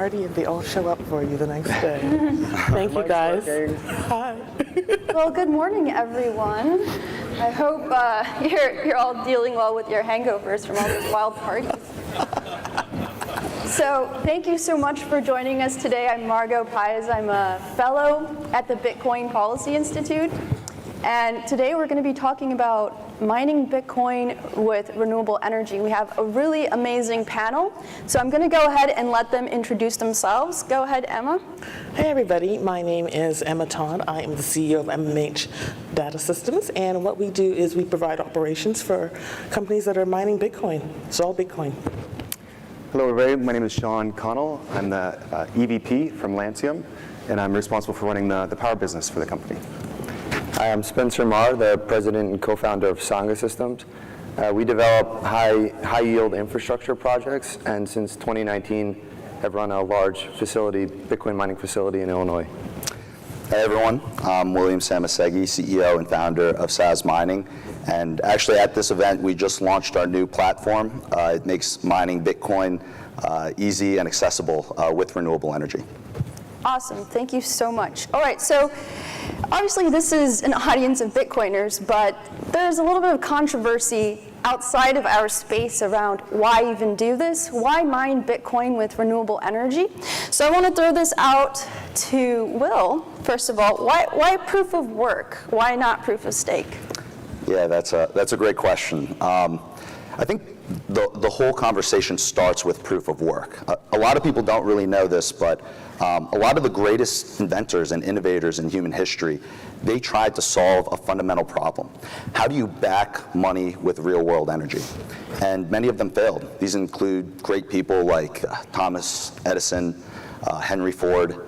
party and they all show up for you the next day. Thank you, guys. Hi. Well, good morning, everyone. I hope you're all dealing well with your hangovers from all those wild parties. So thank you so much for joining us today. I'm Margot Paez. I'm a fellow at the Bitcoin Policy Institute. And today we're going to be talking about mining Bitcoin with renewable energy. We have a really amazing panel. So I'm going to go ahead and let them introduce themselves. Go ahead, Emma. Hey, everybody. My name is Emma Todd. I am the CEO of MMH Data Systems. And what we do is we provide operations for companies that are mining Bitcoin. It's all Bitcoin. Hello, everybody. My name is Sean Connell. I'm the EVP from Lancium, and I'm responsible for running the power business for the company. Hi, I'm Spencer Marr, the president and co-founder of Sangha Systems. We develop high-yield infrastructure projects, and since 2019 have run a large facility, Bitcoin mining facility in Illinois. Hey everyone, I'm William Samasegi, CEO and founder of SAS Mining. And actually at this event, we just launched our new platform. It makes mining Bitcoin easy and accessible with renewable energy. Awesome, thank you so much. All right, so obviously this is an audience of Bitcoiners, but there's a little bit of controversy outside of our space around why even do this, why mine Bitcoin with renewable energy. So I want to throw this out to Will, first of all. Why proof of work? Why not proof of stake? Yeah, that's a great question. I think the whole conversation starts with proof of work. A lot of people don't really know this, but a lot of the greatest inventors and innovators in human history, they tried to solve a fundamental problem. How do you back money with real-world energy? And many of them failed. These include great people like Thomas Edison, Henry Ford.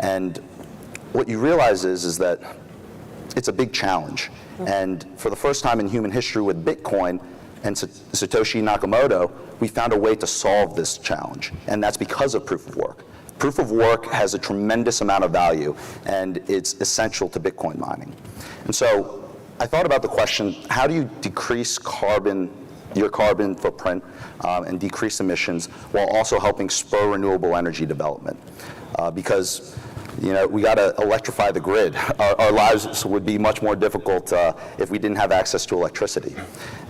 And what you realize is that it's a big challenge. And for the first time in human history with Bitcoin and Satoshi Nakamoto, we found a way to solve this challenge. And that's because of proof of work. Proof of work has a tremendous amount of value, and it's essential to Bitcoin mining. And so I thought about the question, how do you decrease your carbon footprint and decrease emissions while also helping spur renewable energy development? Because we got to electrify the grid. Our lives would be much more difficult if we didn't have access to electricity.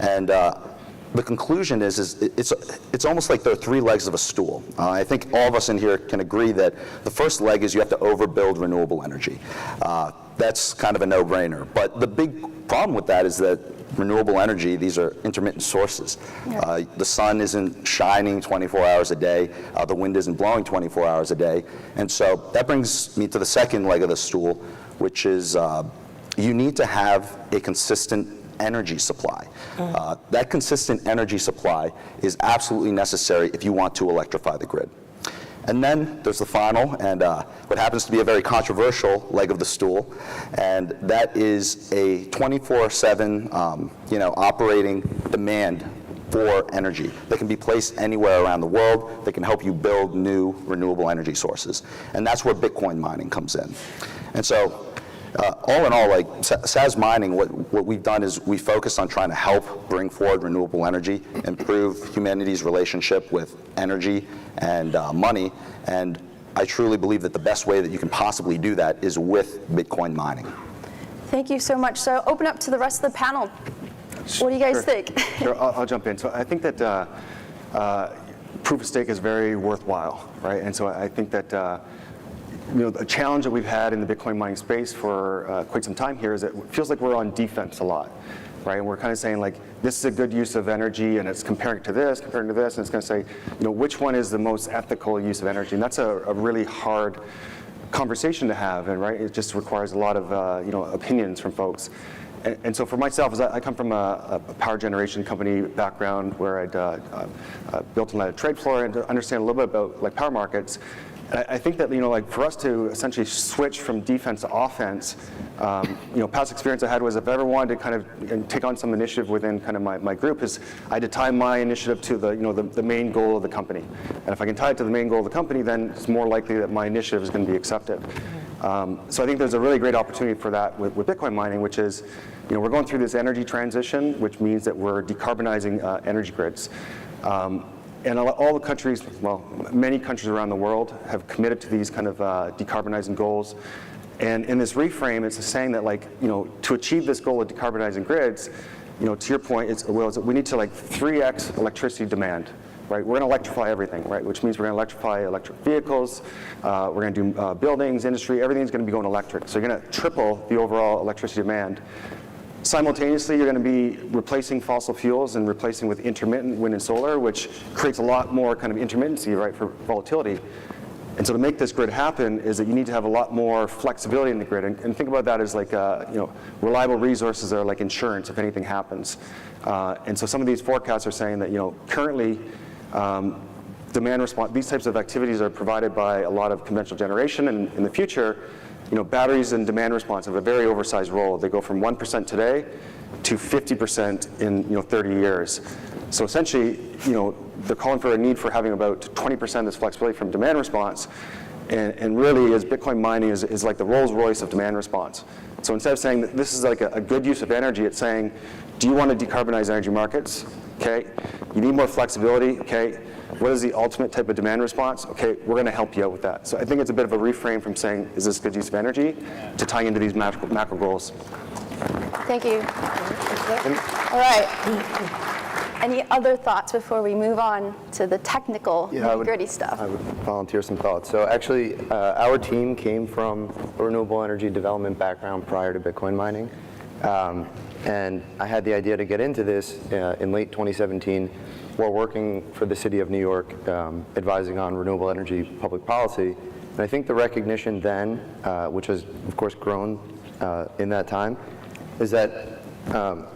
And the conclusion is it's almost like there are three legs of a stool. I think all of us in here can agree that the first leg is you have to overbuild renewable energy. That's kind of a no-brainer. But the big problem with that is that renewable energy, these are intermittent sources. Yeah. The sun isn't shining 24 hours a day. The wind isn't blowing 24 hours a day. And so that brings me to the second leg of the stool, which is you need to have a consistent energy supply. That consistent energy supply is absolutely necessary if you want to electrify the grid. And then there's the final, and what happens to be a very controversial leg of the stool, and that is a 24/7, operating demand for energy that can be placed anywhere around the world that can help you build new renewable energy sources. And that's where Bitcoin mining comes in. And so, all in all, like SAS Mining, what we've done is we focused on trying to help bring forward renewable energy, improve humanity's relationship with energy and money, and I truly believe that the best way that you can possibly do that is with Bitcoin mining. Thank you so much. So open up to the rest of the panel. What do you guys think? Sure, I'll jump in. So I think that proof of stake is very worthwhile, right? And so I think that the challenge that we've had in the Bitcoin mining space for quite some time here is that it feels like we're on defense a lot, right? And we're kind of saying like, this is a good use of energy, and it's comparing to this, and it's going to say, which one is the most ethical use of energy? And that's a really hard conversation to have, and right, it just requires a lot of opinions from folks. And so for myself, as I come from a power generation company background where I'd built and led a trade floor and to understand a little bit about like power markets. And I think that for us to essentially switch from defense to offense, past experience I had was if I ever wanted to kind of take on some initiative within kind of my group, is I had to tie my initiative to the main goal of the company. And if I can tie it to the main goal of the company, then it's more likely that my initiative is going to be accepted. So I think there's a really great opportunity for that with Bitcoin mining, which is, we're going through this energy transition, which means that we're decarbonizing energy grids. And all the countries, well, many countries around the world have committed to these kind of decarbonizing goals. And in this reframe, it's saying that, like, to achieve this goal of decarbonizing grids, to your point, we need to 3x electricity demand, right? We're going to electrify everything, right? Which means we're going to electrify electric vehicles, we're going to do buildings, industry, everything's going to be going electric. So you're going to triple the overall electricity demand. Simultaneously, you're going to be replacing fossil fuels and replacing with intermittent wind and solar, which creates a lot more kind of intermittency, right, for volatility. And so to make this grid happen is that you need to have a lot more flexibility in the grid. And think about that as like, reliable resources are like insurance if anything happens. And so some of these forecasts are saying that, currently, demand response, these types of activities are provided by a lot of conventional generation, and in the future, batteries and demand response have a very oversized role. They go from 1% today to 50% in 30 years. So essentially, they're calling for a need for having about 20% of this flexibility from demand response, and really, as Bitcoin mining is like the Rolls Royce of demand response. So instead of saying that this is like a good use of energy, it's saying, do you want to decarbonize energy markets? Okay, you need more flexibility. Okay, what is the ultimate type of demand response? Okay, we're going to help you out with that. So I think it's a bit of a reframe from saying, is this good use of energy, to tying into these macro goals. Thank you. All right. Any other thoughts before we move on to the technical, gritty stuff? I would volunteer some thoughts. So actually, our team came from a renewable energy development background prior to Bitcoin mining. And I had the idea to get into this in late 2017 while working for the city of New York, advising on renewable energy public policy. And I think the recognition then, which has of course grown in that time, is that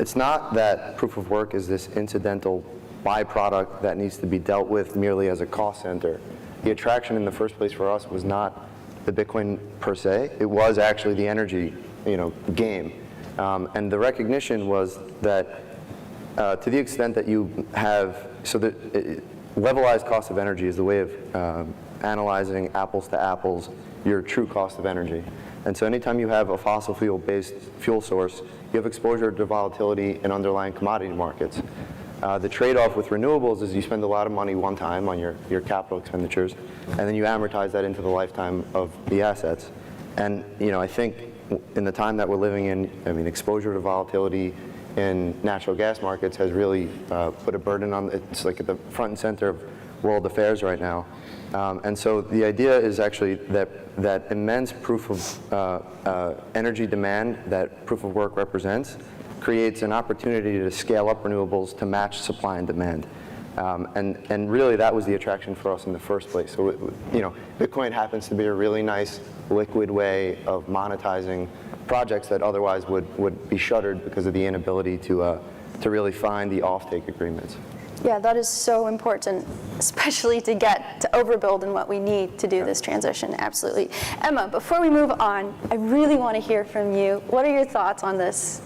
it's not that proof of work is this incidental byproduct that needs to be dealt with merely as a cost center. The attraction in the first place for us was not the Bitcoin per se, it was actually the energy game. And the recognition was that to the extent that you have, so that levelized cost of energy is the way of analyzing apples to apples your true cost of energy. And so anytime you have a fossil fuel-based fuel source, you have exposure to volatility in underlying commodity markets. The trade-off with renewables is you spend a lot of money one time on your capital expenditures, and then you amortize that into the lifetime of the assets. And I think in the time that we're living in, exposure to volatility in natural gas markets has really put a burden on, it's like at the front and center of world affairs right now. And so the idea is actually that immense proof of energy demand that proof of work represents creates an opportunity to scale up renewables to match supply and demand. And really that was the attraction for us in the first place. So Bitcoin happens to be a really nice liquid way of monetizing projects that otherwise would be shuttered because of the inability to really find the offtake agreements. Yeah, that is so important, especially to get to overbuild in what we need to do this transition, absolutely. Emma, before we move on, I really want to hear from you. What are your thoughts on this?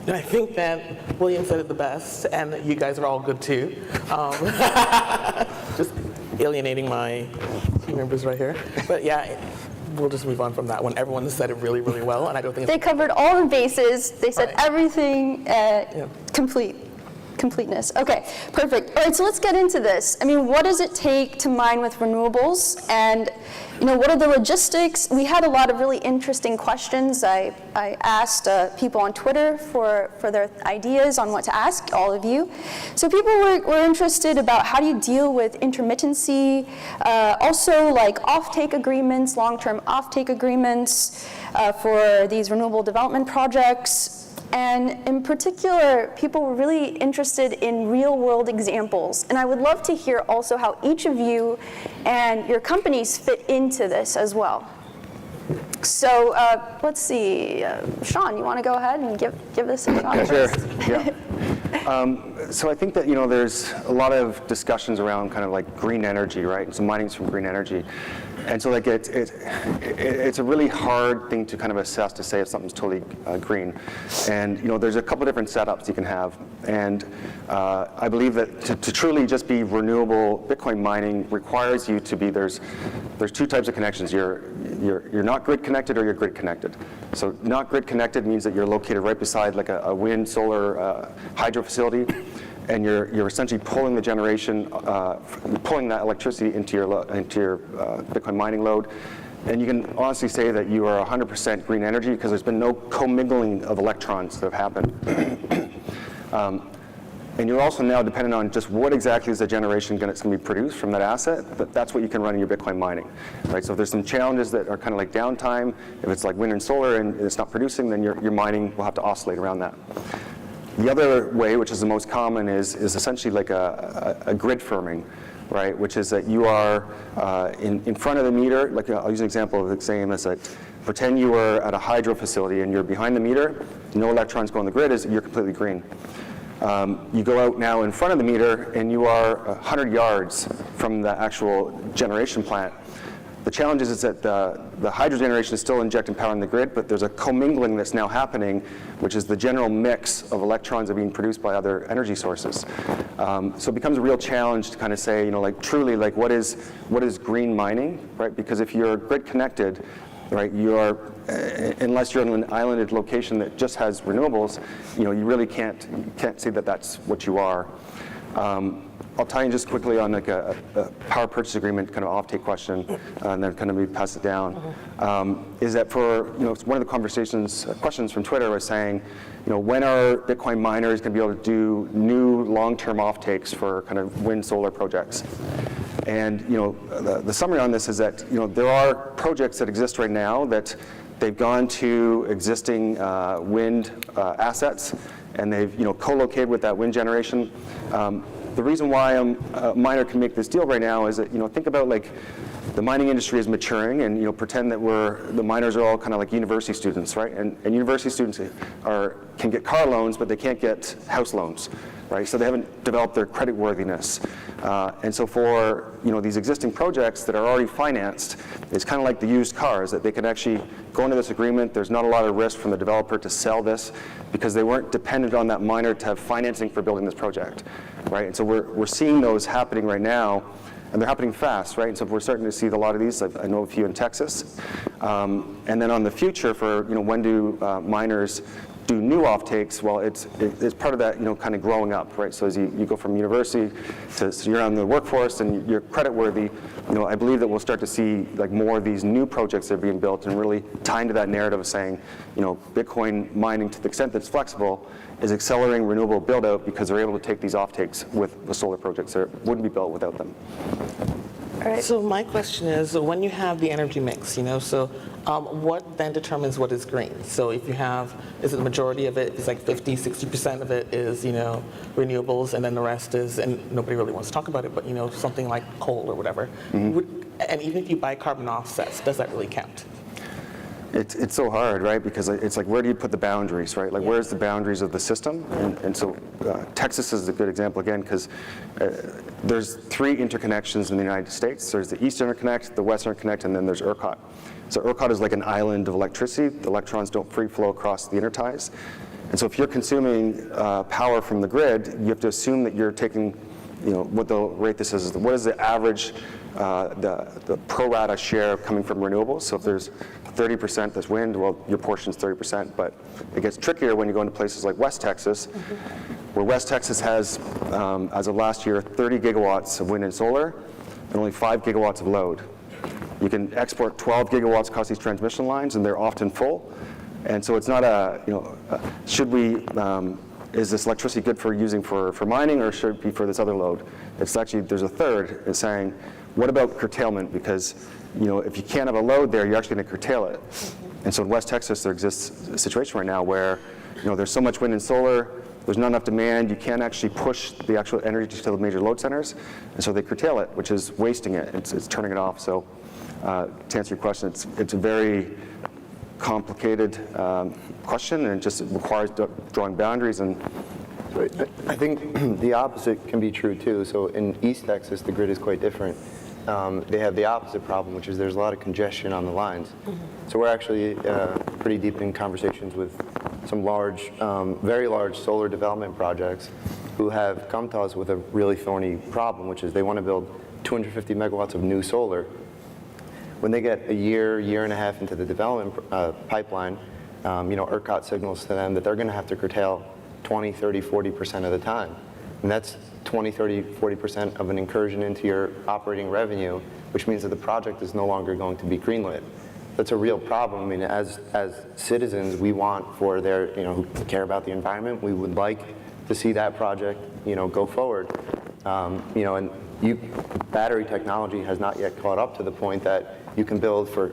I think that William said it the best, and you guys are all good too. Just alienating my team members right here. But yeah, we'll just move on from that one. Everyone has said it really, really well, and I don't think they covered all the bases. They said everything completeness. Okay, perfect. All right, so let's get into this. What does it take to mine with renewables? And what are the logistics? We had a lot of really interesting questions. I asked people on Twitter for their ideas on what to ask, all of you. So people were interested about how do you deal with intermittency, also like offtake agreements, long-term offtake agreements for these renewable development projects. And in particular, people were really interested in real-world examples. And I would love to hear also how each of you and your companies fit into this as well. So let's see, Sean, you want to go ahead and give this a shot first? Sure. Yeah. So I think that there's a lot of discussions around kind of like green energy, right? So mining's from green energy. And so like it's a really hard thing to kind of assess to say if something's totally green. And there's a couple different setups you can have. And I believe that to truly just be renewable, Bitcoin mining requires you to be, there's two types of connections. You're not grid connected or you're grid connected. So not grid connected means that you're located right beside like a wind, solar, hydro facility. and you're essentially pulling the generation, pulling that electricity into your Bitcoin mining load. And you can honestly say that you are 100% green energy because there's been no commingling of electrons that have happened. And you're also now dependent on just what exactly is the generation going to be produced from that asset, but that's what you can run in your Bitcoin mining, right? So if there's some challenges that are kind of like downtime, if it's like wind and solar and it's not producing, then your mining will have to oscillate around that. The other way, which is the most common, is essentially like a grid firming, right? Which is that you are in front of the meter. Like I'll use an example of the same as that. Pretend you are at a hydro facility and you're behind the meter. No electrons go on the grid. You're completely green. You go out now in front of the meter and you are 100 yards from the actual generation plant. The challenge is that the hydro generation is still injecting power in the grid, but there's a commingling that's now happening, which is the general mix of electrons that are being produced by other energy sources. So it becomes a real challenge to kind of say, like truly, like what is green mining, right? Because if you're grid connected, right, you are, unless you're in an islanded location that just has renewables, you really can't say that that's what you are. I'll tie in just quickly on like a power purchase agreement kind of offtake question, and then kind of maybe pass it down. Is that for one of the questions from Twitter was saying, when are Bitcoin miners going to be able to do new long-term offtakes for kind of wind solar projects? And the summary on this is that there are projects that exist right now that they've gone to existing wind assets, and they've co-located with that wind generation. The reason why a miner can make this deal right now is that think about like the mining industry is maturing, and pretend that the miners are all kind of like university students, right? And university students can get car loans, but they can't get house loans, right? So they haven't developed their credit worthiness. And so for these existing projects that are already financed, it's kind of like the used cars, that they can actually go into this agreement. There's not a lot of risk from the developer to sell this because they weren't dependent on that miner to have financing for building this project, right? And so we're seeing those happening right now, and they're happening fast, right? And so we're starting to see a lot of these. I know a few in Texas. And then on the future for when do miners do new offtakes? Well, it's part of that kind of growing up, right? So as you go from university to you're on the workforce and you're creditworthy, I believe that we'll start to see like more of these new projects that are being built and really tie into that narrative of saying, Bitcoin mining to the extent that it's flexible is accelerating renewable build out because they're able to take these offtakes with the solar projects that wouldn't be built without them. All right. So my question is, when you have the energy mix, what then determines what is green? So if you have, is it the majority of it is like 50, 60% of it is, renewables, and then the rest is, and nobody really wants to talk about it, but something like coal or whatever. And even if you buy carbon offsets, does that really count? It's so hard, right? Because it's like, where do you put the boundaries, right? Like, where's the boundaries of the system? And so Texas is a good example, again, because there's 3 interconnections in the United States. There's the East Interconnect, the West Interconnect, and then there's ERCOT. So ERCOT is like an island of electricity. The electrons don't free flow across the interties. And so if you're consuming power from the grid, you have to assume that you're taking, what they'll rate this as, what is the average, the pro rata share coming from renewables. So if there's 30% that's wind, well, your portion is 30%, but it gets trickier when you go into places like West Texas, where West Texas has, as of last year, 30 gigawatts of wind and solar, and only 5 gigawatts of load. You can export 12 gigawatts across these transmission lines, and they're often full. And so it's not is this electricity good for using for mining, or should it be for this other load? It's actually, there's a third, is saying, what about curtailment? Because if you can't have a load there, you're actually going to curtail it. And so in West Texas, there exists a situation right now where there's so much wind and solar, there's not enough demand, you can't actually push the actual energy to the major load centers, and so they curtail it, which is wasting it. It's turning it off. So to answer your question, it's a very complicated question, and it just requires drawing boundaries. And I think the opposite can be true too. So in East Texas, the grid is quite different. They have the opposite problem, which is there's a lot of congestion on the lines. So we're actually pretty deep in conversations with some large, very large solar development projects who have come to us with a really thorny problem, which is they want to build 250 megawatts of new solar. When they get a year and a half into the development pipeline, ERCOT signals to them that they're going to have to curtail 20, 30, 40% of the time. And that's 20, 30, 40% of an incursion into your operating revenue, which means that the project is no longer going to be greenlit. That's a real problem. I mean, as citizens, we want for their, who care about the environment, we would like to see that project, go forward. And battery technology has not yet caught up to the point that you can build for,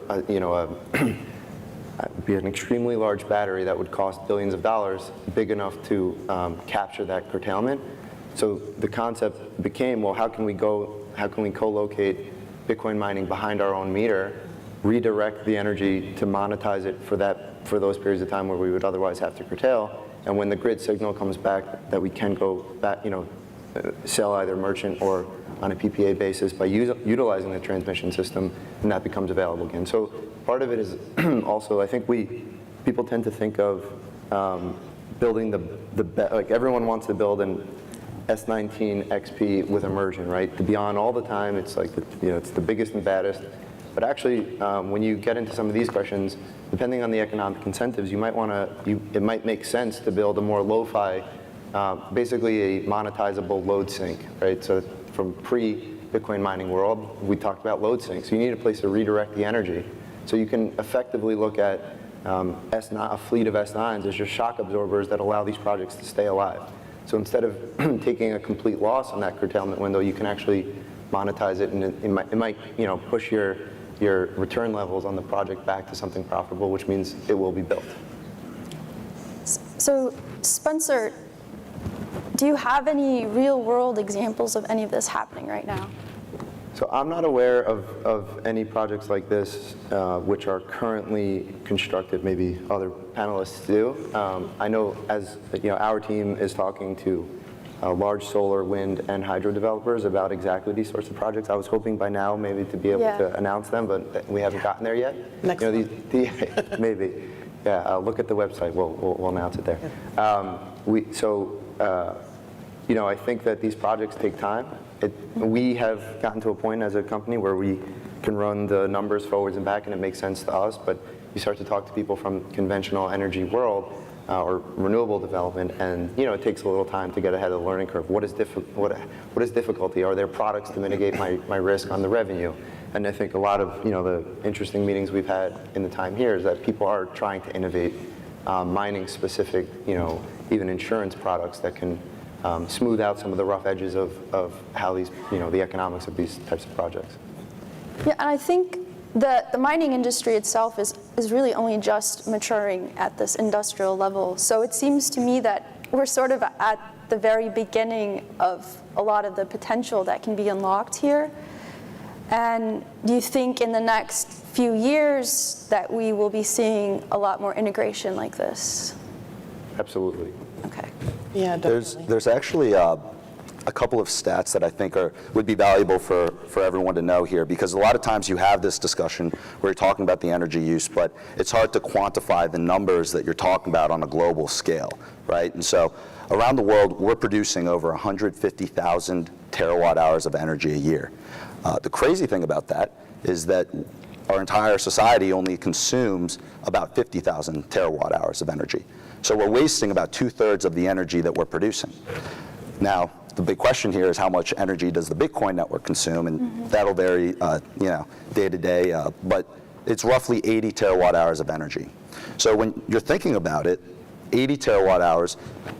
be an extremely large battery that would cost billions of dollars, big enough to capture that curtailment. So the concept became, well, how can we co-locate Bitcoin mining behind our own meter, redirect the energy to monetize it for those periods of time where we would otherwise have to curtail, and when the grid signal comes back, that we can go back, sell either merchant or on a PPA basis by utilizing the transmission system, and that becomes available again. So part of it is also, I think people tend to think of building like everyone wants to build an S19 XP with immersion, right? To be on all the time, it's like, it's the biggest and baddest. But actually, when you get into some of these questions, depending on the economic incentives, it might make sense to build a more lo-fi, basically a monetizable load sink, right? So from pre-Bitcoin mining world, we talked about load sinks. So you need a place to redirect the energy. So you can effectively look at a fleet of S9s as just shock absorbers that allow these projects to stay alive. So instead of taking a complete loss on that curtailment window, you can actually monetize it, and it might push your return levels on the project back to something profitable, which means it will be built. So Spencer, do you have any real-world examples of any of this happening right now? So I'm not aware of any projects like this which are currently constructed. Maybe other panelists do. I know our team is talking to large solar, wind, and hydro developers about exactly these sorts of projects. I was hoping by now maybe to be able to announce them, but we haven't gotten there yet. Next maybe. Yeah, look at the website. We'll announce it there. I think that these projects take time. We have gotten to a point as a company where we can run the numbers forwards and back, and it makes sense to us. But you start to talk to people from conventional energy world or renewable development, and it takes a little time to get ahead of the learning curve. What is difficulty? Are there products to mitigate my risk on the revenue? And I think a lot of the interesting meetings we've had in the time here is that people are trying to innovate mining specific, even insurance products that can smooth out some of the rough edges of how these, the economics of these types of projects. Yeah, and I think the mining industry itself is really only just maturing at this industrial level. So it seems to me that we're sort of at the very beginning of a lot of the potential that can be unlocked here. And do you think in the next few years that we will be seeing a lot more integration like this? Absolutely. Okay. Yeah, definitely. There's actually a couple of stats that I think would be valuable for everyone to know here, because a lot of times you have this discussion where you're talking about the energy use, but it's hard to quantify the numbers that you're talking about on a global scale, right? And so around the world, we're producing over 150,000 terawatt hours of energy a year. The crazy thing about that is that our entire society only consumes about 50,000 terawatt hours of energy. So we're wasting about 2/3 of the energy that we're producing. Now, the big question here is how much energy does the Bitcoin network consume, and that'll vary, day to day, but it's roughly 80 terawatt hours of energy. So when you're thinking about it, 80 terawatt hours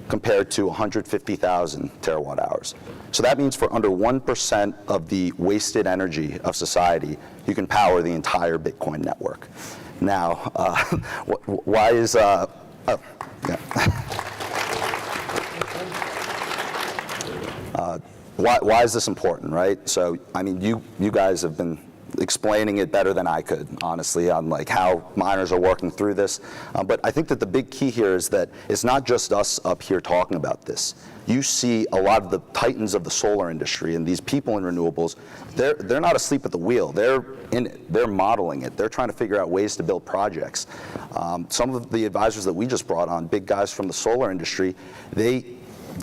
compared to 150,000 terawatt hours. So that means for under 1% of the wasted energy of society, you can power the entire Bitcoin network. Now, why is, why is this important, right? So, I mean, you guys have been explaining it better than I could, honestly, on like how miners are working through this. But I think that the big key here is that it's not just us up here talking about this. You see a lot of the titans of the solar industry and these people in renewables, they're not asleep at the wheel. They're in it. They're modeling it. They're trying to figure out ways to build projects. Some of the advisors that we just brought on, big guys from the solar industry, they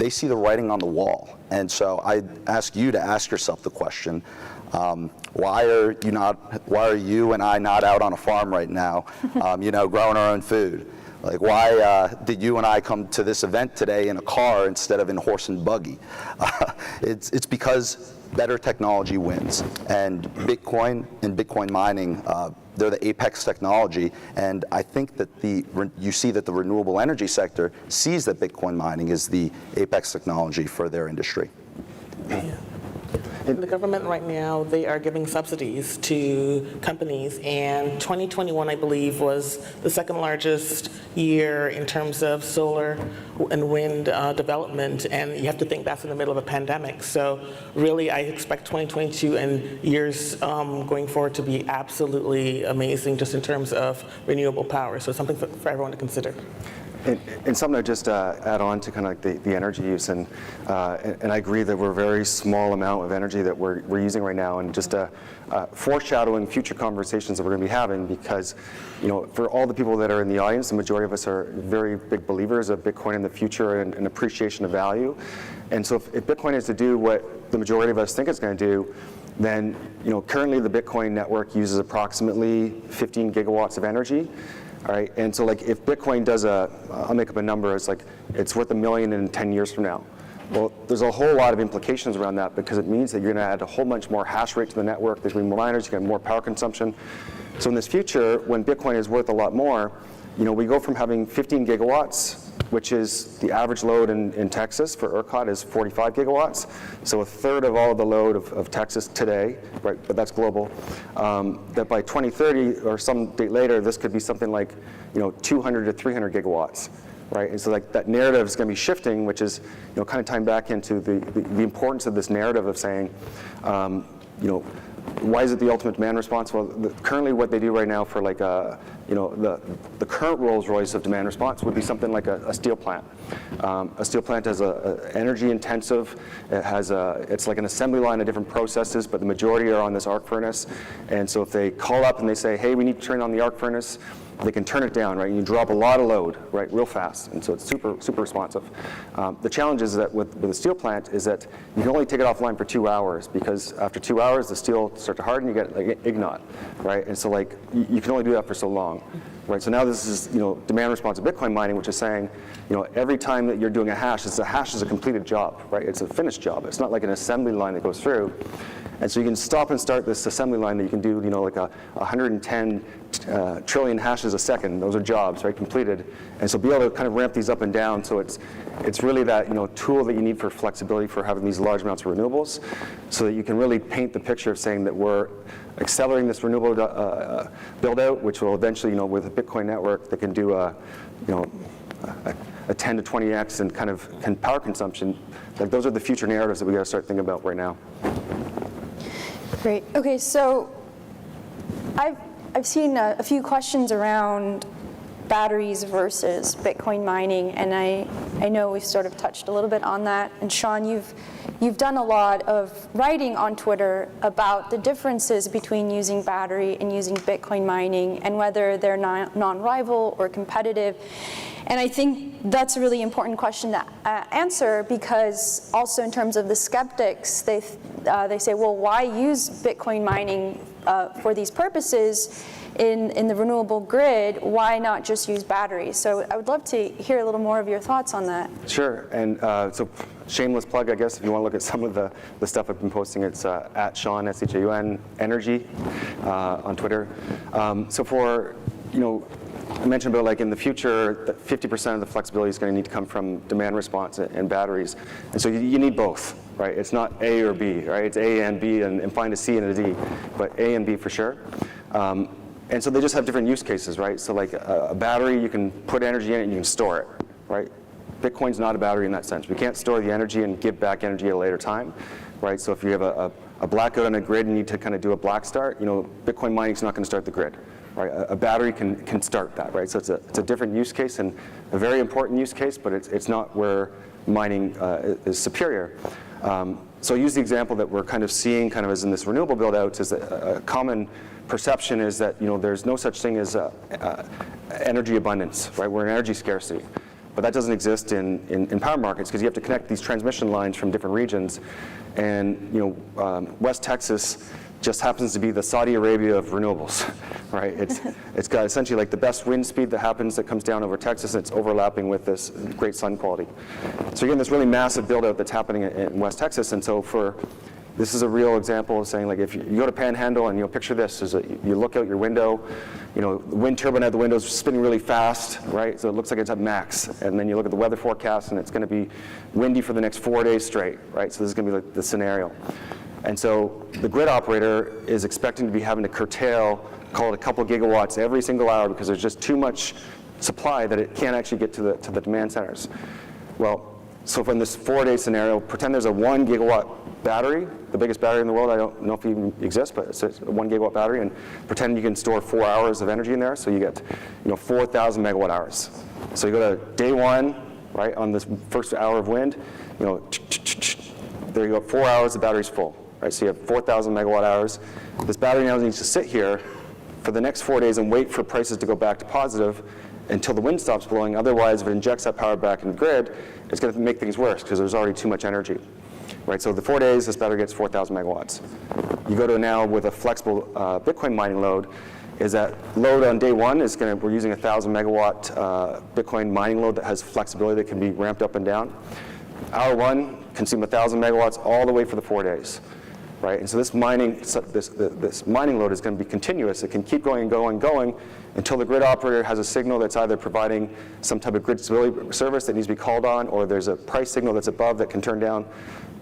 see the writing on the wall. And so I ask you to ask yourself the question, why are you and I not out on a farm right now, growing our own food? Like, why did you and I come to this event today in a car instead of in horse and buggy? It's because better technology wins. And Bitcoin and Bitcoin mining, they're the apex technology. And I think that you see that the renewable energy sector sees that Bitcoin mining is the apex technology for their industry. Yeah. The government right now, they are giving subsidies to companies, and 2021, I believe, was the second largest year in terms of solar and wind development, and you have to think that's in the middle of a pandemic. So really, I expect 2022 and years going forward to be absolutely amazing just in terms of renewable power. So something for everyone to consider. And something to just add on to kind of like the energy use, and I agree that we're a very small amount of energy that we're using right now, and just foreshadowing future conversations that we're going to be having, because, you know, for all the people that are in the audience, the majority of us are very big believers of Bitcoin in the future and appreciation of value. And so if Bitcoin is to do what the majority of us think it's going to do, then, you know, currently the Bitcoin network uses approximately 15 gigawatts of energy. All right, and so like if Bitcoin does I'll make up a number, it's like it's worth $1 million in 10 years from now. Well, there's a whole lot of implications around that, because it means that you're going to add a whole bunch more hash rate to the network. There's going to be more miners, you're going to have more power consumption. So in this future, when Bitcoin is worth a lot more, you know, we go from having 15 gigawatts, which is the average load in Texas for ERCOT is 45 gigawatts. So a third of all of the load of Texas today, right, but that's global, that by 2030 or some date later, this could be something like, you know, 200 to 300 gigawatts, right? And so like that narrative is going to be shifting, which is, you know, kind of tying back into the importance of this narrative of saying, you know, why is it the ultimate demand response? Well, currently what they do right now for like you know, the current Rolls Royce of demand response would be something like a steel plant. A steel plant has a energy intensive. It has it's like an assembly line of different processes, but the majority are on this arc furnace. And so if they call up and they say, hey, we need to turn on the arc furnace, they can turn it down, right? And you drop a lot of load, right, real fast, and so it's super responsive. The challenge is that with a steel plant is that you can only take it offline for 2 hours, because after 2 hours the steel starts to harden, you get like ignot, right? And so like you can only do that for so long, right? So now this is, you know, demand responsive Bitcoin mining, which is saying, you know, every time that you're doing a hash is a completed job, right? It's a finished job. It's not like an assembly line that goes through. And so you can stop and start this assembly line that you can do, you know, like 110 trillion hashes a second. Those are jobs, right, completed. And so be able to kind of ramp these up and down. So it's really that, you know, tool that you need for flexibility for having these large amounts of renewables, so that you can really paint the picture of saying that we're accelerating this renewable build out, which will eventually, you know, with a Bitcoin network that can do a 10 to 20x and kind of power consumption. Like those are the future narratives that we got to start thinking about right now. Great. Okay, so I've seen a few questions around batteries versus Bitcoin mining, and I know we've sort of touched a little bit on that. And Sean, you've done a lot of writing on Twitter about the differences between using battery and using Bitcoin mining, and whether they're non-rival or competitive. And I think that's a really important question to answer, because also in terms of the skeptics, they say, well, why use Bitcoin mining for these purposes in the renewable grid? Why not just use batteries? So I would love to hear a little more of your thoughts on that. Sure, and so shameless plug, I guess, if you want to look at some of the stuff I've been posting, it's at Sean, SHAUN, Energy on Twitter. So for, you know, I mentioned about like in the future that 50% of the flexibility is going to need to come from demand response and batteries. And so you need both, right? It's not A or B, right? It's A and B, and find a C and a D, but A and B for sure. And so they just have different use cases, right? So like a battery, you can put energy in it and you can store it, right? Bitcoin's not a battery in that sense. We can't store the energy and give back energy at a later time, right? So if you have a blackout on a grid and you need to kind of do a black start, you know, Bitcoin mining is not going to start the grid. Right? A battery can start that, right? So it's a different use case, and a very important use case, but it's not where mining is superior. So I use the example that we're kind of seeing kind of as in this renewable build out, is that a common perception is that, you know, there's no such thing as energy abundance, right? We're in energy scarcity. But that doesn't exist in power markets, because you have to connect these transmission lines from different regions. And, you know, West Texas, just happens to be the Saudi Arabia of renewables, right? It's got essentially like the best wind speed that comes down over Texas, and it's overlapping with this great sun quality. So again, this really massive build out that's happening in West Texas, and so this is a real example of saying, like, if you go to Panhandle and picture this, you look out your window, the wind turbine at the window is spinning really fast, right? So it looks like it's at max. And then you look at the weather forecast and it's going to be windy for the next 4 days straight, right? So this is going to be like the scenario. And so the grid operator is expecting to be having to curtail, call it a couple gigawatts every single hour because there's just too much supply that it can't actually get to the demand centers. Well, so from this 4-day scenario, pretend there's a 1 gigawatt battery, the biggest battery in the world. I don't know if it even exists, but it's a 1 gigawatt battery, and pretend you can store 4 hours of energy in there, so you get 4,000 megawatt hours. So you go to day 1, right, on this first hour of wind, there you go, 4 hours, the battery's full, right? So you have 4,000 megawatt hours. This battery now needs to sit here for the next 4 days and wait for prices to go back to positive until the wind stops blowing. Otherwise, if it injects that power back in the grid, it's going to make things worse because there's already too much energy. Right, so the 4 days, this battery gets 4,000 megawatts. You go to now with a flexible Bitcoin mining load, is that load on day 1 is we're using a 1,000 megawatt Bitcoin mining load that has flexibility that can be ramped up and down. Hour 1, consume 1,000 megawatts all the way for the 4 days. Right, and so this mining load is going to be continuous. It can keep going and going and going until the grid operator has a signal that's either providing some type of grid stability service that needs to be called on, or there's a price signal that's above that can turn down.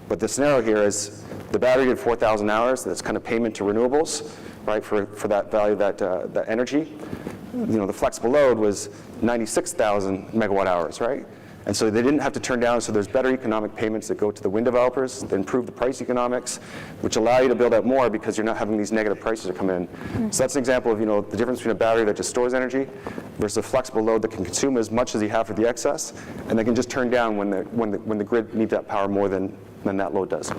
But the scenario here is the battery did 4,000 hours. That's kind of payment to renewables, right, for that value, that energy. The flexible load was 96,000 megawatt hours, right? And so they didn't have to turn down, so there's better economic payments that go to the wind developers that improve the price economics, which allow you to build out more because you're not having these negative prices that come in. So that's an example of the difference between a battery that just stores energy versus a flexible load that can consume as much as you have for the excess, and they can just turn down when the grid needs that power more than that load does.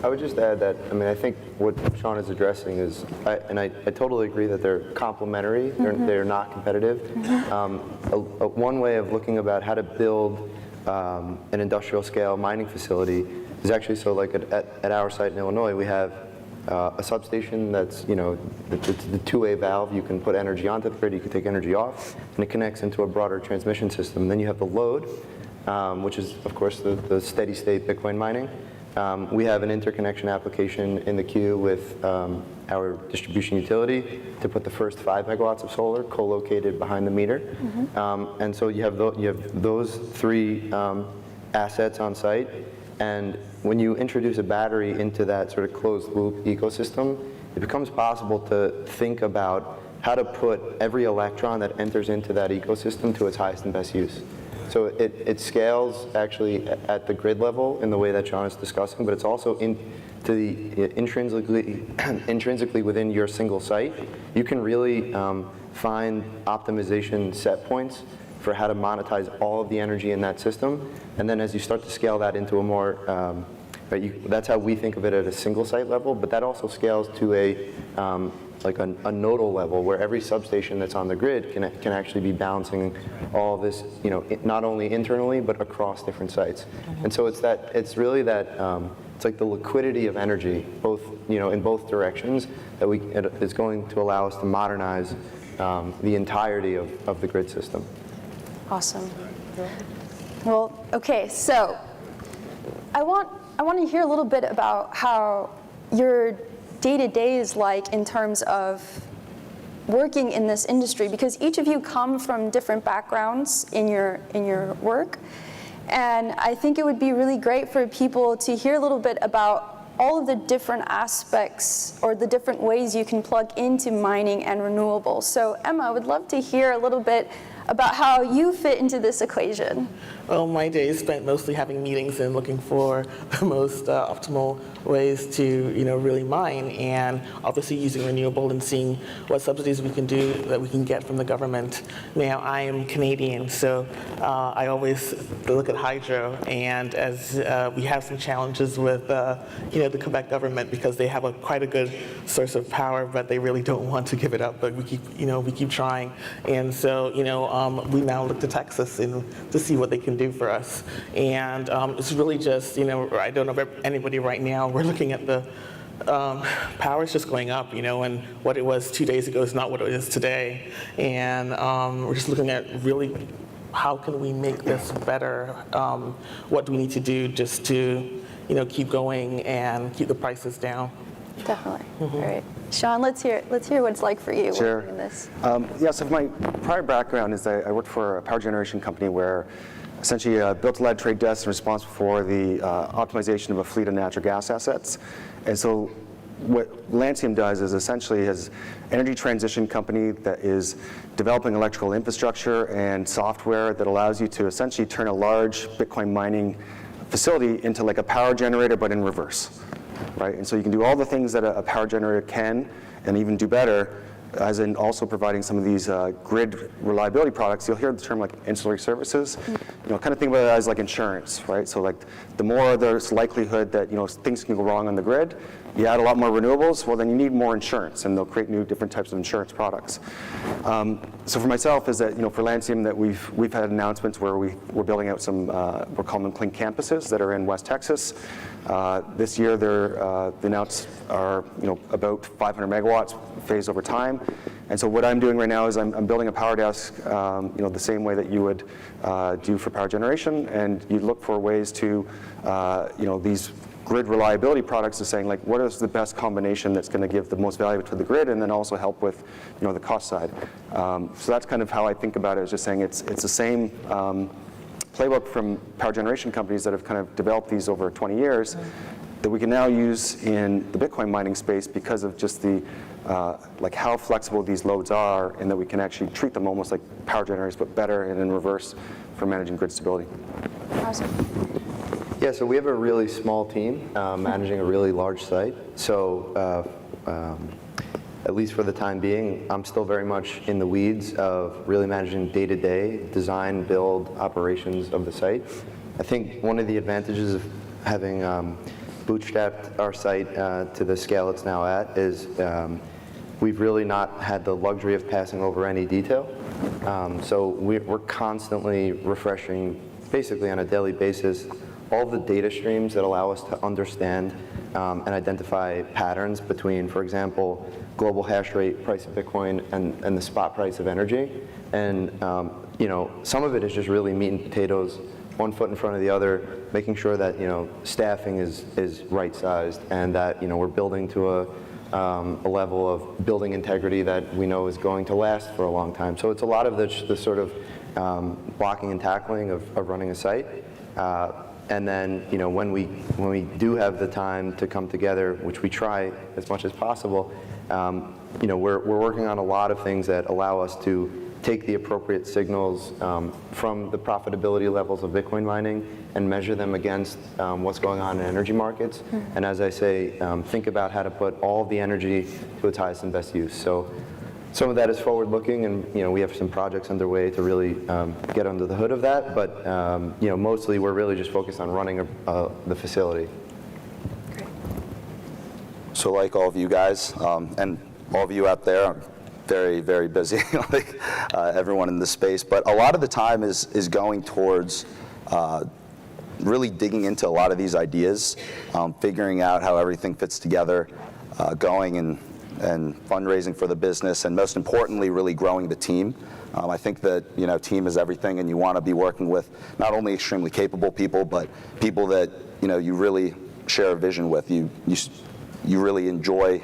I would just add that, I think what Sean is addressing is, I totally agree that they're complementary, they're not competitive. One way of looking about how to build an industrial scale mining facility is actually, so like at our site in Illinois, we have a substation that's, it's the two-way valve. You can put energy onto the grid, you can take energy off, and it connects into a broader transmission system. And then you have the load, which is, of course, the steady state Bitcoin mining. We have an interconnection application in the queue with our distribution utility to put the first 5 megawatts of solar co-located behind the meter. And so you have those 3 assets on site. And when you introduce a battery into that sort of closed loop ecosystem, it becomes possible to think about how to put every electron that enters into that ecosystem to its highest and best use. So it scales actually at the grid level in the way that Sean is discussing, but it's also intrinsically within your single site. You can really find optimization set points for how to monetize all of the energy in that system. And then as you start to scale that into a more, that's how we think of it at a single site level, but that also scales to a nodal level where every substation that's on the grid can actually be balancing all of this, not only internally but across different sites. And so it's really that it's like the liquidity of energy, both in both directions, that is going to allow us to modernize the entirety of the grid system. Awesome. Well, okay, so I want to hear a little bit about how your day-to-day is like in terms of working in this industry, because each of you come from different backgrounds in your work, and I think it would be really great for people to hear a little bit about all of the different aspects or the different ways you can plug into mining and renewables. So Emma, I would love to hear a little bit about how you fit into this equation. Well, my day is spent mostly having meetings and looking for the most optimal ways to, really mine, and obviously using renewable and seeing what subsidies we can do that we can get from the government. Now, I am Canadian, so I always look at hydro, and as we have some challenges with, the Quebec government because they have quite a good source of power, but they really don't want to give it up. But we keep trying, and so we now look to Texas to see what they can do for us. And it's really just, I don't know if anybody right now, we're looking at the power is just going up, and what it was 2 days ago is not what it is today. And we're just looking at really how can we make this better? What do we need to do just to, keep going and keep the prices down? Definitely. All right. Sean, let's hear what it's like for you Sure. working in this. Yeah, so my prior background is I worked for a power generation company where essentially built a lead trade desk and responsible for the optimization of a fleet of natural gas assets. And so what Lancium does is essentially has an energy transition company that is developing electrical infrastructure and software that allows you to essentially turn a large Bitcoin mining facility into like a power generator, but in reverse, right? And so you can do all the things that a power generator can and even do better, as in also providing some of these grid reliability products. You'll hear the term like ancillary services. Kind of think about it as like insurance, right? So like the more there's likelihood that things can go wrong on the grid, you add a lot more renewables, well then you need more insurance, and they'll create new different types of insurance products. So for myself is that for Lancium that we've had announcements where we're building out some we're calling them clean campuses that are in West Texas. This year the announced are about 500 megawatts phased over time. And so what I'm doing right now is I'm building a power desk the same way that you would do for power generation, and you look for ways to these grid reliability products is saying like what is the best combination that's going to give the most value to the grid and then also help with the cost side. So that's kind of how I think about it, is just saying it's the same playbook from power generation companies that have kind of developed these over 20 years that we can now use in the Bitcoin mining space because of just the like how flexible these loads are, and that we can actually treat them almost like power generators but better and in reverse for managing grid stability. Awesome. Yeah, so we have a really small team managing a really large site. So at least for the time being, I'm still very much in the weeds of really managing day-to-day design, build, operations of the site. I think one of the advantages of having bootstrapped our site to the scale it's now at is we've really not had the luxury of passing over any detail. So we're constantly refreshing, basically on a daily basis, all the data streams that allow us to understand and identify patterns between, for example, global hash rate, price of Bitcoin, and the spot price of energy. And some of it is just really meat and potatoes, one foot in front of the other, making sure that staffing is right-sized, and that we're building to a level of building integrity that we know is going to last for a long time. So it's a lot of the sort of blocking and tackling of running a site. And then, when we do have the time to come together, which we try as much as possible, we're working on a lot of things that allow us to take the appropriate signals from the profitability levels of Bitcoin mining and measure them against what's going on in energy markets. And as I say, think about how to put all the energy to its highest and best use. So some of that is forward-looking, and we have some projects underway to really get under the hood of that. But mostly we're really just focused on running the facility. So like all of you guys, and all of you out there, I'm very, very busy, like everyone in this space. But a lot of the time is going towards really digging into a lot of these ideas, figuring out how everything fits together, going and fundraising for the business, and most importantly, really growing the team. I think that team is everything, and you want to be working with not only extremely capable people, but people that you really share a vision with. You really enjoy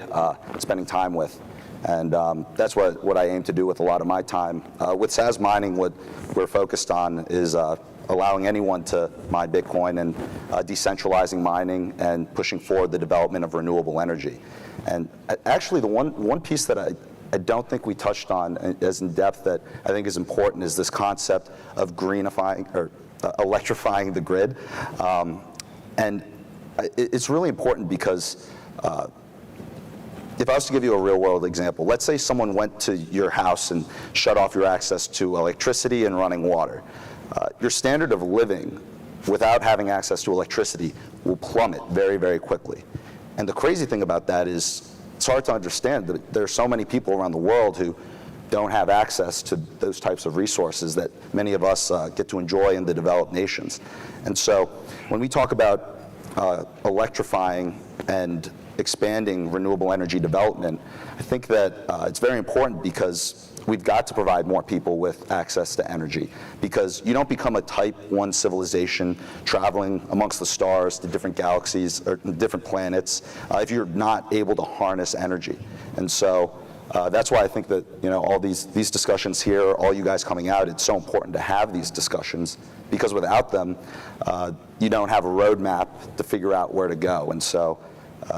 spending time with, and that's what I aim to do with a lot of my time. With SAS Mining, what we're focused on is allowing anyone to mine Bitcoin and decentralizing mining and pushing forward the development of renewable energy. And actually, the one piece that I don't think we touched on as in depth that I think is important is this concept of greenifying or electrifying the grid. And it's really important because if I was to give you a real world example, let's say someone went to your house and shut off your access to electricity and running water. Your standard of living without having access to electricity will plummet very, very quickly. And the crazy thing about that is it's hard to understand that there are so many people around the world who don't have access to those types of resources that many of us get to enjoy in the developed nations. And so when we talk about electrifying and expanding renewable energy development, I think that it's very important because we've got to provide more people with access to energy, because you don't become a type 1 civilization traveling amongst the stars to different galaxies or different planets if you're not able to harness energy. And so that's why I think that, you know, all these discussions here, all you guys coming out, it's so important to have these discussions, because without them, you don't have a roadmap to figure out where to go. And so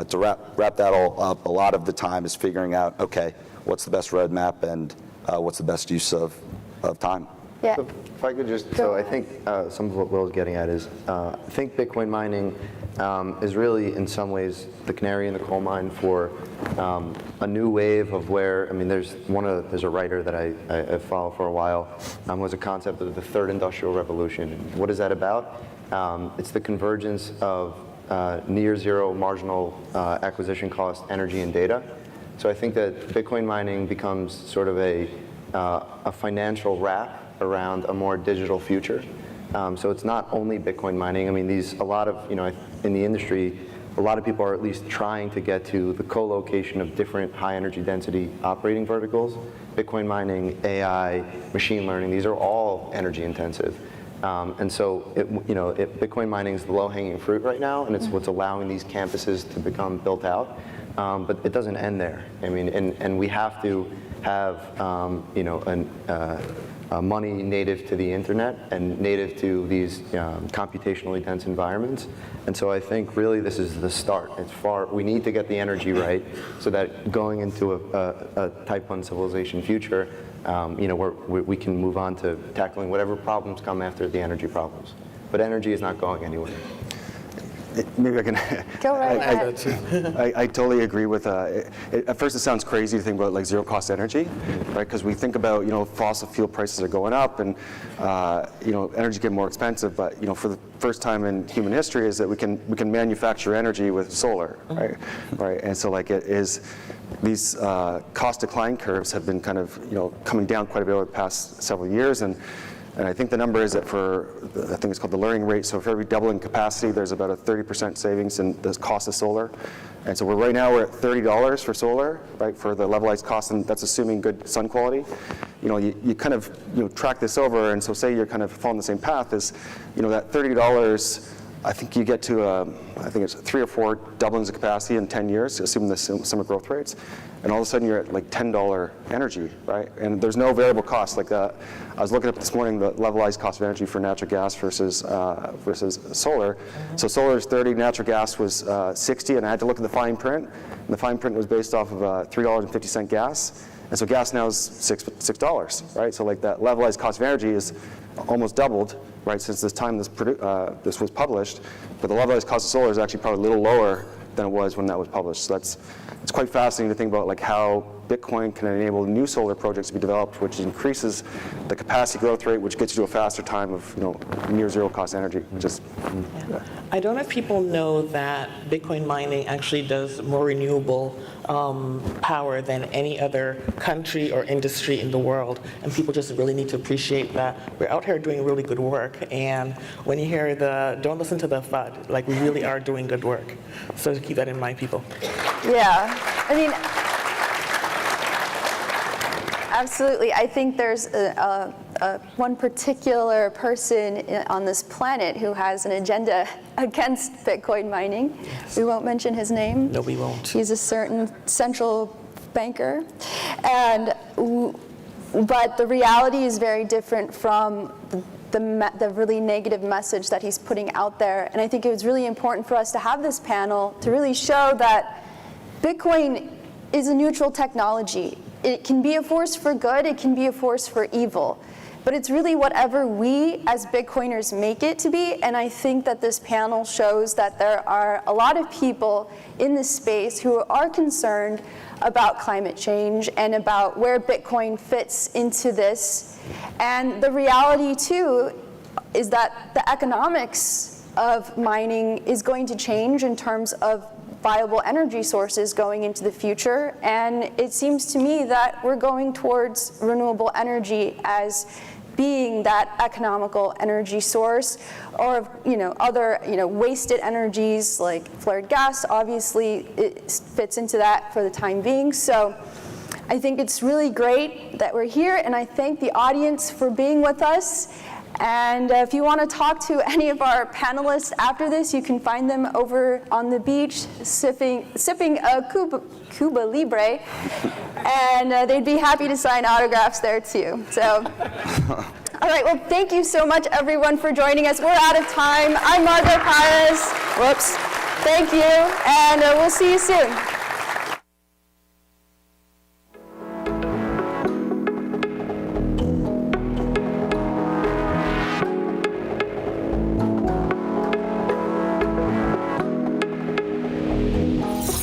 to wrap that all up, a lot of the time is figuring out, okay, what's the best roadmap and what's the best use of time. Yeah. So if I could just, so I think some of what Will's getting at is, I think Bitcoin mining is really in some ways the canary in the coal mine for a new wave of where, I mean, there's a writer that I follow for a while, was a concept of the third industrial revolution. What is that about? It's the convergence of near zero marginal acquisition cost, energy, and data. So I think that Bitcoin mining becomes sort of a financial wrap around a more digital future. So it's not only Bitcoin mining. I mean, a lot of, you know, in the industry, a lot of people are at least trying to get to the co-location of different high energy density operating verticals. Bitcoin mining, AI, machine learning, these are all energy intensive. And so, Bitcoin mining is the low-hanging fruit right now, and it's what's allowing these campuses to become built out. But it doesn't end there. I mean, and we have to have, money native to the internet and native to these computationally dense environments. And so I think really this is the start. We need to get the energy right so that going into a type 1 civilization future, we can move on to tackling whatever problems come after the energy problems. But energy is not going anywhere. Maybe I can. Go right ahead. I totally agree with. At first, it sounds crazy to think about like zero cost energy, right? Because we think about fossil fuel prices are going up and energy getting more expensive. But for the first time in human history, is that we can manufacture energy with solar, right? Right. And so like it is. These cost decline curves have been kind of coming down quite a bit over the past several years, and I think the number is that I think it's called the learning rate. So for every doubling capacity, there's about a 30% savings in the cost of solar. And so we're at $30 for solar, right, for the levelized cost, and that's assuming good sun quality. You kind of track this over, and so say you're kind of following the same path is, that $30. I think you get to, I think it's 3 or 4 doublings of capacity in 10 years, assuming the similar growth rates. And all of a sudden you're at like $10 energy, right? And there's no variable cost. Like I was looking up this morning the levelized cost of energy for natural gas versus solar. So solar is 30, natural gas was 60, and I had to look at the fine print. And the fine print was based off of $3.50 gas. And so gas now is $6, right? So like that levelized cost of energy is almost doubled, right, since this time this was published. But the levelized cost of solar is actually probably a little lower than it was when that was published. So it's quite fascinating to think about like how Bitcoin can enable new solar projects to be developed, which increases the capacity growth rate, which gets you to a faster time of near zero cost energy. Which is, yeah. I don't know if people know that Bitcoin mining actually does more renewable power than any other country or industry in the world, and people just really need to appreciate that we're out here doing really good work. And when you hear don't listen to the FUD, like we really are doing good work. So keep that in mind, people. Yeah, I mean, absolutely. I think there's one particular person on this planet who has an agenda against Bitcoin mining. Yes. We won't mention his name. No, we won't. He's a certain central banker. But the reality is very different from the really negative message that he's putting out there. And I think it was really important for us to have this panel to really show that Bitcoin is a neutral technology. It can be a force for good, it can be a force for evil. But it's really whatever we as Bitcoiners make it to be, and I think that this panel shows that there are a lot of people in this space who are concerned about climate change and about where Bitcoin fits into this. And the reality too is that the economics of mining is going to change in terms of viable energy sources going into the future, and it seems to me that we're going towards renewable energy as being that economical energy source, or other wasted energies like flared gas. Obviously, it fits into that for the time being. So I think it's really great that we're here, and I thank the audience for being with us. And if you want to talk to any of our panelists after this, you can find them over on the beach sipping a Cuba Libre, and they'd be happy to sign autographs there too. So, all right, well, thank you so much, everyone, for joining us. We're out of time. I'm Margaret Paris. Whoops. Thank you, and we'll see you soon.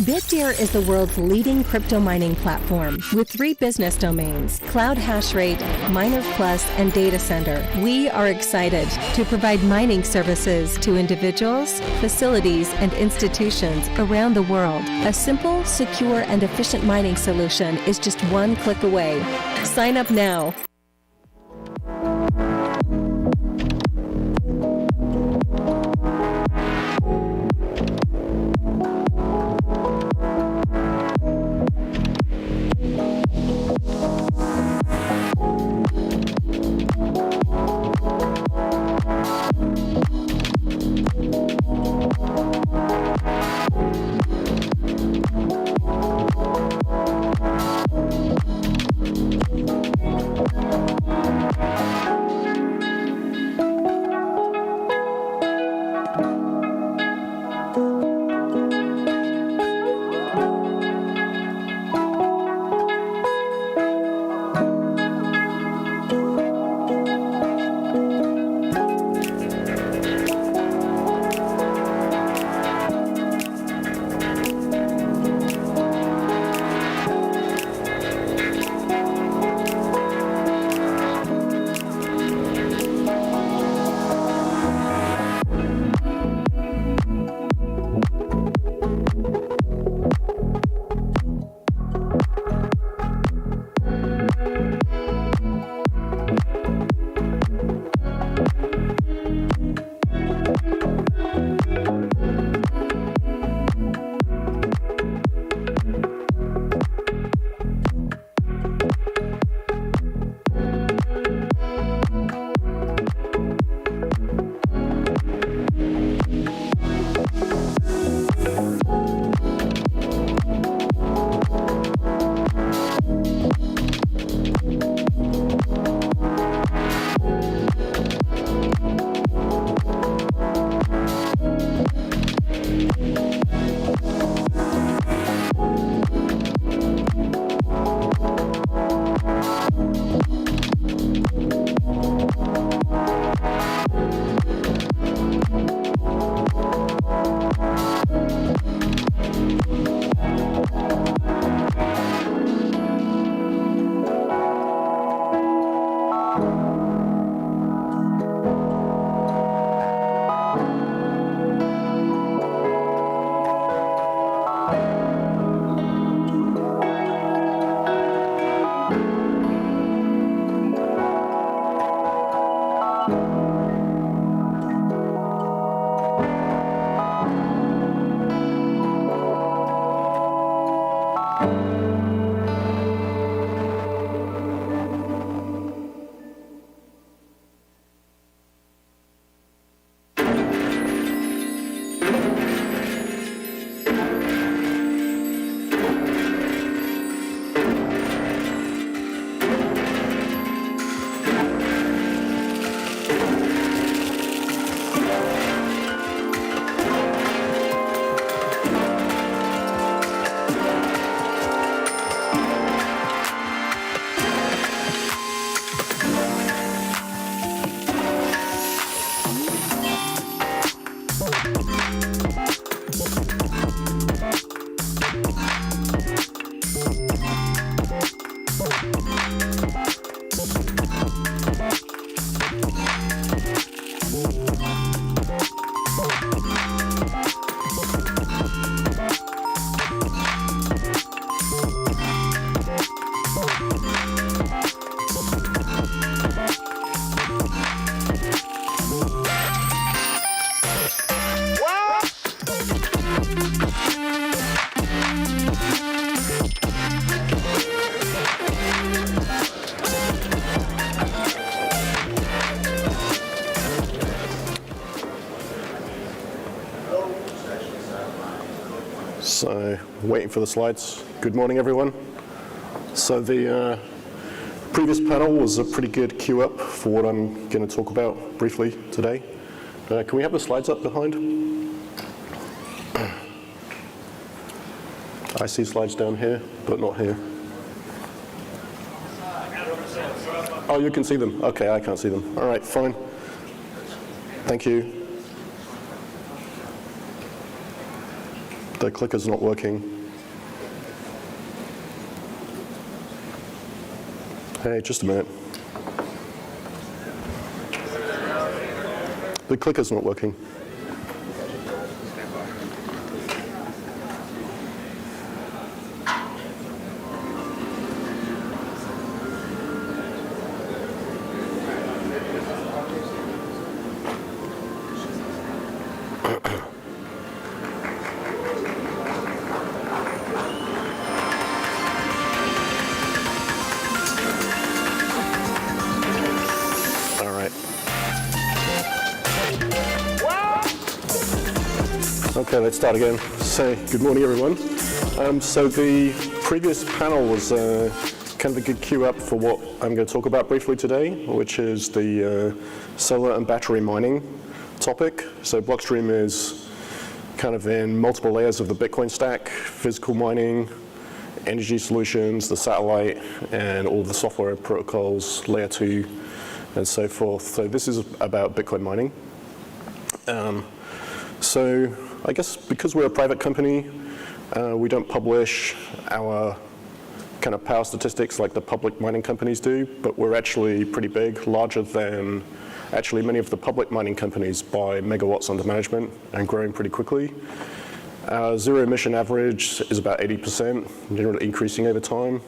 Bitdeer is the world's leading crypto mining platform with 3 business domains: Cloud Hashrate, Miner Plus, and Data Center. We are excited to provide mining services to individuals, facilities, and institutions around the world. A simple, secure, and efficient mining solution is just one click away. Sign up now. So, waiting for the slides. Good morning, everyone. So the previous panel was a pretty good queue up for what I'm going to talk about briefly today. Can we have the slides up behind? I see slides down here, but not here. Oh, you can see them. Okay, I can't see them. All right, fine. Thank you. The clicker's not working. Hey, just a minute. The clicker's not working. Okay, let's start again. So, good morning, everyone. So the previous panel was kind of a good queue up for what I'm going to talk about briefly today, which is the solar and battery mining topic. So Blockstream is kind of in multiple layers of the Bitcoin stack: physical mining, energy solutions, the satellite, and all the software protocols, layer 2, and so forth. So this is about Bitcoin mining. So I guess because we're a private company, we don't publish our kind of power statistics like the public mining companies do, but we're actually pretty big, larger than actually many of the public mining companies by megawatts under management, and growing pretty quickly. Our zero emission average is about 80%, generally increasing over time.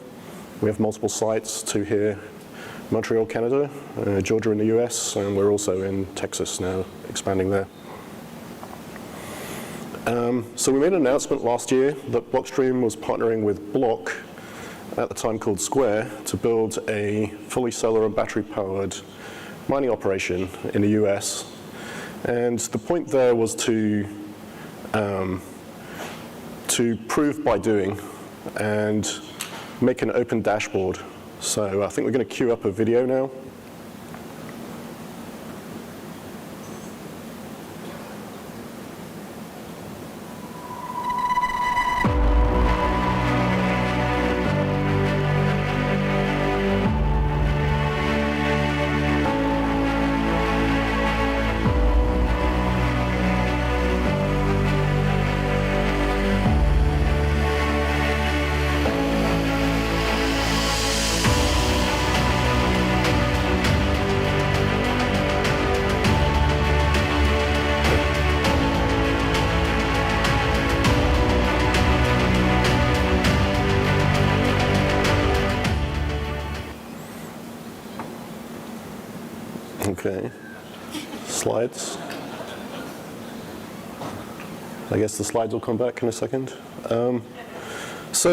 We have multiple sites, 2 here, Montreal, Canada, Georgia in the US, and we're also in Texas now, expanding there. So we made an announcement last year that Blockstream was partnering with Block, at the time called Square, to build a fully solar and battery powered mining operation in the US. And the point there was to prove by doing and make an open dashboard. So I think we're going to queue up a video now. Okay, slides. I guess the slides will come back in a second. There's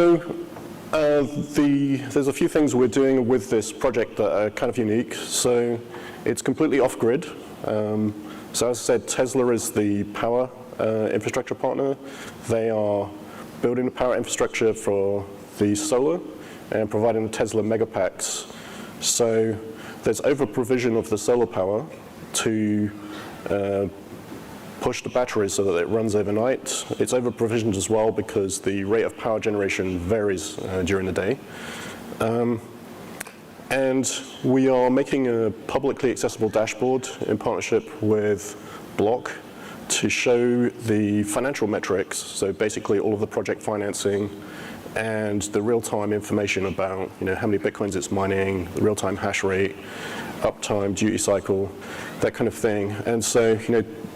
a few things we're doing with this project that are kind of unique. So it's completely off-grid. So as I said, Tesla is the power infrastructure partner. They are building the power infrastructure for the solar and providing the Tesla megapacks. So there's over-provision of the solar power to push the batteries so that it runs overnight. It's over-provisioned as well because the rate of power generation varies during the day. And we are making a publicly accessible dashboard in partnership with Block to show the financial metrics, so basically all of the project financing and the real-time information about, how many Bitcoins it's mining, the real-time hash rate, uptime, duty cycle, that kind of thing. And so,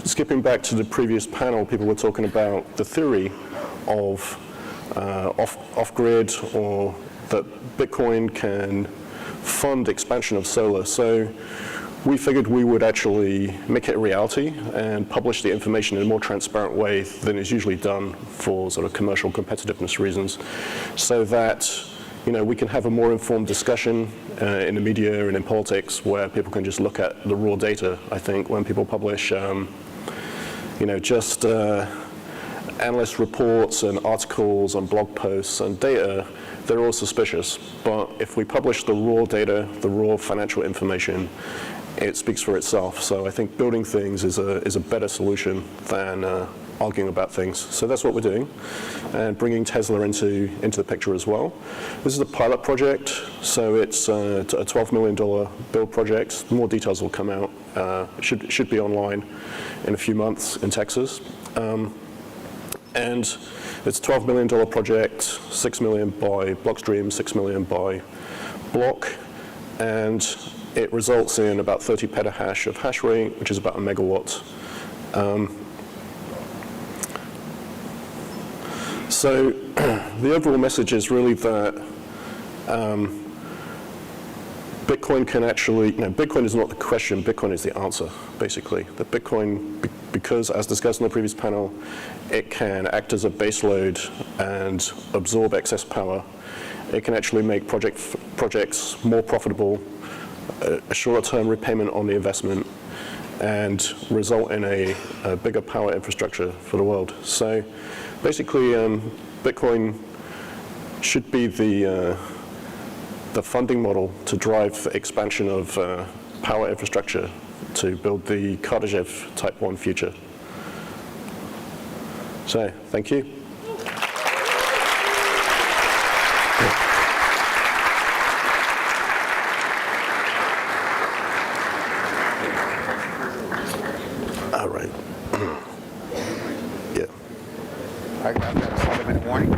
skipping back to the previous panel, people were talking about the theory of off-grid, or that Bitcoin can fund expansion of solar. So we figured we would actually make it a reality and publish the information in a more transparent way than is usually done for sort of commercial competitiveness reasons, so that we can have a more informed discussion in the media and in politics where people can just look at the raw data. I think when people publish just analyst reports and articles and blog posts and data, they're all suspicious. But if we publish the raw data, the raw financial information, it speaks for itself. So I think building things is a better solution than arguing about things. So that's what we're doing, and bringing Tesla into the picture as well. This is a pilot project, so it's a $12 million build project. More details will come out. It should be online in a few months in Texas. And it's a $12 million project, $6 million by Blockstream, $6 million by Block, and it results in about 30 petahash of hash rate, which is about a megawatt. So the overall message is really that Bitcoin can actually, Bitcoin is not the question, Bitcoin is the answer, basically. That Bitcoin, because as discussed in the previous panel, it can act as a base load and absorb excess power. It can actually make projects more profitable, a shorter term repayment on the investment, and result in a bigger power infrastructure for the world. So basically, Bitcoin should be the funding model to drive expansion of power infrastructure to build the Kardashev Type 1 future. So, thank you. All right. Yeah. I've got a 7-minute warning.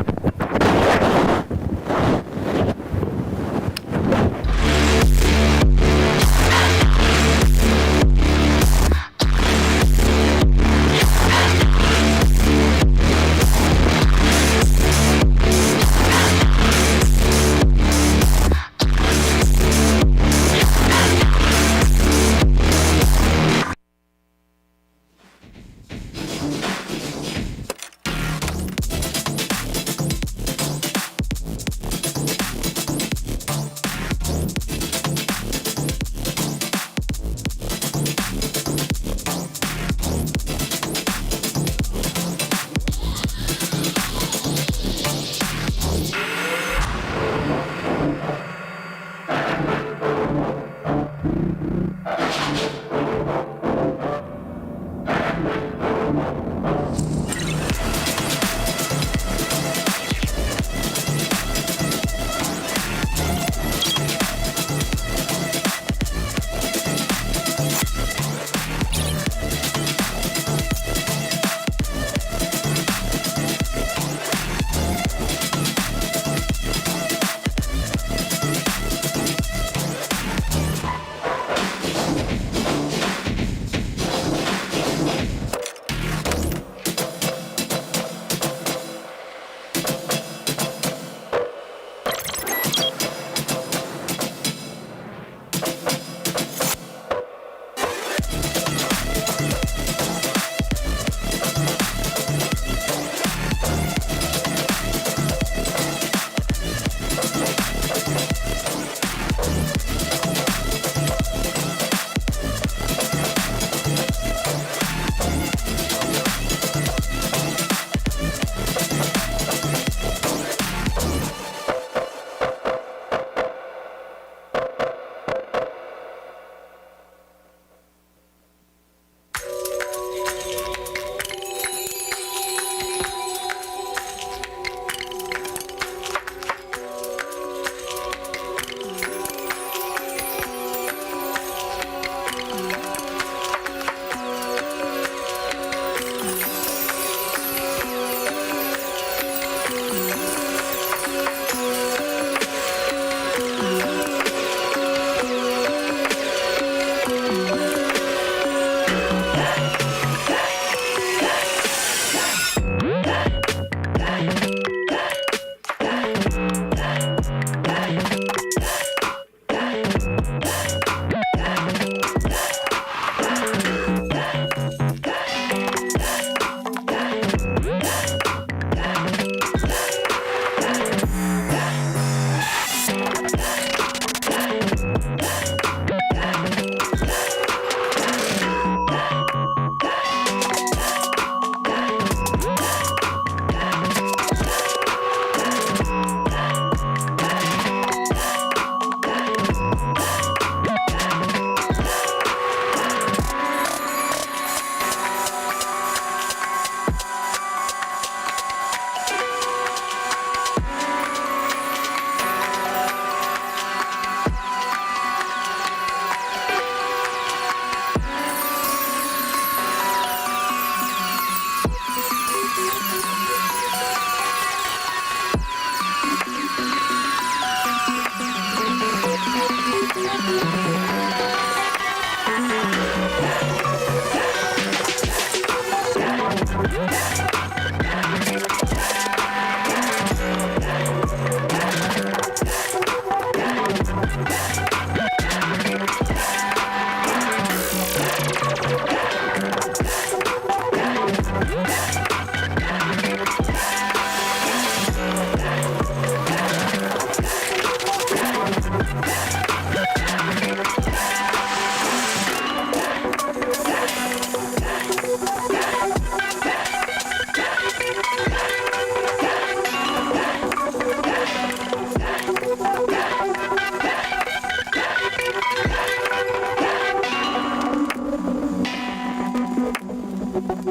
Okay,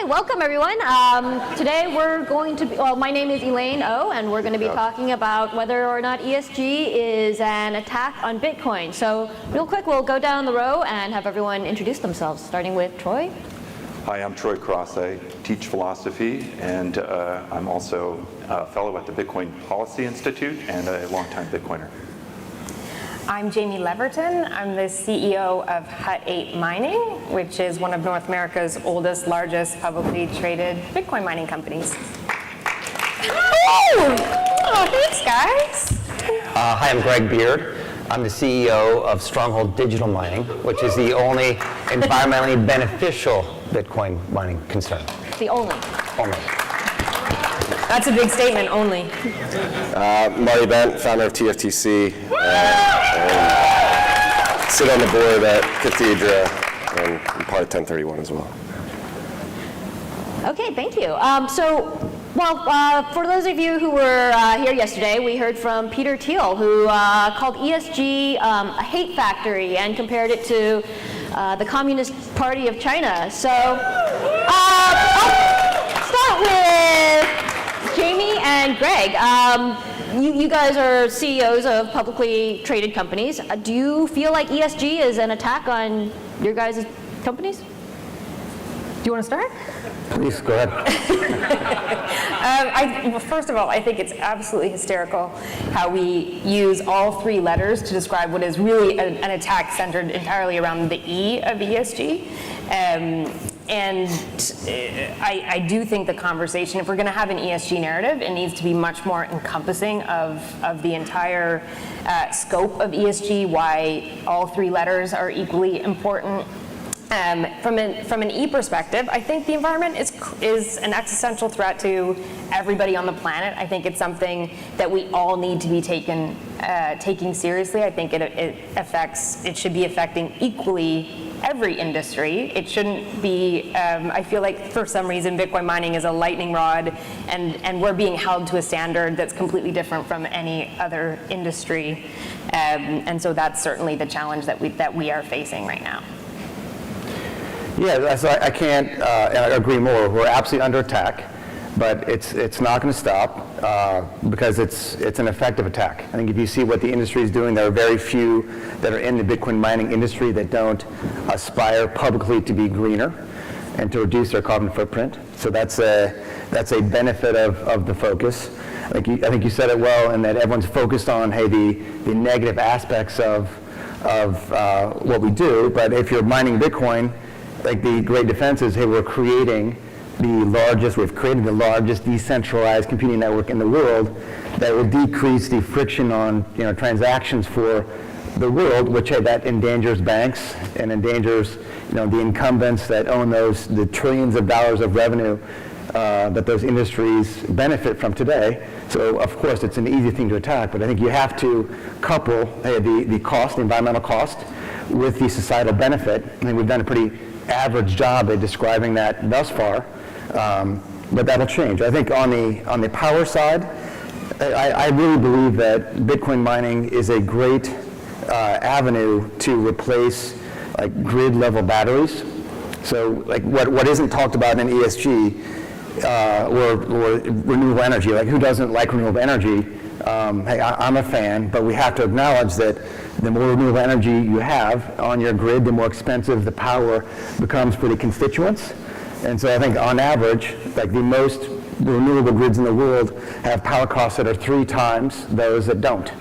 welcome everyone. Today we're going to be, well, my name is Elaine O, and we're going to be talking about whether or not ESG is an attack on Bitcoin. So real quick, we'll go down the row and have everyone introduce themselves, starting with Troy. Hi, I'm Troy Cross. I teach philosophy, and I'm also a fellow at the Bitcoin Policy Institute and a longtime Bitcoiner. I'm Jamie Leverton. I'm the CEO of Hut 8 Mining, which is one of North America's oldest, largest publicly traded Bitcoin mining companies. Oh, thanks, guys. Hi, I'm Greg Beard. I'm the CEO of Stronghold Digital Mining, which is the only environmentally beneficial Bitcoin mining concern. The only. Only. That's a big statement, only. Marty Bent, founder of TFTC, and sit on the board at Cathedra, and I'm part of 1031 as well. Okay, thank you. For those of you who were here yesterday, we heard from Peter Thiel, who called ESG a hate factory and compared it to the Communist Party of China. So I'll start with Jamie and Greg. you guys are CEOs of publicly traded companies. Do you feel like ESG is an attack on your guys' companies? Do you want to start? Please, go ahead. Well, first of all, I think it's absolutely hysterical how we use all three letters to describe what is really an attack centered entirely around the E of ESG. And I do think the conversation, if we're going to have an ESG narrative, it needs to be much more encompassing of the entire scope of ESG, why all three letters are equally important. From an E perspective, I think the environment is an existential threat to everybody on the planet. I think it's something that we all need to be taking seriously. I think it should be affecting equally every industry. It shouldn't be, I feel like for some reason Bitcoin mining is a lightning rod and we're being held to a standard that's completely different from any other industry. And so that's certainly the challenge that we are facing right now. Yeah, so I can't agree more. We're absolutely under attack, but it's not going to stop because it's an effective attack. I think if you see what the industry is doing, there are very few that are in the Bitcoin mining industry that don't aspire publicly to be greener and to reduce their carbon footprint. So that's a benefit of the focus. I think you said it well, in that everyone's focused on, hey, the negative aspects of what we do, but if you're mining Bitcoin, like the great defense is, hey, we've created the largest decentralized computing network in the world that will decrease the friction on transactions for the world, which that endangers banks and endangers the incumbents that own the trillions of dollars of revenue that those industries benefit from today. So of course it's an easy thing to attack, but I think you have to couple the cost, the environmental cost, with the societal benefit. I think we've done a pretty average job at describing that thus far, but that'll change. I think on the power side, I really believe that Bitcoin mining is a great avenue to replace like grid level batteries. So like what isn't talked about in ESG or renewable energy, like who doesn't like renewable energy? Hey, I'm a fan, but we have to acknowledge that the more renewable energy you have on your grid, the more expensive the power becomes for the constituents. And so I think on average, like the most renewable grids in the world have power costs that are 3 times those that don't.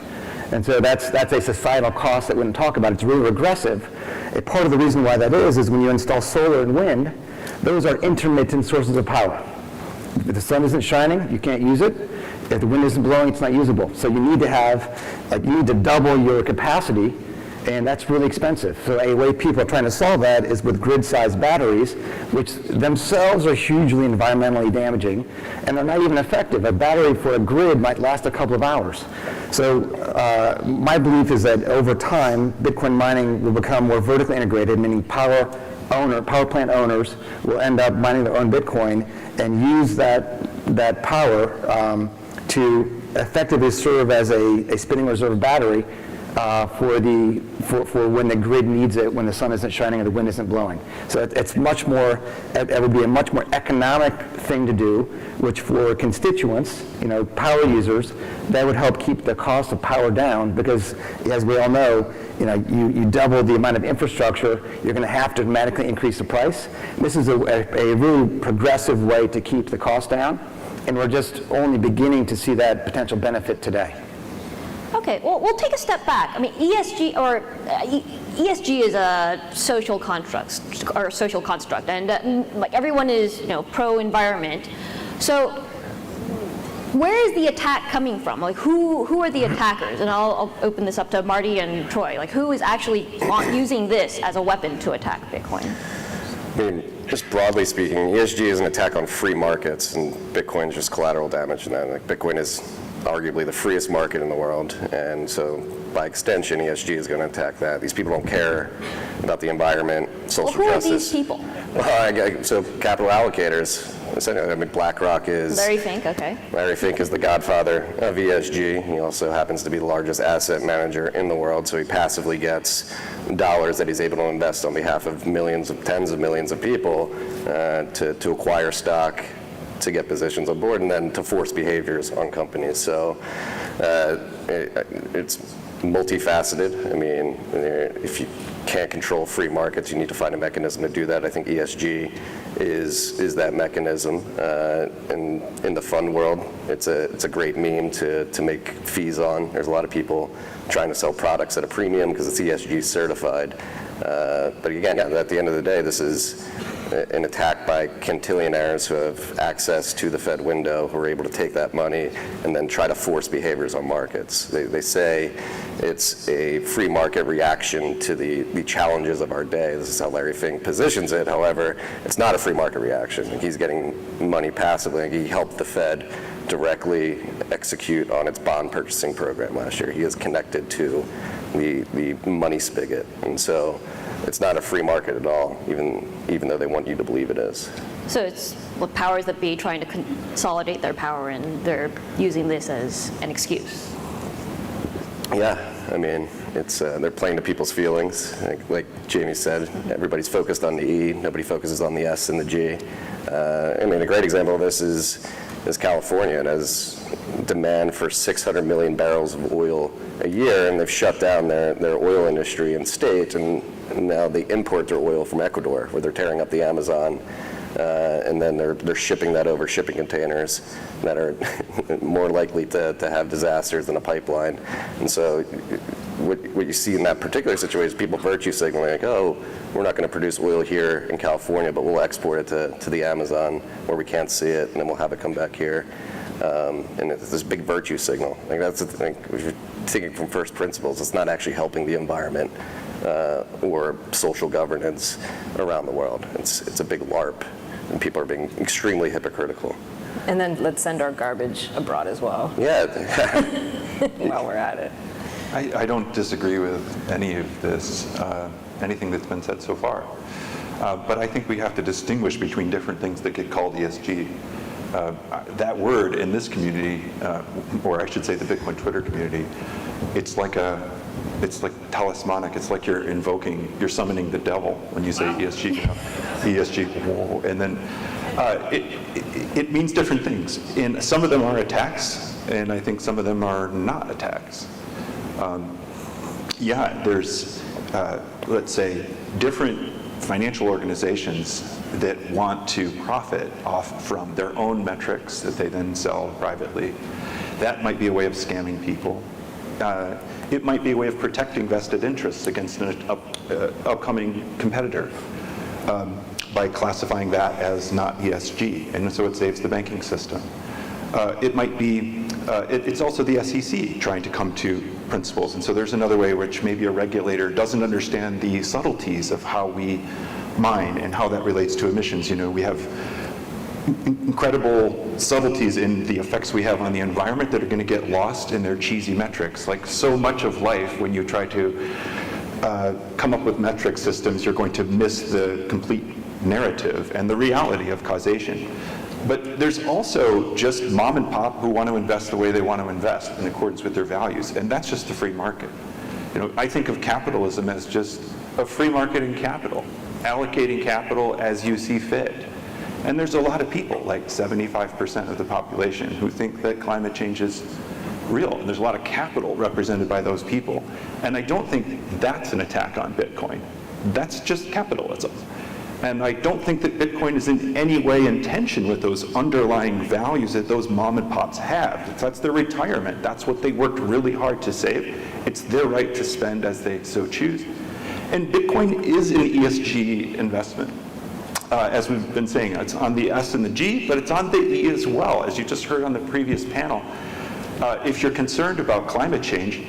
And so that's a societal cost that we wouldn't talk about. It's really regressive. A part of the reason why that is when you install solar and wind, those are intermittent sources of power. If the sun isn't shining, you can't use it. If the wind isn't blowing, it's not usable. So you need to double your capacity, and that's really expensive. So a way people are trying to solve that is with grid-sized batteries, which themselves are hugely environmentally damaging, and are not even effective. A battery for a grid might last a couple of hours. So my belief is that over time, Bitcoin mining will become more vertically integrated, meaning power plant owners will end up mining their own Bitcoin and use that power to effectively serve as a spinning reserve battery for when the grid needs it, when the sun isn't shining and the wind isn't blowing. So it would be a much more economic thing to do, which for constituents, power users, that would help keep the cost of power down, because as we all know, you double the amount of infrastructure, you're going to have to dramatically increase the price. This is a really progressive way to keep the cost down, and we're just only beginning to see that potential benefit today. Okay, well, we'll take a step back. I mean, ESG is a social construct, and like everyone is, pro-environment. So, where is the attack coming from? Like, who are the attackers? And I'll open this up to Marty and Troy. Like, who is actually using this as a weapon to attack Bitcoin? I mean, just broadly speaking, ESG is an attack on free markets, and Bitcoin is just collateral damage to that. Like, Bitcoin is arguably the freest market in the world, and so by extension, ESG is going to attack that. These people don't care about the environment, social justice. Who are these people? So capital allocators. I mean, BlackRock is... Larry Fink, okay. Larry Fink is the godfather of ESG. He also happens to be the largest asset manager in the world, so he passively gets dollars that he's able to invest on behalf of tens of millions of people to acquire stock, to get positions on board, and then to force behaviors on companies. So It's multifaceted. I mean, if you can't control free markets, you need to find a mechanism to do that. I think ESG is that mechanism. In the fund world, it's a great meme to make fees on. There's a lot of people trying to sell products at a premium because it's ESG certified. But again, at the end of the day, this is an attack by quintillionaires who have access to the Fed window, who are able to take that money and then try to force behaviors on markets. They say it's a free market reaction to the challenges of our day. This is how Larry Fink positions it. However, it's not a free market reaction. He's getting money passively. He helped the Fed directly execute on its bond purchasing program last year. He is connected to the money spigot. And so it's not a free market at all, even though they want you to believe it is. So it's the powers that be trying to consolidate their power, and they're using this as an excuse. Yeah, I mean, it's they're playing to people's feelings. Like Jamie said, everybody's focused on the E, nobody focuses on the S and the G. I mean, a great example of this is California. It has demand for 600 million barrels of oil a year, and they've shut down their oil industry in state, and now they import their oil from Ecuador, where they're tearing up the Amazon, and then they're shipping that over shipping containers that are more likely to have disasters than a pipeline. And so what you see in that particular situation is people virtue signaling, like, oh, we're not going to produce oil here in California, but we'll export it to the Amazon where we can't see it, and then we'll have it come back here. And it's this big virtue signal. Like, that's the thing. If you're thinking from first principles, it's not actually helping the environment or social governance around the world. It's a big LARP, and people are being extremely hypocritical. And then let's send our garbage abroad as well. Yeah. While we're at it. I don't disagree with any of this, anything that's been said so far. But I think we have to distinguish between different things that get called ESG. That word in this community, or I should say the Bitcoin Twitter community, it's like talismanic. It's like you're summoning the devil when you say ESG. ESG, and then it means different things. And some of them are attacks, and I think some of them are not attacks. There's, let's say, different financial organizations that want to profit off from their own metrics that they then sell privately. That might be a way of scamming people. It might be a way of protecting vested interests against an upcoming competitor by classifying that as not ESG, and so it saves the banking system. It might be, it's also the SEC trying to come to principles, and so there's another way which maybe a regulator doesn't understand the subtleties of how we mine and how that relates to emissions. You know, we have incredible subtleties in the effects we have on the environment that are going to get lost in their cheesy metrics. Like so much of life, when you try to come up with metric systems, you're going to miss the complete narrative and the reality of causation. But there's also just mom and pop who want to invest the way they want to invest in accordance with their values, and that's just the free market. You know, I think of capitalism as just a free market in capital, allocating capital as you see fit. And there's a lot of people, like 75% of the population, who think that climate change is real, and there's a lot of capital represented by those people. And I don't think that's an attack on Bitcoin. That's just capitalism. And I don't think that Bitcoin is in any way in tension with those underlying values that those mom and pops have. That's their retirement. That's what they worked really hard to save. It's their right to spend as they so choose. And Bitcoin is an ESG investment. As we've been saying, it's on the S and the G, but it's on the E as well, as you just heard on the previous panel. If you're concerned about climate change,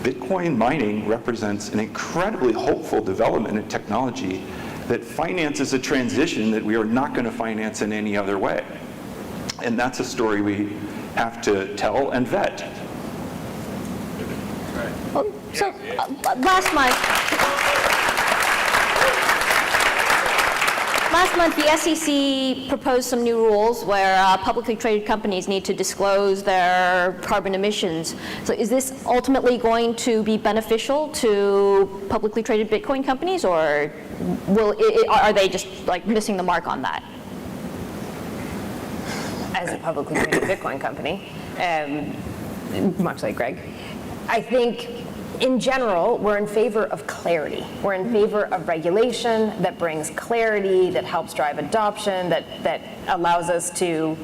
Bitcoin mining represents an incredibly hopeful development in technology that finances a transition that we are not going to finance in any other way. And that's a story we have to tell and vet. Well, so last month, the SEC proposed some new rules where publicly traded companies need to disclose their carbon emissions. So is this ultimately going to be beneficial to publicly traded Bitcoin companies, or are they just like missing the mark on that? As a publicly traded Bitcoin company, much like Greg. I think in general, we're in favor of clarity. We're in favor of regulation that brings clarity, that helps drive adoption, that allows us to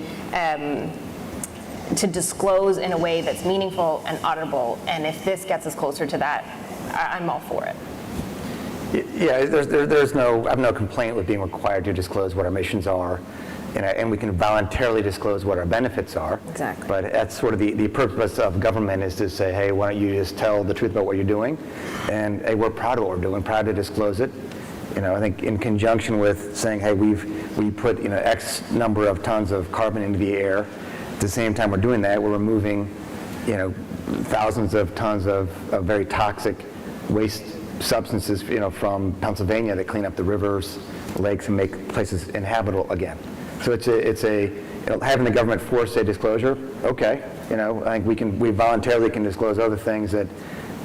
disclose in a way that's meaningful and auditable. And if this gets us closer to that, I'm all for it. Yeah, I have no complaint with being required to disclose what our emissions are, and we can voluntarily disclose what our benefits are. Exactly. But that's sort of the purpose of government, is to say, hey, why don't you just tell the truth about what you're doing? And hey, we're proud of what we're doing, proud to disclose it. I think in conjunction with saying, hey, we put X number of tons of carbon into the air. At the same time we're doing that, we're removing thousands of tons of very toxic waste substances from Pennsylvania that clean up the rivers, lakes, and make places inhabitable again. So it's having the government force a disclosure. Okay, I think we voluntarily can disclose other things that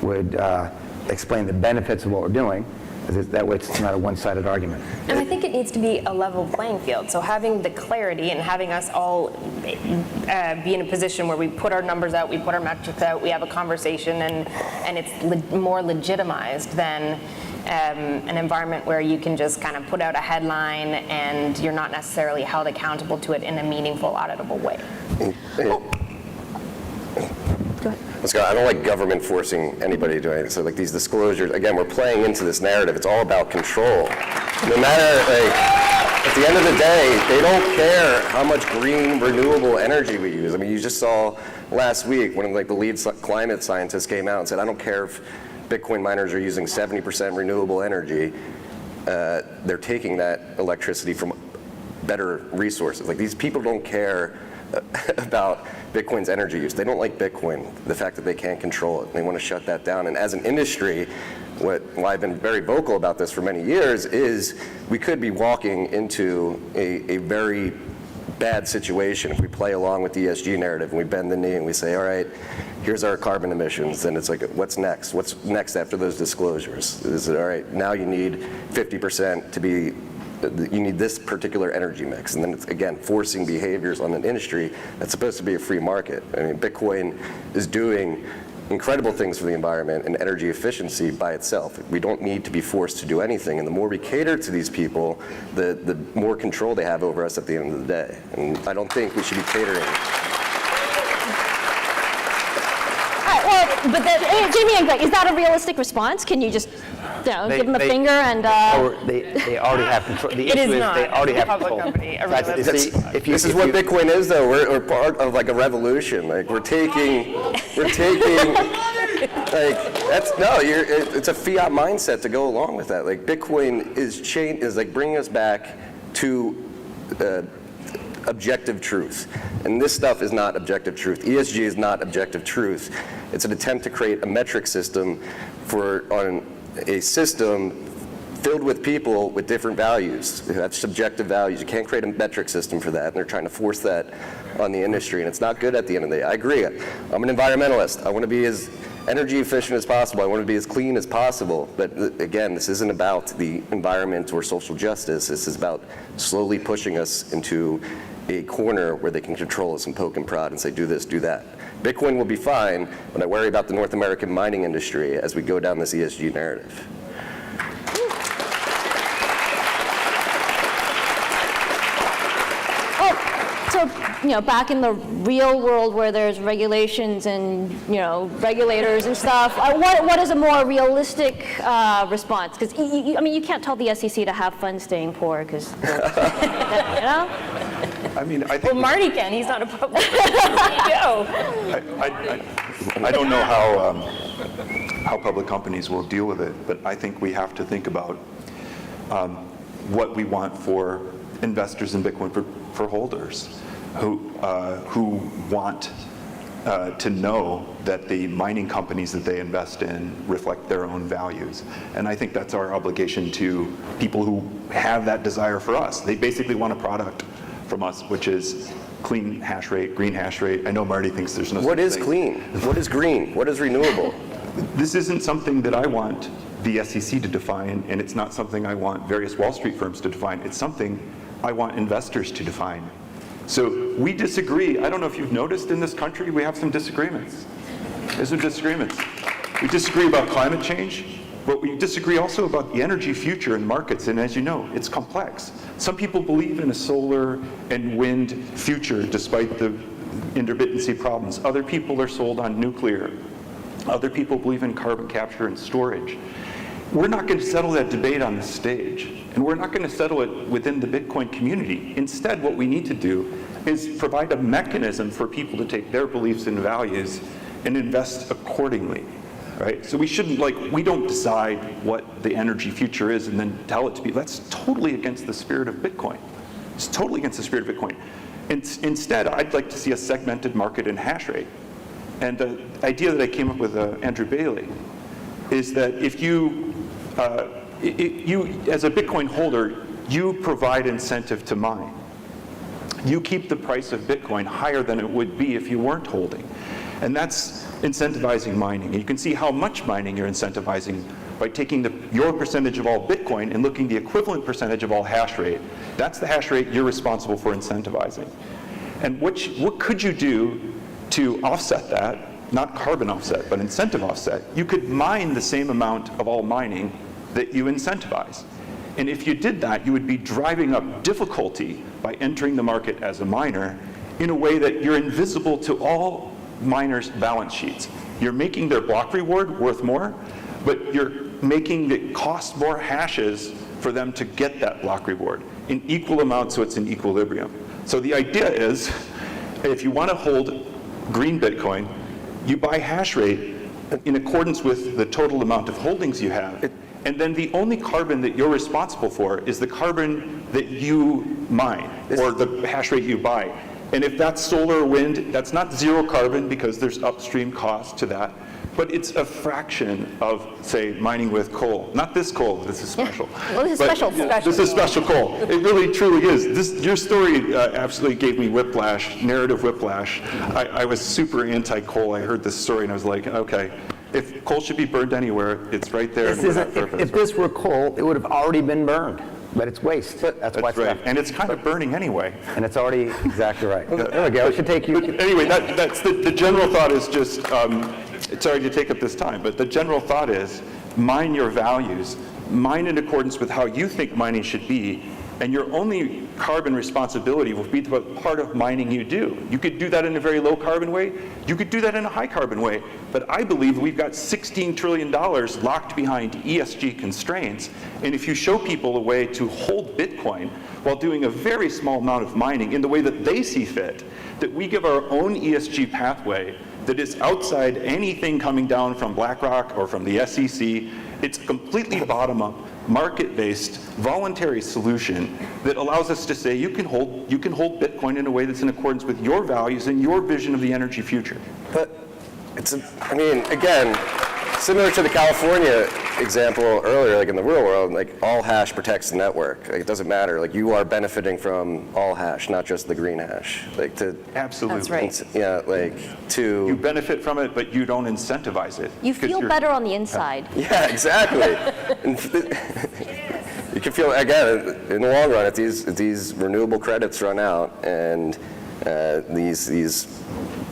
would explain the benefits of what we're doing. That way it's not a one-sided argument. And I think it needs to be a level playing field. So having the clarity and having us all be in a position where we put our numbers out, we put our metrics out, we have a conversation, and it's more legitimized than an environment where you can just kind of put out a headline and you're not necessarily held accountable to it in a meaningful, auditable way. I don't like government forcing anybody to do anything. So like these disclosures, again, we're playing into this narrative. It's all about control. No matter, at the end of the day, they don't care how much green, renewable energy we use. I mean, you just saw last week when the lead climate scientist came out and said, I don't care if Bitcoin miners are using 70% renewable energy. They're taking that electricity from better resources. Like, these people don't care about Bitcoin's energy use. They don't like Bitcoin, the fact that they can't control it. They want to shut that down. And as an industry, why I've been very vocal about this for many years is we could be walking into a very bad situation if we play along with the ESG narrative and we bend the knee and we say, all right, here's our carbon emissions. Then it's like, what's next? What's next after those disclosures? Is it, all right, now you need 50% to be, you need this particular energy mix. And then it's, again, forcing behaviors on an industry that's supposed to be a free market. I mean, Bitcoin is doing incredible things for the environment and energy efficiency by itself. We don't need to be forced to do anything. And the more we cater to these people, the more control they have over us at the end of the day. And I don't think we should be catering. But Jamie and Greg, is that a realistic response? Can you just give them a finger and... They already have control. The issue is they already have control. Company, this is what Bitcoin is, though. We're part of like a revolution. Like we're taking, like that's no. It's a fiat mindset to go along with that. Like Bitcoin is like bringing us back to objective truth. And this stuff is not objective truth. ESG is not objective truth. It's an attempt to create a metric system on a system filled with people with different values. That's subjective values. You can't create a metric system for that, and they're trying to force that on the industry, and it's not good at the end of the day. I agree. I'm an environmentalist. I want to be as energy efficient as possible. I want to be as clean as possible. But again, this isn't about the environment or social justice. This is about slowly pushing us into a corner where they can control us and poke and prod and say, do this, do that. Bitcoin will be fine, but I worry about the North American mining industry as we go down this ESG narrative. So, back in the real world where there's regulations and, regulators and stuff, what is a more realistic response? Because, you can't tell the SEC to have fun staying poor, because, I mean, I think. Well, Marty can. He's not a public CEO. I don't know how public companies will deal with it, but I think we have to think about what we want for investors in Bitcoin, for holders who want to know that the mining companies that they invest in reflect their own values. And I think that's our obligation to people who have that desire for us. They basically want a product from us, which is clean hash rate, green hash rate. I know Marty thinks there's no such thing. What is clean? What is green? What is renewable? This isn't something that I want the SEC to define, and it's not something I want various Wall Street firms to define. It's something I want investors to define. So we disagree. I don't know if you've noticed in this country, we have some disagreements. There's some disagreements. We disagree about climate change, but we disagree also about the energy future and markets, and as you know, it's complex. Some people believe in a solar and wind future despite the intermittency problems. Other people are sold on nuclear. Other people believe in carbon capture and storage. We're not going to settle that debate on the stage, and we're not going to settle it within the Bitcoin community. Instead, what we need to do is provide a mechanism for people to take their beliefs and values and invest accordingly, right? So we shouldn't, we don't decide what the energy future is and then tell it to be. That's totally against the spirit of Bitcoin. It's totally against the spirit of Bitcoin. Instead, I'd like to see a segmented market and hash rate. And the idea that I came up with Andrew Bailey is that if you, as a Bitcoin holder, you provide incentive to mine. You keep the price of Bitcoin higher than it would be if you weren't holding. And that's incentivizing mining. And you can see how much mining you're incentivizing by taking your percentage of all Bitcoin and looking the equivalent percentage of all hash rate. That's the hash rate you're responsible for incentivizing. And what could you do to offset that? Not carbon offset, but incentive offset. You could mine the same amount of all mining that you incentivize. And if you did that, you would be driving up difficulty by entering the market as a miner in a way that you're invisible to all miners' balance sheets. You're making their block reward worth more, but you're making it cost more hashes for them to get that block reward in equal amounts so it's in equilibrium. So the idea is, if you want to hold green Bitcoin, you buy hash rate in accordance with the total amount of holdings you have. And then the only carbon that you're responsible for is the carbon that you mine, or the hash rate you buy. And if that's solar or wind, that's not zero carbon because there's upstream cost to that. But it's a fraction of, say, mining with coal. Not this coal, this is special. Well, this is special. This is special coal. It really, truly is. Your story absolutely gave me whiplash, narrative whiplash. I was super anti-coal. I heard this story and I was like, okay, if coal should be burned anywhere, it's right there. If this were coal, it would have already been burned. But it's waste. That's why it's right. left. And it's kind of burning anyway. And it's already exactly right. There we go. It should take you. Anyway, that's the general thought is just, sorry to take up this time, but the general thought is mine your values, mine in accordance with how you think mining should be, and your only carbon responsibility will be the part of mining you do. You could do that in a very low carbon way. You could do that in a high carbon way. But I believe we've got $16 trillion locked behind ESG constraints. And if you show people a way to hold Bitcoin while doing a very small amount of mining in the way that they see fit, that we give our own ESG pathway that is outside anything coming down from BlackRock or from the SEC, it's completely bottom-up, market-based, voluntary solution that allows us to say you can hold Bitcoin in a way that's in accordance with your values and your vision of the energy future. But again, similar to the California example earlier, like in the real world, like all hash protects the network. Like it doesn't matter. Like you are benefiting from all hash, not just the green hash. Like to absolutely. That's right. Yeah, like to you benefit from it, but you don't incentivize it. You feel better on the inside. Yeah, exactly. You can feel again in the long run if these renewable credits run out and these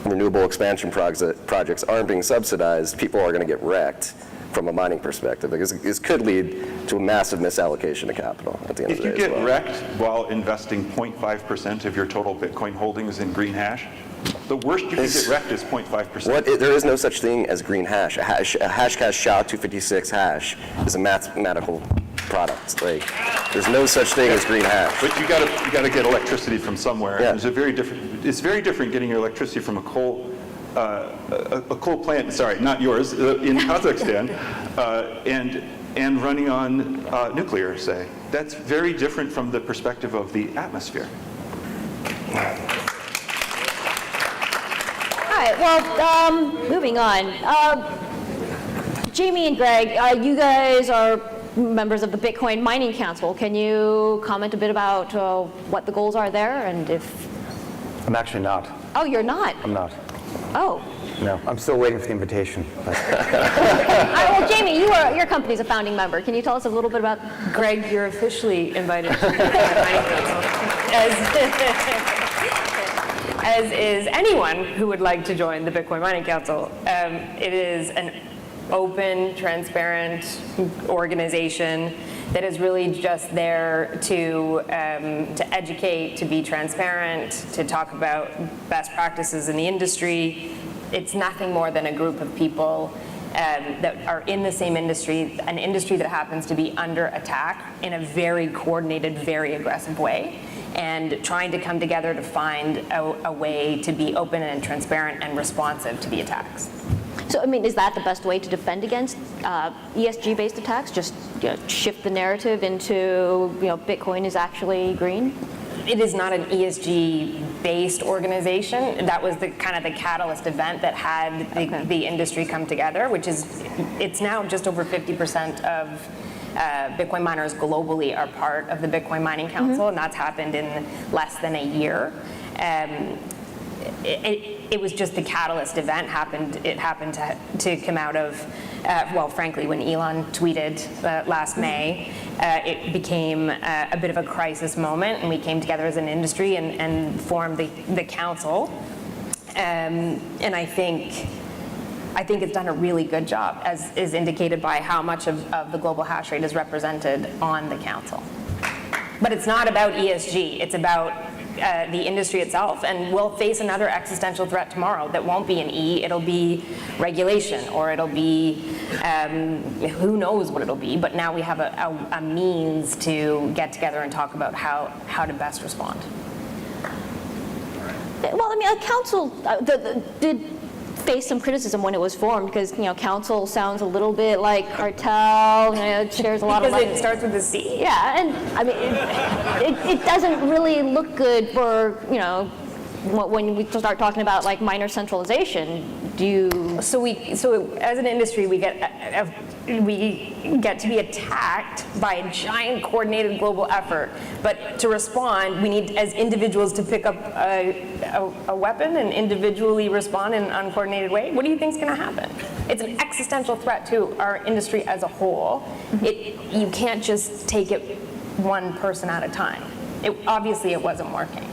renewable expansion projects aren't being subsidized, people are going to get wrecked from a mining perspective. Because this could lead to a massive misallocation of capital at the end of the day. If you get wrecked while investing 0.5% of your total Bitcoin holdings in green hash, the worst you can get wrecked is 0.5%. There is no such thing as green hash. A Hashcash SHA-256 hash is a mathematical product. Like, there's no such thing as green hash. But you gotta get electricity from somewhere. Yeah. It's very different getting your electricity from a coal plant. Sorry, not yours, in Kazakhstan, and running on nuclear, say. That's very different from the perspective of the atmosphere. All right, well, moving on. Jamie and Greg, you guys are members of the Bitcoin Mining Council. Can you comment a bit about what the goals are there and if... I'm actually not. Oh, you're not? I'm not. Oh. No, I'm still waiting for the invitation. Well, Jamie, your company's a founding member. Can you tell us a little bit about... Greg, you're officially invited to the Mining Council. as is anyone who would like to join the Bitcoin Mining Council. It is an open, transparent organization that is really just there to educate, to be transparent, to talk about best practices in the industry. It's nothing more than a group of people that are in the same industry, an industry that happens to be under attack in a very coordinated, very aggressive way, and trying to come together to find a way to be open and transparent and responsive to the attacks. So, I mean, is that the best way to defend against ESG-based attacks? Just shift the narrative into, Bitcoin is actually green? It is not an ESG-based organization. That was the kind of the catalyst event that had the industry come together, it's now just over 50% of Bitcoin miners globally are part of the Bitcoin Mining Council, and that's happened in less than a year. It was just the catalyst event. It happened to come out of, frankly, when Elon tweeted last May, it became a bit of a crisis moment, and we came together as an industry and formed the council. And I think it's done a really good job, as is indicated by how much of the global hash rate is represented on the council. But it's not about ESG. It's about the industry itself, and we'll face another existential threat tomorrow that won't be an E, it'll be regulation, or it'll be, who knows what it'll be, but now we have a means to get together and talk about how to best respond. Well, I mean, a council did face some criticism when it was formed, because council sounds a little bit like cartel. It shares a lot of because it starts with a C. Yeah, and I mean, it doesn't really look good for when we start talking about like miner centralization. So as an industry, we get to be attacked by a giant coordinated global effort. But to respond, we need, as individuals, to pick up a weapon and individually respond in an uncoordinated way. What do you think is going to happen? It's an existential threat to our industry as a whole. You can't just take it one person at a time. Obviously, it wasn't working.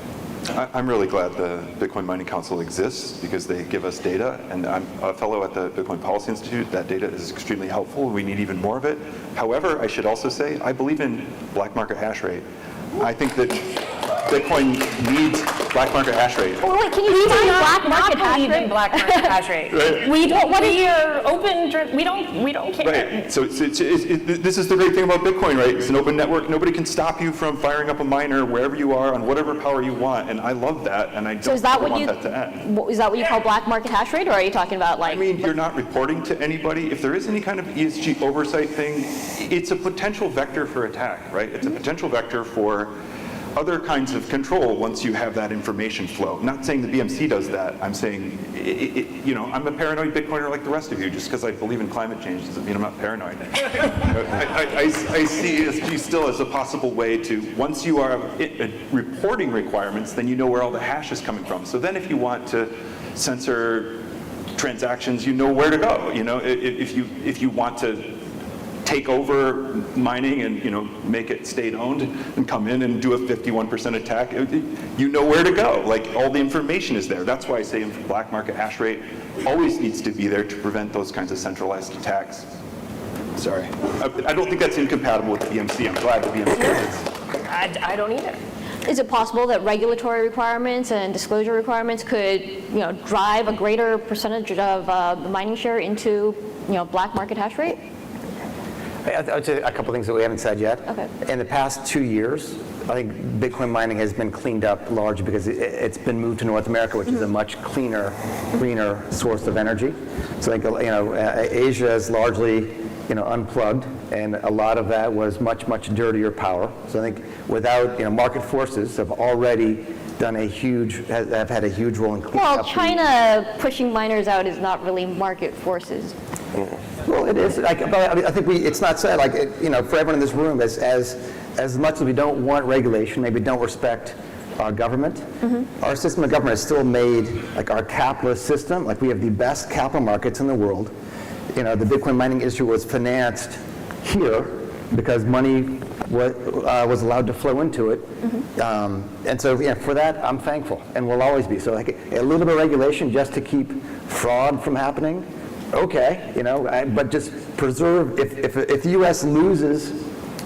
I'm really glad the Bitcoin Mining Council exists because they give us data, and I'm a fellow at the Bitcoin Policy Institute. That data is extremely helpful. We need even more of it. However, I should also say I believe in black market hash rate. I think that Bitcoin needs black market hash rate. Oh, wait, can you define black market hash believe rate? in black market hash rate. Right. We are open. We don't care. Right. So this is the great thing about Bitcoin, right? It's an open network. Nobody can stop you from firing up a miner wherever you are on whatever power you want, and I love that, and I don't want that to end. Is that what you call black market hash rate, or are you talking about like? I mean, you're not reporting to anybody. If there is any kind of ESG oversight thing, it's a potential vector for attack, right? It's a potential vector for other kinds of control once you have that information flow. I'm not saying the BMC does that. I'm saying, I'm a paranoid Bitcoiner like the rest of you. Just because I believe in climate change doesn't mean I'm not paranoid. I see ESG still as a possible way to, once you are reporting requirements, then you know where all the hash is coming from. So then if you want to censor transactions, you know where to go. If you want to take over mining and make it state-owned and come in and do a 51% attack, you know where to go. Like, all the information is there. That's why I say black market hash rate always needs to be there to prevent those kinds of centralized attacks. Sorry. I don't think that's incompatible with the BMC. I'm glad the BMC is. I don't either. Is it possible that regulatory requirements and disclosure requirements could, drive a greater percentage of the mining share into, black market hash rate? I'd say a couple things that we haven't said yet. Okay. In the past 2 years, I think Bitcoin mining has been cleaned up largely because it's been moved to North America, which is a much cleaner, greener source of energy. So I think Asia is largely unplugged, and a lot of that was much, much dirtier power. So I think without market forces have already done have had a huge role in cleaning up. Well, China pushing miners out is not really market forces. Well, it is. But I think it's not said. For everyone in this room, as much as we don't want regulation, maybe don't respect our government, our system of government is still made our capitalist system. We have the best capital markets in the world. The Bitcoin mining industry was financed here because money was allowed to flow into it. And so, yeah, for that, I'm thankful, and will always be. So like a little bit of regulation just to keep fraud from happening, okay, but just preserve, if the U.S. loses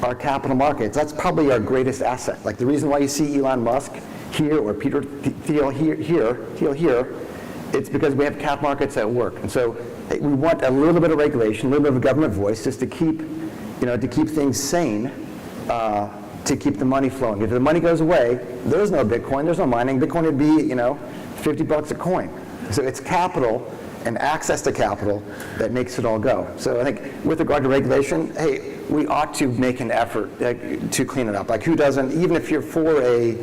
our capital markets, that's probably our greatest asset. Like the reason why you see Elon Musk here or Peter Thiel here, it's because we have cap markets that work. And so we want a little bit of regulation, a little bit of government voice, just to keep, to keep things sane, to keep the money flowing. If the money goes away, there's no Bitcoin, there's no mining. Bitcoin would be, $50 a coin. So it's capital and access to capital that makes it all go. So I think with regard to regulation, hey, we ought to make an effort to clean it up. Like who doesn't, even if you're for a,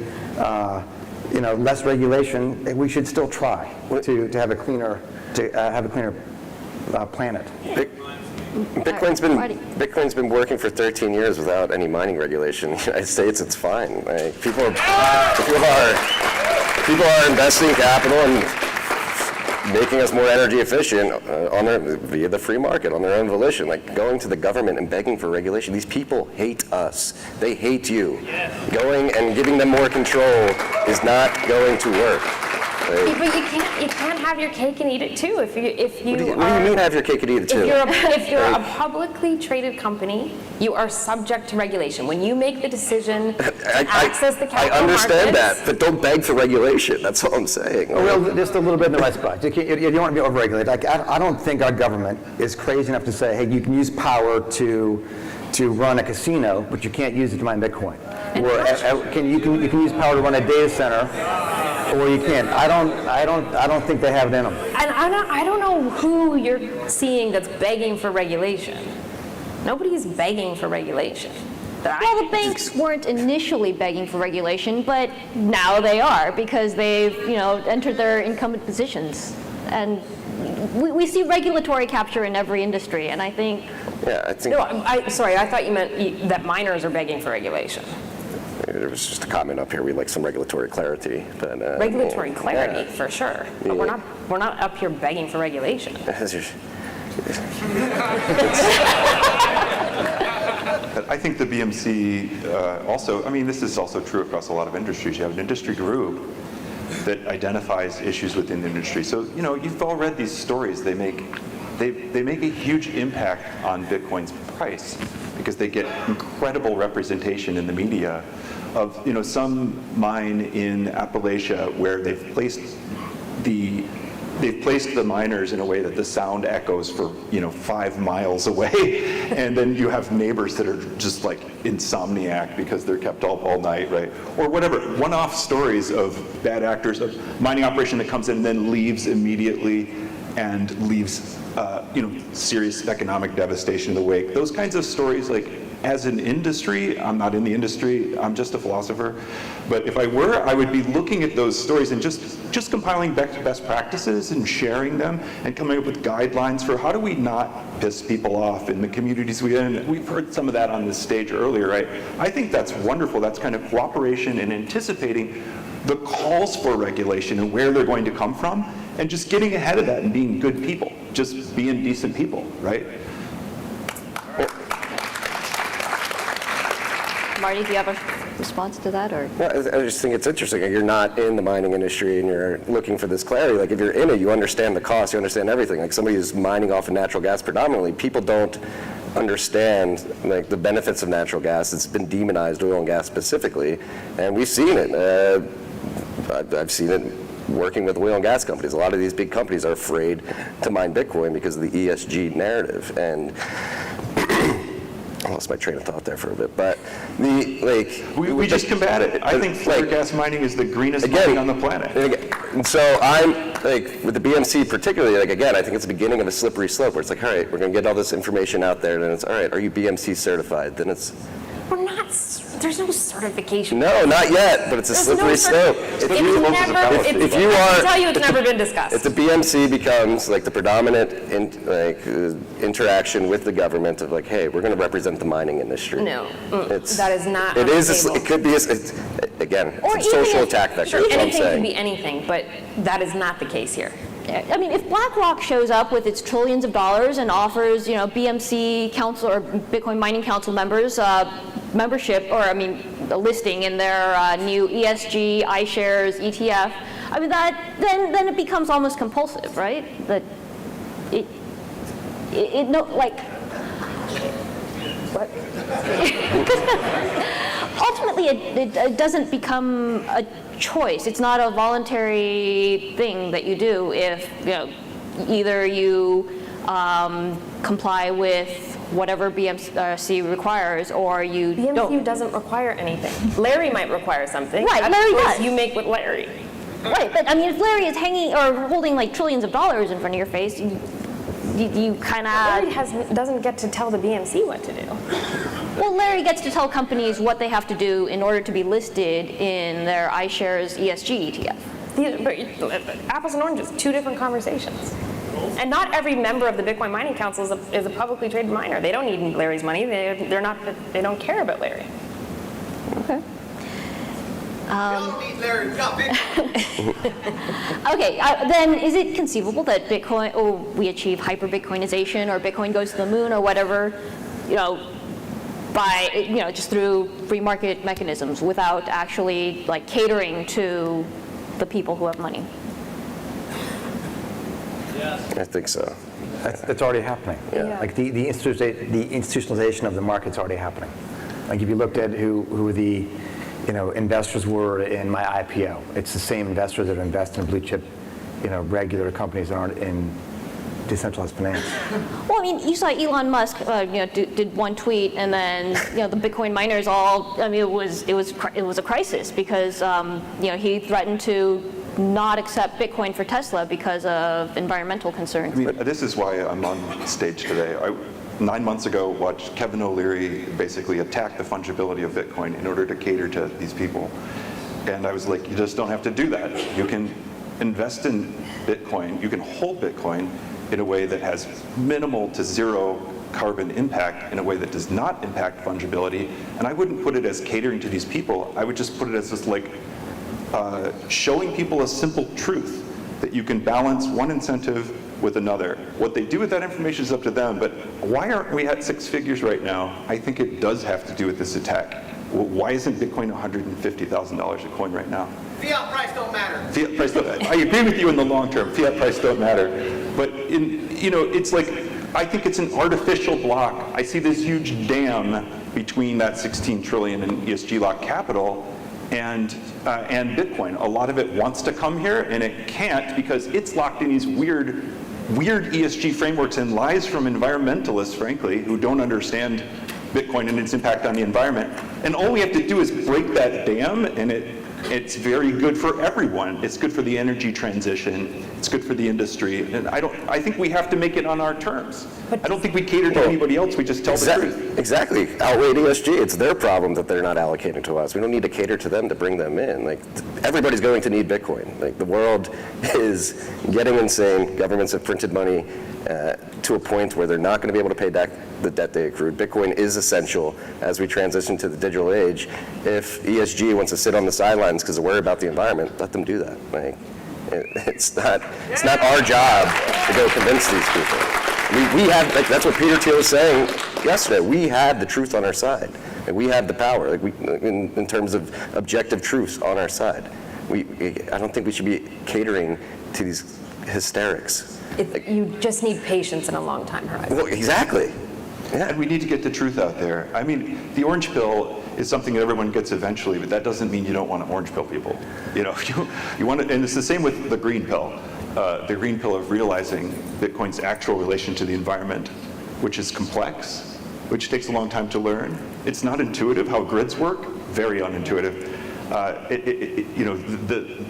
less regulation, we should still try to have a cleaner, planet. Bitcoin's been working for 13 years without any mining regulation. In the United States, it's fine. Like, people are investing capital and making us more energy efficient via the free market on their own volition. Like going to the government and begging for regulation. These people hate us. They hate you. Going and giving them more control is not going to work. Yeah, but you can't have your cake and eat it too. If you what do you mean have your cake and eat it too? If you're a publicly traded company, you are subject to regulation. When you make the decision to access the capital I understand markets, that, but don't beg for regulation. That's all I'm saying. Well, just a little bit in the right spot. You don't want to be overregulated. Like, I don't think our government is crazy enough to say, hey, you can use power to run a casino, but you can't use it to mine Bitcoin. Or you can use power to run a data center, or you can't. I don't think they have it in them. and I don't know who you're seeing that's begging for regulation. Nobody's begging for regulation. Well, the banks weren't initially begging for regulation, but now they are because they've, entered their incumbent positions. And we see regulatory capture in every industry, and I think... Yeah, I think... No, sorry, I thought you meant that miners are begging for regulation. There was just a comment up here. We'd like some regulatory clarity. But, regulatory clarity, for sure. But we're not up here begging for regulation. I think the BMC also, this is also true across a lot of industries. You have an industry group that identifies issues within the industry. So, you've all read these stories. They make a huge impact on Bitcoin's price because they get incredible representation in the media of, some mine in Appalachia where they've placed the miners in a way that the sound echoes for 5 miles away, and then you have neighbors that are just like insomniac because they're kept up all night, right? Or whatever, one-off stories of bad actors, of mining operation that comes in and then leaves immediately and leaves serious economic devastation in the wake. Those kinds of stories, like, as an industry, I'm not in the industry, I'm just a philosopher, but if I were, I would be looking at those stories and just compiling best practices and sharing them and coming up with guidelines for how do we not piss people off in the communities we're in. We've heard some of that on this stage earlier, right? I think that's wonderful. That's kind of cooperation and anticipating the calls for regulation and where they're going to come from, and just getting ahead of that and being good people, just being decent people, right? Marty, do you have a response to that? Or? Well, I just think it's interesting. You're not in the mining industry and you're looking for this clarity. Like if you're in it, you understand the cost, you understand everything. Like somebody who's mining off of natural gas predominantly, people don't understand like the benefits of natural gas. It's been demonized, oil and gas specifically, and we've seen it. I've seen it working with oil and gas companies. A lot of these big companies are afraid to mine Bitcoin because of the ESG narrative. And I lost my train of thought there for a bit, but we just combat it. I think flare gas mining is the greenest mining on the planet. And so I'm like with the BMC particularly, like again, I think it's the beginning of a slippery slope where it's like, all right, we're going to get all this information out there, and then it's all right. Are you BMC certified? Then it's we're not. There's no certification. No, not yet, but it's a slippery slope. If you are, I can tell you it's never been discussed. If the BMC becomes like the predominant interaction with the government of like, hey, we're going to represent the mining industry. No, that is not. It is. It could be. Again, it's a social attack vector. Sure, that's what I'm anything saying. can be anything, but that is not the case here. I mean, if BlackRock shows up with its trillions of dollars and offers, BMC Council or Bitcoin Mining Council members membership, or I mean, a listing in their new ESG iShares ETF, I mean then it becomes almost compulsive, right? That ultimately it doesn't become a choice. It's not a voluntary thing that you do if either you comply with whatever BMC requires or you don't. BMC doesn't require anything. Larry might require something. Right, That's Larry the choice does. you make with Larry. Right, but I mean, if Larry is hanging or holding like trillions of dollars in front of your face, you kind of... Larry doesn't get to tell the BMC what to do. Well, Larry gets to tell companies what they have to do in order to be listed in their iShares ESG ETF. But apples and oranges, two different conversations. And not every member of the Bitcoin Mining Council is a publicly traded miner. They don't need Larry's money. They don't care about Larry. Okay. We don't need Larry, we got Bitcoin. Okay, then is it conceivable that Bitcoin, or we achieve hyper-Bitcoinization, or Bitcoin goes to the moon, or whatever, by, just through free market mechanisms without actually like catering to the people who have money? I think so. That's already happening. Yeah. Like the institutionalization of the market's already happening. Like if you looked at who the investors were in my IPO, it's the same investors that invest in blue chip, regular companies that aren't in decentralized finance. Well, I mean, you saw Elon Musk, did one tweet, and then the Bitcoin miners all. I mean, it was a crisis because he threatened to not accept Bitcoin for Tesla because of environmental concerns. I mean, this is why I'm on stage today. 9 months ago, watched Kevin O'Leary basically attack the fungibility of Bitcoin in order to cater to these people. And I was like, you just don't have to do that. You can invest in Bitcoin, you can hold Bitcoin in a way that has minimal to zero carbon impact, in a way that does not impact fungibility. And I wouldn't put it as catering to these people. I would just put it as just like showing people a simple truth that you can balance one incentive with another. What they do with that information is up to them, but why aren't we at six figures right now? I think it does have to do with this attack. Why isn't Bitcoin $150,000 a coin right now? Fiat price don't matter. Fiat price don't matter. I agree with you in the long term. Fiat price don't matter. But it's like, I think it's an artificial block. I see this huge dam between that 16 trillion in ESG locked capital and Bitcoin. A lot of it wants to come here and it can't because it's locked in these weird ESG frameworks and lies from environmentalists, frankly, who don't understand Bitcoin and its impact on the environment. And all we have to do is break that dam, and it's very good for everyone. It's good for the energy transition. It's good for the industry. And I think we have to make it on our terms. I don't think we cater to anybody else. We just tell the truth. Exactly. Outweigh ESG. It's their problem that they're not allocating to us. We don't need to cater to them to bring them in. Like, everybody's going to need Bitcoin. Like, the world is getting insane. Governments have printed money to a point where they're not going to be able to pay back the debt they accrued. Bitcoin is essential as we transition to the digital age. If ESG wants to sit on the sidelines because they're worried about the environment, let them do that. Like, it's not our job to go convince these people. We have, like, that's what Peter Thiel was saying yesterday. We have the truth on our side. And we have the power, like in terms of objective truth on our side. I don't think we should be catering to these hysterics. You just need patience and a long time horizon. Well, exactly. Yeah. And we need to get the truth out there. I mean, the orange pill is something that everyone gets eventually, but that doesn't mean you don't want to orange pill people. You want to, and it's the same with the green pill. The green pill of realizing Bitcoin's actual relation to the environment, which is complex, which takes a long time to learn. It's not intuitive how grids work, very unintuitive.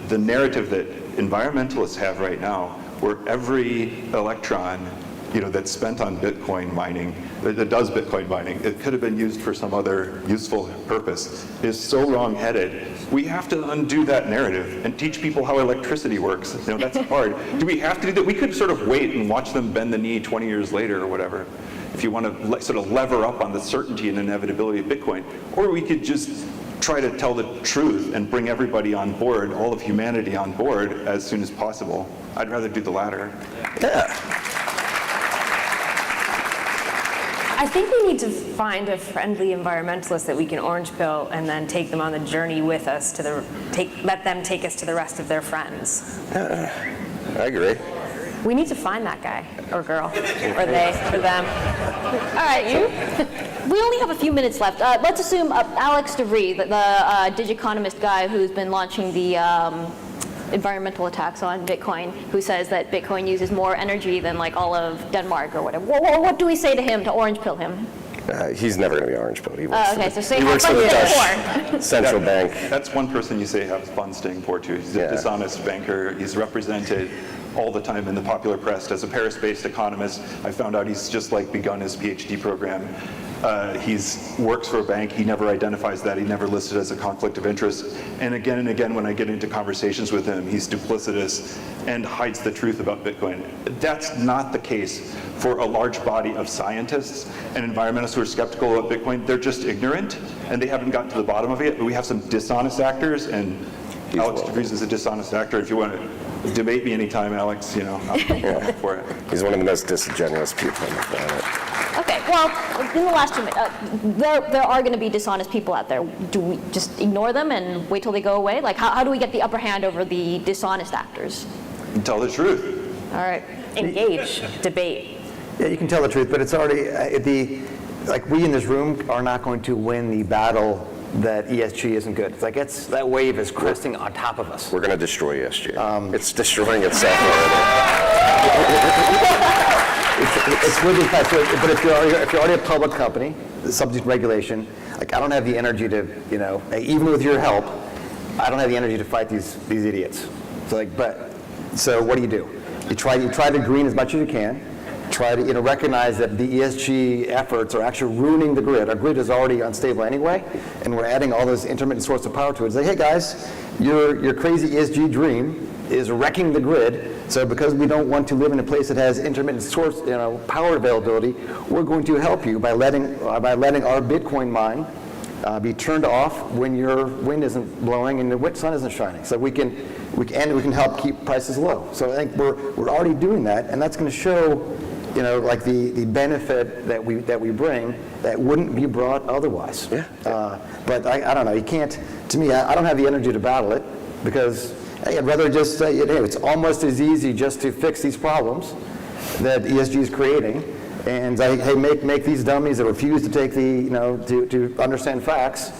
The narrative that environmentalists have right now, where every electron that's spent on Bitcoin mining, that does Bitcoin mining, it could have been used for some other useful purpose, is so wrong-headed. We have to undo that narrative and teach people how electricity works. That's hard. Do we have to do that? We could sort of wait and watch them bend the knee 20 years later or whatever, if you want to sort of lever up on the certainty and inevitability of Bitcoin. Or we could just try to tell the truth and bring everybody on board, all of humanity on board, as soon as possible. I'd rather do the latter. I think we need to find a friendly environmentalist that we can orange pill and then take them on the journey with us to let them take us to the rest of their friends. I agree. We need to find that guy or girl or they or them. All right, you. We only have a few minutes left. Let's assume Alex DeVries, the digiconomist guy who's been launching the environmental attacks on Bitcoin, who says that Bitcoin uses more energy than like all of Denmark or whatever. What do we say to him to orange pill him? He's never going to be orange pilled. He Okay, so say he have works fun for the staying poor. Dutch central bank. That's one person you say has fun staying poor to. He's a dishonest banker. He's represented all the time in the popular press as a Paris-based economist. I found out he's just like begun his PhD program. He's works for a bank. He never identifies that. He never listed as a conflict of interest. And again, when I get into conversations with him, he's duplicitous and hides the truth about Bitcoin. That's not the case for a large body of scientists and environmentalists who are skeptical about Bitcoin. They're just ignorant, and they haven't gotten to the bottom of it. But we have some dishonest actors, and Alex DeVries is a dishonest actor. If you want to debate me anytime, Alex, I'm up for it. He's one of the most disingenuous people on the planet. Okay, well, in the last 2 minutes, there are going to be dishonest people out there. Do we just ignore them and wait till they go away? Like, how do we get the upper hand over the dishonest actors? Tell the truth. All right. Engage, debate. Yeah, you can tell the truth, but it's already, like we in this room are not going to win the battle that ESG isn't good. It's like that wave is cresting on top of us. We're going to destroy ESG. It's destroying itself already. It's really fast, but if you're already a public company, subject to regulation, like I don't have the energy to, even with your help, I don't have the energy to fight these idiots. So what do? You try to green as much as you can. Try to recognize that the ESG efforts are actually ruining the grid. Our grid is already unstable anyway, and we're adding all those intermittent sources of power to it. It's like, hey guys, your crazy ESG dream is wrecking the grid. So because we don't want to live in a place that has intermittent source, power availability, we're going to help you by letting our Bitcoin mine be turned off when your wind isn't blowing and the sun isn't shining. So we can help keep prices low. So I think we're already doing that, and that's going to show, like the benefit that we bring that wouldn't be brought otherwise. Yeah. But I don't know. You can't. To me, I don't have the energy to battle it because. Hey, I'd rather just say, it's almost as easy just to fix these problems that ESG is creating, and make these dummies that refuse to take to understand facts.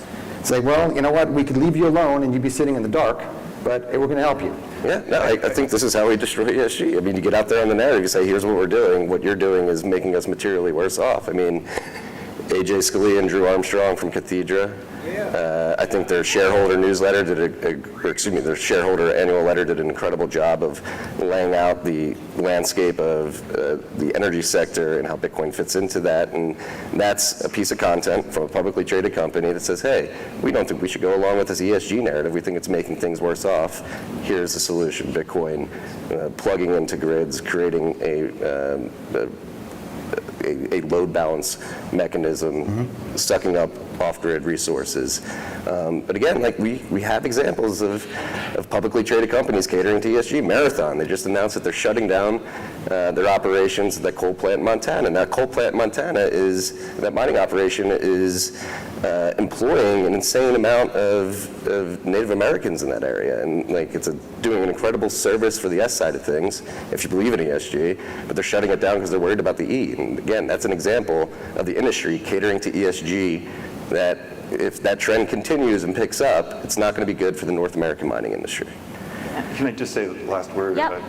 Say, well, you know what? We could leave you alone, and you'd be sitting in the dark, but we're going to help you. Yeah, no, I think this is how we destroy ESG. I mean, you get out there in the narrative, you say, here's what we're doing. What you're doing is making us materially worse off. I mean, AJ Scalia and Drew Armstrong from Cathedra. I think their shareholder newsletter their shareholder annual letter did an incredible job of laying out the landscape of the energy sector and how Bitcoin fits into that. And that's a piece of content from a publicly traded company that says, hey, we don't think we should go along with this ESG narrative. We think it's making things worse off. Here's the solution, Bitcoin, plugging into grids, creating a load balance mechanism, sucking up off-grid resources. But again, like we have examples of publicly traded companies catering to ESG. Marathon, they just announced that they're shutting down their operations at that coal plant in Montana. And that coal plant in Montana that mining operation is employing an insane amount of Native Americans in that area. And it's doing an incredible service for the S side of things, if you believe in ESG, but they're shutting it down because they're worried about the E. And again, that's an example of the industry catering to ESG, that if that trend continues and picks up, it's not going to be good for the North American mining industry. Can I just say the last word? Yep.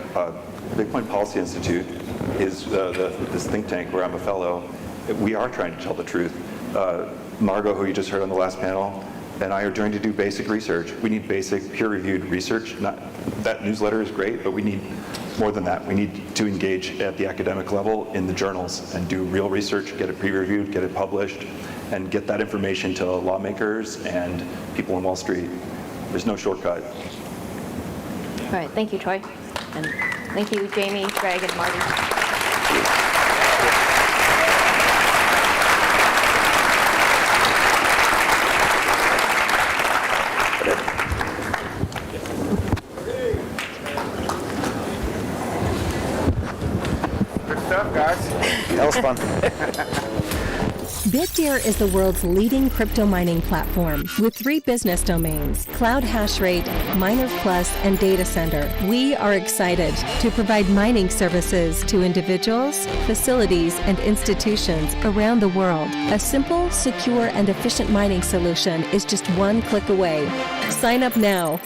Bitcoin Policy Institute is this think tank where I'm a fellow. We are trying to tell the truth. Margot, who you just heard on the last panel, and I are trying to do basic research. We need basic peer-reviewed research. That newsletter is great, but we need more than that. We need to engage at the academic level in the journals and do real research, get it peer-reviewed, get it published, and get that information to lawmakers and people on Wall Street. There's no shortcut. All right, thank you, Troy. And thank you, Jamie, Greg, and Marty. was fun. Bitdeer is the world's leading crypto mining platform with 3 business domains, Cloud Hashrate, Miner Plus, and Data Center. We are excited to provide mining services to individuals, facilities, and institutions around the world. A simple, secure, and efficient mining solution is just one click away. Sign up now.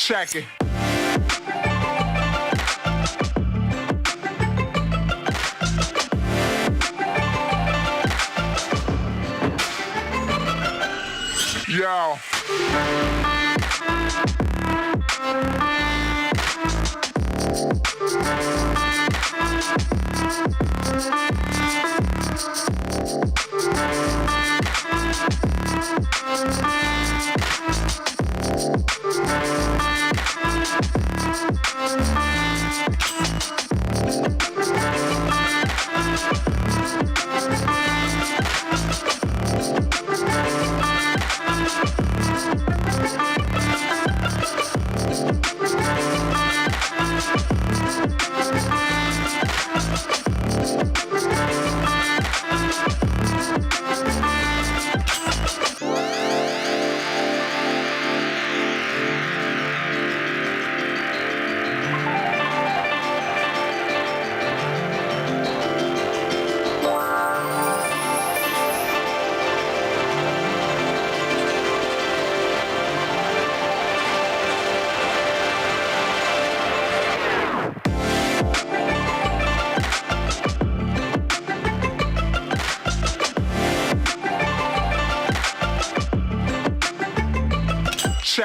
Check it. Yo.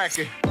Check it.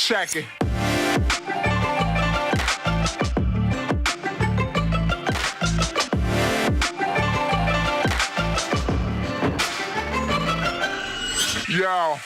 Check it. Yo.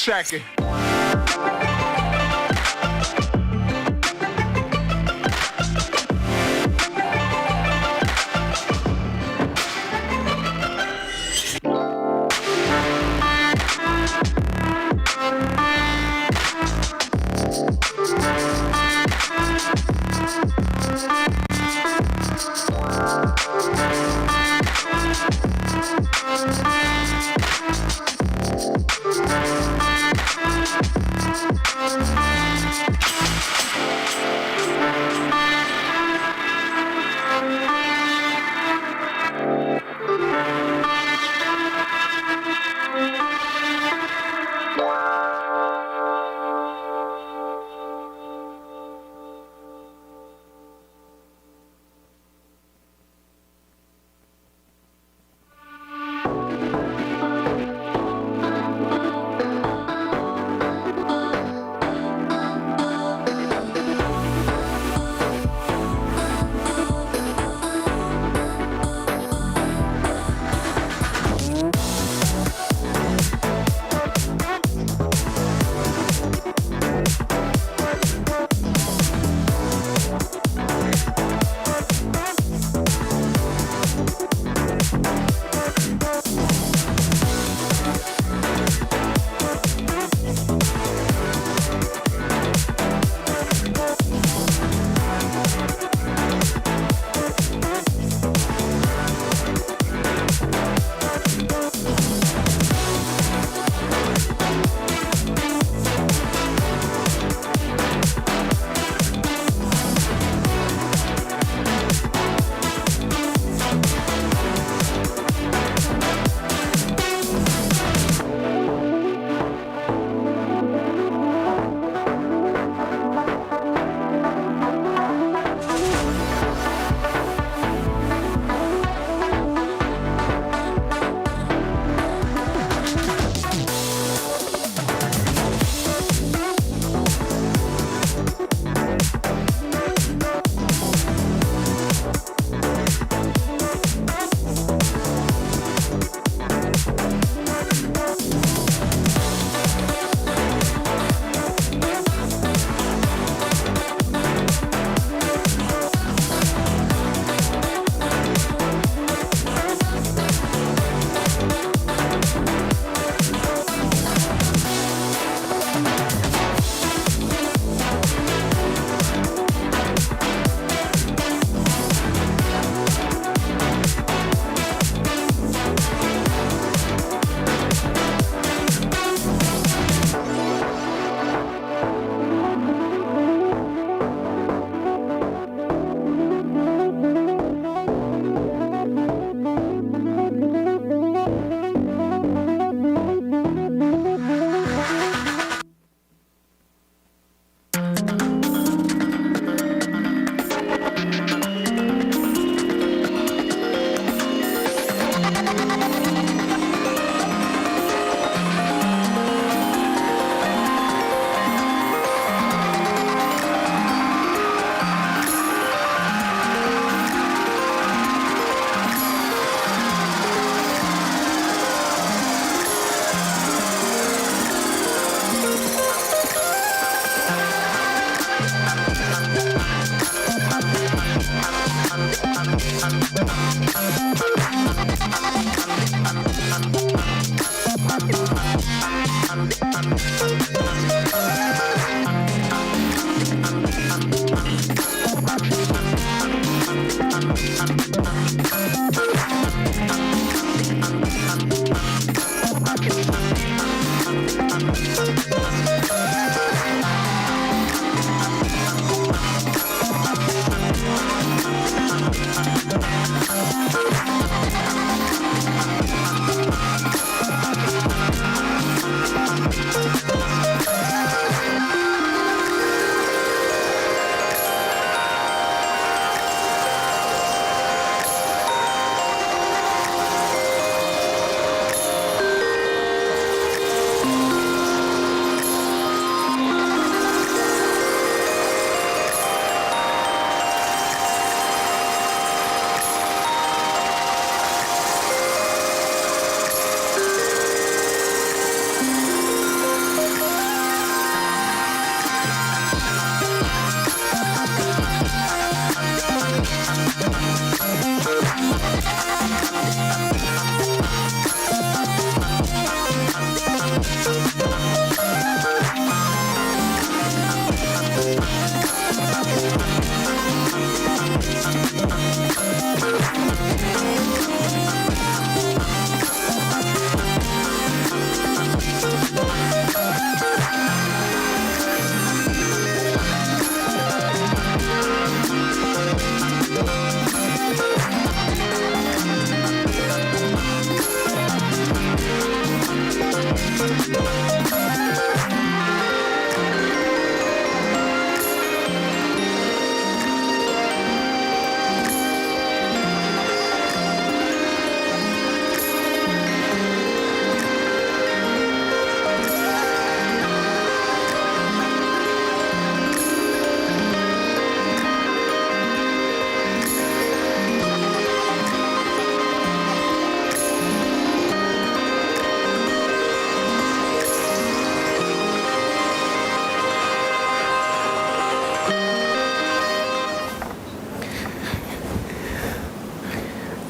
Check it.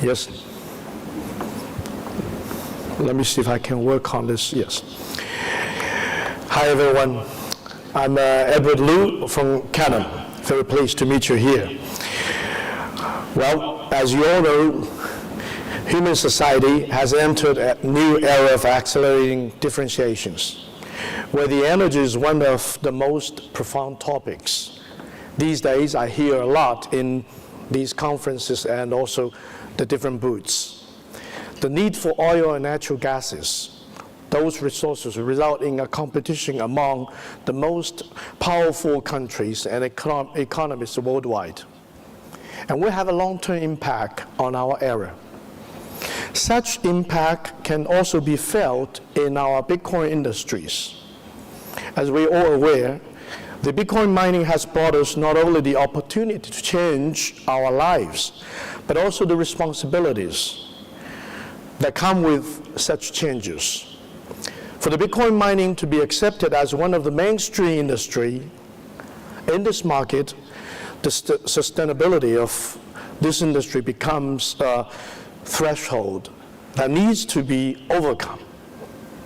Yes. Let me see if I can work on this. Yes. Hi, everyone. I'm Edward Liu from Canaan. Very pleased to meet you here. Well, as you all know, human society has entered a new era of accelerating differentiations, where the energy is one of the most profound topics. These days, I hear a lot in these conferences and also the different booths. The need for oil and natural gases, those resources result in a competition among the most powerful countries and economies worldwide. And will have a long-term impact on our era. Such impact can also be felt in our Bitcoin industries. As we're all aware, the Bitcoin mining has brought us not only the opportunity to change our lives, but also the responsibilities that come with such changes. For the Bitcoin mining to be accepted as one of the mainstream industry in this market, the sustainability of this industry becomes a threshold that needs to be overcome.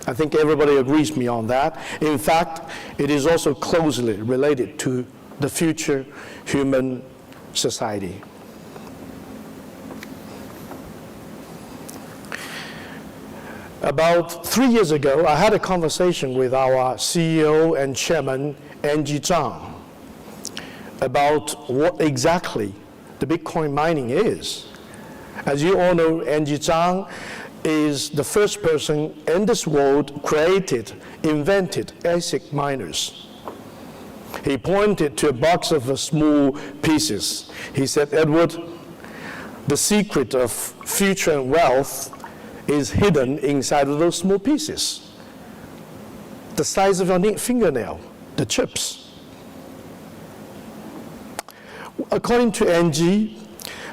I think everybody agrees with me on that. In fact, it is also closely related to the future human society. About 3 years ago, I had a conversation with our CEO and chairman, Angie Zhang, about what exactly the Bitcoin mining is. As you all know, Angie Zhang is the first person in this world invented ASIC miners. He pointed to a box of small pieces. He said, Edward, the secret of future and wealth is hidden inside of those small pieces. The size of your fingernail, the chips. According to Angie,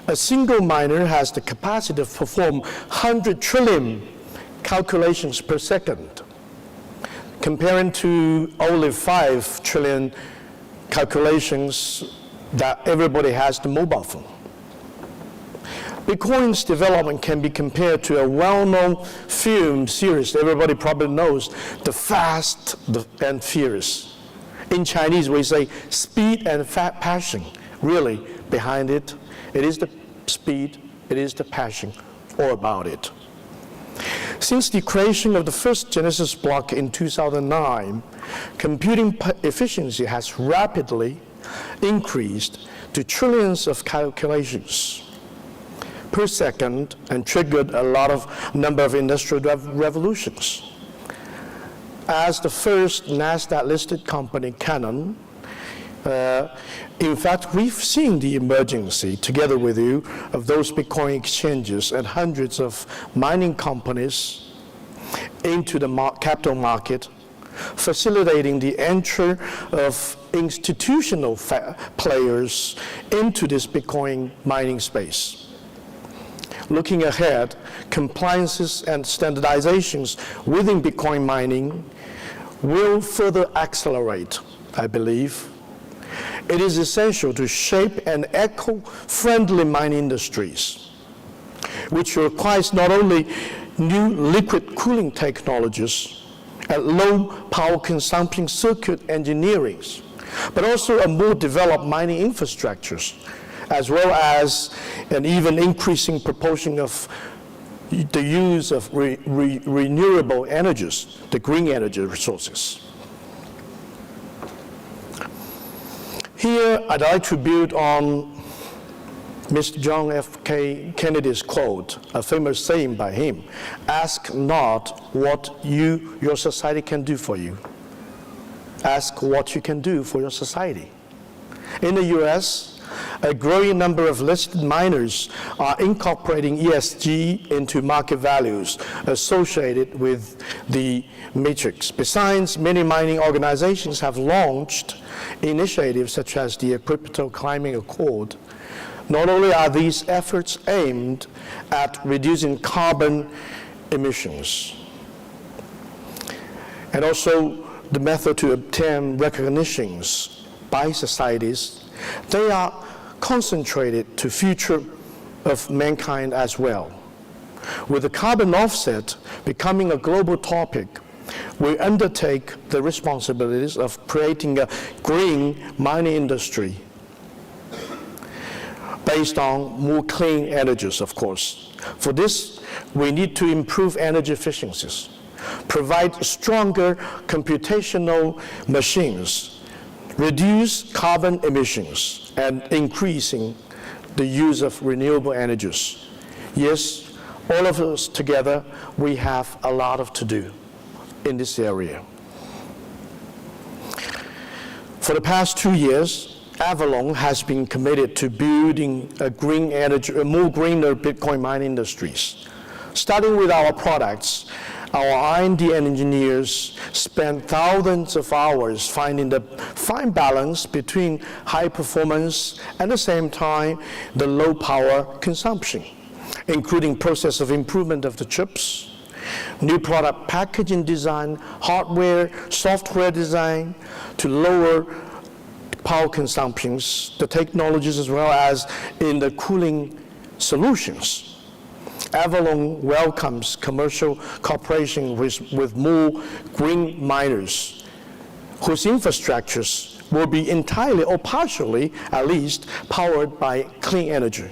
a single miner has the capacity to perform 100 trillion calculations per second, comparing to only 5 trillion calculations that everybody has the mobile phone. Bitcoin's development can be compared to a well-known film series everybody probably knows, The Fast and Furious. In Chinese, we say speed and passion. Really, behind it, it is the speed, it is the passion, all about it. Since the creation of the first Genesis block in 2009, computing efficiency has rapidly increased to trillions of calculations per second and triggered a lot of number of industrial revolutions. As the first NASDAQ-listed company, Canaan, in fact, we've seen the emergence, together with you, of those Bitcoin exchanges and hundreds of mining companies into the capital market, facilitating the entry of institutional players into this Bitcoin mining space. Looking ahead, compliances and standardizations within Bitcoin mining will further accelerate, I believe. It is essential to shape an eco-friendly mining industries, which requires not only new liquid cooling technologies and low power consumption circuit engineering, but also a more developed mining infrastructures, as well as an even increasing proportion of the use of renewable energies, the green energy resources. Here, I'd like to build on Mr. John F. Kennedy's quote, a famous saying by him: "Ask not what your society can do for you. Ask what you can do for your society." In the US, a growing number of listed miners are incorporating ESG into market values associated with the matrix. Besides, many mining organizations have launched initiatives such as the Crypto Climate Accord. Not only are these efforts aimed at reducing carbon emissions, and also the method to obtain recognitions by societies, they are concentrated to future of mankind as well. With the carbon offset becoming a global topic, we undertake the responsibilities of creating a green mining industry based on more clean energies, of course. For this, we need to improve energy efficiencies, provide stronger computational machines, reduce carbon emissions, and increasing the use of renewable energies. Yes, all of us together, we have a lot to do in this area. For the past 2 years, Avalon has been committed to building a more greener Bitcoin mining industries. Starting with our products, our R&D engineers spend thousands of hours finding the fine balance between high performance and at the same time the low power consumption, including process of improvement of the chips, new product packaging design, hardware, software design to lower power consumptions, the technologies as well as in the cooling solutions. Avalon welcomes commercial cooperation with more green miners whose infrastructures will be entirely or partially, at least, powered by clean energy.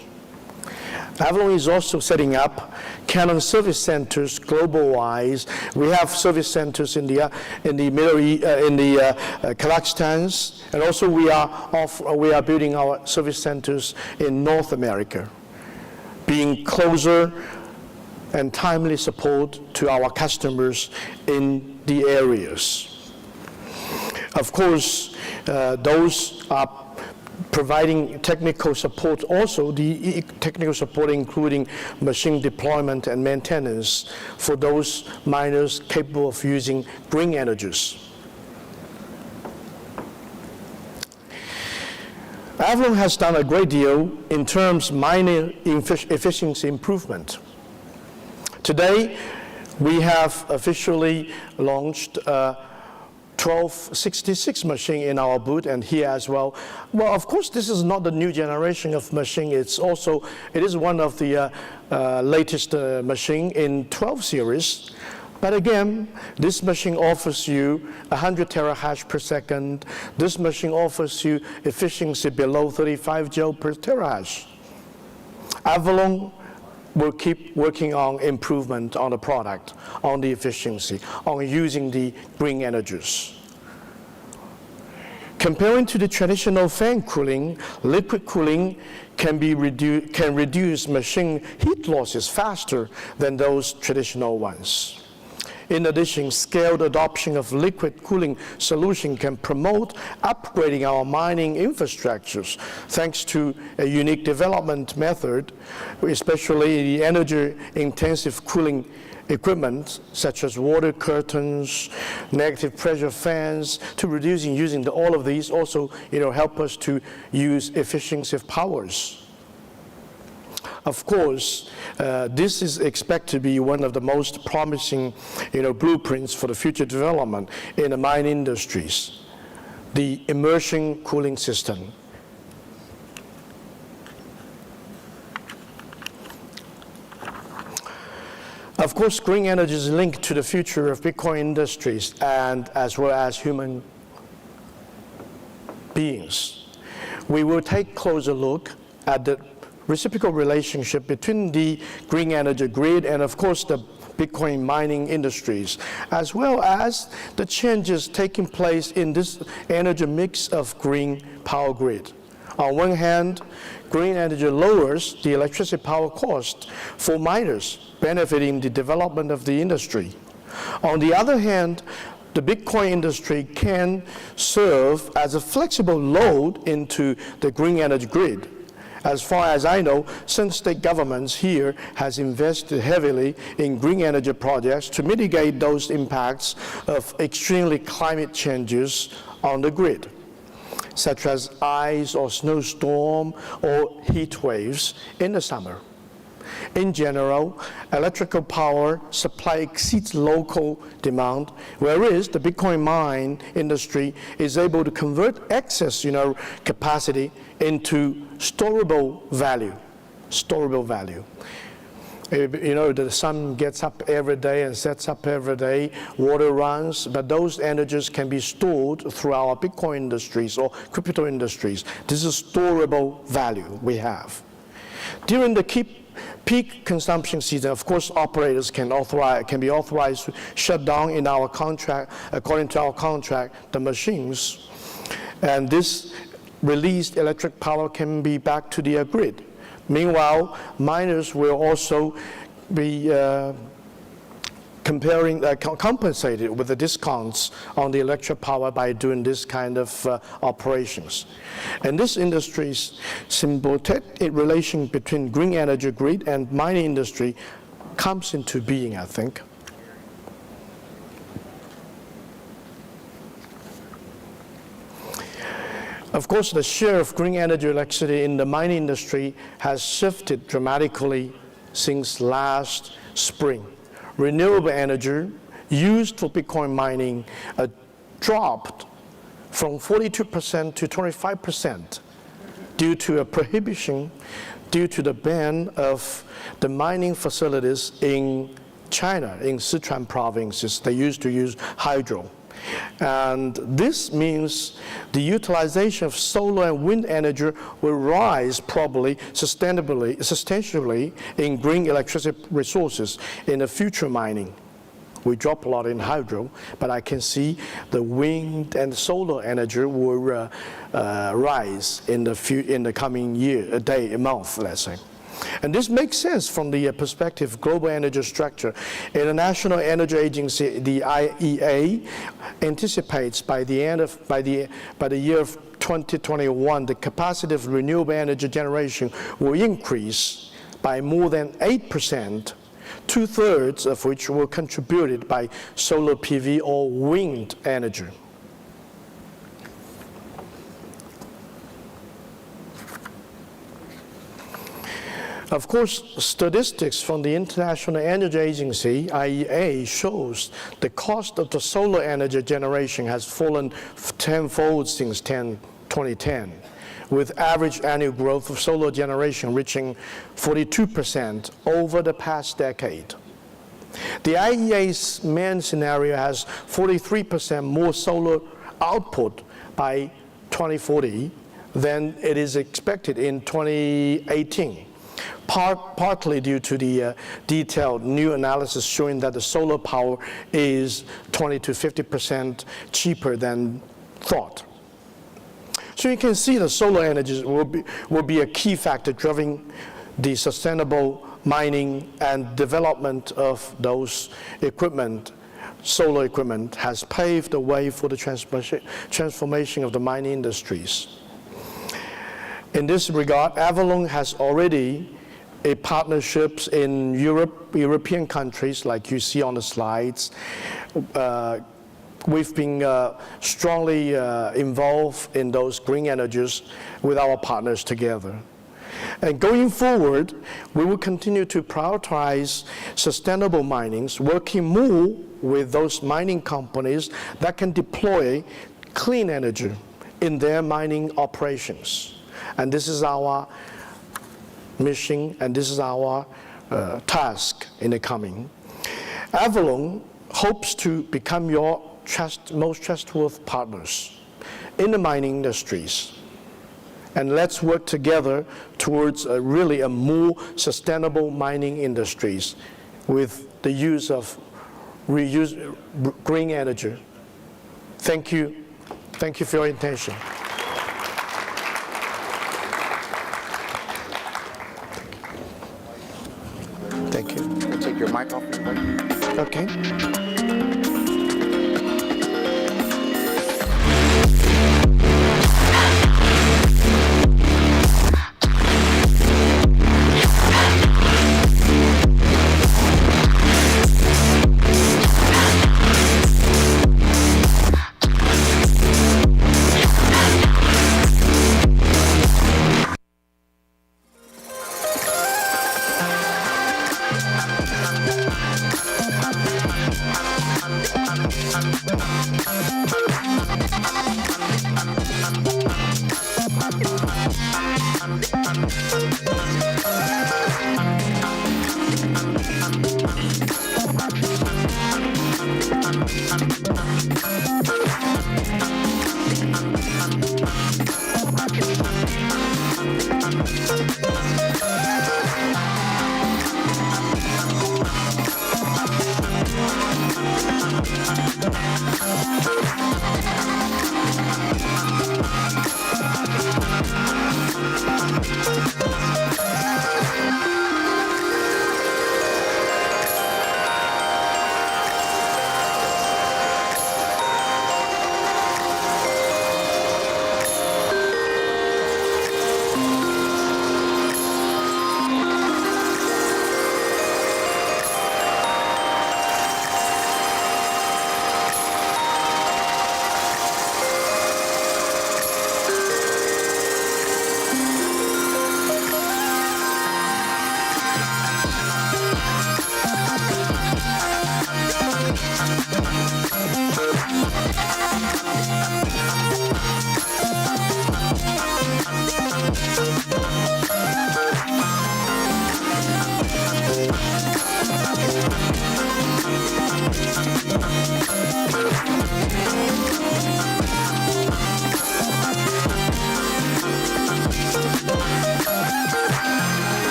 Avalon is also setting up Canaan service centers global-wise. We have service centers in the Middle East, in the Kazakhstan, and also we are building our service centers in North America, being closer and timely support to our customers in the areas. Of course, those are providing technical support, also the technical support including machine deployment and maintenance for those miners capable of using green energies. Avalon has done a great deal in terms of mining efficiency improvement. Today, we have officially launched 1266 machine in our booth and here as well. Well, of course, this is not the new generation of machine. It is one of the latest machine in 12 series. But again, this machine offers you 100 terahash per second. This machine offers you efficiency below 35 joule per terahash. Avalon will keep working on improvement on the product, on the efficiency, on using the green energies. Comparing to the traditional fan cooling, liquid cooling can reduce machine heat losses faster than those traditional ones. In addition, scaled adoption of liquid cooling solution can promote upgrading our mining infrastructures thanks to a unique development method, especially the energy-intensive cooling equipment such as water curtains, negative pressure fans, to reducing using all of these also help us to use efficiency of powers. Of course, this is expected to be one of the most promising blueprints for the future development in the mine industries, the immersion cooling system. Of course, green energy is linked to the future of Bitcoin industries and as well as human beings. We will take a closer look at the reciprocal relationship between the green energy grid and, of course, the Bitcoin mining industries, as well as the changes taking place in this energy mix of green power grid. On one hand, green energy lowers the electricity power cost for miners, benefiting the development of the industry. On the other hand, the Bitcoin industry can serve as a flexible load into the green energy grid. As far as I know, some state governments here has invested heavily in green energy projects to mitigate those impacts of extremely climate changes on the grid, such as ice or snowstorm or heat waves in the summer. In general, electrical power supply exceeds local demand, whereas the Bitcoin mine industry is able to convert excess capacity into storable value. The sun gets up every day and sets up every day, water runs, but those energies can be stored through our Bitcoin industries or crypto industries. This is storable value we have. During the peak consumption season, of course, operators can be authorized to shut down in our contract, according to our contract, the machines. And this released electric power can be back to the grid. Meanwhile, miners will also be compensated with the discounts on the electric power by doing this kind of operations. And this industry's symbiotic relation between green energy grid and mining industry comes into being, I think. Of course, the share of green energy electricity in the mining industry has shifted dramatically since last spring. Renewable energy used for Bitcoin mining dropped from 42% to 25% due to a prohibition, due to the ban of the mining facilities in China, in Sichuan provinces. They used to use hydro. And this means the utilization of solar and wind energy will rise probably substantially in green electricity resources in the future mining. We drop a lot in hydro, but I can see the wind and solar energy will rise in the coming year, a month, let's say. And this makes sense from the perspective of global energy structure. International Energy Agency, the IEA, anticipates by the year of 2021, the capacity of renewable energy generation will increase by more than 8%, 2/3 of which were contributed by solar PV or wind energy. Of course, statistics from the International Energy Agency, IEA, shows the cost of the solar energy generation has fallen tenfold since 2010, with average annual growth of solar generation reaching 42% over the past decade. The IEA's main scenario has 43% more solar output by 2040 than it is expected in 2018. partly due to the detailed new analysis showing that the solar power is 20 to 50% cheaper than thought. So you can see the solar energy will be a key factor driving the sustainable mining and development of those equipment. Solar equipment has paved the way for the transformation of the mining industries. In this regard, Avalon has already partnerships in European countries, like you see on the slides. We've been strongly involved in those green energies with our partners together. And going forward, we will continue to prioritize sustainable minings, working more with those mining companies that can deploy clean energy in their mining operations. And this is our mission, and this is our task in the coming. Avalon hopes to become your most trustworthy partners in the mining industries. And let's work together towards really a more sustainable mining industries with the use of green energy. Thank you. Thank you for your attention. Thank you. We'll take your mic off. Okay.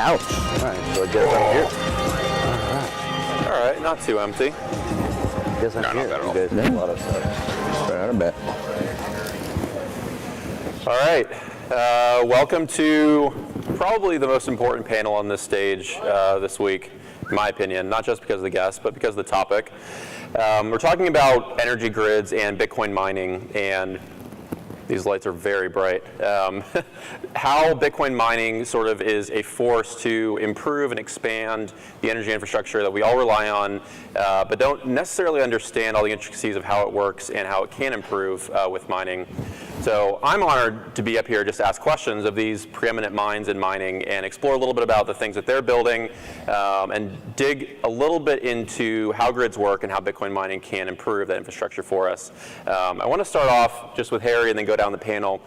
Ouch. All right, so I guess I'm here. All right, not too empty. Guess I'm here. You guys did a lot of stuff. Right out of bed. All right, welcome to probably the most important panel on this stage this week, in my opinion, not just because of the guests, but because of the topic. We're talking about energy grids and Bitcoin mining, and these lights are very bright. How Bitcoin mining sort of is a force to improve and expand the energy infrastructure that we all rely on, but don't necessarily understand all the intricacies of how it works and how it can improve with mining. So I'm honored to be up here just to ask questions of these preeminent minds in mining and explore a little bit about the things that they're building and dig a little bit into how grids work and how Bitcoin mining can improve that infrastructure for us. I want to start off just with Harry and then go down the panel.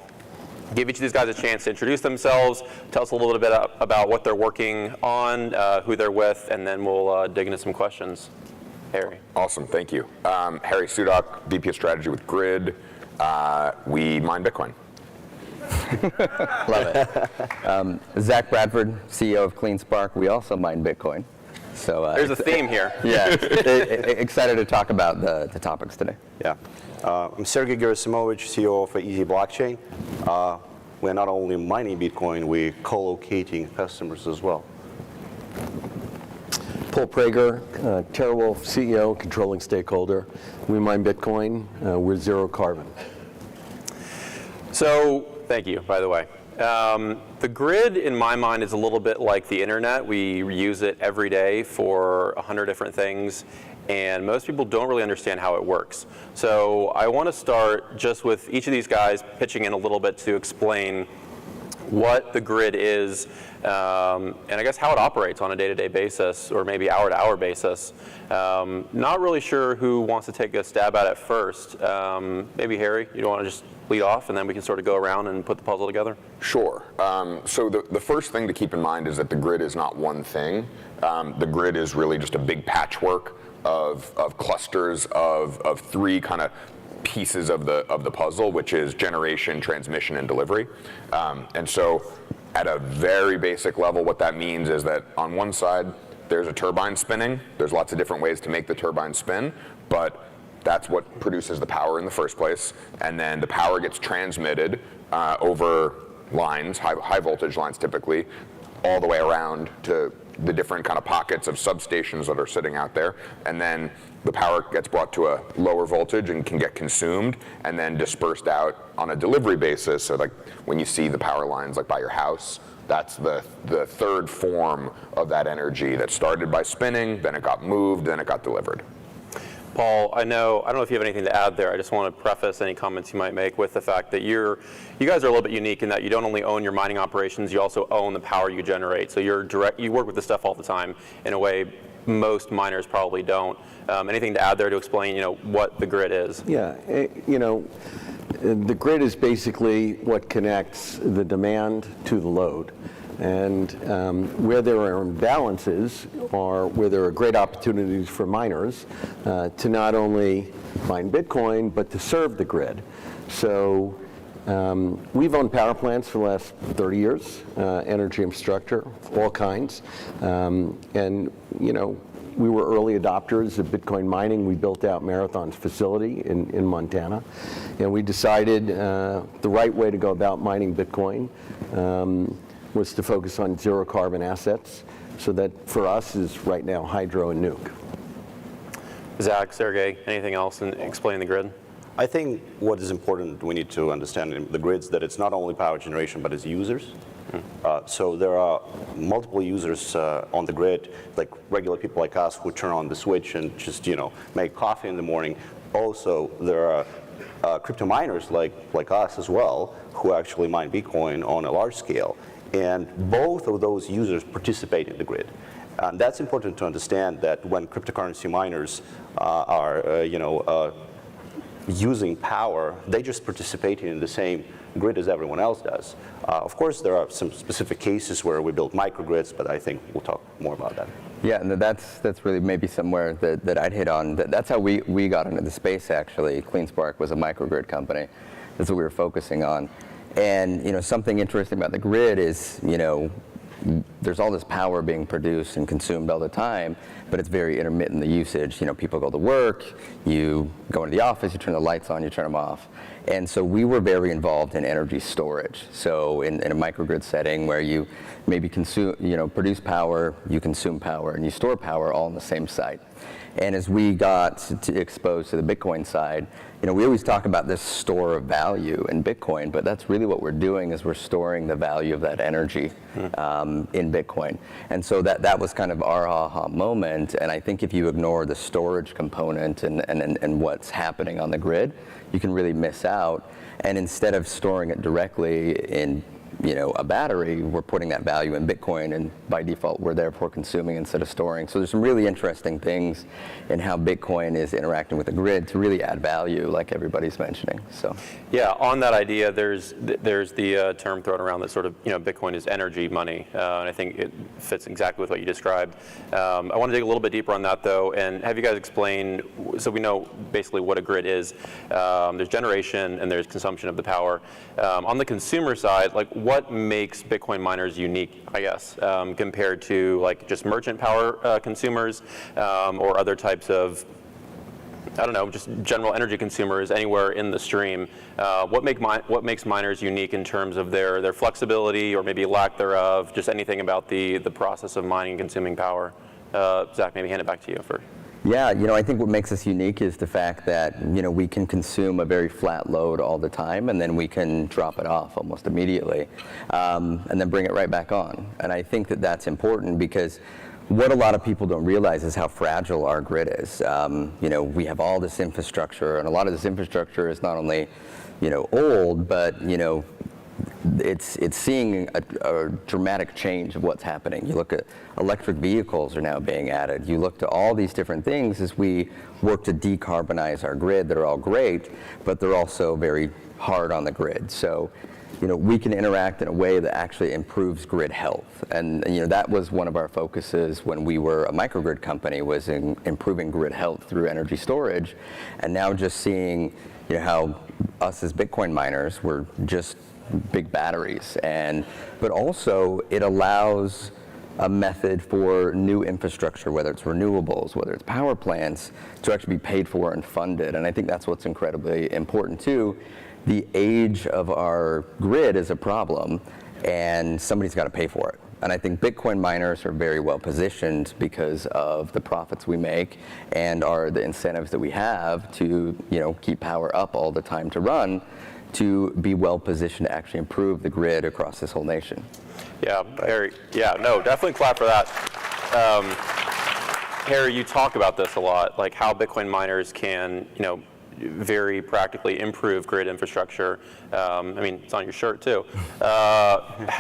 Give each of these guys a chance to introduce themselves, tell us a little bit about what they're working on, who they're with, and then we'll dig into some questions. Harry. Awesome, thank you. Harry Sudak, VP of Strategy with Grid. We mine Bitcoin. Love it. Zach Bradford, CEO of CleanSpark. We also mine Bitcoin. So there's a theme here. Yeah, excited to talk about the topics today. Yeah. I'm Sergey Gerasimovich, CEO of Easy Blockchain. We're not only mining Bitcoin, we're co-locating customers as well. Paul Prager, TerraWolf CEO, controlling stakeholder. We mine Bitcoin. We're zero carbon. So, thank you, by the way. The grid, in my mind, is a little bit like the internet. We use it every day for 100 different things, and most people don't really understand how it works. So I want to start just with each of these guys pitching in a little bit to explain what the grid is, and I guess how it operates on a day-to-day basis, or maybe hour-to-hour basis. Not really sure who wants to take a stab at it first. Maybe Harry, you don't want to just lead off, and then we can sort of go around and put the puzzle together? Sure. So the first thing to keep in mind is that the grid is not one thing. The grid is really just a big patchwork of clusters of three kind of pieces of the puzzle, which is generation, transmission, and delivery. And so at a very basic level, what that means is that on one side, there's a turbine spinning. There's lots of different ways to make the turbine spin, but that's what produces the power in the first place. And then the power gets transmitted over lines, high voltage lines typically, all the way around to the different kind of pockets of substations that are sitting out there. And then the power gets brought to a lower voltage and can get consumed and then dispersed out on a delivery basis. So like when you see the power lines like by your house, that's the third form of that energy that started by spinning, then it got moved, then it got delivered. Paul, I don't know if you have anything to add there. I just want to preface any comments you might make with the fact that you guys are a little bit unique in that you don't only own your mining operations, you also own the power you generate. So you work with this stuff all the time in a way most miners probably don't. Anything to add there to explain, what the grid is? Yeah, the grid is basically what connects the demand to the load. And where there are imbalances are where there are great opportunities for miners to not only mine Bitcoin, but to serve the grid. So we've owned power plants for the last 30 years, energy infrastructure, all kinds. And, we were early adopters of Bitcoin mining. We built out Marathon's facility in Montana. And we decided the right way to go about mining Bitcoin was to focus on zero carbon assets. So that for us is right now hydro and nuke. Zach, Sergey, anything else in explaining the grid? I think what is important we need to understand in the grids that it's not only power generation, but it's users. So there are multiple users on the grid, like regular people like us who turn on the switch and just, make coffee in the morning. Also, there are crypto miners like us as well, who actually mine Bitcoin on a large scale. And both of those users participate in the grid. And that's important to understand that when cryptocurrency miners are, using power, they just participate in the same grid as everyone else does. Of course, there are some specific cases where we build microgrids, but I think we'll talk more about that. Yeah, and that's really maybe somewhere that I'd hit on. That's how we got into the space, actually. CleanSpark was a microgrid company. That's what we were focusing on. And something interesting about the grid is, there's all this power being produced and consumed all the time, but it's very intermittent, the usage. People go to work, you go into the office, you turn the lights on, you turn them off. And so we were very involved in energy storage. So in a microgrid setting where you maybe produce power, you consume power, and you store power all on the same site. And as we got exposed to the Bitcoin side, we always talk about this store of value in Bitcoin, but that's really what we're doing is we're storing the value of that energy in Bitcoin. And so that was kind of our aha moment. And I think if you ignore the storage component and what's happening on the grid, you can really miss out. And instead of storing it directly in a battery, we're putting that value in Bitcoin, and by default we're therefore consuming instead of storing. So there's some really interesting things in how Bitcoin is interacting with the grid to really add value, like everybody's mentioning. So yeah, on that idea, there's the term thrown around that sort of Bitcoin is energy money, and I think it fits exactly with what you described. I want to dig a little bit deeper on that though, and have you guys explain, so we know basically what a grid is. There's generation and there's consumption of the power. On the consumer side, like what makes Bitcoin miners unique, I guess, compared to like just merchant power consumers or other types of, I don't know, just general energy consumers anywhere in the stream? What makes miners unique in terms of their flexibility or maybe lack thereof? Just anything about the process of mining and consuming power. Zach, maybe hand it back to you for. Yeah, I think what makes us unique is the fact that, we can consume a very flat load all the time, and then we can drop it off almost immediately, and then bring it right back on. And I think that that's important because what a lot of people don't realize is how fragile our grid is. We have all this infrastructure, and a lot of this infrastructure is not only, old, but, it's seeing a dramatic change of what's happening. You look at electric vehicles are now being added. You look to all these different things as we work to decarbonize our grid that are all great, but they're also very hard on the grid. So, we can interact in a way that actually improves grid health. And that was one of our focuses when we were a microgrid company, was in improving grid health through energy storage. And now just seeing, how us as Bitcoin miners, we're just big batteries, but also it allows a method for new infrastructure, whether it's renewables, whether it's power plants, to actually be paid for and funded. And I think that's what's incredibly important too. The age of our grid is a problem, and somebody's got to pay for it. And I think Bitcoin miners are very well positioned because of the profits we make and the incentives that we have to keep power up all the time to run, to be well positioned to actually improve the grid across this whole nation. Yeah, Harry. Yeah, no, definitely clap for that. Harry, you talk about this a lot, like how Bitcoin miners can, very practically improve grid infrastructure. It's on your shirt too.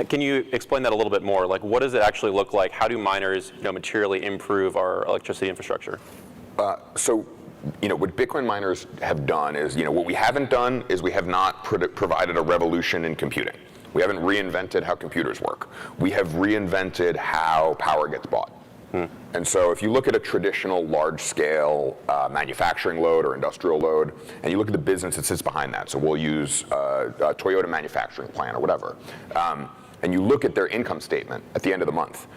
Can you explain that a little bit more? Like, what does it actually look like? How do miners, materially improve our electricity infrastructure? What Bitcoin miners have done is, what we haven't done is we have not provided a revolution in computing. We haven't reinvented how computers work. We have reinvented how power gets bought. And so if you look at a traditional large-scale manufacturing load or industrial load, and you look at the business that sits behind that, so we'll use a Toyota manufacturing plant or whatever, and you look at their income statement at the end of the month,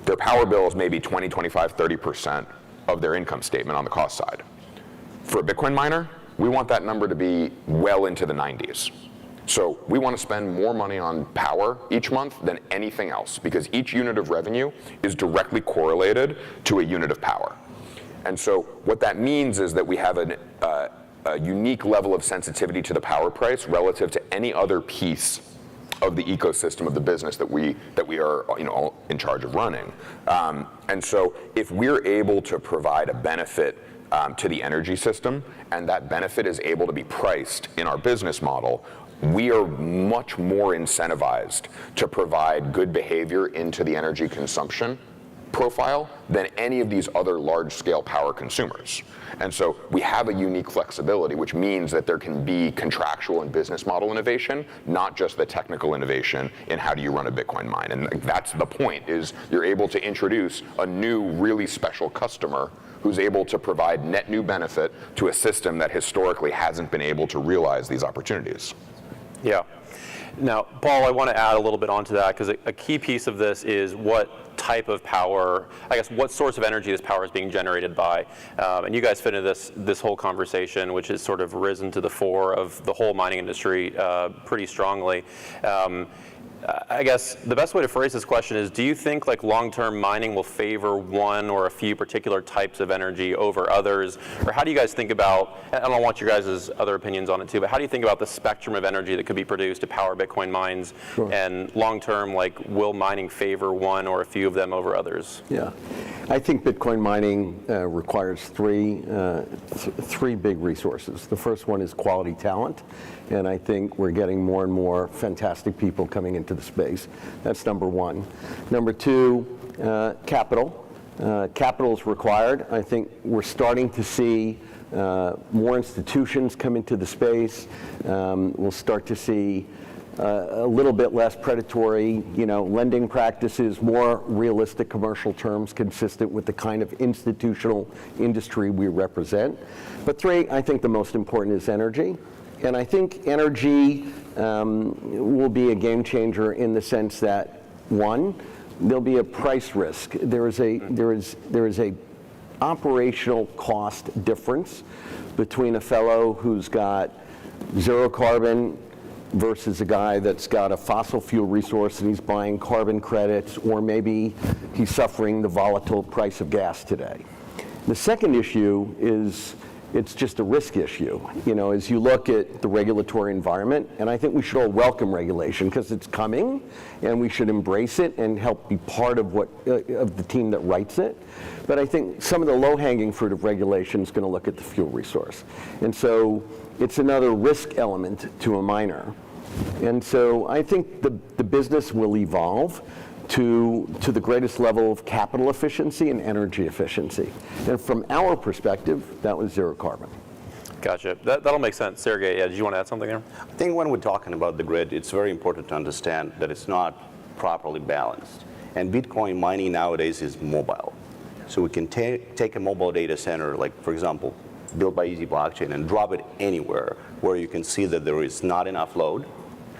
their power bill is maybe 20, 25, 30% of their income statement on the cost side. For a Bitcoin miner, we want that number to be well into the 90s. So we want to spend more money on power each month than anything else, because each unit of revenue is directly correlated to a unit of power. And so what that means is that we have a unique level of sensitivity to the power price relative to any other piece of the ecosystem of the business that we are in charge of running. And so if we're able to provide a benefit to the energy system, and that benefit is able to be priced in our business model, we are much more incentivized to provide good behavior into the energy consumption profile than any of these other large-scale power consumers. And so we have a unique flexibility, which means that there can be contractual and business model innovation, not just the technical innovation in how do you run a Bitcoin mine. And that's the point, is you're able to introduce a new, really special customer who's able to provide net new benefit to a system that historically hasn't been able to realize these opportunities. Yeah. Now, Paul, I want to add a little bit onto that because a key piece of this is what type of power, I guess, what source of energy this power is being generated by. And you guys fit into this whole conversation, which has sort of risen to the fore of the whole mining industry pretty strongly. I guess the best way to phrase this question is, do you think like long-term mining will favor one or a few particular types of energy over others? Or how do you guys think about, and I don't want your guys' other opinions on it too, but how do you think about the spectrum of energy that could be produced to power Bitcoin mines? Sure. And long-term, like, will mining favor one or a few of them over others? Yeah, I think Bitcoin mining requires three big resources. The first one is quality talent, and I think we're getting more and more fantastic people coming into the space. That's number one. Number two, capital. Capital is required. I think we're starting to see more institutions come into the space. We'll start to see a little bit less predatory, lending practices, more realistic commercial terms consistent with the kind of institutional industry we represent. But three, I think the most important is energy. And I think energy will be a game changer in the sense that, one, there'll be a price risk. There is a operational cost difference between a fellow who's got zero carbon versus a guy that's got a fossil fuel resource and he's buying carbon credits, or maybe he's suffering the volatile price of gas today. The second issue is it's just a risk issue, as you look at the regulatory environment, and I think we should all welcome regulation because it's coming, and we should embrace it and help be part of of the team that writes it. But I think some of the low-hanging fruit of regulation is going to look at the fuel resource, and so it's another risk element to a miner. And so I think the business will evolve to the greatest level of capital efficiency and energy efficiency. And from our perspective, that was zero carbon. Gotcha. That'll make sense. Sergey, did you want to add something there? I think when we're talking about the grid, it's very important to understand that it's not properly balanced. And Bitcoin mining nowadays is mobile. So we can take a mobile data center, like, for example, built by Easy Blockchain, and drop it anywhere where you can see that there is not enough load,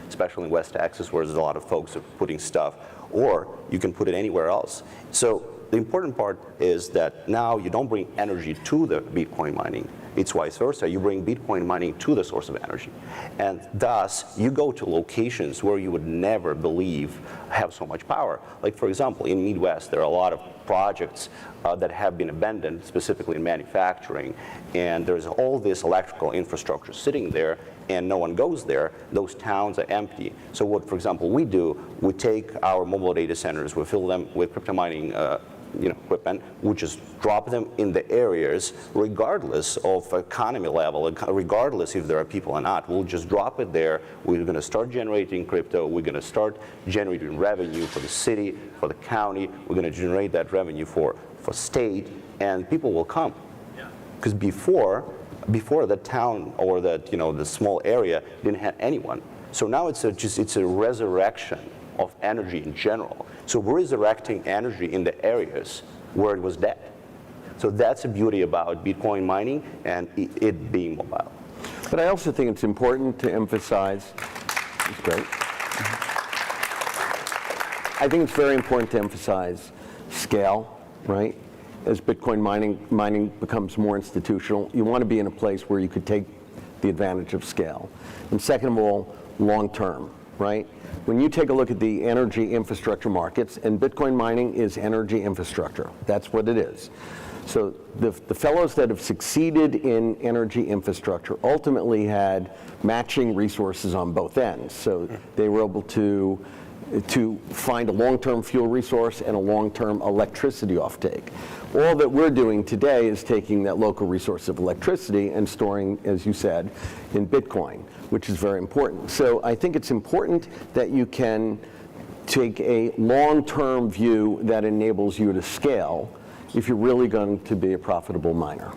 especially in West Texas where there's a lot of folks are putting stuff, or you can put it anywhere else. So the important part is that now you don't bring energy to the Bitcoin mining. It's vice versa. You bring Bitcoin mining to the source of energy. And thus, you go to locations where you would never believe have so much power. Like, for example, in Midwest, there are a lot of projects that have been abandoned, specifically in manufacturing, and there's all this electrical infrastructure sitting there, and no one goes there. Those towns are empty. So what, for example, we do, we take our mobile data centers, we fill them with crypto mining equipment, we just drop them in the areas regardless of economy level, regardless if there are people or not. We'll just drop it there. We're going to start generating crypto. We're going to start generating revenue for the city, for the county. We're going to generate that revenue for state, and people will come. Because before the town or the small area didn't have anyone. So now it's a resurrection of energy in general. So we're resurrecting energy in the areas where it was dead. So that's the beauty about Bitcoin mining and it being mobile. But I also think it's important to emphasize, it's great. I think it's very important to emphasize scale, right? As Bitcoin mining becomes more institutional, you want to be in a place where you could take the advantage of scale. And second of all, long term, right? When you take a look at the energy infrastructure markets, and Bitcoin mining is energy infrastructure, that's what it is. So the fellows that have succeeded in energy infrastructure ultimately had matching resources on both ends. So they were able to find a long-term fuel resource and a long-term electricity offtake. All that we're doing today is taking that local resource of electricity and storing, as you said, in Bitcoin, which is very important. So I think it's important that you can take a long-term view that enables you to scale if you're really going to be a profitable miner.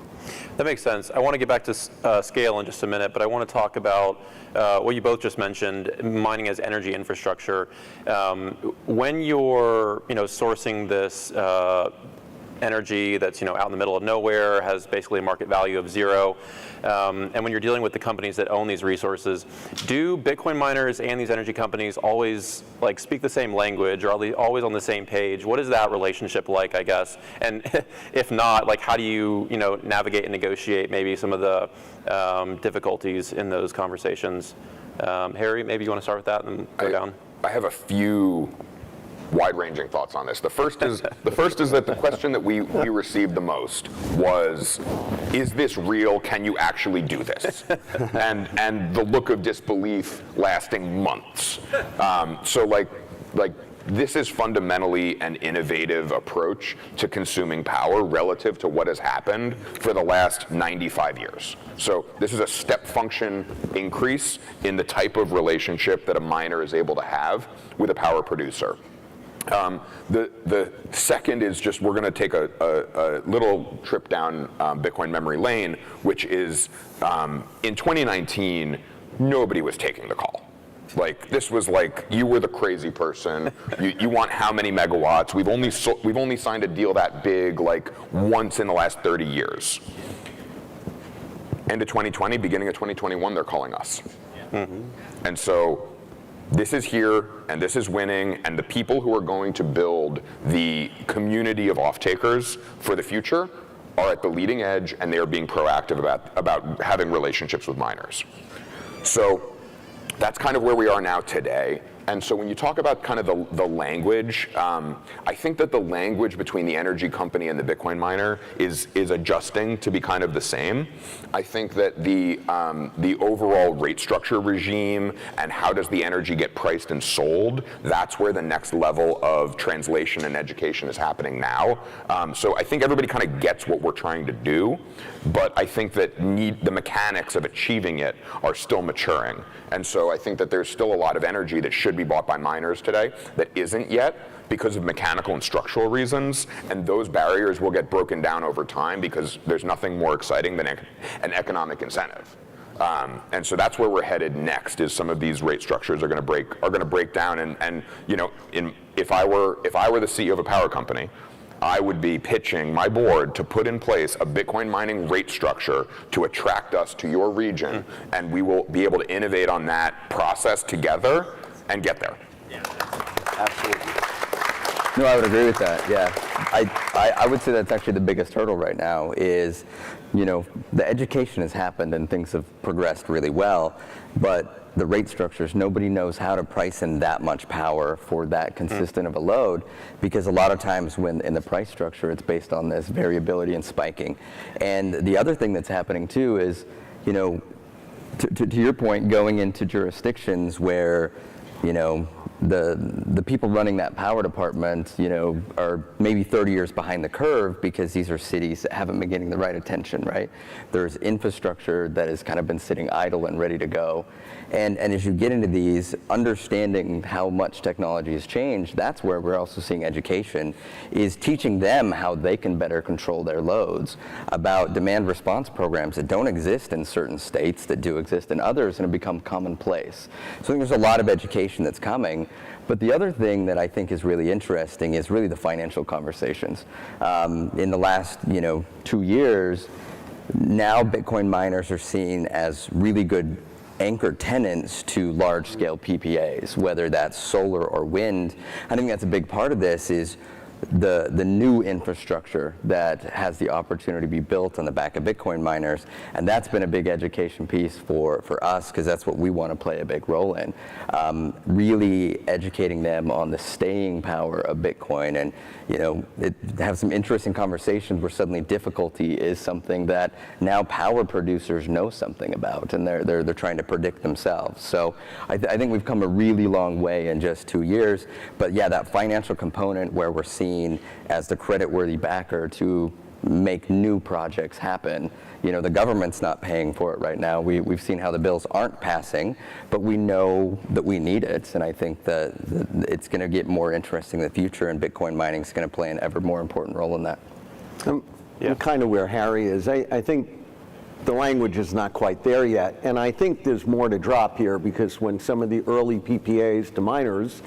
That makes sense. I want to get back to scale in just a minute, but I want to talk about what you both just mentioned, mining as energy infrastructure. When you're sourcing this energy that's out in the middle of nowhere, has basically a market value of zero. And when you're dealing with the companies that own these resources, do Bitcoin miners and these energy companies always speak the same language, or are they always on the same page? What is that relationship like, I guess? And if not, how do you navigate and negotiate maybe some of the difficulties in those conversations? Harry, maybe you want to start with that and then go down. I have a few wide-ranging thoughts on this. The first is that the question that we received the most was, is this real? Can you actually do this? and the look of disbelief lasting months. So this is fundamentally an innovative approach to consuming power relative to what has happened for the last 95 years. So this is a step function increase in the type of relationship that a miner is able to have with a power producer. The second is just we're going to take a little trip down Bitcoin memory lane, which is in 2019, nobody was taking the call. This was you were the crazy person. You want how many megawatts? We've only signed a deal that big once in the last 30 years. End of 2020, beginning of 2021, they're calling us. Mm-hmm. And so this is here, and this is winning, and the people who are going to build the community of off-takers for the future are at the leading edge, and they are being proactive about having relationships with miners. So that's kind of where we are now today. And so when you talk about kind of the language, I think that the language between the energy company and the Bitcoin miner is adjusting to be kind of the same. I think that the overall rate structure regime and how does the energy get priced and sold, that's where the next level of translation and education is happening now. So I think everybody kind of gets what we're trying to do, but I think that the mechanics of achieving it are still maturing. And so I think that there's still a lot of energy that should be bought by miners today that isn't yet because of mechanical and structural reasons, and those barriers will get broken down over time because there's nothing more exciting than an economic incentive. And so that's where we're headed next. Is some of these rate structures are going to break down, and if I were the CEO of a power company, I would be pitching my board to put in place a Bitcoin mining rate structure to attract us to your region, and we will be able to innovate on that process together and get there. Yeah, absolutely. No, I would agree with that, yeah. I would say that's actually the biggest hurdle right now is, the education has happened and things have progressed really well, but the rate structures, nobody knows how to price in that much power for that consistent of a load, because a lot of times when in the price structure, it's based on this variability and spiking. And the other thing that's happening too is, to your point, going into jurisdictions where, the people running that power department, are maybe 30 years behind the curve because these are cities that haven't been getting the right attention, right? There's infrastructure that has kind of been sitting idle and ready to go. And as you get into these, understanding how much technology has changed, that's where we're also seeing education, is teaching them how they can better control their loads, about demand response programs that don't exist in certain states that do exist in others and have become commonplace. So I think there's a lot of education that's coming. But the other thing that I think is really interesting is really the financial conversations. In the last 2 years, now Bitcoin miners are seen as really good anchor tenants to large-scale PPAs, whether that's solar or wind. I think that's a big part of this is the new infrastructure that has the opportunity to be built on the back of Bitcoin miners, and that's been a big education piece for us, because that's what we want to play a big role in. Really educating them on the staying power of Bitcoin, and have some interesting conversations where suddenly difficulty is something that now power producers know something about, and they're trying to predict themselves. So I think we've come a really long way in just 2 years. But yeah, that financial component where we're seen as the credit-worthy backer to make new projects happen. The government's not paying for it right now. We've seen how the bills aren't passing, but we know that we need it, and I think that it's going to get more interesting in the future, and Bitcoin mining is going to play an ever more important role in that. Kind of where Harry is. I think the language is not quite there yet. And I think there's more to drop here, because when some of the early PPAs to miners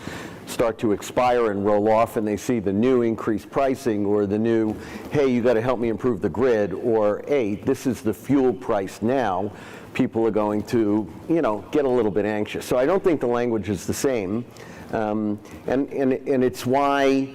start to expire and roll off, and they see the new increased pricing, or the new, hey, you got to help me improve the grid, or hey, this is the fuel price now, people are going to, get a little bit anxious. So I don't think the language is the same, and it's why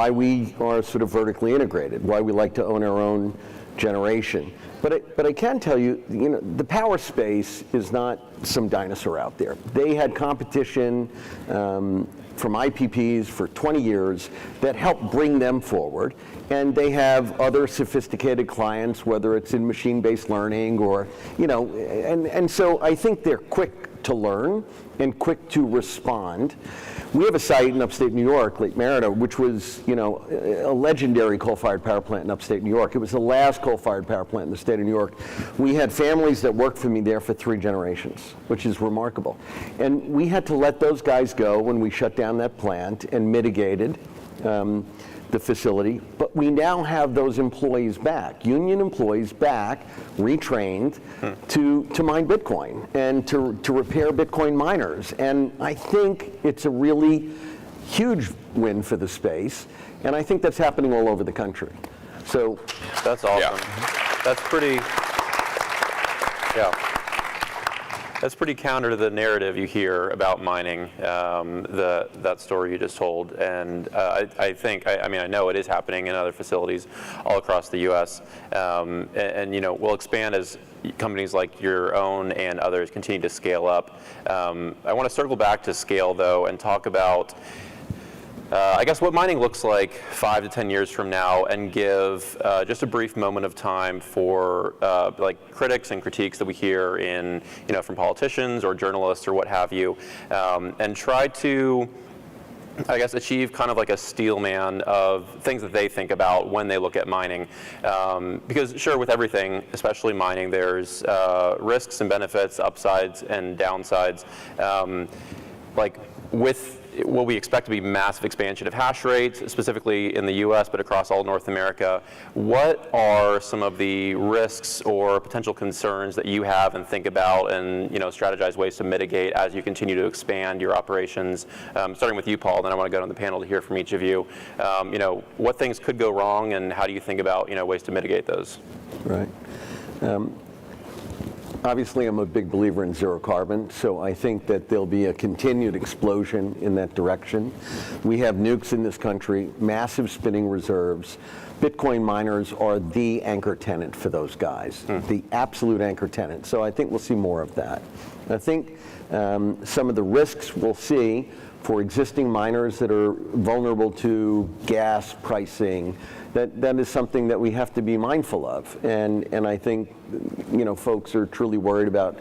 we are sort of vertically integrated, why we like to own our own generation. But I can tell you, the power space is not some dinosaur out there. They had competition from IPPs for 20 years that helped bring them forward. And they have other sophisticated clients, whether it's in machine-based learning or, and so I think they're quick to learn and quick to respond. We have a site in upstate New York, Lake Merida, which was, a legendary coal-fired power plant in upstate New York. It was the last coal-fired power plant in the state of New York. We had families that worked for me there for 3 generations, which is remarkable. And we had to let those guys go when we shut down that plant and mitigated the facility, but we now have those employees back, union employees back, retrained to mine Bitcoin and to repair Bitcoin miners. And I think it's a really huge win for the space, and I think that's happening all over the country. So that's awesome. Yeah. That's pretty. Yeah. That's pretty counter to the narrative you hear about mining, that story you just told. And I know it is happening in other facilities all across the U.S. And we'll expand as companies like your own and others continue to scale up. I want to circle back to scale, though, and talk about I guess what mining looks like 5 to 10 years from now, and give just a brief moment of time for like critics and critiques that we hear in, from politicians or journalists or what have you, and try to, I guess, achieve kind of like a steel man of things that they think about when they look at mining. Because sure, with everything, especially mining, there's risks and benefits, upsides and downsides. Like with what we expect to be massive expansion of hash rate, specifically in the US, but across all North America, what are some of the risks or potential concerns that you have and think about and strategize ways to mitigate as you continue to expand your operations? Starting with you, Paul, then I want to go on the panel to hear from each of you. What things could go wrong, and how do you think about ways to mitigate those? Right. Obviously, I'm a big believer in zero carbon, so I think that there'll be a continued explosion in that direction. We have nukes in this country, massive spinning reserves. Bitcoin miners are the anchor tenant for those guys, the absolute anchor tenant. So I think we'll see more of that. I think some of the risks we'll see for existing miners that are vulnerable to gas pricing, that is something that we have to be mindful of. And I think, folks are truly worried about,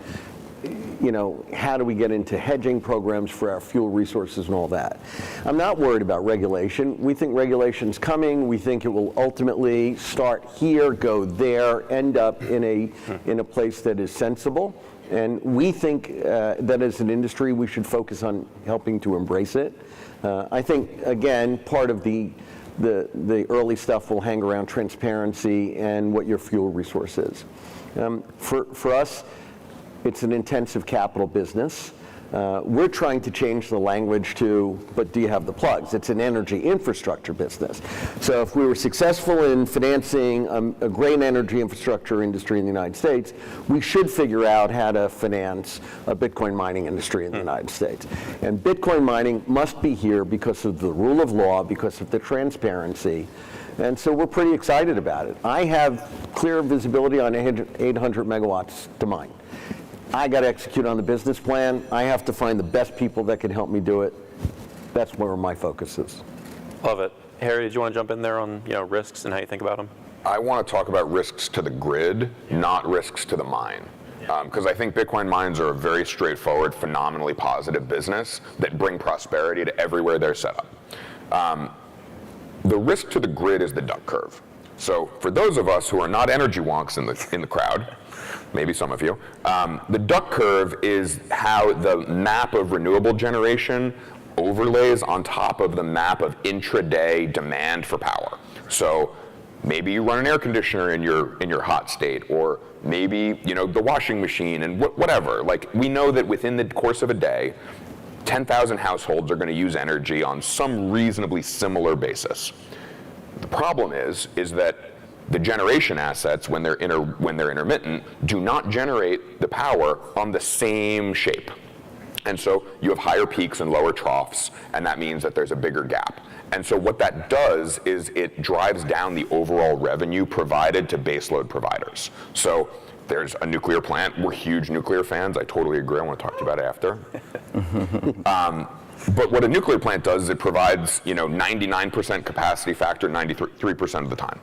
how do we get into hedging programs for our fuel resources and all that. I'm not worried about regulation. We think regulation's coming. We think it will ultimately start here, go there, end up in a place that is sensible. And we think that as an industry, we should focus on helping to embrace it. I think, again, part of the early stuff will hang around transparency and what your fuel resource is. For us, it's an intensive capital business. We're trying to change the language to, but do you have the plugs? It's an energy infrastructure business. So if we were successful in financing a great energy infrastructure industry in the United States, we should figure out how to finance a Bitcoin mining industry in the United States. And Bitcoin mining must be here because of the rule of law, because of the transparency. And so we're pretty excited about it. I have clear visibility on 800 megawatts to mine. I got to execute on the business plan. I have to find the best people that can help me do it. That's where my focus is. Love it. Harry, did you want to jump in there on risks and how you think about them? I want to talk about risks to the grid, not risks to the mine. Because I think Bitcoin mines are a very straightforward, phenomenally positive business that bring prosperity to everywhere they're set up. The risk to the grid is the duck curve. So for those of us who are not energy wonks in the crowd, maybe some of you, the duck curve is how the map of renewable generation overlays on top of the map of intraday demand for power. So maybe you run an air conditioner in your hot state, or maybe the washing machine and whatever. Like, we know that within the course of a day, 10,000 households are going to use energy on some reasonably similar basis. The problem is that the generation assets, when they're intermittent, do not generate the power on the same shape. And so you have higher peaks and lower troughs, and that means that there's a bigger gap. And so what that does is it drives down the overall revenue provided to baseload providers. So there's a nuclear plant. We're huge nuclear fans. I totally agree. I want to talk to you about it after. But what a nuclear plant does is it provides 99% capacity factor 93% of the time.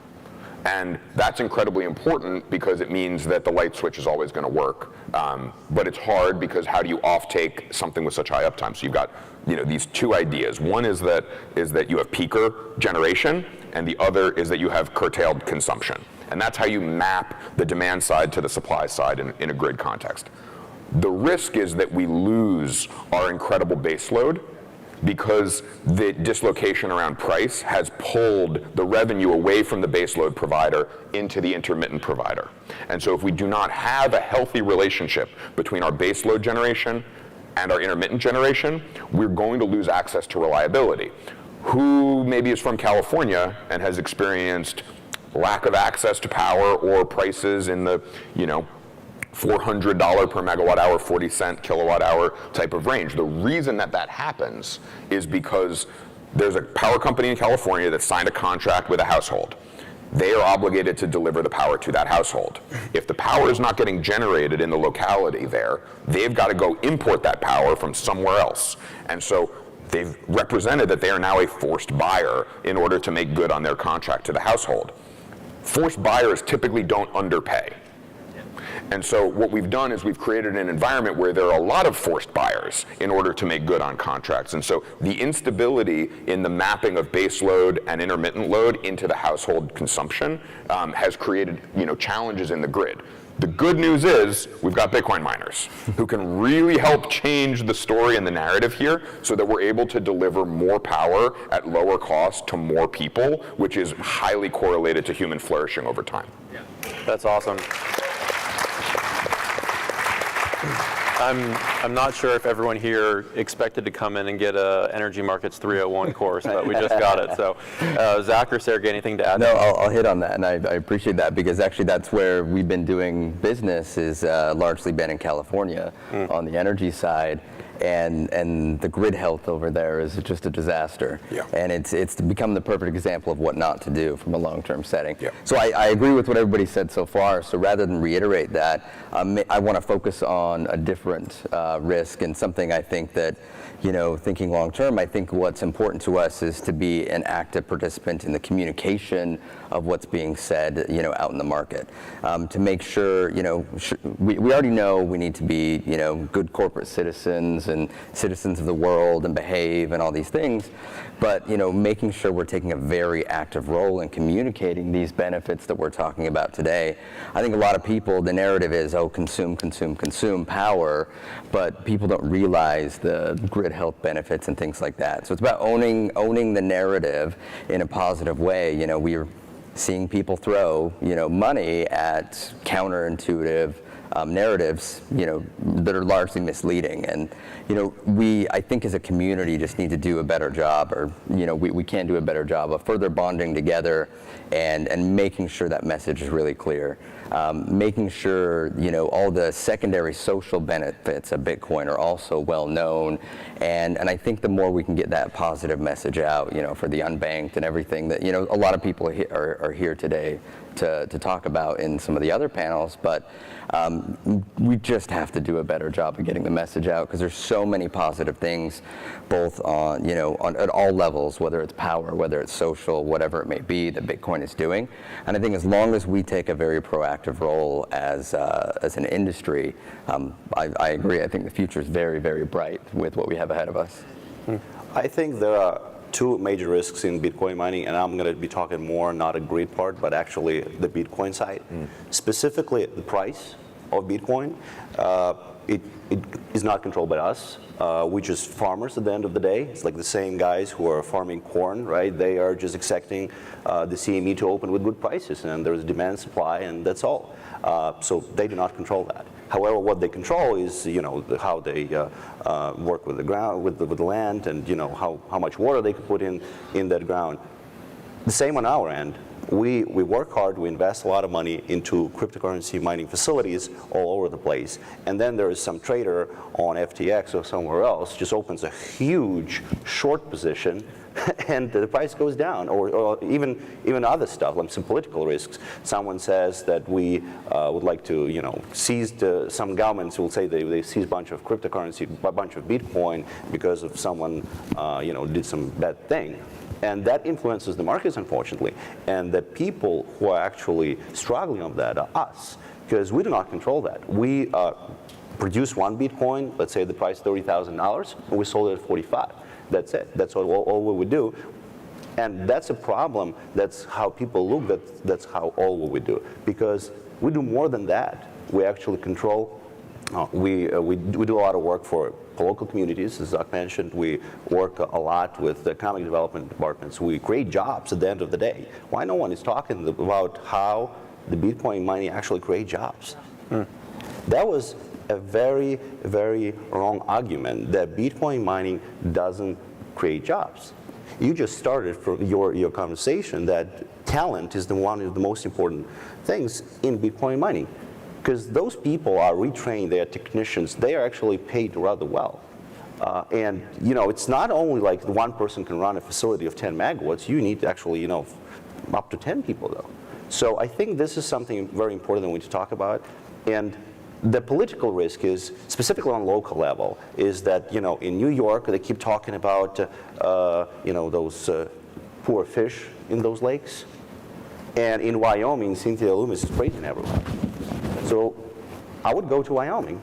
And that's incredibly important because it means that the light switch is always going to work. But it's hard because how do you offtake something with such high uptime? So you've got these two ideas. One is that you have peaker generation, and the other is that you have curtailed consumption. And that's how you map the demand side to the supply side in a grid context. The risk is that we lose our incredible base load because the dislocation around price has pulled the revenue away from the baseload provider into the intermittent provider. And so if we do not have a healthy relationship between our baseload generation and our intermittent generation, we're going to lose access to reliability. Who maybe is from California and has experienced lack of access to power or prices in the, $400 per megawatt hour, 40-cent kilowatt hour type of range? The reason that happens is because there's a power company in California that signed a contract with a household. They are obligated to deliver the power to that household. If the power is not getting generated in the locality there, they've got to go import that power from somewhere else. And so they've represented that they are now a forced buyer in order to make good on their contract to the household. Forced buyers typically don't underpay. And so what we've done is we've created an environment where there are a lot of forced buyers in order to make good on contracts. And so the instability in the mapping of base load and intermittent load into the household consumption has created challenges in the grid. The good news is we've got Bitcoin miners who can really help change the story and the narrative here so that we're able to deliver more power at lower cost to more people, which is highly correlated to human flourishing over time. That's awesome. I'm not sure if everyone here expected to come in and get a Energy Markets 301 course, but we just got it. So, Zach or Sergey, anything to add? No, I'll hit on that, and I appreciate that because actually that's where we've been doing business is largely been in California on the energy side. And the grid health over there is just a disaster. Yeah. And it's become the perfect example of what not to do from a long-term setting. Yeah. So I agree with what everybody said so far. So rather than reiterate that, I want to focus on a different risk and something I think that, thinking long-term, I think what's important to us is to be an active participant in the communication of what's being said, out in the market. To make sure, we already know we need to be, good corporate citizens and citizens of the world and behave and all these things, but, making sure we're taking a very active role in communicating these benefits that we're talking about today. I think a lot of people, the narrative is, consume power, but people don't realize the grid health benefits and things like that. So it's about owning the narrative in a positive way. We're seeing people throw, money at counterintuitive narratives, that are largely misleading. And, we, I think as a community, just need to do a better job, or, we can do a better job of further bonding together and making sure that message is really clear. Making sure, all the secondary social benefits of Bitcoin are also well known. And I think the more we can get that positive message out, for the unbanked and everything that, a lot of people are here today to talk about in some of the other panels, but we just have to do a better job of getting the message out because there's so many positive things, both on, at all levels, whether it's power, whether it's social, whatever it may be that Bitcoin is doing. And I think as long as we take a very proactive role as an industry, I agree. I think the future is very, very bright with what we have ahead of us. I think there are two major risks in Bitcoin mining, and I'm going to be talking more not a grid part, but actually the Bitcoin side. Specifically, the price of Bitcoin. it is not controlled by us. We're just farmers at the end of the day. It's like the same guys who are farming corn, right? They are just expecting the CME to open with good prices, and there's demand, supply, and that's all. So they do not control that. However, what they control is, how they work with the ground, with the land, and how much water they can put in that ground. The same on our end. We work hard, we invest a lot of money into cryptocurrency mining facilities all over the place. And then there is some trader on FTX or somewhere else just opens a huge short position and the price goes down, or even other stuff, like some political risks. Someone says that we would like to, seize some governments will say they seize a bunch of cryptocurrency, a bunch of Bitcoin because of someone, did some bad thing. And that influences the markets, unfortunately. And the people who are actually struggling on that are us, because we do not control that. We produce one Bitcoin, let's say the price is $30,000, and we sold it at 45. That's it. That's all we would do. And that's a problem. That's how people look. That's how all we do. Because we do more than that. We actually control. We do a lot of work for local communities. As Zach mentioned, we work a lot with the economic development departments. We create jobs at the end of the day. Why no one is talking about how the Bitcoin mining actually create jobs? That was a very, very wrong argument that Bitcoin mining doesn't create jobs. You just started from your conversation that talent is one of the most important things in Bitcoin mining. Because those people are retrained, they are technicians, they are actually paid rather well. And it's not only like one person can run a facility of 10 megawatts, you need actually, up to 10 people though. So I think this is something very important that we need to talk about. And the political risk is, specifically on local level, is that, in New York, they keep talking about, those poor fish in those lakes. And in Wyoming, Cynthia Loomis is praising everyone. So I would go to Wyoming.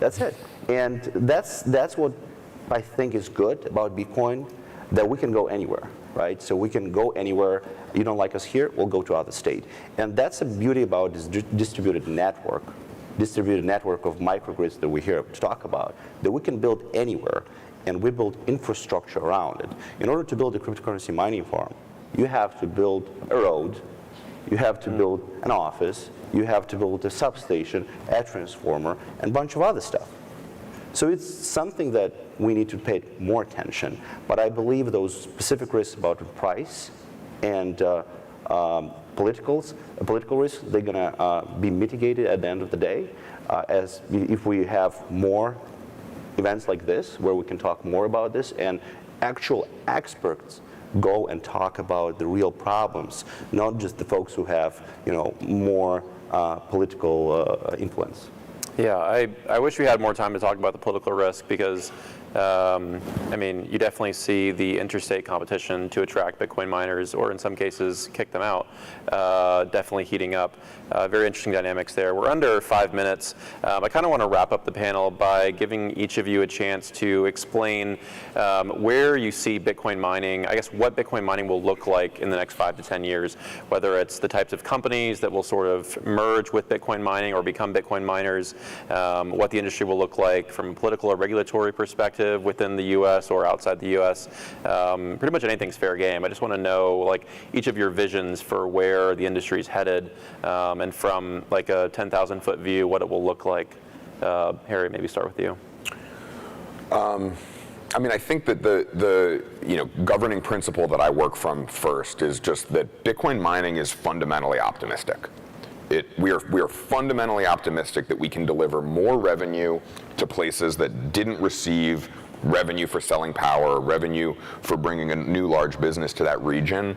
That's it. And that's what I think is good about Bitcoin, that we can go anywhere, right? So we can go anywhere. You don't like us here, we'll go to other state. And that's the beauty about this distributed network of microgrids that we're here to talk about, that we can build anywhere, and we build infrastructure around it. In order to build a cryptocurrency mining farm, you have to build a road, you have to build an office, you have to build a substation, a transformer, and a bunch of other stuff. So it's something that we need to pay more attention. But I believe those specific risks about the price and political risks, they're going to be mitigated at the end of the day as if we have more events like this where we can talk more about this and actual experts go and talk about the real problems, not just the folks who have, more political influence. Yeah, I wish we had more time to talk about the political risk because, you definitely see the interstate competition to attract Bitcoin miners, or in some cases, kick them out, definitely heating up. Very interesting dynamics there. We're under 5 minutes. I kind of want to wrap up the panel by giving each of you a chance to explain where you see Bitcoin mining, I guess what Bitcoin mining will look like in the next 5 to 10 years, whether it's the types of companies that will sort of merge with Bitcoin mining or become Bitcoin miners, what the industry will look like from a political or regulatory perspective within the U.S. or outside the U.S. Pretty much anything's fair game. I just want to know, like, each of your visions for where the industry is headed, and from like a 10,000-foot view, what it will look like. Harry, maybe start with you. I think that the governing principle that I work from first is just that Bitcoin mining is fundamentally optimistic. We are fundamentally optimistic that we can deliver more revenue to places that didn't receive revenue for selling power, revenue for bringing a new large business to that region.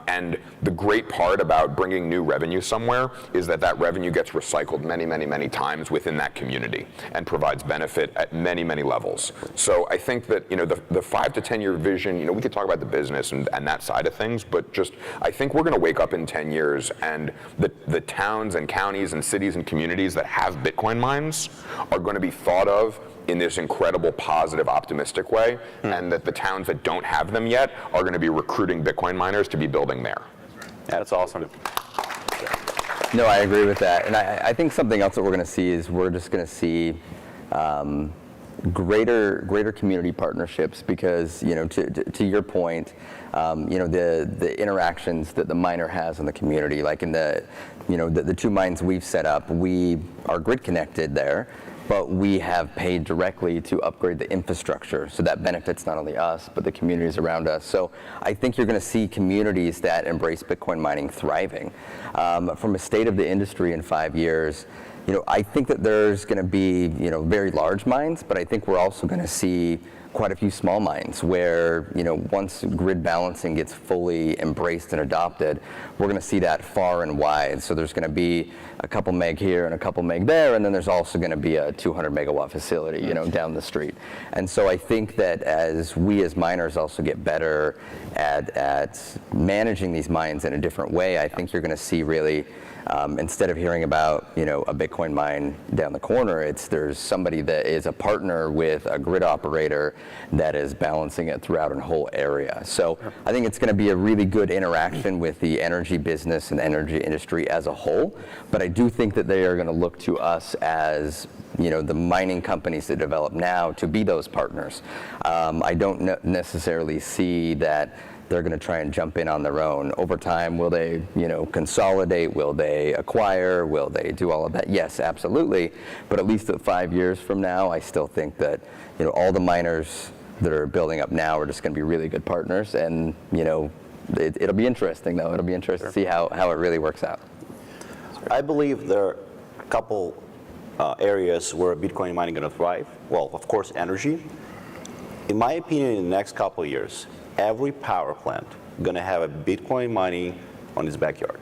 And the great part about bringing new revenue somewhere is that that revenue gets recycled many, many, many times within that community and provides benefit at many, many levels. So I think that, the 5 to 10 year vision, we could talk about the business and that side of things, but just, I think we're going to wake up in 10 years and the towns and counties and cities and communities that have Bitcoin mines are going to be thought of in this incredible, positive, optimistic way, and that the towns that don't have them yet are going to be recruiting Bitcoin miners to be building there. That's awesome. No, I agree with that. And I think something else that we're going to see is we're just going to see greater community partnerships because, to your point, the interactions that the miner has in the community, like in the two mines we've set up, we are grid connected there, but we have paid directly to upgrade the infrastructure. So that benefits not only us, but the communities around us. So I think you're going to see communities that embrace Bitcoin mining thriving. From a state of the industry in 5 years, I think that there's going to be, very large mines, but I think we're also going to see quite a few small mines where, once grid balancing gets fully embraced and adopted, we're going to see that far and wide. So there's going to be a couple meg here and a couple meg there, and then there's also going to be a 200 megawatt facility, down the street. And so I think that as we as miners also get better at managing these mines in a different way, I think you're going to see really instead of hearing about a Bitcoin mine down the corner, there's somebody that is a partner with a grid operator that is balancing it throughout a whole area. So I think it's going to be a really good interaction with the energy business and energy industry as a whole. But I do think that they are going to look to us as the mining companies that develop now to be those partners. I don't necessarily see that they're going to try and jump in on their own. Over time, will they, consolidate? Will they acquire? Will they do all of that? Yes, absolutely. But at least at 5 years from now, I still think that, all the miners that are building up now are just going to be really good partners. And, it'll be interesting, though. It'll be interesting to see how it really works out. I believe there are a couple areas where Bitcoin mining is going to thrive. Well, of course, energy. In my opinion, in the next couple of years, every power plant going to have a Bitcoin mining on its backyard.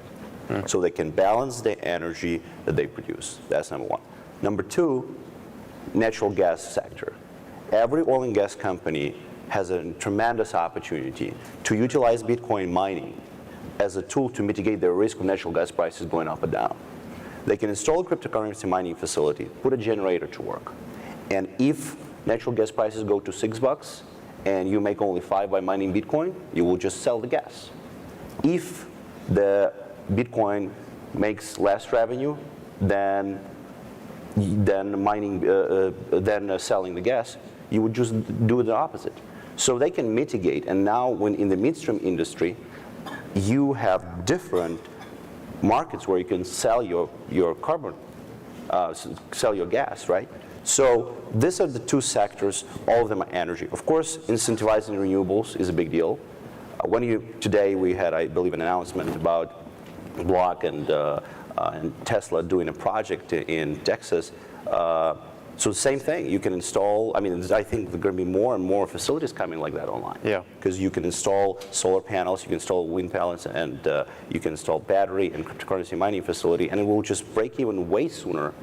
So they can balance the energy that they produce. That's number one. Number two, natural gas sector. Every oil and gas company has a tremendous opportunity to utilize Bitcoin mining as a tool to mitigate the risk of natural gas prices going up and down. They can install a cryptocurrency mining facility, put a generator to work, and if natural gas prices go to $6, and you make only 5 by mining Bitcoin, you will just sell the gas. If the Bitcoin makes less revenue than selling the gas, you would just do the opposite. So they can mitigate. And now, when in the midstream industry, you have different markets where you can sell your carbon, sell your gas, right? So these are the two sectors, all of them are energy. Of course, incentivizing renewables is a big deal. Today we had, I believe, an announcement about Block and Tesla doing a project in Texas. So same thing, you can install, I think there are going to be more and more facilities coming like that online. Yeah. Because you can install solar panels, you can install wind panels, and you can install battery and cryptocurrency mining facility, and it will just break even way sooner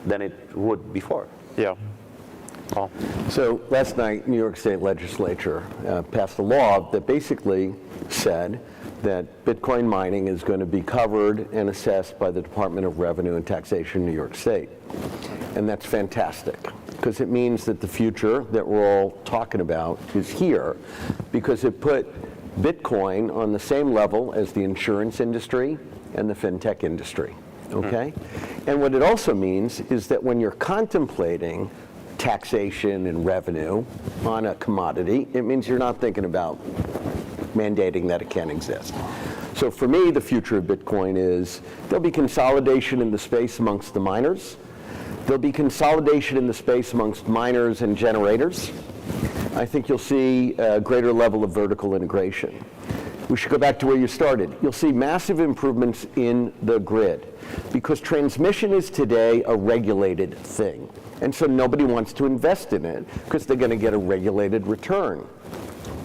than it would before. Yeah. So last night, New York State Legislature passed a law that basically said that Bitcoin mining is going to be covered and assessed by the Department of Revenue and Taxation in New York State. And that's fantastic, because it means that the future that we're all talking about is here, because it put Bitcoin on the same level as the insurance industry and the fintech industry. Okay? And what it also means is that when you're contemplating taxation and revenue on a commodity, it means you're not thinking about mandating that it can't exist. So for me, the future of Bitcoin is there'll be consolidation in the space amongst the miners. There'll be consolidation in the space amongst miners and generators. I think you'll see a greater level of vertical integration. We should go back to where you started. You'll see massive improvements in the grid, because transmission is today a regulated thing. And so nobody wants to invest in it because they're going to get a regulated return.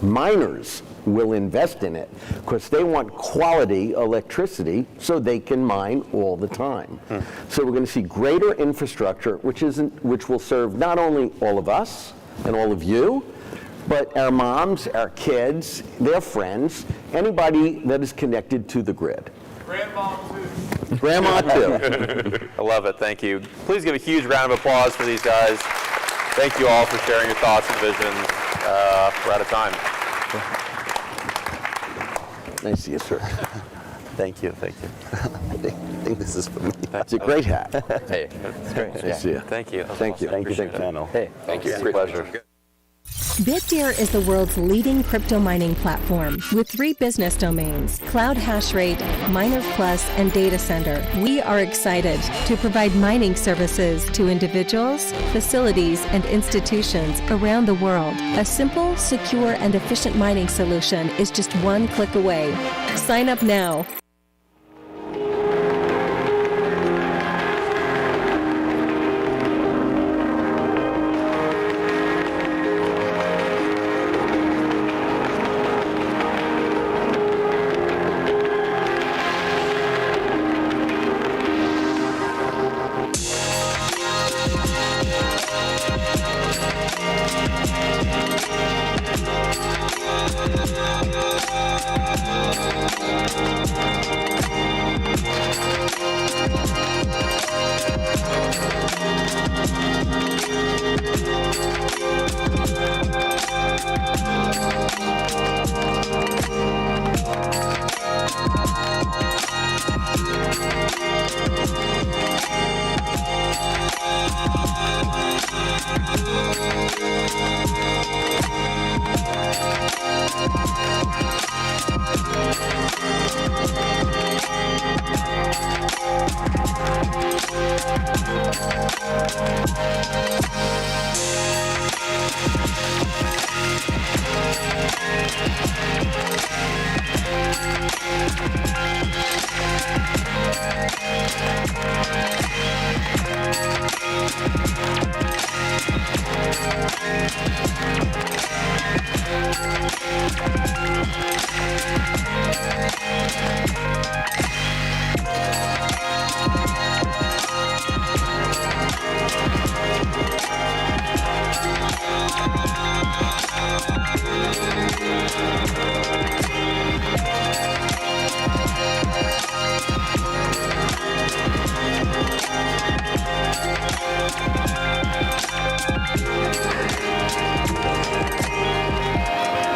Miners will invest in it because they want quality electricity so they can mine all the time. So we're going to see greater infrastructure, which will serve not only all of us and all of you, but our moms, our kids, their friends, anybody that is connected to the grid. Grandma too. Grandma too. I love it. Thank you. Please give a huge round of applause for these guys. Thank you all for sharing your thoughts and visions. We're out of time. Nice to see you, sir. Thank you, thank you. I think this is for me. It's a great hat. Hey, it's great. Nice to see you. Thank you. Thank you. Thank you, Channel. Hey, Thank you. It's a pleasure. Bitdeer is the world's leading crypto mining platform with 3 business domains, Cloud Hashrate, Miner Plus, and Data Center. We are excited to provide mining services to individuals, facilities, and institutions around the world. A simple, secure, and efficient mining solution is just one click away. Sign up now.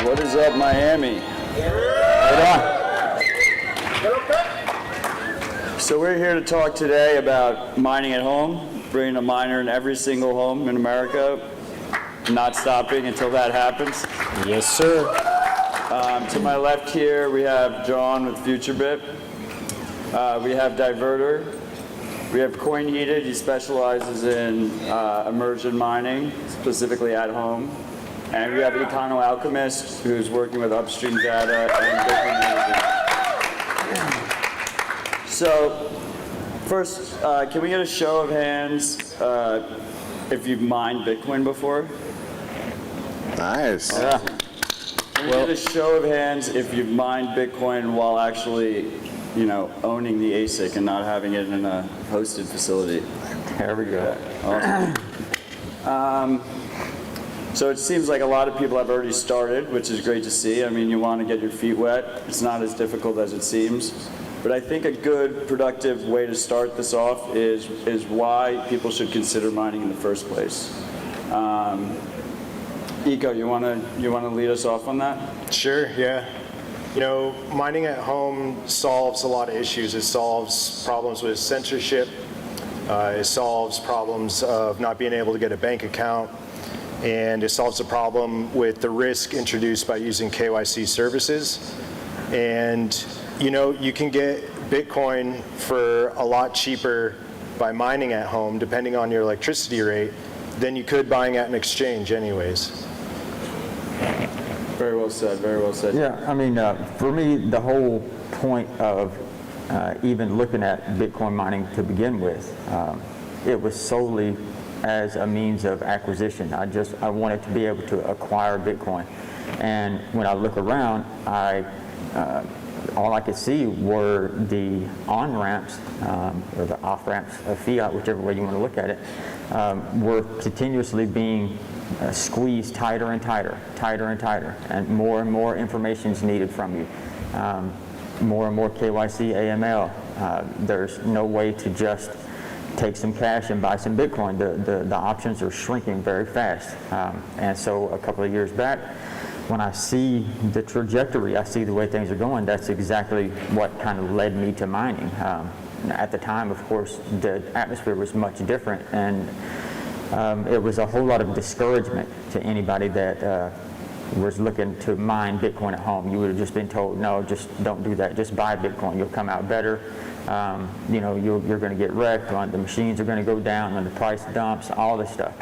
What is up, Miami? Right on. So we're here to talk today about mining at home, bringing a miner in every single home in America, not stopping until that happens. Yes, sir. To my left here, we have John with FutureBit. We have Diverter. We have CoinHeated. He specializes in immersion mining, specifically at home. And we have Econo Alchemist, who's working with upstream data and Bitcoin management. So, first, can we get a show of hands if you've mined Bitcoin before? Nice. Yeah. Can we get a show of hands if you've mined Bitcoin while actually, owning the ASIC and not having it in a hosted facility? There we go. Awesome. So it seems like a lot of people have already started, which is great to see. I mean, you want to get your feet wet. It's not as difficult as it seems. But I think a good, productive way to start this off is why people should consider mining in the first place. Eco, you want to lead us off on that? Sure, yeah. Mining at home solves a lot of issues. It solves problems with censorship. It solves problems of not being able to get a bank account. And it solves the problem with the risk introduced by using KYC services. And you can get Bitcoin for a lot cheaper by mining at home, depending on your electricity rate, than you could buying at an exchange anyways. Very well said, very well said. Yeah, I mean, for me, the whole point of even looking at Bitcoin mining to begin with, it was solely as a means of acquisition. I wanted to be able to acquire Bitcoin. And when I look around, all I could see were the on-ramps, or the off-ramps of fiat, whichever way you want to look at it, were continuously being squeezed tighter and tighter, and more information is needed from you. More and more KYC, AML. There's no way to just take some cash and buy some Bitcoin. The options are shrinking very fast. And so a couple of years back, when I see the trajectory, I see the way things are going, that's exactly what kind of led me to mining. At the time, of course, the atmosphere was much different, and it was a whole lot of discouragement to anybody that was looking to mine Bitcoin at home. You would have just been told, no, just don't do that. Just buy Bitcoin. You'll come out better. You know, you're going to get wrecked. The machines are going to go down, and the price dumps. All this stuff.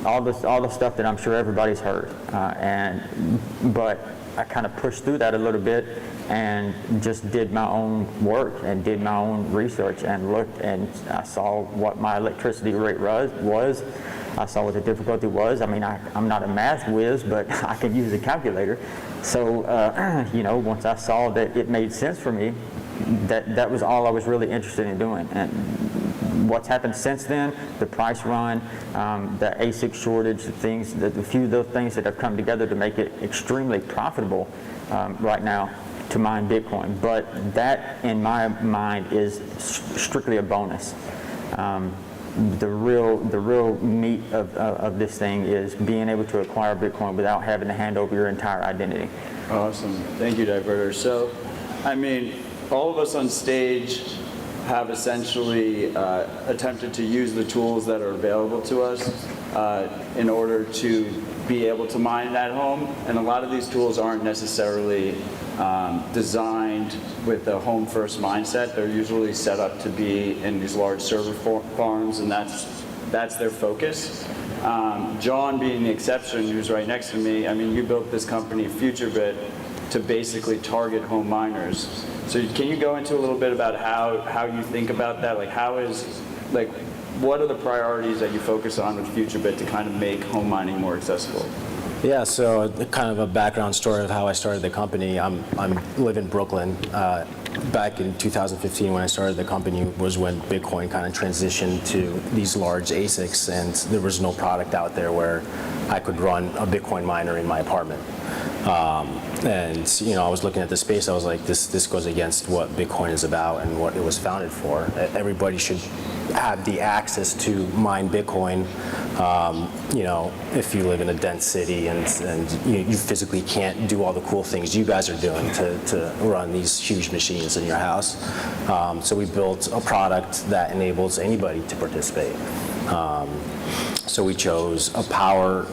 All the stuff that I'm sure everybody's heard. But I kind of pushed through that a little bit and just did my own work and did my own research and looked, and I saw what my electricity rate was. I saw what the difficulty was. I mean, I'm not a math whiz, but I can use a calculator. So, you know, once I saw that it made sense for me, that was all I was really interested in doing. And what's happened since then, the price run, the ASIC shortage, the few of those things that have come together to make it extremely profitable right now to mine Bitcoin. But that, in my mind, is strictly a bonus. The real meat of this thing is being able to acquire Bitcoin without having to hand over your entire identity. Awesome. Thank you, Diverter. So, I mean, all of us on stage have essentially attempted to use the tools that are available to us in order to be able to mine at home. And a lot of these tools aren't necessarily designed with a home-first mindset. They're usually set up to be in these large server farms, and that's their focus. John being the exception, who's right next to me, I mean, you built this company, FutureBit, to basically target home miners. So can you go into a little bit about how you think about that? Like, what are the priorities that you focus on with FutureBit to kind of make home mining more accessible? Yeah, so kind of a background story of how I started the company. I live in Brooklyn. Back in 2015 when I started the company was when Bitcoin kind of transitioned to these large ASICs, and there was no product out there where I could run a Bitcoin miner in my apartment. And you know, I was looking at the space, I was like, this goes against what Bitcoin is about and what it was founded for. Everybody should have the access to mine Bitcoin. You know, if you live in a dense city and you physically can't do all the cool things you guys are doing to run these huge machines in your house. So we built a product that enables anybody to participate. So we chose a power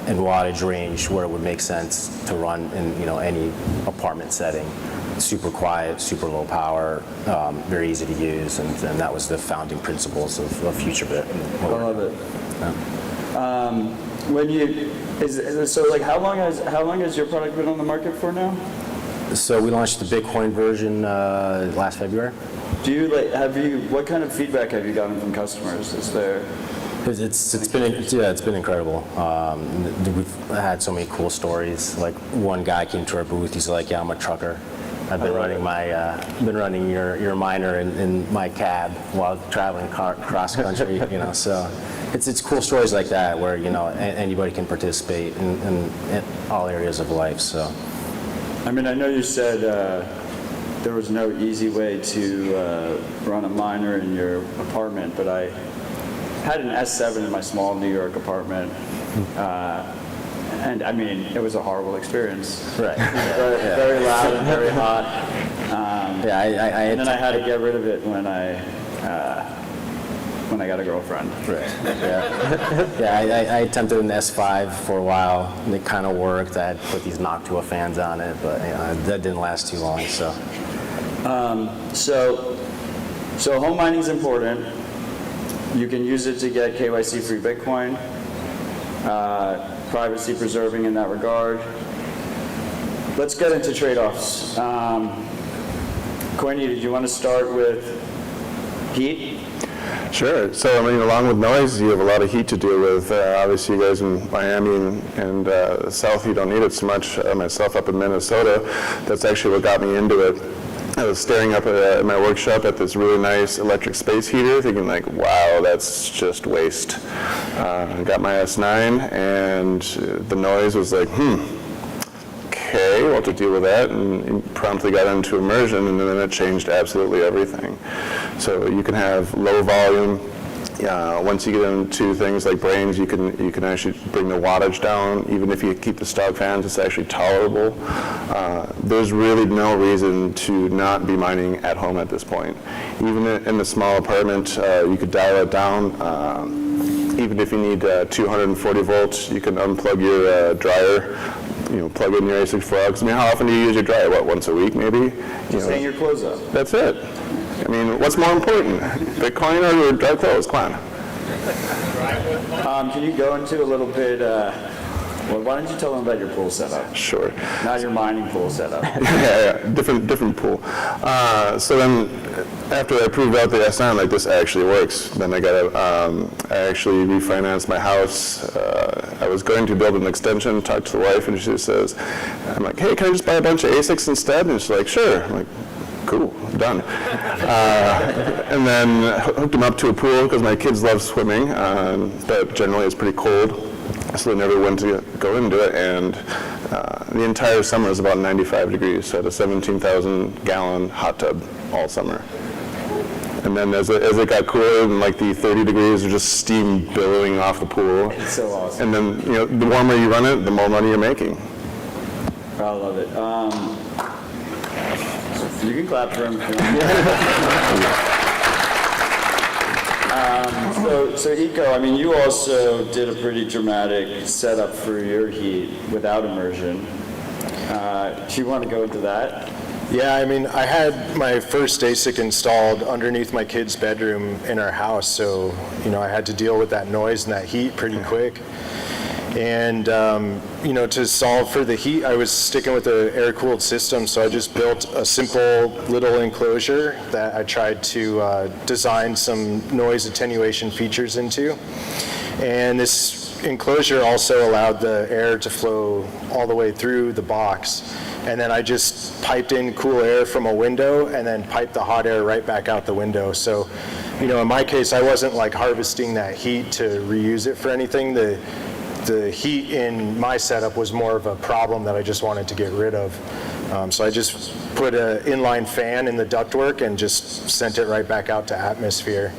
and wattage range where it would make sense to run in any apartment setting. Super quiet, super low power, very easy to use, and that was the founding principles of FutureBit. I love it. Yeah. How long has your product been on the market for now? So we launched the Bitcoin version last February. What kind of feedback have you gotten from customers? It's been incredible. We've had so many cool stories. Like one guy came to our booth. He's like, "Yeah, I'm a trucker. I've been running your miner in my cab while traveling cross country." So it's cool stories like that where anybody can participate in all areas of life. So. I mean, I know you said there was no easy way to run a miner in your apartment, but I had an S7 in my small New York apartment, and I mean, it was a horrible experience. Right. Very loud and very hot. And then I had to get rid of it when I got a girlfriend. Right. Yeah. I attempted an S5 for a while, and it kind of worked. I had put these Noctua fans on it, but that didn't last too long. So home mining is important. You can use it to get KYC-free Bitcoin, privacy preserving in that regard. Let's get into trade-offs. Courtney, did you want to start with heat? Sure. So, I mean, along with noise, you have a lot of heat to deal with. Obviously, you guys in Miami and South, you don't need it so much. Myself up in Minnesota, that's actually what got me into it. I was staring up at my workshop at this really nice electric space heater, thinking like, wow, that's just waste. I got my S9, and the noise was like, okay, we'll have to deal with that, and promptly got into immersion, and then it changed absolutely everything. So you can have low volume, Once you get into things like brains, you can actually bring the wattage down. Even if you keep the stock fans, it's actually tolerable. There's really no reason to not be mining at home at this point. Even in the small apartment, you could dial it down. Even if you need 240 volts, you can unplug your dryer, plug in your ASIC plugs. I mean, how often do you use your dryer? What, once a week maybe? Just hang your clothes up. That's it. I mean, what's more important, Bitcoin or your dry clothes? Come on. Can you go into a little bit, well, why don't you tell them about your pool setup? Sure. Not your mining pool setup. yeah, different pool. So then, after I proved out the SN, like this actually works, then I actually refinanced my house. I was going to build an extension, talked to the wife, and she says, I'm like, hey, can I just buy a bunch of ASICs instead? And she's like, sure. I'm like, cool, done. And then hooked them up to a pool because my kids love swimming, but generally it's pretty cold, so they never went to go into it. And the entire summer is about 95 degrees, so I had a 17,000-gallon hot tub all summer. And then as it got cooler and like the 30 degrees, there's just steam billowing off the pool. It's so awesome. And then the warmer you run it, the more money you're making. I love it. You can clap for him if you want. So Eco, I mean, you also did a pretty dramatic setup for your heat without immersion. Do you want to go into that? Yeah, I mean, I had my first ASIC installed underneath my kid's bedroom in our house, so, I had to deal with that noise and that heat pretty quick. And, to solve for the heat, I was sticking with an air-cooled system, so I just built a simple little enclosure that I tried to design some noise attenuation features into. And this enclosure also allowed the air to flow all the way through the box. And then I just piped in cool air from a window and then piped the hot air right back out the window. So, in my case, I wasn't like harvesting that heat to reuse it for anything. The heat in my setup was more of a problem that I just wanted to get rid of. So I just put an inline fan in the ductwork and just sent it right back out to atmosphere.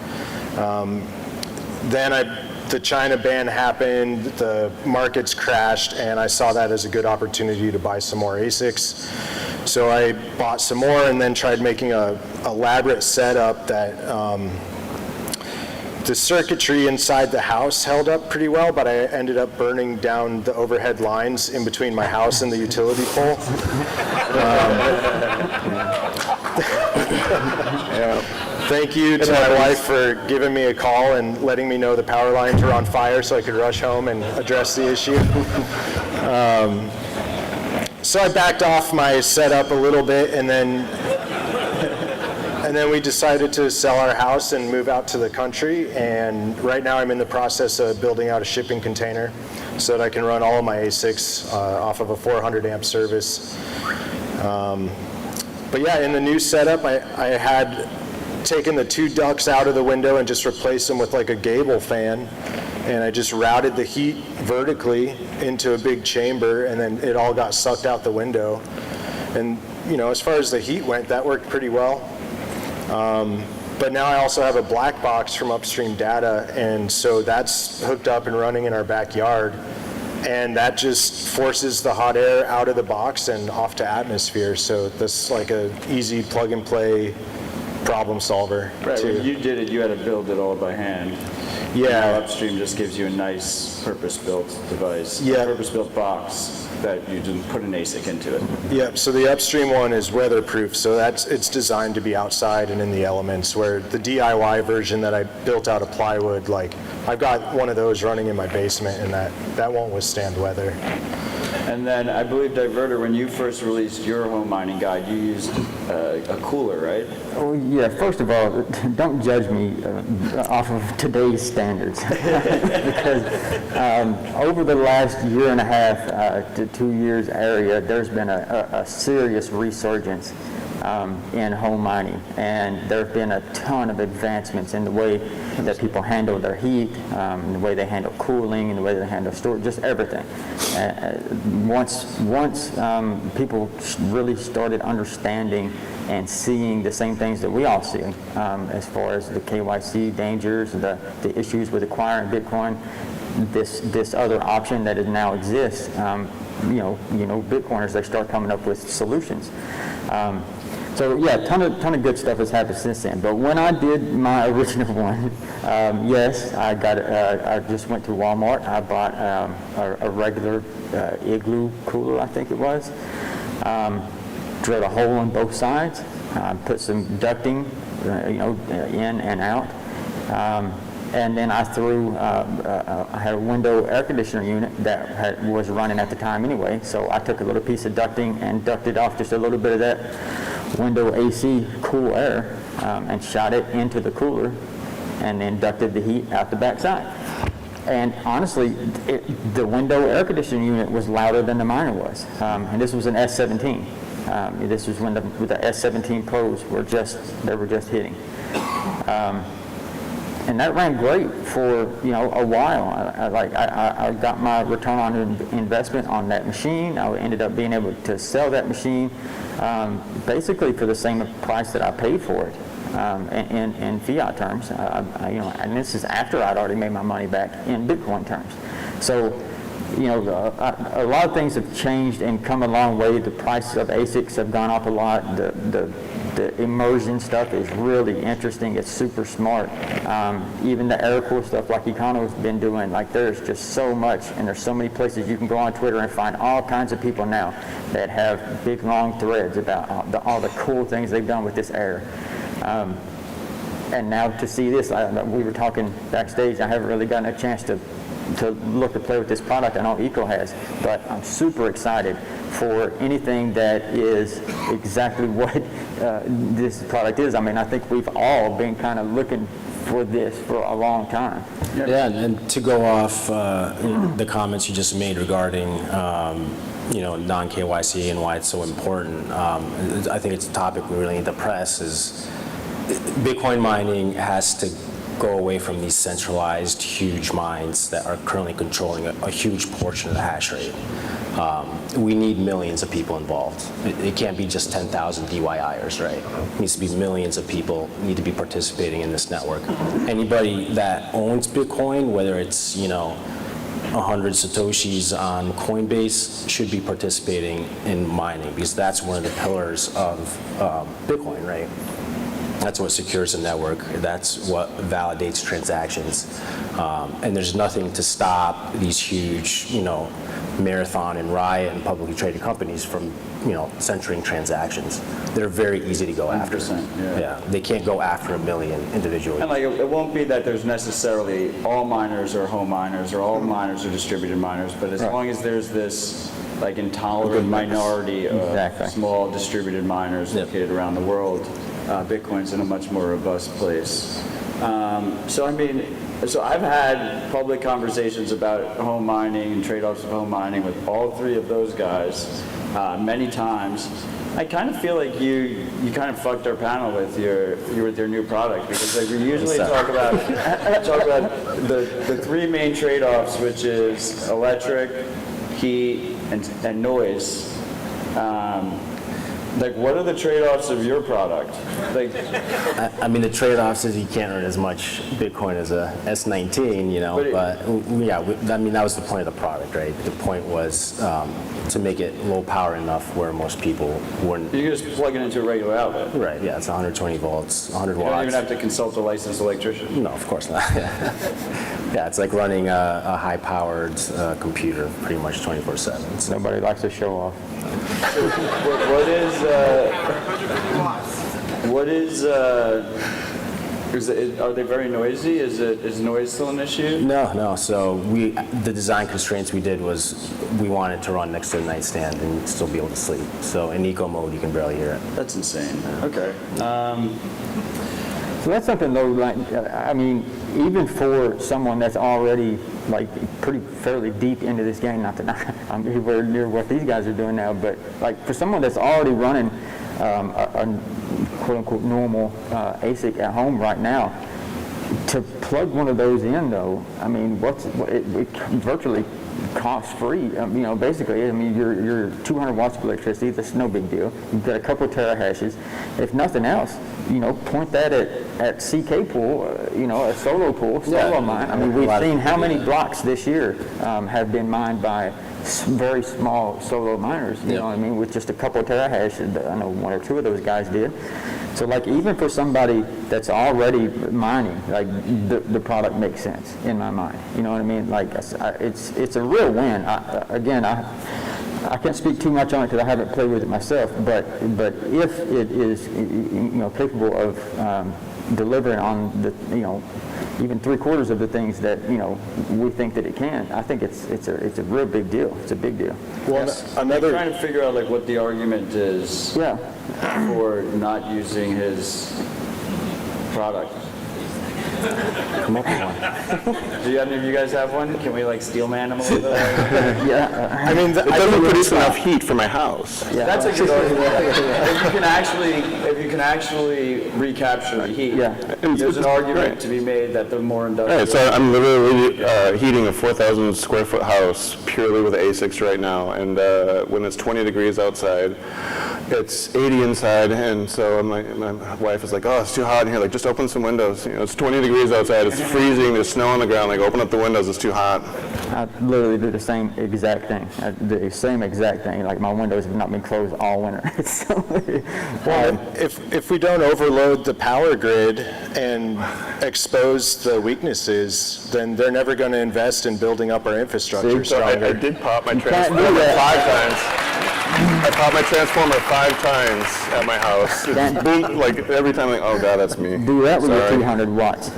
Then the China ban happened, the markets crashed, and I saw that as a good opportunity to buy some more ASICs. So I bought some more and then tried making a elaborate setup that the circuitry inside the house held up pretty well, but I ended up burning down the overhead lines in between my house and the utility pole. Thank you to my wife for giving me a call and letting me know the power lines were on fire so I could rush home and address the issue. So I backed off my setup a little bit, and then we decided to sell our house and move out to the country. And right now I'm in the process of building out a shipping container so that I can run all of my ASICs off of a 400 amp service. But yeah, in the new setup, I had taken the two ducts out of the window and just replaced them with like a gable fan. And I just routed the heat vertically into a big chamber, and then it all got sucked out the window. And as far as the heat went, that worked pretty well. But now I also have a black box from Upstream Data, and so that's hooked up and running in our backyard. And that just forces the hot air out of the box and off to atmosphere. So this is like an easy plug and play problem solver. Right, when you did it, you had to build it all by hand. Yeah. Now Upstream just gives you a nice purpose-built device, a purpose-built box that you didn't put an ASIC into it. Yeah, so the Upstream one is weatherproof, so it's designed to be outside and in the elements, where the DIY version that I built out of plywood, like I've got one of those running in my basement, and that won't withstand weather. And then I believe, Diverter, when you first released your home mining guide, you used a cooler, right? Oh yeah, first of all, don't judge me off of today's standards. Because over the last year and a half to 2 years area, there's been a serious resurgence in home mining, and there have been a ton of advancements in the way that people handle their heat, in the way they handle cooling, in the way they handle storage, just everything. Once people really started understanding and seeing the same things that we all see, as far as the KYC dangers, the issues with acquiring Bitcoin, this other option that is now exists, Bitcoiners, they start coming up with solutions. So yeah, ton of good stuff has happened since then. But when I did my original one, yes, I just went to Walmart. I bought a regular Igloo cooler, I think it was. Drilled a hole on both sides. Put some ducting, in and out. And then I I had a window air conditioner unit that was running at the time anyway. So I took a little piece of ducting and ducted off just a little bit of that window AC cool air and shot it into the cooler and then ducted the heat out the backside. And honestly, the window air conditioning unit was louder than the miner was. And this was an S17. This was when the S17 Pros were just hitting. And that ran great for a while. I got my return on investment on that machine. I ended up being able to sell that machine basically for the same price that I paid for it in fiat terms. And this is after I'd already made my money back in Bitcoin terms. So a lot of things have changed and come a long way. The prices of ASICs have gone up a lot. The immersion stuff is really interesting. It's super smart. Even the air core stuff like Econo's been doing, there's just so much, and there's so many places you can go on Twitter and find all kinds of people now that have big long threads about all the cool things they've done with this air. And now to see this, we were talking backstage, I haven't really gotten a chance to look to play with this product. I know Eco has, but I'm super excited for anything that is exactly what this product is. I mean, I think we've all been kind of looking for this for a long time. Yeah, and to go off the comments you just made regarding non-KYC and why it's so important, I think it's a topic we really need to press. Is Bitcoin mining has to go away from these centralized huge mines that are currently controlling a huge portion of the hash rate. We need millions of people involved. It can't be just 10,000 DYIers, right? It needs to be millions of people need to be participating in this network. Anybody that owns Bitcoin, whether it's 100 Satoshis on Coinbase, should be participating in mining, because that's one of the pillars of Bitcoin, right? That's what secures the network. That's what validates transactions. And there's nothing to stop these huge, Marathon and Riot and publicly traded companies from, censoring transactions. They're very easy to go after. 100%, yeah. They can't go after a million individually. And it won't be that there's necessarily all miners are home miners or all miners are distributed miners, but as long as there's this intolerant minority of small distributed miners located around the world, Bitcoin's in a much more robust place. So I've had public conversations about home mining and trade-offs of home mining with all three of those guys many times. I kind of feel like you kind of fucked our panel with your new product, because we usually talk about the three main trade-offs, which is electric, heat, and noise. What are the trade-offs of your product? The trade-offs is you can't earn as much Bitcoin as a S19, that was the point of the product, right? The point was to make it low power enough where most people wouldn't. You can just plug it into a regular outlet. Right, yeah, it's 120 volts, 100 watts. You don't even have to consult a licensed electrician. No, of course not. Yeah, it's like running a high-powered computer pretty much 24/7. So. Nobody likes to show off. Are they very noisy? Is noise still an issue? No. So the design constraints we did was we wanted to run next to a nightstand and still be able to sleep. So in eco mode, you can barely hear it. That's insane. Okay. So that's something though, even for someone that's already fairly deep into this game, not that I'm anywhere near what these guys are doing now, but for someone that's already running a quote-unquote normal ASIC at home right now. To plug one of those in, though, I mean, it virtually cost free. Basically, I mean, you're 200 watts of electricity. That's no big deal. You've got a couple of terahashes. If nothing else, point that at CK pool, a solo pool, solo mine. I mean, we've seen how many blocks this year have been mined by very small solo miners. You know what I mean, with just a couple of terahash. I know one or two of those guys did. So like even for somebody that's already mining, like the product makes sense in my mind. You know what I mean? Like it's a real win. I can't speak too much on it because I haven't played with it myself. But if it is capable of delivering on the even 3/4 of the things that we think that it can, I think it's a real big deal. It's a big deal. Well, I'm trying to figure out like what the argument is for not using his product. Come up with one. Do any of you guys have one? Can we like steel man him a little bit? I mean, it doesn't produce enough heat for my house. That's a good argument. If you can actually recapture the heat, there's an argument to be made that the more industrial. Right, so I'm literally heating a 4,000 square foot house purely with ASICs right now, and when it's 20 degrees outside, it's 80 inside, and so my wife is like, oh, it's too hot in here, like just open some windows. It's 20 degrees outside, it's freezing, there's snow on the ground, like open up the windows, it's too hot. I literally do the same exact thing. Like my windows have not been closed all winter. Well, if we don't overload the power grid and expose the weaknesses, then they're never going to invest in building up our infrastructure stronger. I did pop my transformer 5 times. I popped my transformer 5 times at my house. Like every time, like, oh god, that's me. Do that with your 300 watts.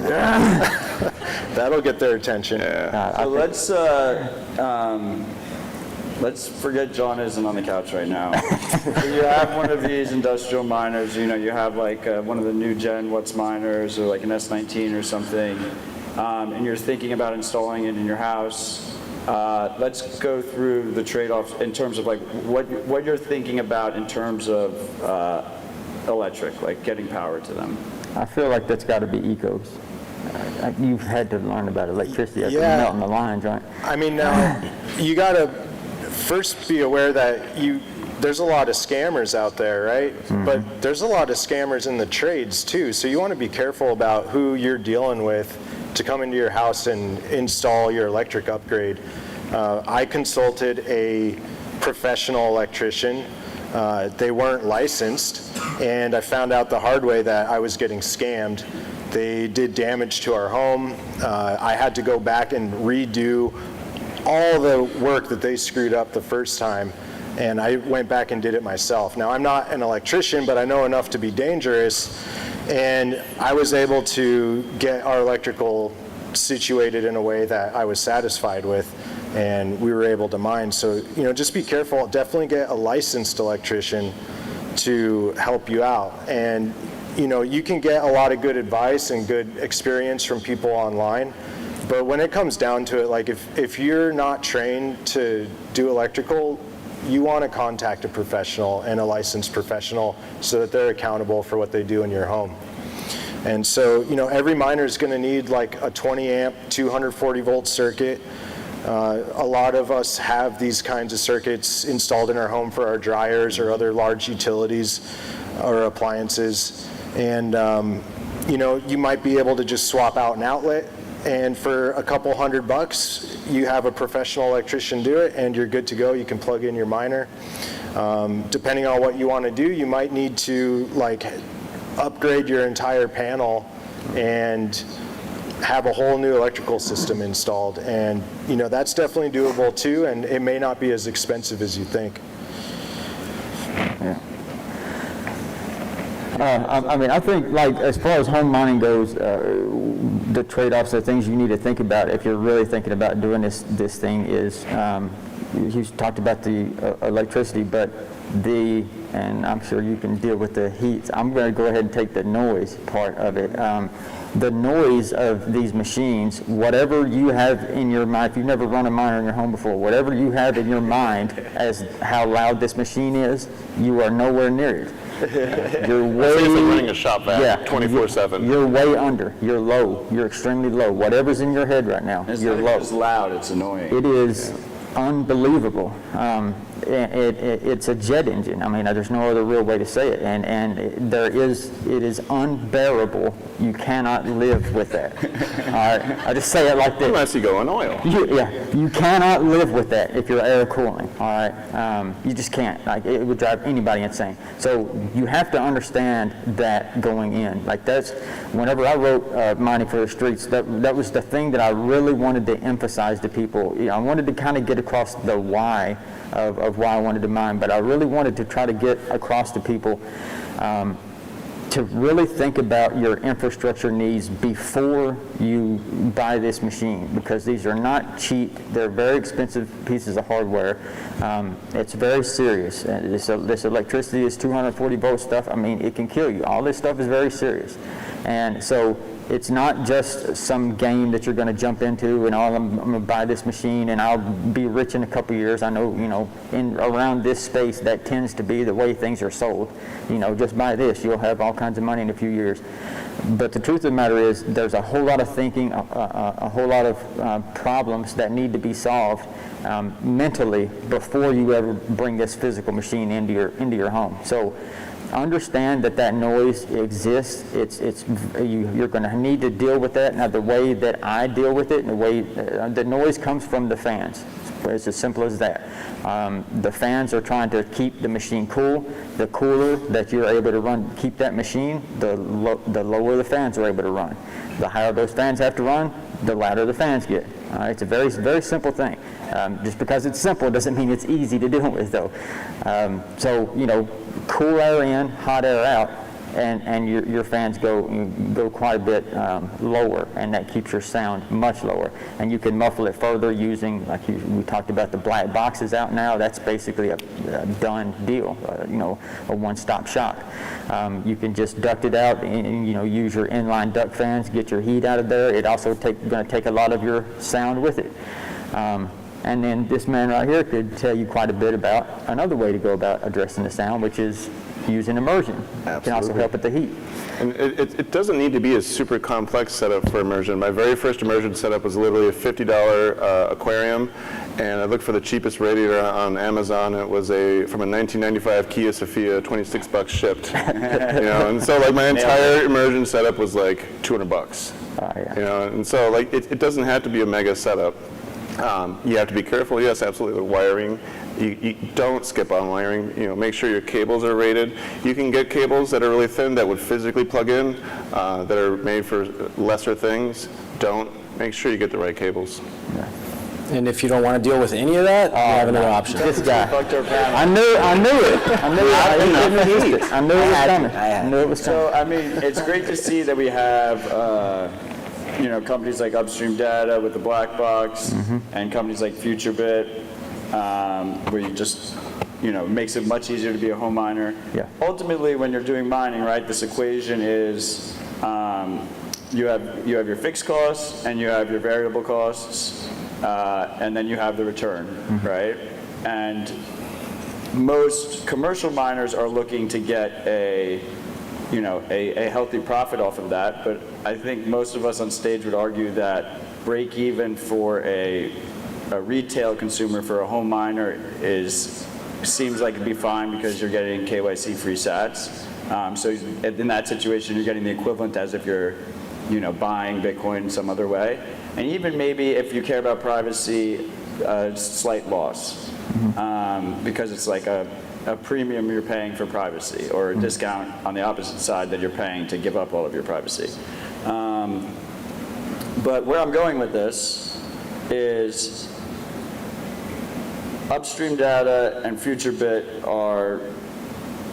That'll get their attention. So let's forget John isn't on the couch right now. You have one of these industrial miners. You have like one of the new gen Watts miners, or like an S19 or something, and you're thinking about installing it in your house. Let's go through the trade-offs in terms of like what you're thinking about in terms of electric, like getting power to them. I feel like that's got to be ecos. You've had to learn about electricity after melting the lines, right? I mean, now you got to first be aware that there's a lot of scammers out there, right? Mm-hmm. But there's a lot of scammers in the trades too. So you want to be careful about who you're dealing with to come into your house and install your electric upgrade. I consulted a professional electrician. They weren't licensed, and I found out the hard way that I was getting scammed. They did damage to our home. I had to go back and redo all the work that they screwed up the first time, and I went back and did it myself. Now, I'm not an electrician, but I know enough to be dangerous, and I was able to get our electrical situated in a way that I was satisfied with, and we were able to mine. So, just be careful. Definitely get a licensed electrician to help you out. And, you can get a lot of good advice and good experience from people online, but when it comes down to it, like if you're not trained to do electrical, you want to contact a professional and a licensed professional so that they're accountable for what they do in your home. And so, every miner is going to need like a 20 amp, 240 volt circuit. A lot of us have these kinds of circuits installed in our home for our dryers or other large utilities or appliances. And, you might be able to just swap out an outlet, and for a couple $100, you have a professional electrician do it, and you're good to go. You can plug in your miner. Depending on what you want to do, you might need to upgrade your entire panel and have a whole new electrical system installed. And that's definitely doable too, and it may not be as expensive as you think. Yeah. I think as far as home mining goes, the trade-offs are things you need to think about if you're really thinking about doing this thing is you talked about the electricity, but and I'm sure you can deal with the heat. I'm going to go ahead and take the noise part of it. The noise of these machines, whatever you have in your mind, if you've never run a miner in your home before, whatever you have in your mind as how loud this machine is, you are nowhere near it. You're way, it's like running a shop vac 24/7. You're way under. You're low. You're extremely low. Whatever's in your head right now, you're low. It's loud. It's annoying. It is unbelievable. It's a jet engine. I mean, there's no other real way to say it. And it is unbearable. You cannot live with that. All right? I just say it like this. Unless you go on oil. You cannot live with that if you're air cooling. All right? You just can't. Like, it would drive anybody insane. So you have to understand that going in. Like, that's whenever I wrote Mining for the Streets, that was the thing that I really wanted to emphasize to people. You know, I wanted to kind of get across the why of why I wanted to mine, but I really wanted to try to get across to people to really think about your infrastructure needs before you buy this machine, because these are not cheap. They're very expensive pieces of hardware. It's very serious. This electricity is 240 volt stuff. I mean, it can kill you. All this stuff is very serious. And so it's not just some game that you're going to jump into and I'm going to buy this machine and I'll be rich in a couple years. I know, around this space that tends to be the way things are sold. Just buy this, you'll have all kinds of money in a few years. But the truth of the matter is there's a whole lot of thinking, a whole lot of problems that need to be solved mentally before you ever bring this physical machine into your home. So understand that noise exists. You're going to need to deal with that. Now, the way that I deal with it, and the way the noise comes from the fans. It's as simple as that. The fans are trying to keep the machine cool. The cooler that you're able to keep that machine, the lower the fans are able to run. The higher those fans have to run, the louder the fans get. It's a very, very simple thing. Just because it's simple doesn't mean it's easy to deal with, though. Cool air in, hot air out, and your fans go quite a bit lower, and that keeps your sound much lower. And you can muffle it further using, we talked about the black boxes out now. That's basically a done deal, a one-stop shop. You can just duct it out and use your inline duct fans, get your heat out of there. It also going to take a lot of your sound with it. And then this man right here could tell you quite a bit about another way to go about addressing the sound, which is using immersion. Absolutely. It can also help with the heat. And it doesn't need to be a super complex setup for immersion. My very first immersion setup was literally a $50 aquarium, and I looked for the cheapest radiator on Amazon. It was from a 1995 Kia Sophia, $26 shipped. And so my entire immersion setup was like $200. And so it doesn't have to be a mega setup. You have to be careful, yes, absolutely, with wiring. You don't skip on wiring. Make sure your cables are rated. You can get cables that are really thin that would physically plug in, that are made for lesser things. Make sure you get the right cables. Yeah. And if you don't want to deal with any of that, you have another option. This guy. I knew it. I knew it was coming. It's great to see that we have companies like Upstream Data with the black box, and companies like FutureBit, where you just, it makes it much easier to be a home miner. Yeah. Ultimately, when you're doing mining, right, this equation is you have your fixed costs and you have your variable costs, and then you have the return, right? And most commercial miners are looking to get a healthy profit off of that, but I think most of us on stage would argue that break even for a retail consumer for a home miner seems like it'd be fine because you're getting KYC free sats. So in that situation, you're getting the equivalent as if you're buying Bitcoin some other way. And even maybe if you care about privacy, slight loss, because it's like a premium you're paying for privacy, or a discount on the opposite side that you're paying to give up all of your privacy. But where I'm going with this is Upstream Data and FutureBit are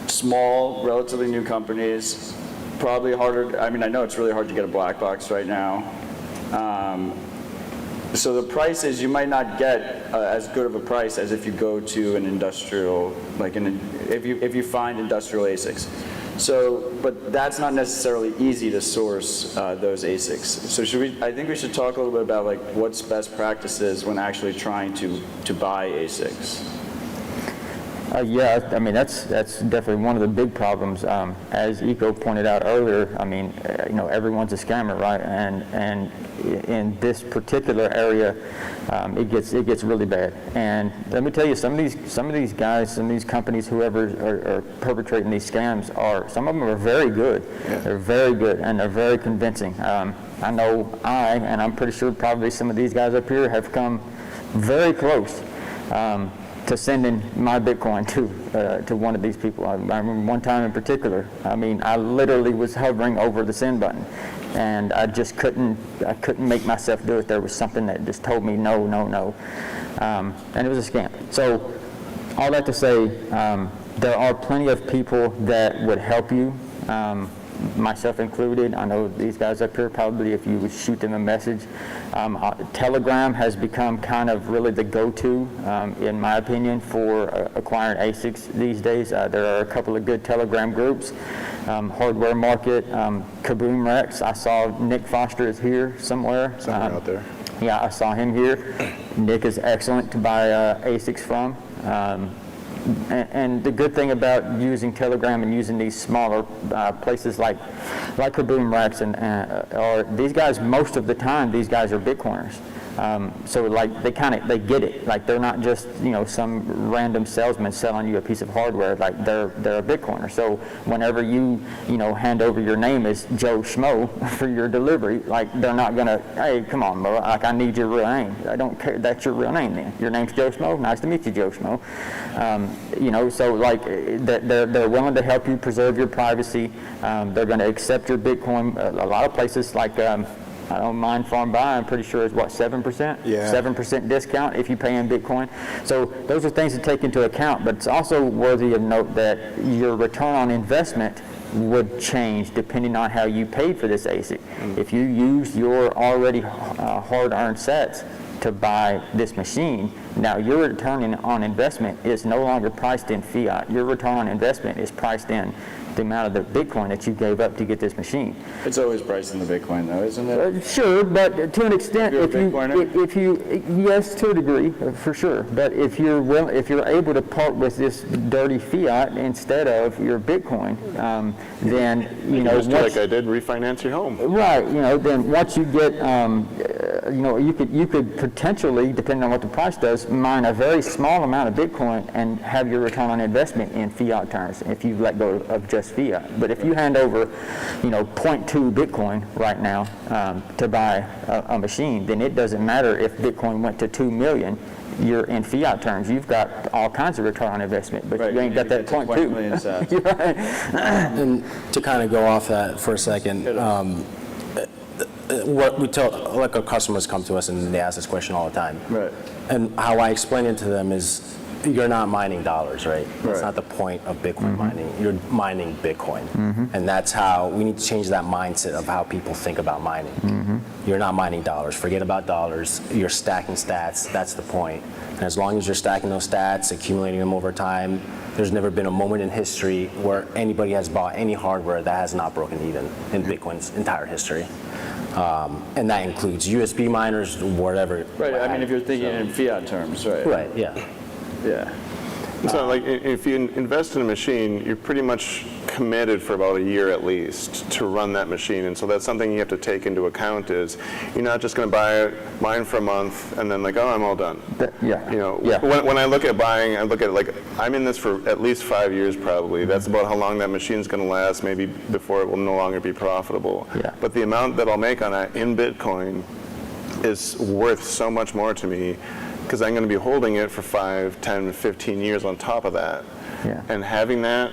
small, relatively new companies. Probably harder, I know it's really hard to get a black box right now. So the price is, you might not get as good of a price as if you go to an industrial, if you find industrial ASICs. So, but that's not necessarily easy to source those ASICs. So I think we should talk a little bit about what's best practices when actually trying to buy ASICs. Yeah, I mean, that's definitely one of the big problems. As Eco pointed out earlier, I mean, everyone's a scammer, right? And in this particular area, it gets really bad. And let me tell you, some of these guys, some of these companies, whoever are perpetrating these scams, some of them are very good. Yeah. They're very good, and they're very convincing. I know and I'm pretty sure probably some of these guys up here have come very close to sending my Bitcoin to one of these people. I remember one time in particular, I mean, I literally was hovering over the send button, and I just couldn't make myself do it. There was something that just told me no, no, no, and it was a scam. So all that to say, there are plenty of people that would help you, myself included. I know these guys up here, probably if you would shoot them a message. Telegram has become kind of really the go-to, in my opinion, for acquiring ASICs these days. There are a couple of good Telegram groups. Hardware Market, Kaboom Rex. I saw Nick Foster is here somewhere. Somewhere out there. Yeah, I saw him here. Nick is excellent to buy ASICs from. And the good thing about using Telegram and using these smaller places like Kaboom Rex or these guys, most of the time, these guys are Bitcoiners. So they get it. Like they're not just some random salesman selling you a piece of hardware. Like they're a Bitcoiner. So whenever you hand over your name as Joe Schmo for your delivery, like they're not gonna, hey, come on, bro, like I need your real name. I don't care. That's your real name then. Your name's Joe Schmo. Nice to meet you, Joe Schmo. So like they're willing to help you preserve your privacy. They're going to accept your Bitcoin. A lot of places like. I don't mind Farm Buy, I'm pretty sure it's 7%? Yeah. 7% discount if you pay in Bitcoin. So those are things to take into account, but it's also worthy of note that your return on investment would change depending on how you paid for this ASIC. If you use your already hard-earned sats to buy this machine, now your return on investment is no longer priced in fiat. Your return on investment is priced in the amount of the Bitcoin that you gave up to get this machine. It's always priced in the Bitcoin, though, isn't it? Sure, but to an extent, if you yes, to a degree, for sure. But if you're able to part with this dirty fiat instead of your Bitcoin, then just do like I did, refinance your home. Right. Then once you get, you could potentially, depending on what the price does, mine a very small amount of Bitcoin and have your return on investment in fiat terms if you let go of just fiat. But if you hand over, 0.2 Bitcoin right now to buy a machine, then it doesn't matter if Bitcoin went to 2 million. You're in fiat terms. You've got all kinds of return on investment, but you ain't got that 0.2. Right. And to kind of go off that for a second, what we tell, like our customers come to us and they ask this question all the time. Right. And how I explain it to them is, you're not mining dollars, right? That's not the point of Bitcoin mining. You're mining Bitcoin. And that's how we need to change that mindset of how people think about mining. You're not mining dollars. Forget about dollars. You're stacking stats. That's the point. And as long as you're stacking those stats, accumulating them over time, there's never been a moment in history where anybody has bought any hardware that has not broken even in Bitcoin's entire history. And that includes USB miners, whatever. Right, I mean, if you're thinking in fiat terms, right? Right, yeah. Yeah. So like if you invest in a machine, you're pretty much committed for about a year at least to run that machine. And so that's something you have to take into account is you're not just going to buy mine for a month and then like, oh, I'm all done. When I look at buying, I look at it like I'm in this for at least 5 years probably. That's about how long that machine's going to last, maybe before it will no longer be profitable. But the amount that I'll make on it in Bitcoin is worth so much more to me, because I'm going to be holding it for 5, 10, 15 years on top of that. And having that,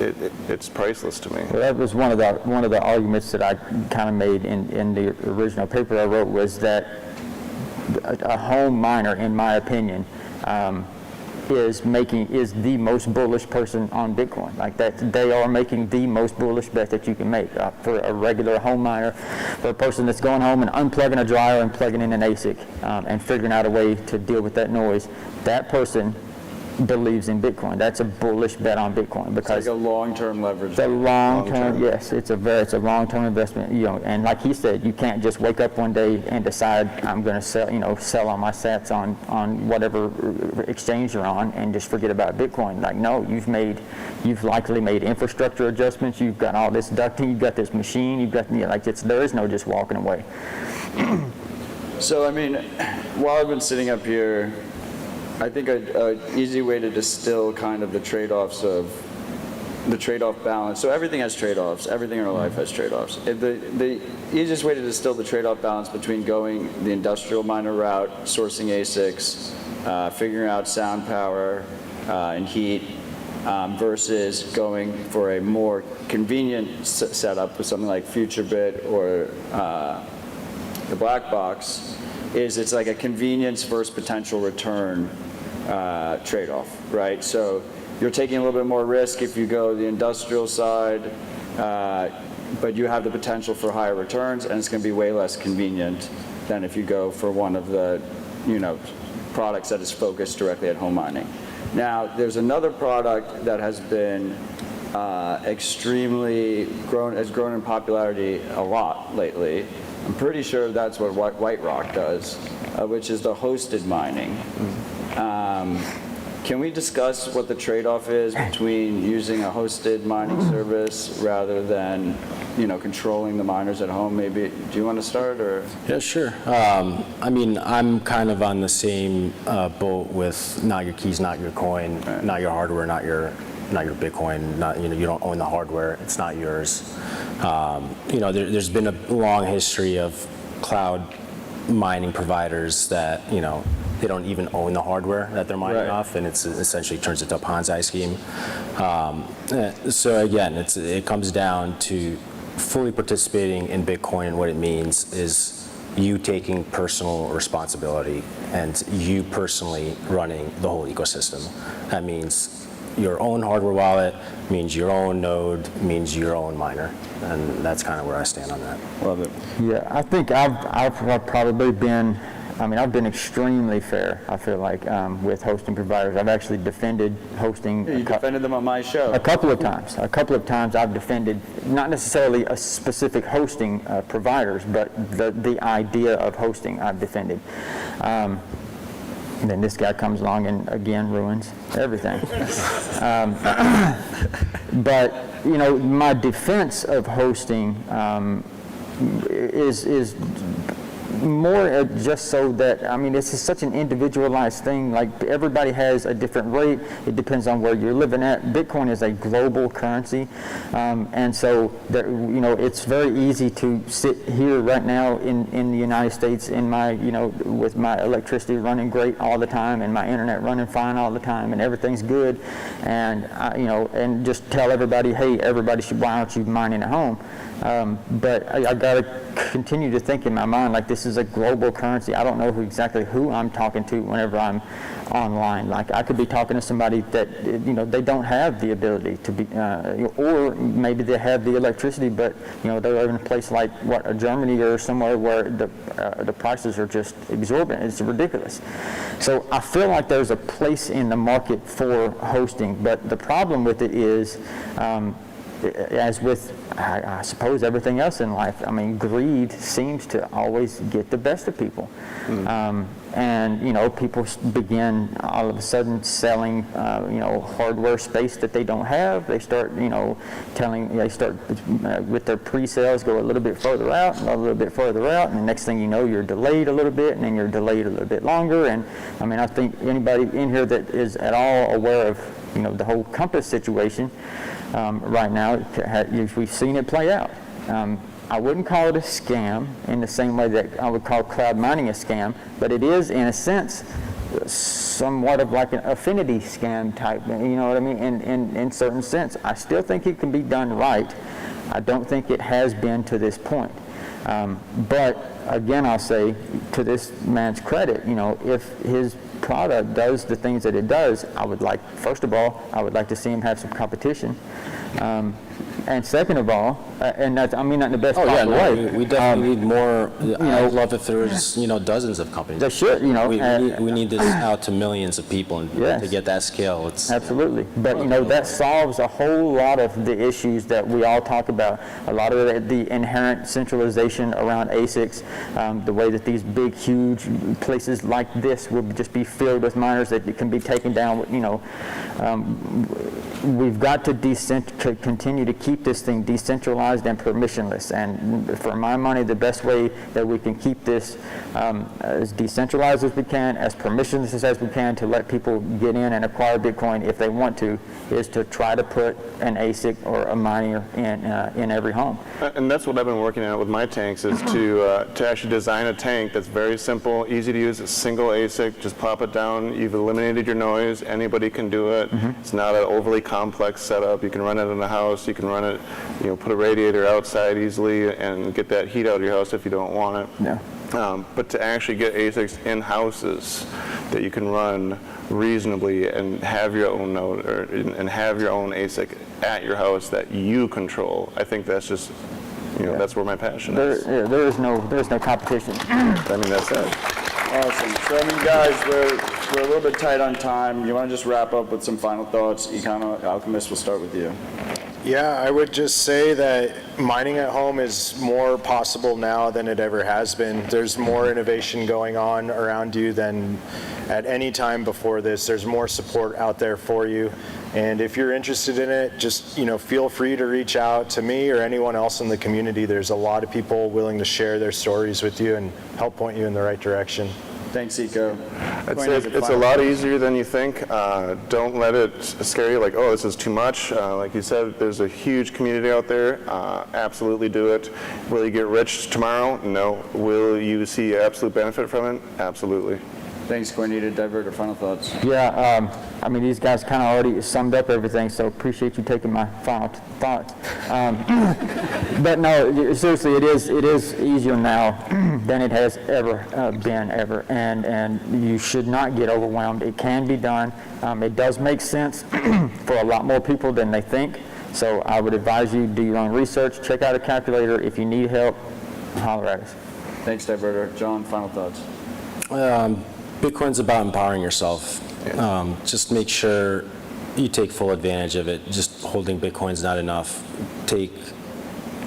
it's priceless to me. Well, that was one of the arguments that I kind of made in the original paper I wrote, was that a home miner, in my opinion, is the most bullish person on Bitcoin. Like that, they are making the most bullish bet that you can make for a regular home miner, for a person that's going home and unplugging a dryer and plugging in an ASIC and figuring out a way to deal with that noise. That person believes in Bitcoin. That's a bullish bet on Bitcoin because it's like a long-term leverage. It's a long-term, yes. It's a long-term investment. And like he said, you can't just wake up one day and decide I'm going to sell all my sats on whatever exchange you're on and just forget about Bitcoin. Like no, you've likely made infrastructure adjustments. You've got all this ducting. You've got this machine. You've got there is no just walking away. So I mean, while I've been sitting up here, I think an easy way to distill kind of the trade-offs of the trade-off balance. So everything has trade-offs. Everything in our life has trade-offs. The easiest way to distill the trade-off balance between going the industrial miner route, sourcing ASICs, figuring out sound power and heat, versus going for a more convenient setup with something like FutureBit or the black box, is it's like a convenience versus potential return trade-off, right? So you're taking a little bit more risk if you go the industrial side, but you have the potential for higher returns, and it's going to be way less convenient than if you go for one of the, products that is focused directly at home mining. Now, there's another product that has been has grown in popularity a lot lately. I'm pretty sure that's what White Rock does, which is the hosted mining. Can we discuss what the trade-off is between using a hosted mining service rather than, controlling the miners at home? Maybe, do you want to start or? Yeah, sure. I mean, I'm kind of on the same boat with not your keys, not your coin, not your hardware, not your Bitcoin. You don't own the hardware; it's not yours. There's been a long history of cloud mining providers that they don't even own the hardware that they're mining off, and it's essentially turns into a Ponzi scheme. So again, it comes down to fully participating in Bitcoin, and what it means is you taking personal responsibility and you personally running the whole ecosystem. That means your own hardware wallet, means your own node, means your own miner, and that's kind of where I stand on that. Love it. Yeah, I think I've probably been, I've been extremely fair, I feel like, with hosting providers. I've actually defended hosting. You defended them on my show. A couple of times. I've defended, not necessarily a specific hosting providers, but the idea of hosting I've defended. And then this guy comes along and again ruins everything. But my defense of hosting is more just so that, this is such an individualized thing. Like everybody has a different rate. It depends on where you're living at. Bitcoin is a global currency. And so that, it's very easy to sit here right now in the United States in my, with my electricity running great all the time and my internet running fine all the time and everything's good. And, and just tell everybody, hey, why aren't you mining at home? But I got to continue to think in my mind like this is a global currency. I don't know exactly who I'm talking to whenever I'm online. Like I could be talking to somebody that they don't have the ability to be, or maybe they have the electricity, but they're in a place like Germany or somewhere where the prices are just exorbitant. It's ridiculous. So I feel like there's a place in the market for hosting, but the problem with it is. As with, I suppose, everything else in life, greed seems to always get the best of people. And, people begin all of a sudden selling, hardware space that they don't have. They start, with their pre-sales, go a little bit further out, and a little bit further out, and the next thing you know, you're delayed a little bit, and then you're delayed a little bit longer. And, I think anybody in here that is at all aware of, the whole Compass situation, right now, we've seen it play out. I wouldn't call it a scam in the same way that I would call cloud mining a scam, but it is, in a sense, somewhat of like an affinity scam type, you know what I mean, in certain sense. I still think it can be done right. I don't think it has been to this point. But again, I'll say, to this man's credit, if his product does the things that it does, first of all, I would like to see him have some competition. And second of all, and that's, I mean that in the best possible way. We definitely need more. I'd love if there was, dozens of companies. There should, We need this out to millions of people, and to get that scale, it's... Absolutely. But, that solves a whole lot of the issues that we all talk about. A lot of the inherent centralization around ASICs, the way that these big, huge places like this will just be filled with miners that can be taken down, we've got to continue to keep this thing decentralized and permissionless. And for my money, the best way that we can keep this as decentralized as we can, as permissionless as we can, to let people get in and acquire Bitcoin if they want to, is to try to put an ASIC or a miner in every home. And that's what I've been working on with my tanks, is to actually design a tank that's very simple, easy to use, a single ASIC, just pop it down, you've eliminated your noise, anybody can do it. It's not an overly complex setup. You can run it in the house, you can run it, put a radiator outside easily and get that heat out of your house if you don't want it. Yeah. But to actually get ASICs in houses that you can run reasonably and have your own node and have your own ASIC at your house that you control, I think that's just, that's where my passion is. There's no competition. I mean, that's it. Awesome. So, guys, we're a little bit tight on time. You want to just wrap up with some final thoughts? Alchemist, we'll start with you. Yeah, I would just say that mining at home is more possible now than it ever has been. There's more innovation going on around you than at any time before this. There's more support out there for you. And if you're interested in it, just feel free to reach out to me or anyone else in the community. There's a lot of people willing to share their stories with you and help point you in the right direction. Thanks, Eco. It's a lot easier than you think. Don't let it scare you like, oh, this is too much. Like you said, there's a huge community out there. Absolutely do it. Will you get rich tomorrow? No. Will you see absolute benefit from it? Absolutely. Thanks, Cornita. Diverter, final thoughts. Yeah, these guys kind of already summed up everything, so appreciate you taking my final thoughts. But no, seriously, it is easier now than it has ever been, and you should not get overwhelmed. It can be done. It does make sense for a lot more people than they think, so I would advise you do your own research, check out a calculator. If you need help, holler at us. Thanks, Diverter. John, final thoughts. Bitcoin's about empowering yourself. Just make sure you take full advantage of it. Just holding Bitcoin's not enough.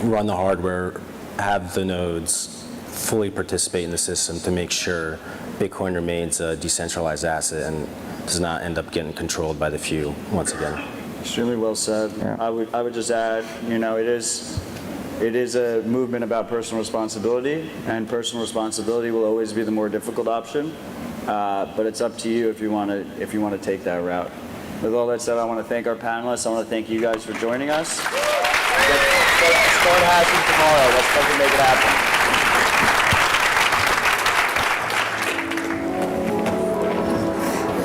Run the hardware, have the nodes, fully participate in the system to make sure Bitcoin remains a decentralized asset and does not end up getting controlled by the few once again. Extremely well said. Yeah. I would just add, it is a movement about personal responsibility, and personal responsibility will always be the more difficult option. But it's up to you if you want to take that route. With all that said, I want to thank our panelists. I want to thank you guys for joining us. Start hashing tomorrow. Let's fucking make it happen.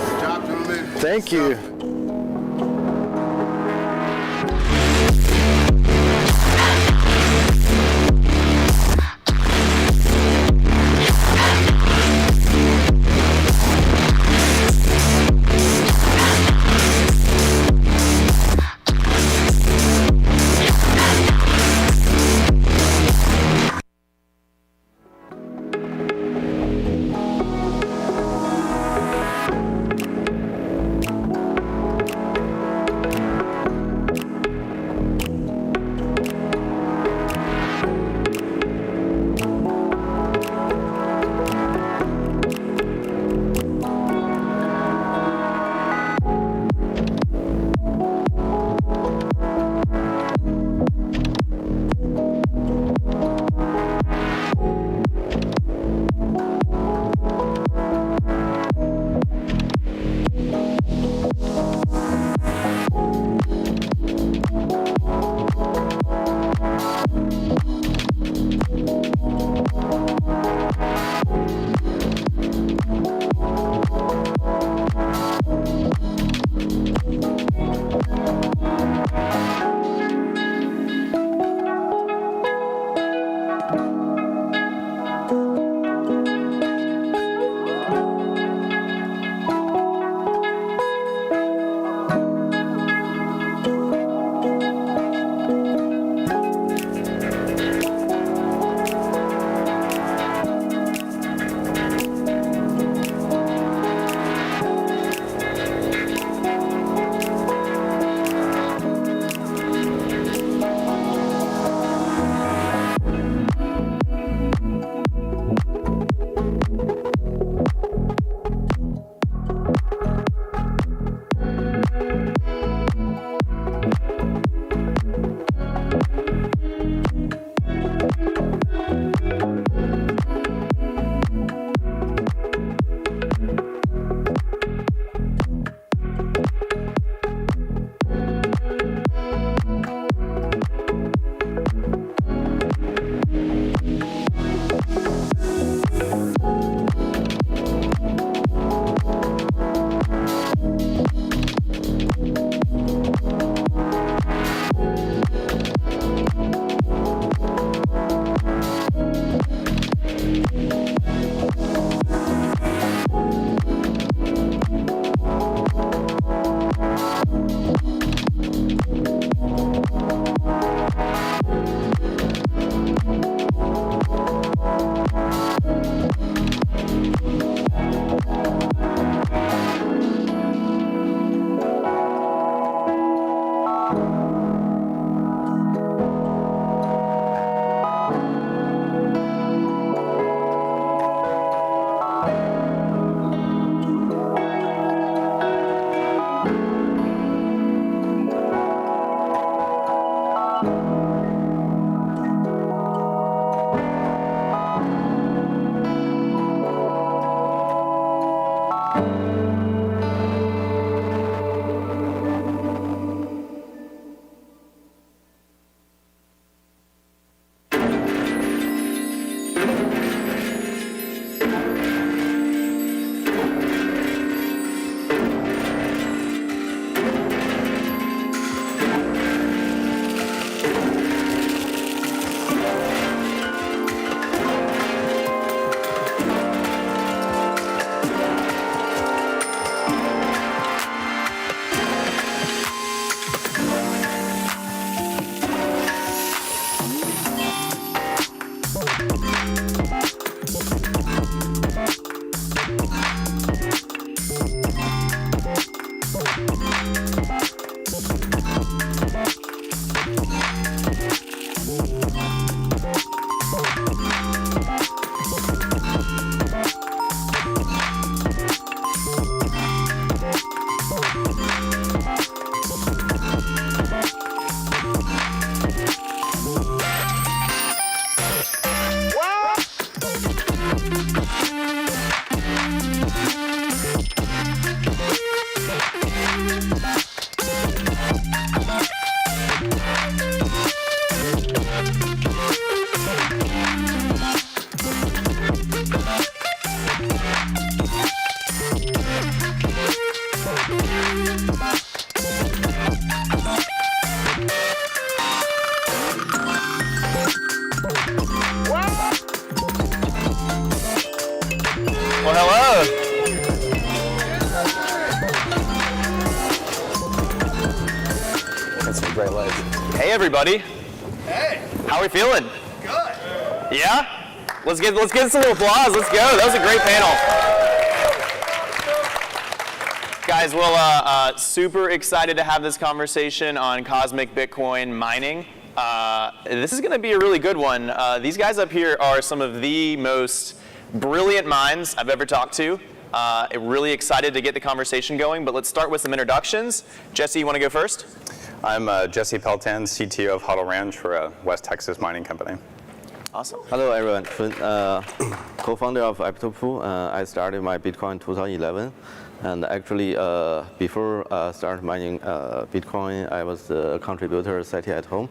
Good job, gentlemen. Thank you. Well, hello. That's some great lights. Hey, everybody. Hey. How are we feeling? Good. Yeah? Let's get some applause. Let's go. That was a great panel. Guys, well, super excited to have this conversation on cosmic Bitcoin mining. This is going to be a really good one. These guys up here are some of the most brilliant minds I've ever talked to. Really excited to get the conversation going, but let's start with some introductions. Jesse, you want to go first? I'm Jesse Peltan, CTO of Huddle Ranch for a West Texas mining company. Awesome. Hello, everyone. Co-founder of Aptofu. I started my Bitcoin in 2011. And actually, before I started mining Bitcoin, I was a contributor sitting at home.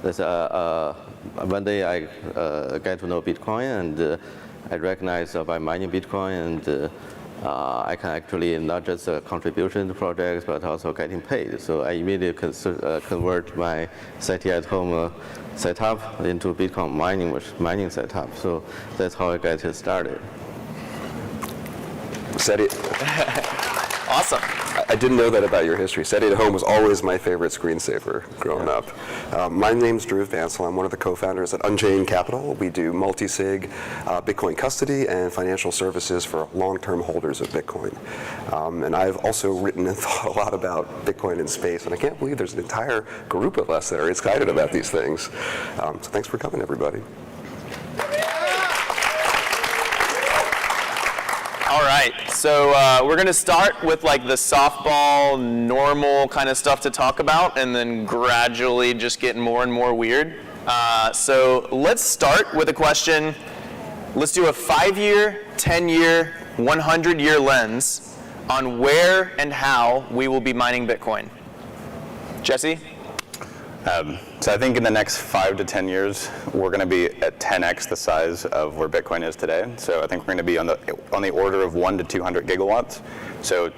One day I got to know Bitcoin, and I recognized by mining Bitcoin, and I can actually not just contribution to projects, but also getting paid. So I immediately convert my sitting at home setup into Bitcoin mining setup. So that's how I got started. SETI. Awesome. I didn't know that about your history. SETI at home was always my favorite screensaver growing up. My name's Drew Vansel. I'm one of the co-founders at Unchained Capital. We do multi-sig Bitcoin custody and financial services for long-term holders of Bitcoin. And I've also written and thought a lot about Bitcoin in space, and I can't believe there's an entire group of us that are excited about these things. So thanks for coming, everybody. All right, so we're going to start with like the softball, normal kind of stuff to talk about, and then gradually just get more and more weird. So let's start with a question. Let's do a 5-year, 10-year, 100-year lens on where and how we will be mining Bitcoin. Jesse? So I think in the next 5 to 10 years, we're going to be at 10x the size of where Bitcoin is today. So I think we're going to be on the order of 1 to 200 gigawatts. So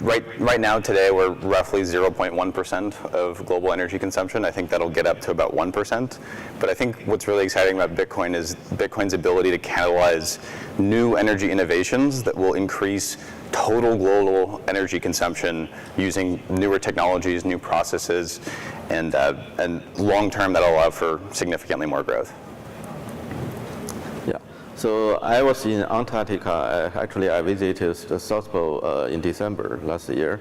right now today we're roughly 0.1% of global energy consumption. I think that'll get up to about 1%. But I think what's really exciting about Bitcoin is Bitcoin's ability to catalyze new energy innovations that will increase total global energy consumption using newer technologies, new processes, and long term that'll allow for significantly more growth. Yeah. So I was in Antarctica. Actually, I visited the South Pole in December last year.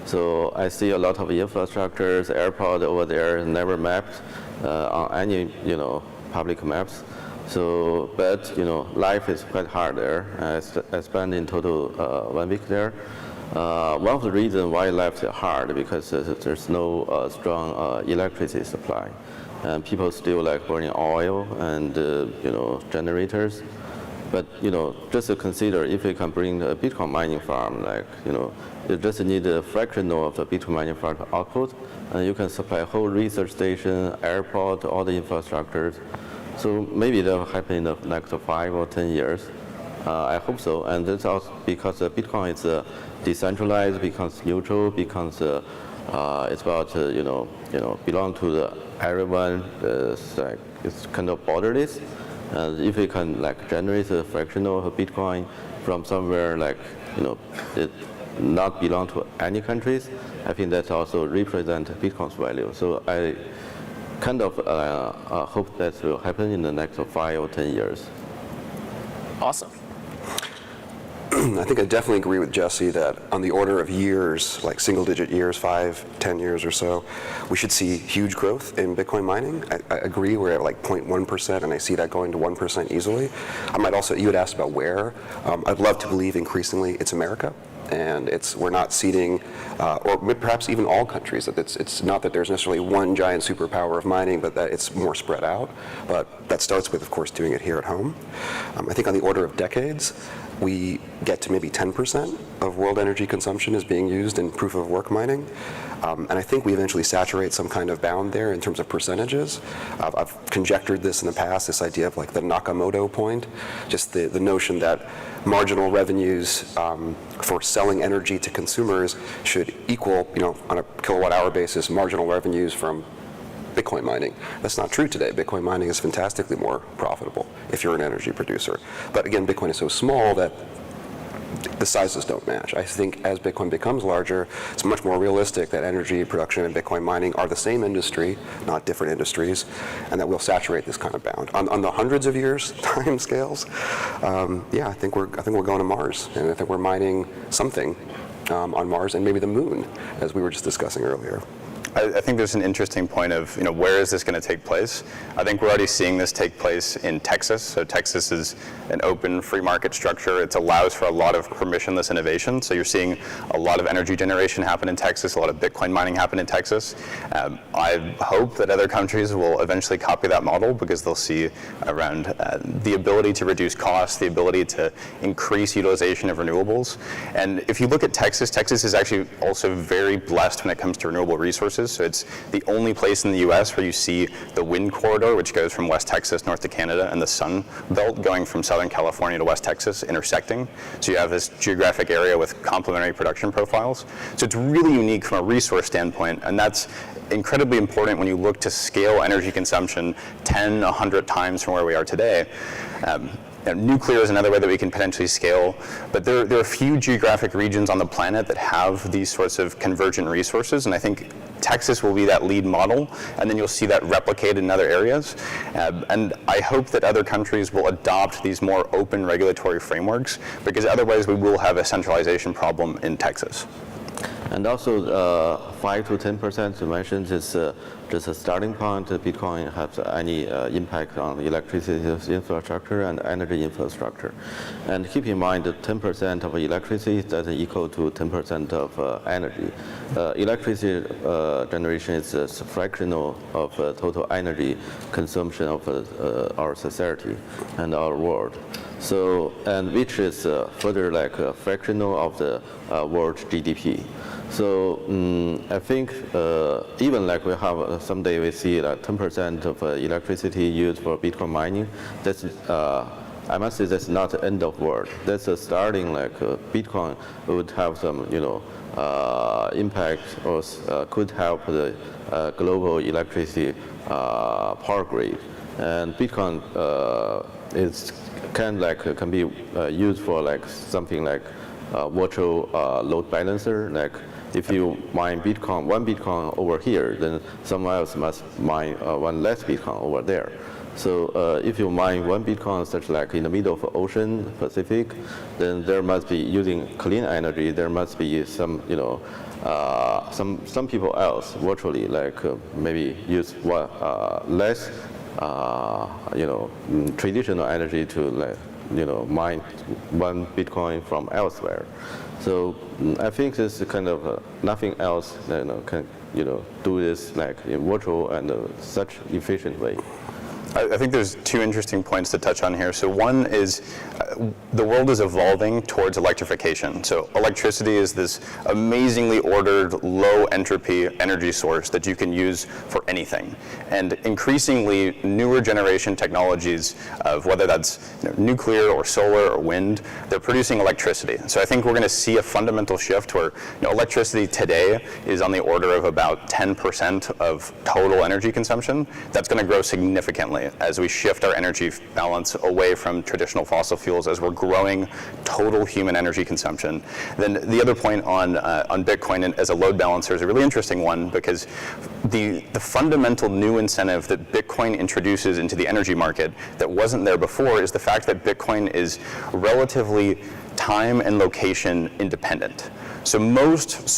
So I see a lot of infrastructures, airport over there, never mapped on any public maps. So, but life is quite hard there. I spent in total 1 week there. One of the reasons why life is hard because there's no strong electricity supply, and people still like burning oil and generators. But just to consider if we can bring a Bitcoin mining farm, you just need a fraction of the Bitcoin mining farm output, and you can supply a whole research station, airport, all the infrastructures. So maybe that will happen in the next 5 or 10 years. I hope so. And that's also because Bitcoin is decentralized, becomes neutral, becomes it's about belong to everyone. It's kind of borderless. And if we can generate a fraction of Bitcoin from somewhere it not belong to any countries, I think that also represents Bitcoin's value. So I kind of hope that will happen in the next 5 or 10 years. Awesome. I think I definitely agree with Jesse that on the order of years, like single-digit years, 5, 10 years or so, we should see huge growth in Bitcoin mining. I agree, we're at like 0.1%, and I see that going to 1% easily. I might also, you had asked about where. I'd love to believe increasingly it's America. And we're not seeding, or perhaps even all countries. That it's not that there's necessarily one giant superpower of mining, but that it's more spread out. But that starts with, of course, doing it here at home. I think on the order of decades, we get to maybe 10% of world energy consumption is being used in proof of work mining. And I think we eventually saturate some kind of bound there in terms of percentages. I've conjectured this in the past, this idea of like the Nakamoto point, just the notion that marginal revenues for selling energy to consumers should equal, on a kilowatt hour basis, marginal revenues from Bitcoin mining. That's not true today. Bitcoin mining is fantastically more profitable if you're an energy producer. But again, Bitcoin is so small that the sizes don't match. I think as Bitcoin becomes larger, it's much more realistic that energy production and Bitcoin mining are the same industry, not different industries, and that we'll saturate this kind of bound. On the hundreds of years time scales, I think we're going to Mars, and I think we're mining something on Mars and maybe the moon, as we were just discussing earlier. I think there's an interesting point of, where is this going to take place? I think we're already seeing this take place in Texas. So Texas is an open free market structure. It allows for a lot of permissionless innovation. So you're seeing a lot of energy generation happen in Texas, a lot of Bitcoin mining happen in Texas. I hope that other countries will eventually copy that model because they'll see around the ability to reduce costs, the ability to increase utilization of renewables. And if you look at Texas, Texas is actually also very blessed when it comes to renewable resources. So it's the only place in the US where you see the wind corridor, which goes from West Texas north to Canada, and the sun belt going from Southern California to West Texas intersecting. So you have this geographic area with complementary production profiles. So it's really unique from a resource standpoint, and that's incredibly important when you look to scale energy consumption 10, 100 times from where we are today. Nuclear is another way that we can potentially scale, but there are a few geographic regions on the planet that have these sorts of convergent resources, and I think Texas will be that lead model, and then you'll see that replicated in other areas. And I hope that other countries will adopt these more open regulatory frameworks, because otherwise we will have a centralization problem in Texas. And also 5 to 10% you mentioned is just a starting point. Bitcoin has any impact on electricity infrastructure and energy infrastructure. And keep in mind that 10% of electricity is equal to 10% of energy. Electricity generation is a fractional of total energy consumption of our society and our world. So, and which is further like a fractional of the world GDP. So I think even like we have someday we see that 10% of electricity used for Bitcoin mining. That's I must say that's not the end of world. That's a starting like Bitcoin would have some impact or could help the global electricity power grid. And Bitcoin can be used for like something like virtual load balancer. Like if you mine Bitcoin, one Bitcoin over here, then someone else must mine one less Bitcoin over there. So if you mine one Bitcoin, such like in the middle of the ocean, Pacific, then there must be using clean energy. There must be some, some people else virtually like maybe use less, traditional energy to mine one Bitcoin from elsewhere. So I think this is kind of nothing else can do this like in virtual and such efficient way. I think there's two interesting points to touch on here. So one is the world is evolving towards electrification. So electricity is this amazingly ordered, low entropy energy source that you can use for anything. And increasingly newer generation technologies of whether that's nuclear or solar or wind, they're producing electricity. So I think we're going to see a fundamental shift where electricity today is on the order of about 10% of total energy consumption. That's going to grow significantly as we shift our energy balance away from traditional fossil fuels as we're growing total human energy consumption. Then the other point on Bitcoin as a load balancer is a really interesting one, because the fundamental new incentive that Bitcoin introduces into the energy market that wasn't there before is the fact that Bitcoin is relatively time and location independent. So most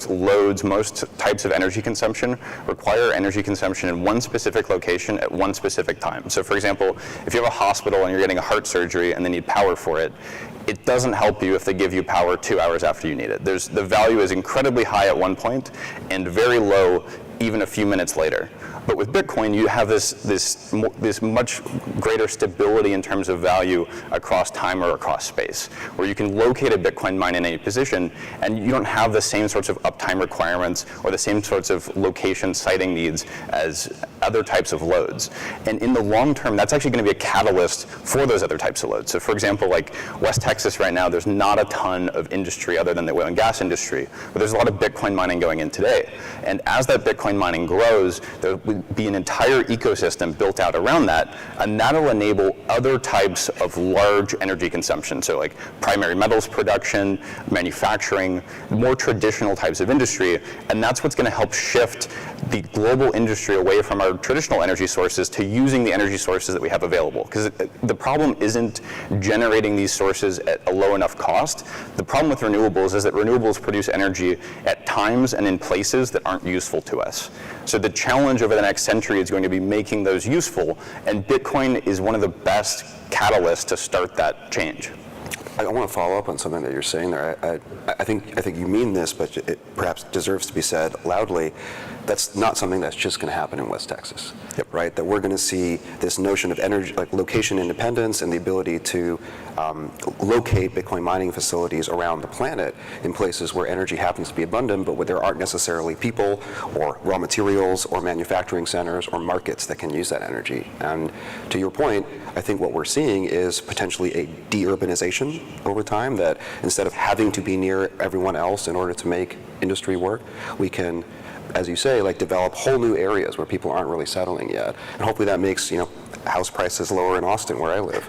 loads, most types of energy consumption require energy consumption in one specific location at one specific time. So for example, if you have a hospital and you're getting a heart surgery and they need power for it, it doesn't help you if they give you power 2 hours after you need it. The value is incredibly high at one point and very low even a few minutes later. But with Bitcoin, you have this much greater stability in terms of value across time or across space, where you can locate a Bitcoin mine in any position, and you don't have the same sorts of uptime requirements or the same sorts of location siting needs as other types of loads. And in the long term, that's actually going to be a catalyst for those other types of loads. So for example, like West Texas right now, there's not a ton of industry other than the oil and gas industry, but there's a lot of Bitcoin mining going in today. And as that Bitcoin mining grows, there will be an entire ecosystem built out around that, and that'll enable other types of large energy consumption. So like primary metals production, manufacturing, more traditional types of industry, and that's what's going to help shift the global industry away from our traditional energy sources to using the energy sources that we have available. Because the problem isn't generating these sources at a low enough cost. The problem with renewables is that renewables produce energy at times and in places that aren't useful to us. So the challenge over the next century is going to be making those useful, and Bitcoin is one of the best catalysts to start that change. I want to follow up on something that you're saying there. I think you mean this, but it perhaps deserves to be said loudly. That's not something that's just going to happen in West Texas, right? That we're going to see this notion of energy, like location independence and the ability to locate Bitcoin mining facilities around the planet in places where energy happens to be abundant, but where there aren't necessarily people or raw materials or manufacturing centers or markets that can use that energy. And to your point, I think what we're seeing is potentially a de-urbanization over time, that instead of having to be near everyone else in order to make industry work, we can, as you say, like develop whole new areas where people aren't really settling yet. And hopefully that makes, house prices lower in Austin where I live.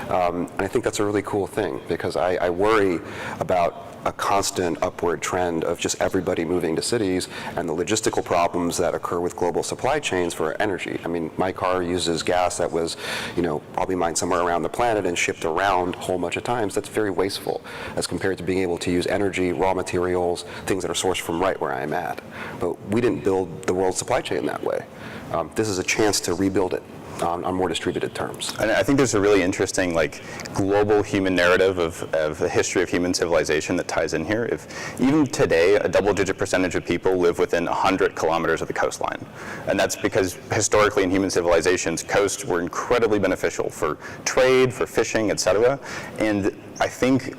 And I think that's a really cool thing, because I worry about a constant upward trend of just everybody moving to cities and the logistical problems that occur with global supply chains for energy. I mean, my car uses gas that was, probably mined somewhere around the planet and shipped around a whole bunch of times. That's very wasteful as compared to being able to use energy, raw materials, things that are sourced from right where I'm at. But we didn't build the world supply chain that way. This is a chance to rebuild it on more distributed terms. And I think there's a really interesting global human narrative of the history of human civilization that ties in here. If even today, a double-digit percentage of people live within 100 kilometers of the coastline. And that's because historically in human civilizations, coasts were incredibly beneficial for trade, for fishing, etc. And I think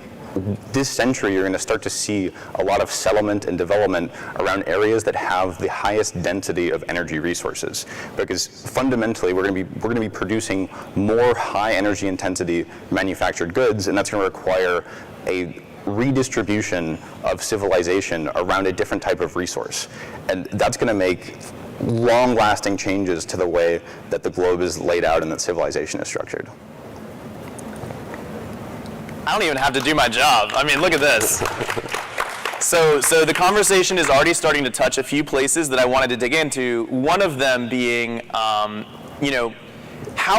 this century, you're going to start to see a lot of settlement and development around areas that have the highest density of energy resources, because fundamentally we're going to be producing more high energy intensity manufactured goods, and that's going to require a redistribution of civilization around a different type of resource, and that's going to make long-lasting changes to the way that the globe is laid out and that civilization is structured. I don't even have to do my job. I mean, look at this. So the conversation is already starting to touch a few places that I wanted to dig into. One of them being, how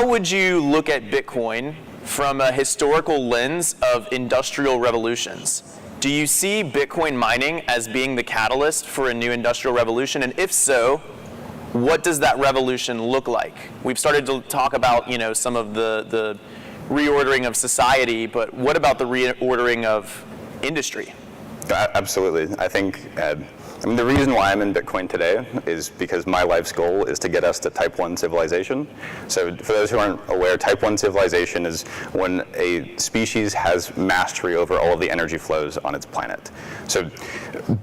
would you look at Bitcoin from a historical lens of industrial revolutions? Do you see Bitcoin mining as being the catalyst for a new industrial revolution? And if so, what does that revolution look like? We've started to talk about, some of the reordering of society, but what about the reordering of industry? Absolutely. I think, the reason why I'm in Bitcoin today is because my life's goal is to get us to type 1 civilization. So for those who aren't aware, type 1 civilization is when a species has mastery over all of the energy flows on its planet. So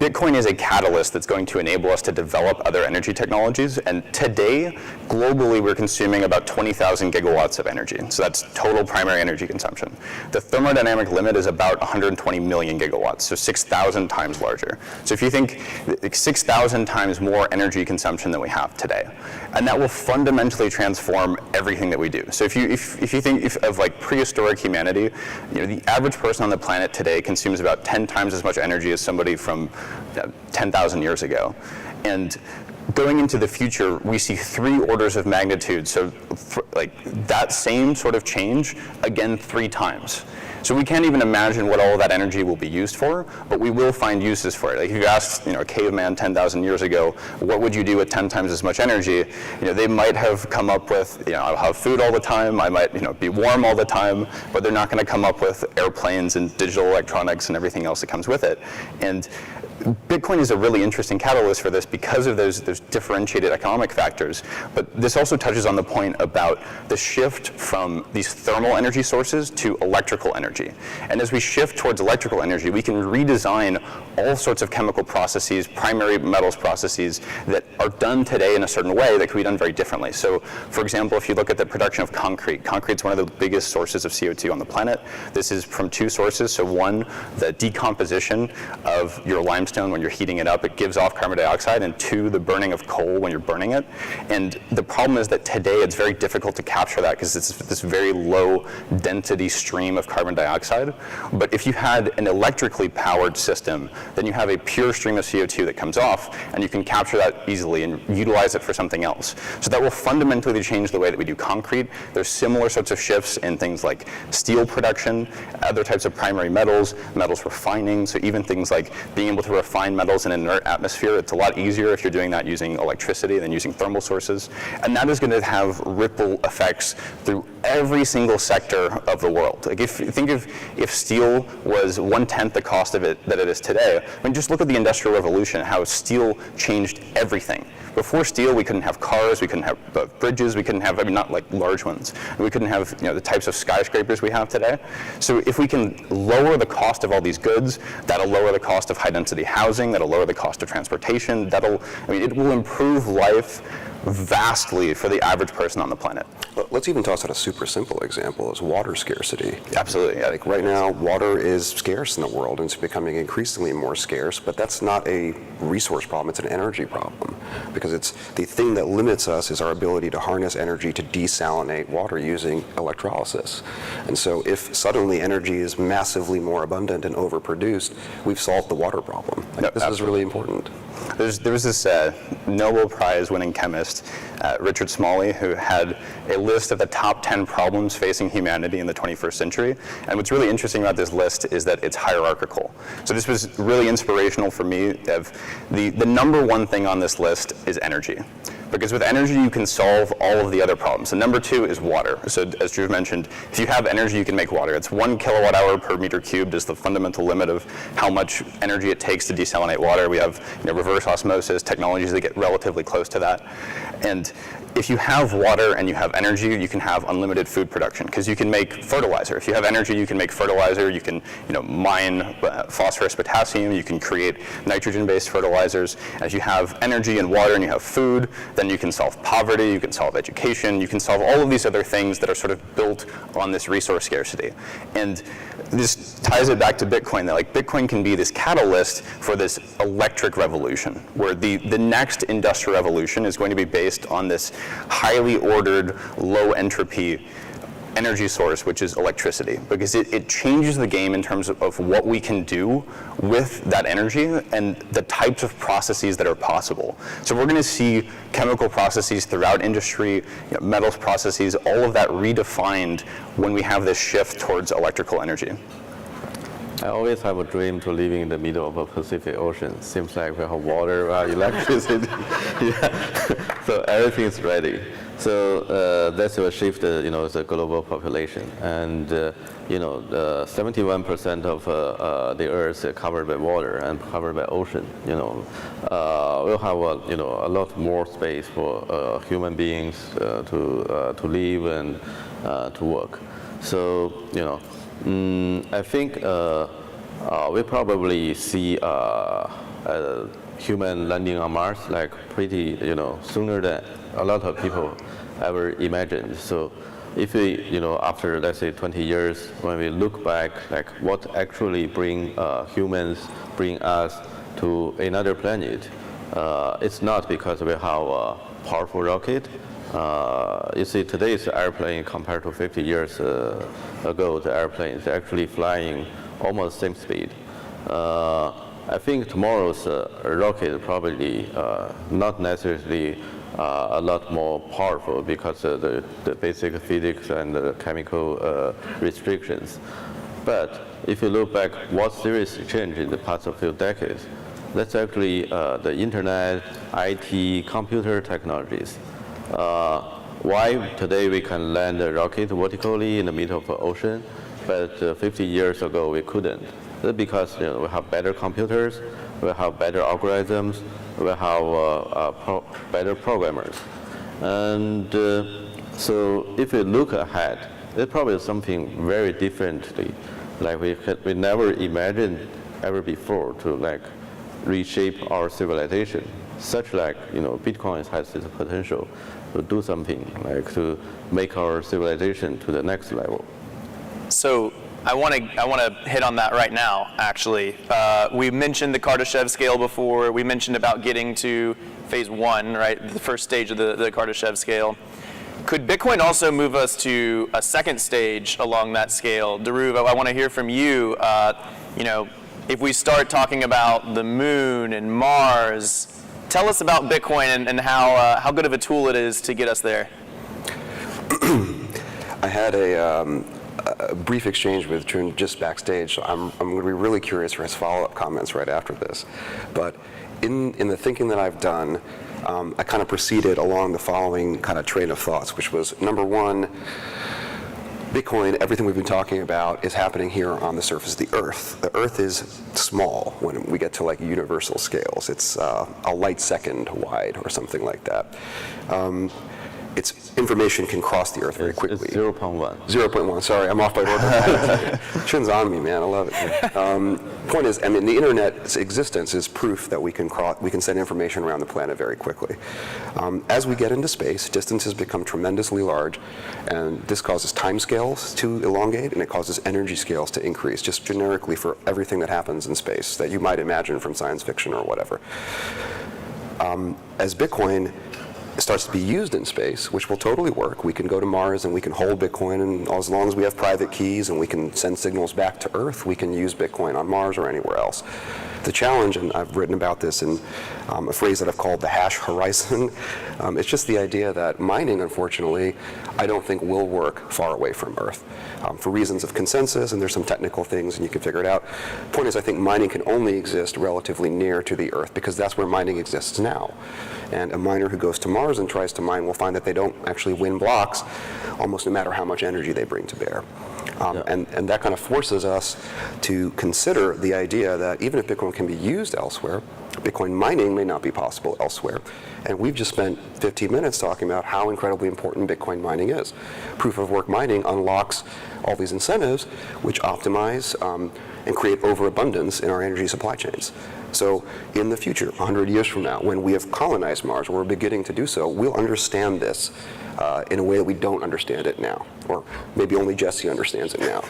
Bitcoin is a catalyst that's going to enable us to develop other energy technologies. And today, globally, we're consuming about 20,000 gigawatts of energy. So that's total primary energy consumption. The thermodynamic limit is about 120 million gigawatts, so 6,000 times larger. So if you think 6,000 times more energy consumption than we have today, and that will fundamentally transform everything that we do. So if you think of prehistoric humanity, the average person on the planet today consumes about 10 times as much energy as somebody from 10,000 years ago. And going into the future, we see 3 orders of magnitude. So that same sort of change, again, 3 times. So we can't even imagine what all of that energy will be used for, but we will find uses for it. Like if you asked, a caveman 10,000 years ago, what would you do with 10 times as much energy? They might have come up with, I'll have food all the time, I might, be warm all the time, but they're not going to come up with airplanes and digital electronics and everything else that comes with it. And Bitcoin is a really interesting catalyst for this because of those differentiated economic factors. But this also touches on the point about the shift from these thermal energy sources to electrical energy. And as we shift towards electrical energy, we can redesign all sorts of chemical processes, primary metals processes that are done today in a certain way that can be done very differently. So, for example, if you look at the production of concrete, concrete's one of the biggest sources of CO2 on the planet. This is from two sources. So one, the decomposition of your limestone when you're heating it up, it gives off carbon dioxide, and two, the burning of coal when you're burning it. And the problem is that today it's very difficult to capture that because it's this very low density stream of carbon dioxide. But if you had an electrically powered system, then you have a pure stream of CO2 that comes off, and you can capture that easily and utilize it for something else. So that will fundamentally change the way that we do concrete. There's similar sorts of shifts in things like steel production, other types of primary metals, metals refining, so even things like being able to refine metals in an inert atmosphere. It's a lot easier if you're doing that using electricity than using thermal sources. And that is going to have ripple effects through every single sector of the world. Like if steel was 1/10 the cost of it that it is today, I mean, just look at the Industrial Revolution, how steel changed everything. Before steel, we couldn't have cars, we couldn't have bridges, we couldn't have, not like large ones. We couldn't have, the types of skyscrapers we have today. So if we can lower the cost of all these goods, that'll lower the cost of high density housing, that'll lower the cost of transportation, it will improve life vastly for the average person on the planet. Let's even toss out a super simple example, is water scarcity. Absolutely. Yeah. Like right now, water is scarce in the world, and it's becoming increasingly more scarce, but that's not a resource problem, it's an energy problem. Because it's the thing that limits us is our ability to harness energy to desalinate water using electrolysis. And so if suddenly energy is massively more abundant and overproduced, we've solved the water problem. This is really important. There was this Nobel Prize winning chemist, Richard Smalley, who had a list of the top 10 problems facing humanity in the 21st century. And what's really interesting about this list is that it's hierarchical. So this was really inspirational for me. The number one thing on this list is energy. Because with energy, you can solve all of the other problems. And number two is water. So as Drew mentioned, if you have energy, you can make water. It's 1 kilowatt hour per meter cubed is the fundamental limit of how much energy it takes to desalinate water. We have reverse osmosis, technologies that get relatively close to that. And if you have water and you have energy, you can have unlimited food production because you can make fertilizer. If you have energy, you can make fertilizer. You can, mine phosphorus, potassium. You can create nitrogen-based fertilizers. And if you have energy and water and you have food, then you can solve poverty. You can solve education. You can solve all of these other things that are sort of built on this resource scarcity. And this ties it back to Bitcoin. That Bitcoin can be this catalyst for this electric revolution, where the next industrial revolution is going to be based on this highly ordered, low entropy energy source, which is electricity, because it changes the game in terms of what we can do with that energy and the types of processes that are possible. So we're going to see chemical processes throughout industry, metals processes, all of that redefined when we have this shift towards electrical energy. I always have a dream to living in the middle of a Pacific Ocean. Seems like we have water, electricity, so everything is ready. So that's a shift, the global population, and 71% of the Earth is covered by water and covered by ocean. We'll have a lot more space for human beings to live and to work. So I think we probably see a human landing on Mars pretty sooner than a lot of people ever imagined. So if we after let's say 20 years, when we look back what actually bring us to another planet, it's not because we have a powerful rocket. You see, today's airplane compared to 50 years ago, the airplane is actually flying almost same speed. I think tomorrow's rocket probably not necessarily a lot more powerful because of the basic physics and the chemical restrictions. But if you look back, what seriously changed in the past few decades, that's actually the internet, IT, computer technologies. Why today we can land a rocket vertically in the middle of the ocean, but 50 years ago we couldn't? That's because we have better computers, we have better algorithms, we have better programmers. And so if we look ahead, it's probably something very differently, like we never imagined ever before to like reshape our civilization. Such like Bitcoin has this potential to do something like to make our civilization to the next level. So I want to hit on that right now. Actually, we mentioned the Kardashev scale before. We mentioned about getting to phase 1, right, the first stage of the Kardashev scale. Could Bitcoin also move us to a second stage along that scale? Dhruv, I want to hear from you. If we start talking about the moon and Mars, tell us about Bitcoin and how good of a tool it is to get us there. I had a brief exchange with Jun just backstage, so I'm going to be really curious for his follow-up comments right after this. But in the thinking that I've done, I kind of proceeded along the following kind of train of thoughts, which was, number one, Bitcoin, everything we've been talking about, is happening here on the surface of the Earth. The Earth is small when we get to like universal scales. It's a light second wide or something like that. Its information can cross the Earth very quickly. It's 0.1. 0.1, sorry, I'm off by order. Chin's on me, man, I love it. Point is, I mean, the internet's existence is proof that we can send information around the planet very quickly. As we get into space, distances become tremendously large, and this causes time scales to elongate, and it causes energy scales to increase, just generically for everything that happens in space that you might imagine from science fiction or whatever. As Bitcoin starts to be used in space, which will totally work. We can go to Mars and we can hold Bitcoin, and as long as we have private keys and we can send signals back to Earth, we can use Bitcoin on Mars or anywhere else. The challenge, and I've written about this in a phrase that I've called the hash horizon, it's just the idea that mining, unfortunately, I don't think will work far away from Earth. For reasons of consensus, and there's some technical things and you can figure it out. Point is, I think mining can only exist relatively near to the Earth because that's where mining exists now. And a miner who goes to Mars and tries to mine will find that they don't actually win blocks, almost no matter how much energy they bring to bear. And that kind of forces us to consider the idea that even if Bitcoin can be used elsewhere, Bitcoin mining may not be possible elsewhere. And we've just spent 15 minutes talking about how incredibly important Bitcoin mining is. Proof of work mining unlocks all these incentives which optimize and create overabundance in our energy supply chains. So in the future, 100 years from now, when we have colonized Mars, or we're beginning to do so, we'll understand this in a way that we don't understand it now. Or maybe only Jesse understands it now.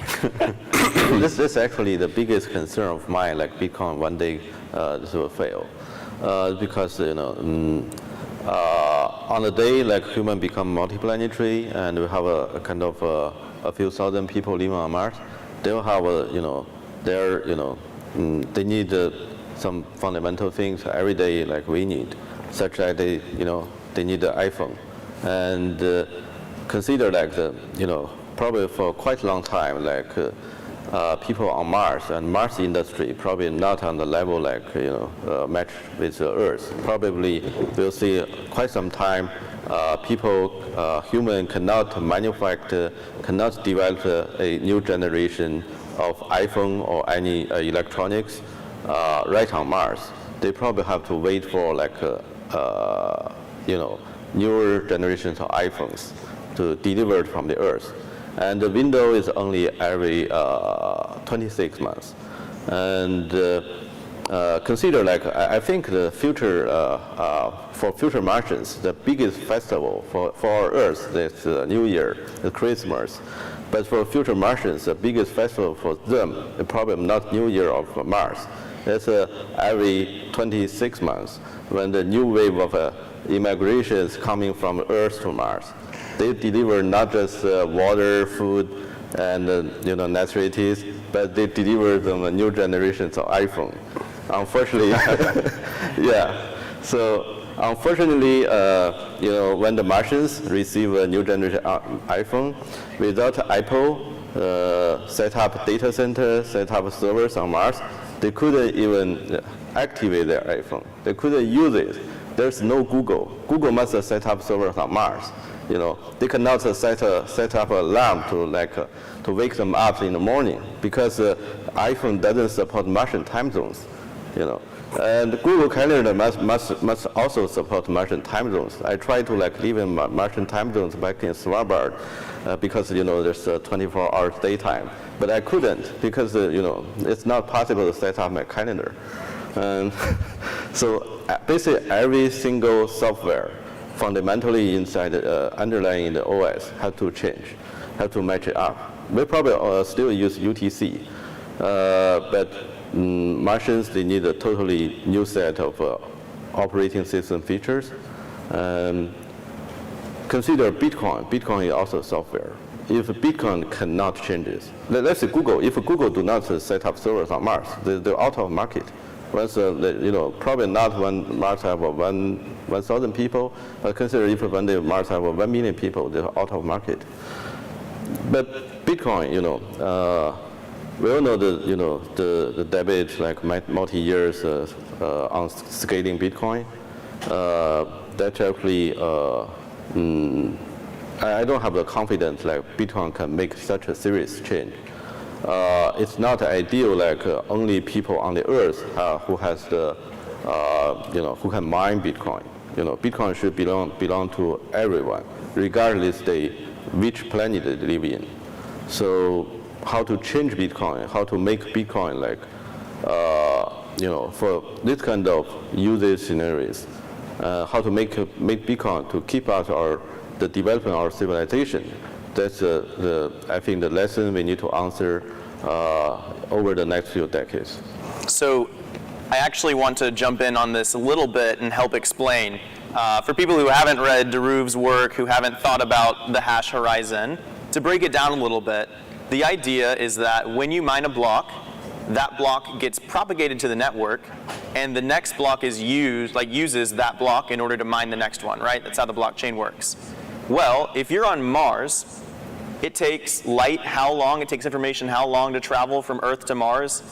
This is actually the biggest concern of mine, like Bitcoin one day this will fail. Because, on the day like human become multiplanetary and we have a kind of a few thousand people living on Mars, they will have they need some fundamental things every day like we need, such that they need the iPhone. And consider like probably for quite a long time, like people on Mars and Mars industry probably not on the level like match with the Earth. Probably we'll see quite some time human cannot manufacture, cannot develop a new generation of iPhone or any electronics right on Mars. They probably have to wait for like newer generations of iPhones to deliver from the Earth. And the window is only every 26 months. And consider like, I think the future, for future Martians, the biggest festival for our Earth is New Year, is Christmas. But for future Martians, the biggest festival for them is probably not New Year of Mars. It's every 26 months when the new wave of immigration is coming from Earth to Mars. They deliver not just water, food, and necessities, but they deliver them new generations of iPhone. Unfortunately, yeah. So unfortunately, when the Martians receive a new generation iPhone, without Apple set up data centers, set up servers on Mars. They couldn't even activate their iPhone. They couldn't use it. There's no Google. Google must set up servers on Mars. They cannot set up an alarm to wake them up in the morning because iPhone doesn't support Martian time zones. And Google Calendar must also support Martian time zones. I tried to live in Martian time zones back in Svalbard because there's 24 hours daytime, but I couldn't because it's not possible to set up my calendar. And so basically every single software fundamentally inside underlying the OS have to change, have to match it up. We probably still use UTC, but Martians, they need a totally new set of operating system features. Consider Bitcoin. Bitcoin is also software. If Bitcoin cannot change this, let's say Google. If Google do not set up servers on Mars, they're out of market. Once, probably not when Mars have 1,000 people, but consider if one day Mars have 1 million people, they're out of market. But Bitcoin, we all know the debate, like multi-years on scaling Bitcoin. That actually, I don't have the confidence like Bitcoin can make such a serious change. It's not ideal like only people on the Earth who has the, who can mine Bitcoin. Bitcoin should belong to everyone, regardless which planet they live in. So how to change Bitcoin, how to make Bitcoin for this kind of usage scenarios, how to make Bitcoin to keep us the development of our civilization. That's I think the lesson we need to answer over the next few decades. So I actually want to jump in on this a little bit and help explain. For people who haven't read Dhruve's work, who haven't thought about the hash horizon, to break it down a little bit, the idea is that when you mine a block, that block gets propagated to the network, and the next block is uses that block in order to mine the next one, right? That's how the blockchain works. Well, if you're on Mars, it takes light how long? It takes information how long to travel from Earth to Mars?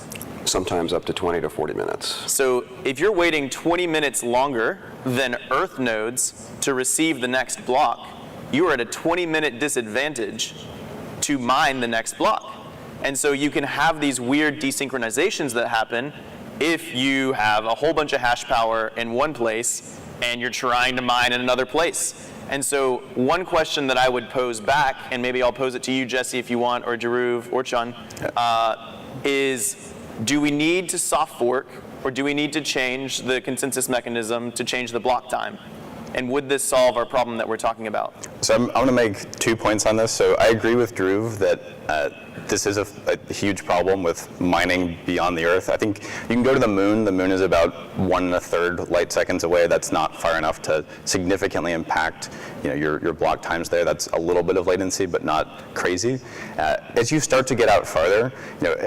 Sometimes up to 20 to 40 minutes. So if you're waiting 20 minutes longer than Earth nodes to receive the next block, you are at a 20-minute disadvantage to mine the next block. And so you can have these weird desynchronizations that happen if you have a whole bunch of hash power in one place and you're trying to mine in another place. And so one question that I would pose back, and maybe I'll pose it to you, Jesse, if you want, or Dhruv, or Chun, is do we need to soft fork, or do we need to change the consensus mechanism to change the block time? And would this solve our problem that we're talking about? So I'm going to make 2 points on this. So I agree with Dhruv that this is a huge problem with mining beyond the Earth. I think you can go to the moon. The moon is about 1 1/3 light seconds away. That's not far enough to significantly impact your block times there. That's a little bit of latency, but not crazy. As you start to get out farther,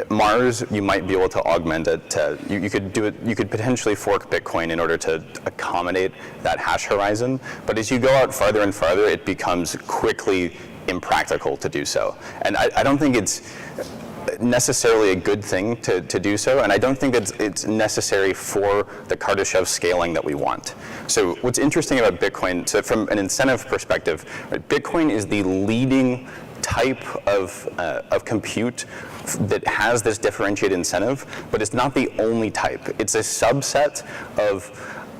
Mars, you might be able to augment it. You could do it. You could potentially fork Bitcoin in order to accommodate that hash horizon. But as you go out farther and farther, it becomes quickly impractical to do so. And I don't think it's necessarily a good thing to do so, and I don't think it's necessary for the Kardashev scaling that we want. So what's interesting about Bitcoin, so from an incentive perspective, right, Bitcoin is the leading type of compute that has this differentiated incentive, but it's not the only type. It's a subset of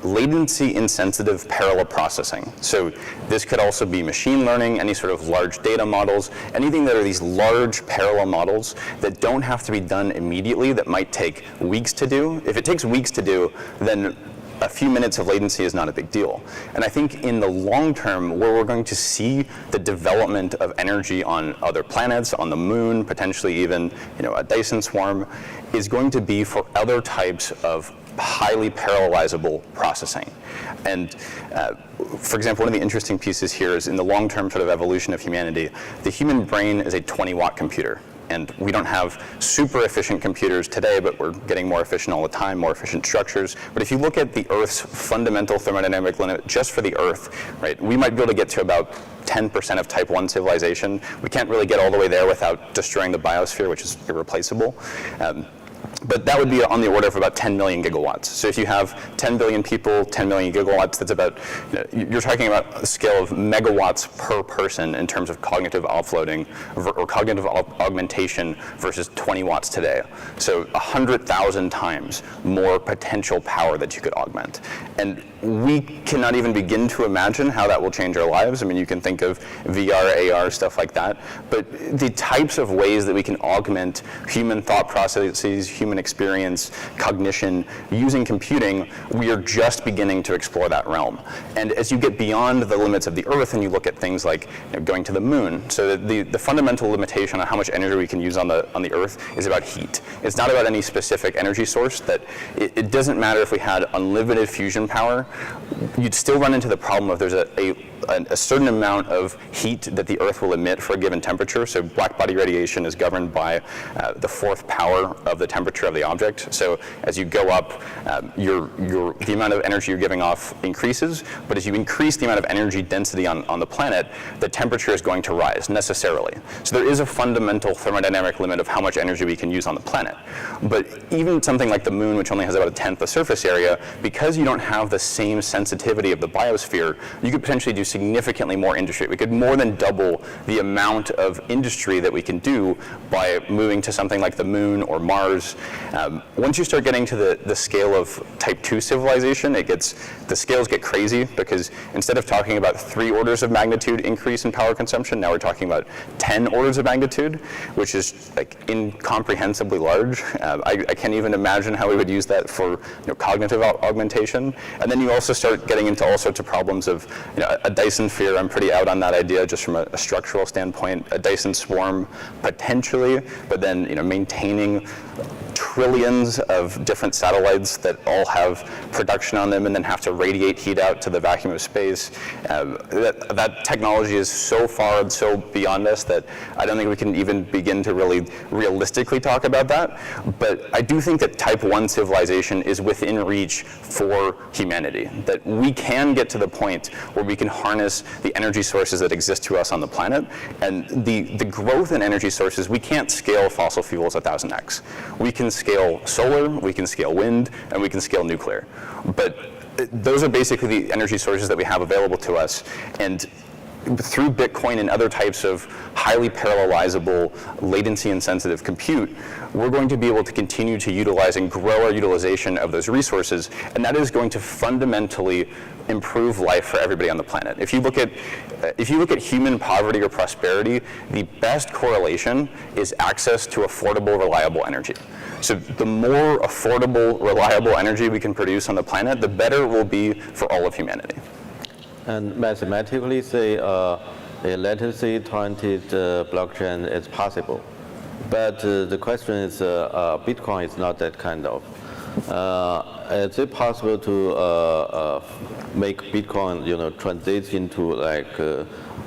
latency insensitive parallel processing. So this could also be machine learning, any sort of large data models, anything that are these large parallel models that don't have to be done immediately, that might take weeks to do. If it takes weeks to do, then a few minutes of latency is not a big deal. And I think in the long term, where we're going to see the development of energy on other planets, on the moon, potentially even a Dyson swarm, is going to be for other types of highly parallelizable processing. And for example, one of the interesting pieces here is in the long-term sort of evolution of humanity, the human brain is a 20-watt computer. and we don't have super efficient computers today, but we're getting more efficient all the time, more efficient structures. But if you look at the Earth's fundamental thermodynamic limit just for the Earth, right, we might be able to get to about 10% of type 1 civilization. We can't really get all the way there without destroying the biosphere, which is irreplaceable. But that would be on the order of about 10 million gigawatts. So if you have 10 billion people, 10 million gigawatts, that's about, you're talking about a scale of megawatts per person in terms of cognitive offloading or cognitive augmentation versus 20 watts today. So 100,000 times more potential power that you could augment. And we cannot even begin to imagine how that will change our lives. I mean, you can think of VR, AR, stuff like that. But the types of ways that we can augment human thought processes, human experience, cognition, using computing, we are just beginning to explore that realm. And as you get beyond the limits of the Earth and you look at things like going to the moon, so the fundamental limitation on how much energy we can use on the Earth is about heat. It's not about any specific energy source. That it doesn't matter if we had unlimited fusion power, you'd still run into the problem of there's a certain amount of heat that the Earth will emit for a given temperature. So black body radiation is governed by the fourth power of the temperature of the object. So as you go up, the amount of energy you're giving off increases, but as you increase the amount of energy density on the planet, the temperature is going to rise necessarily. So there is a fundamental thermodynamic limit of how much energy we can use on the planet. But even something like the moon, which only has about a tenth the surface area, because you don't have the same sensitivity of the biosphere, you could potentially do significantly more industry. We could more than double the amount of industry that we can do by moving to something like the moon or Mars. Once you start getting to the scale of type 2 civilization, the scales get crazy, because instead of talking about 3 orders of magnitude increase in power consumption, now we're talking about 10 orders of magnitude, which is like incomprehensibly large. I can't even imagine how we would use that for cognitive augmentation. And then you also start getting into all sorts of problems of a Dyson sphere. I'm pretty out on that idea just from a structural standpoint. A Dyson swarm potentially, but then maintaining trillions of different satellites that all have production on them and then have to radiate heat out to the vacuum of space. That technology is so far and so beyond us that I don't think we can even begin to really realistically talk about that. But I do think that type 1 civilization is within reach for humanity, that we can get to the point where we can harness the energy sources that exist to us on the planet. And the growth in energy sources, we can't scale fossil fuels 1,000x. We can scale solar, we can scale wind, and we can scale nuclear. But those are basically the energy sources that we have available to us. And through Bitcoin and other types of highly parallelizable, latency-insensitive compute, we're going to be able to continue to utilize and grow our utilization of those resources, and that is going to fundamentally improve life for everybody on the planet. If you look at human poverty or prosperity, the best correlation is access to affordable, reliable energy. So the more affordable, reliable energy we can produce on the planet, the better it will be for all of humanity. And mathematically, say a latency-torrented blockchain is possible. But the question is, Bitcoin is not that kind of. Is it possible to make Bitcoin, transit into like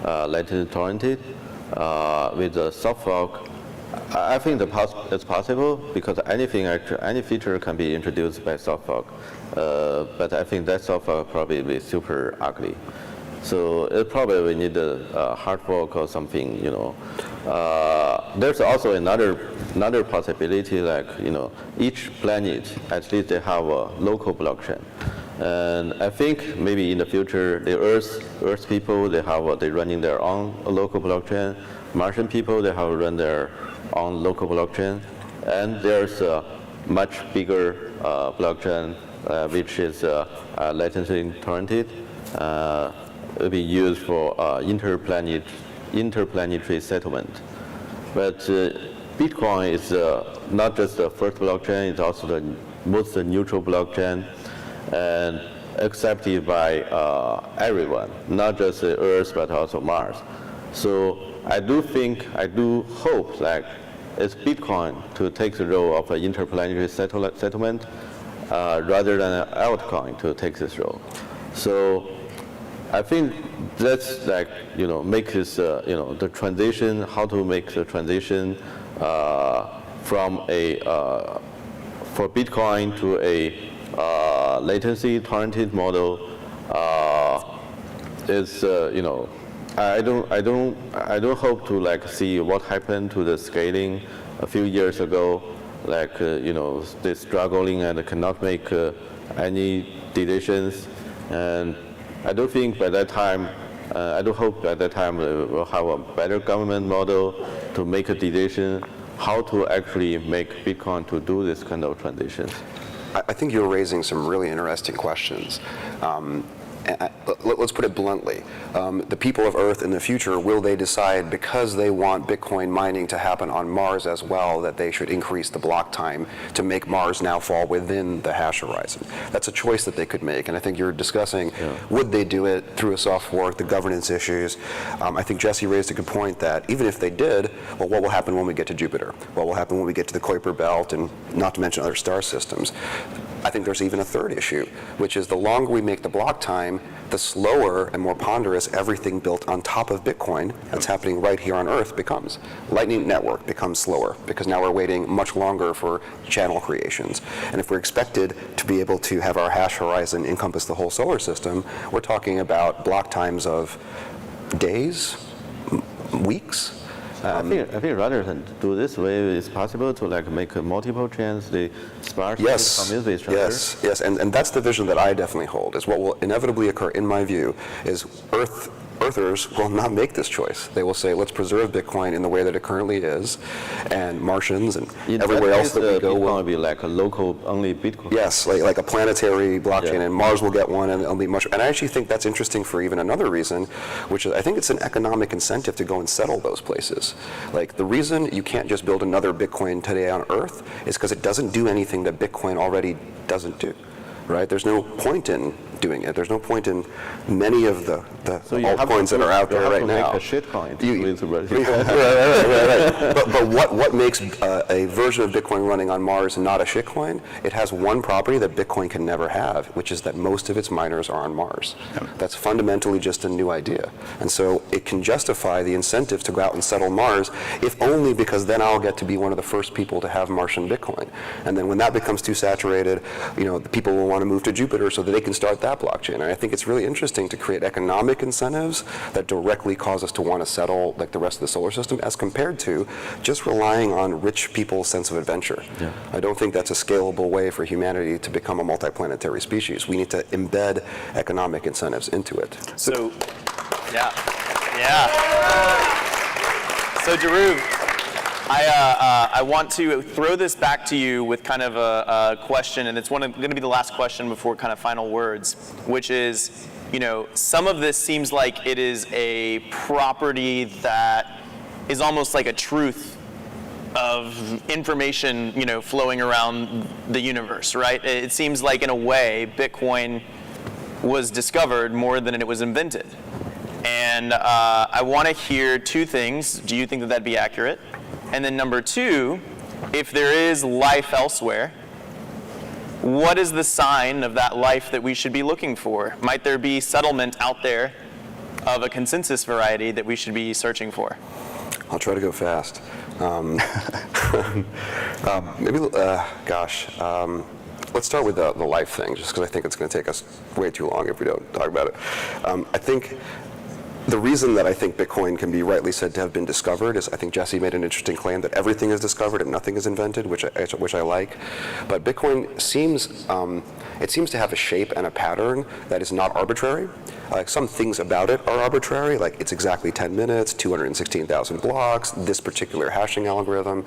latency-torrented with a soft fork? I think it's possible, because any feature can be introduced by soft fork. But I think that soft fork probably will be super ugly. So it probably will need a hard fork or something. There's also another possibility, like each planet at least they have a local blockchain. And I think maybe in the future, the Earth people they running their own local blockchain. Martian people they have run their own local blockchain, and there's a much bigger blockchain which is latency torrented. Will be used for interplanetary settlement. But Bitcoin is not just the first blockchain; it's also the most neutral blockchain, and accepted by everyone, not just the Earth but also Mars. So I do hope that it's Bitcoin to take the role of an interplanetary settlement rather than an altcoin to take this role. So I think that's like make this the transition, how to make the transition from a for Bitcoin to a latency torrented model is I don't hope to like see what happened to the scaling a few years ago, like they struggling and cannot make any decisions, and I don't think by that time. I do hope by that time we'll have a better government model to make a decision how to actually make Bitcoin to do this kind of transitions. I think you're raising some really interesting questions. Let's put it bluntly. The people of Earth in the future, will they decide because they want Bitcoin mining to happen on Mars as well that they should increase the block time to make Mars now fall within the hash horizon? That's a choice that they could make. And I think you're discussing, would they do it through a soft fork, the governance issues. I think Jesse raised a good point that even if they did, well, what will happen when we get to Jupiter? What will happen when we get to the Kuiper Belt, and not to mention other star systems? I think there's even a third issue, which is the longer we make the block time, the slower and more ponderous everything built on top of Bitcoin that's happening right here on Earth becomes. Lightning Network becomes slower because now we're waiting much longer for channel creations. And if we're expected to be able to have our hash horizon encompass the whole solar system, we're talking about block times of days, weeks. I think rather than do this way, it's possible to like make multiple chains, the sparse commute with each other. Yes, and that's the vision that I definitely hold, is what will inevitably occur, in my view, is Earthers will not make this choice. They will say, let's preserve Bitcoin in the way that it currently is, and Martians and everywhere else that we go will be like a local only Bitcoin. Yes, like a planetary blockchain, and Mars will get one, and it'll be much. And I actually think that's interesting for even another reason, which is I think it's an economic incentive to go and settle those places. Like the reason you can't just build another Bitcoin today on Earth is because it doesn't do anything that Bitcoin already doesn't do. Right? There's no point in doing it. There's no point in many of the altcoins that are out there right now. Make a shitcoin. Right. But what makes a version of Bitcoin running on Mars not a shitcoin? It has one property that Bitcoin can never have, which is that most of its miners are on Mars. That's fundamentally just a new idea. And so it can justify the incentive to go out and settle Mars, if only because then I'll get to be one of the first people to have Martian Bitcoin. And then when that becomes too saturated, the people will want to move to Jupiter so that they can start that blockchain. And I think it's really interesting to create economic incentives that directly cause us to want to settle like the rest of the solar system, as compared to just relying on rich people's sense of adventure. I don't think that's a scalable way for humanity to become a multiplanetary species. We need to embed economic incentives into it. So, yeah. So, Jeroen, I want to throw this back to you with kind of a question, and it's going to be the last question before kind of final words, which is, some of this seems like it is a property that is almost like a truth of information, flowing around the universe, right? It seems like in a way, Bitcoin was discovered more than it was invented. And I want to hear two things. Do you think that that'd be accurate? And then number two, if there is life elsewhere, what is the sign of that life that we should be looking for? Might there be settlement out there of a consensus variety that we should be searching for? I'll try to go fast. Let's start with the life thing, just because I think it's going to take us way too long if we don't talk about it. I think the reason that I think Bitcoin can be rightly said to have been discovered is I think Jesse made an interesting claim that everything is discovered and nothing is invented, which I like. But Bitcoin seems to have a shape and a pattern that is not arbitrary. Like some things about it are arbitrary, like it's exactly 10 minutes, 216,000 blocks, this particular hashing algorithm.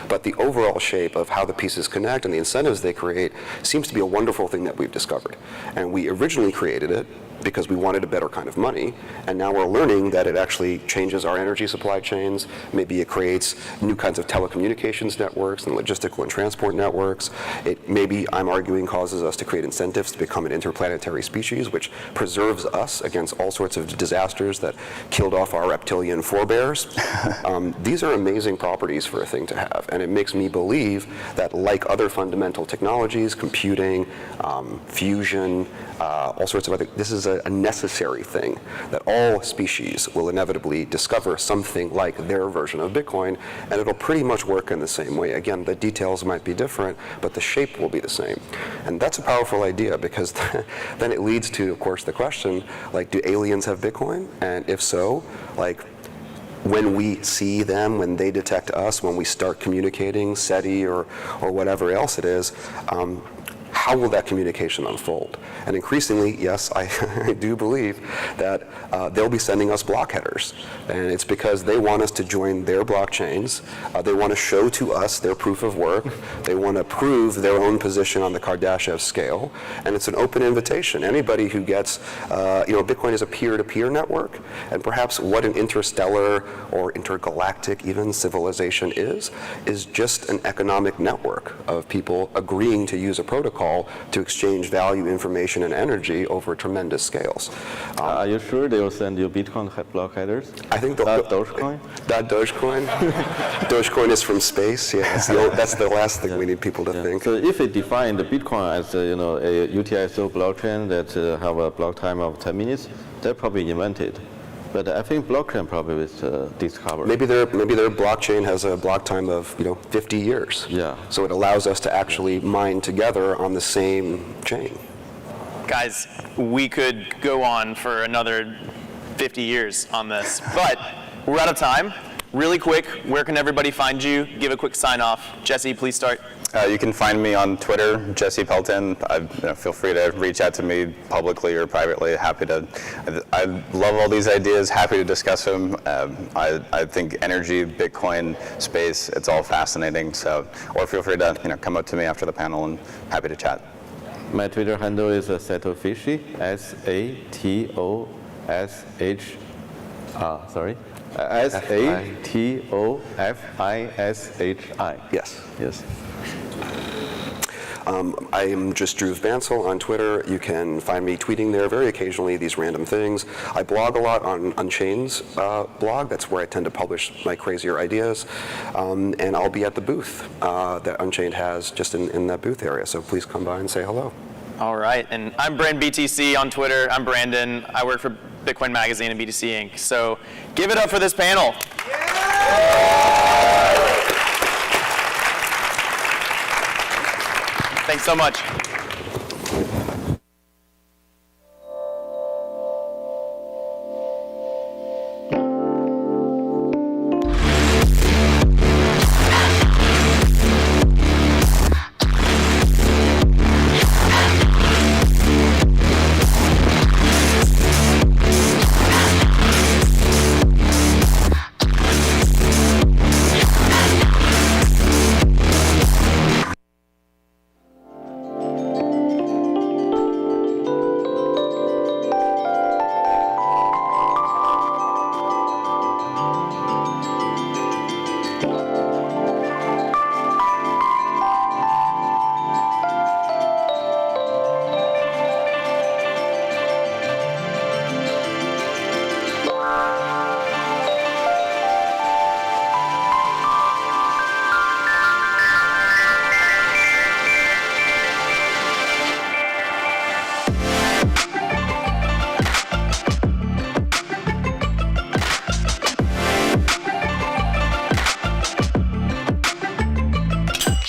But the overall shape of how the pieces connect and the incentives they create seems to be a wonderful thing that we've discovered. And we originally created it because we wanted a better kind of money, and now we're learning that it actually changes our energy supply chains. Maybe it creates new kinds of telecommunications networks and logistical and transport networks. It maybe, I'm arguing, causes us to create incentives to become an interplanetary species, which preserves us against all sorts of disasters that killed off our reptilian forebears. These are amazing properties for a thing to have, and it makes me believe that like other fundamental technologies, computing, fusion, all sorts of other. This is a necessary thing that all species will inevitably discover something like their version of Bitcoin, and it'll pretty much work in the same way. Again, the details might be different, but the shape will be the same. And that's a powerful idea, because then it leads to, of course, the question, like, do aliens have Bitcoin? And if so, like, when we see them, when they detect us, when we start communicating, SETI or whatever else it is, how will that communication unfold? And increasingly, yes, I do believe that they'll be sending us block headers. And it's because they want us to join their blockchains. They want to show to us their proof of work. They want to prove their own position on the Kardashev scale. And it's an open invitation. Anybody who gets, Bitcoin is a peer-to-peer network. And perhaps what an interstellar or intergalactic even civilization is just an economic network of people agreeing to use a protocol to exchange value, information, and energy over tremendous scales. Are you sure they will send you Bitcoin block headers? I think Dogecoin? That Dogecoin? Dogecoin is from space. Yeah, that's the last thing we need people to think. So if they define the Bitcoin as a UTXO blockchain that have a block time of 10 minutes, they're probably invented. But I think blockchain probably was discovered. Maybe their blockchain has a block time of 50 years. Yeah. So it allows us to actually mine together on the same chain. Guys, we could go on for another 50 years on this, but we're out of time. Really quick, where can everybody find you? Give a quick sign off. Jesse, please start. You can find me on Twitter, Jesse Pelton. Feel free to reach out to me publicly or privately. Happy to. I love all these ideas. Happy to discuss them. I think energy, Bitcoin space, it's all fascinating. So, or feel free to come up to me after the panel, and happy to chat. My Twitter handle is Satofishi, Satofishi. Yes. Yes. I am just Drew Bansel on Twitter. You can find me tweeting there very occasionally these random things. I blog a lot on Unchained's blog. That's where I tend to publish my crazier ideas. And I'll be at the booth that Unchained has just in that booth area. So please come by and say hello. All right, and I'm Brand BTC on Twitter. I'm Brandon. I work for Bitcoin Magazine and BTC Inc. So give it up for this panel. Thanks so much.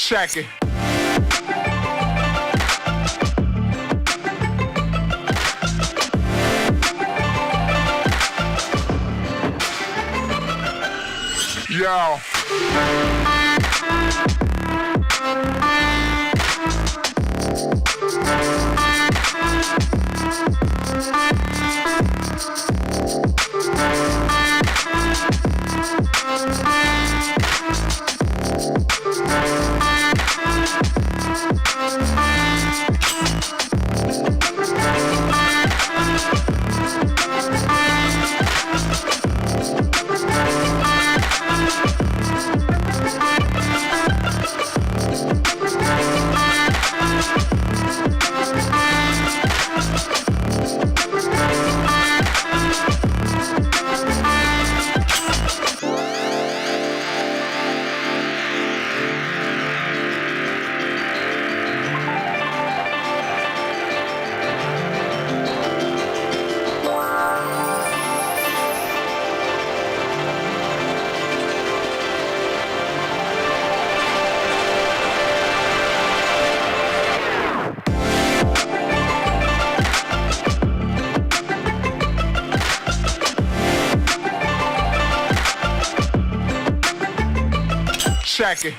Check it. Yo. check it.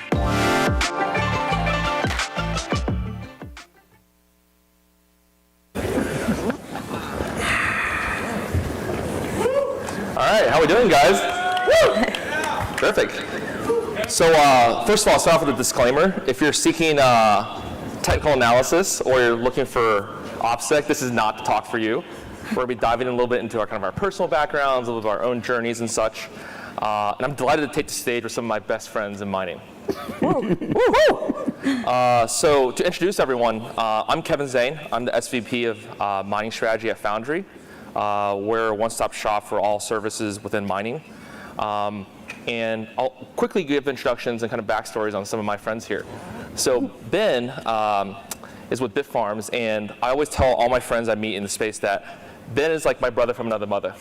All right, how we doing, guys? Woo! Terrific. So first of all, I'll start off with a disclaimer. If you're seeking technical analysis or you're looking for OPSEC, this is not the talk for you. We're going to be diving in a little bit into our personal backgrounds, a little bit of our own journeys and such. And I'm delighted to take the stage with some of my best friends in mining. So to introduce everyone, I'm Kevin Zane. I'm the SVP of Mining Strategy at Foundry. We're a one-stop shop for all services within mining. And I'll quickly give introductions and kind of backstories on some of my friends here. So Ben is with Bitfarms, and I always tell all my friends I meet in the space that Ben is like my brother from another mother.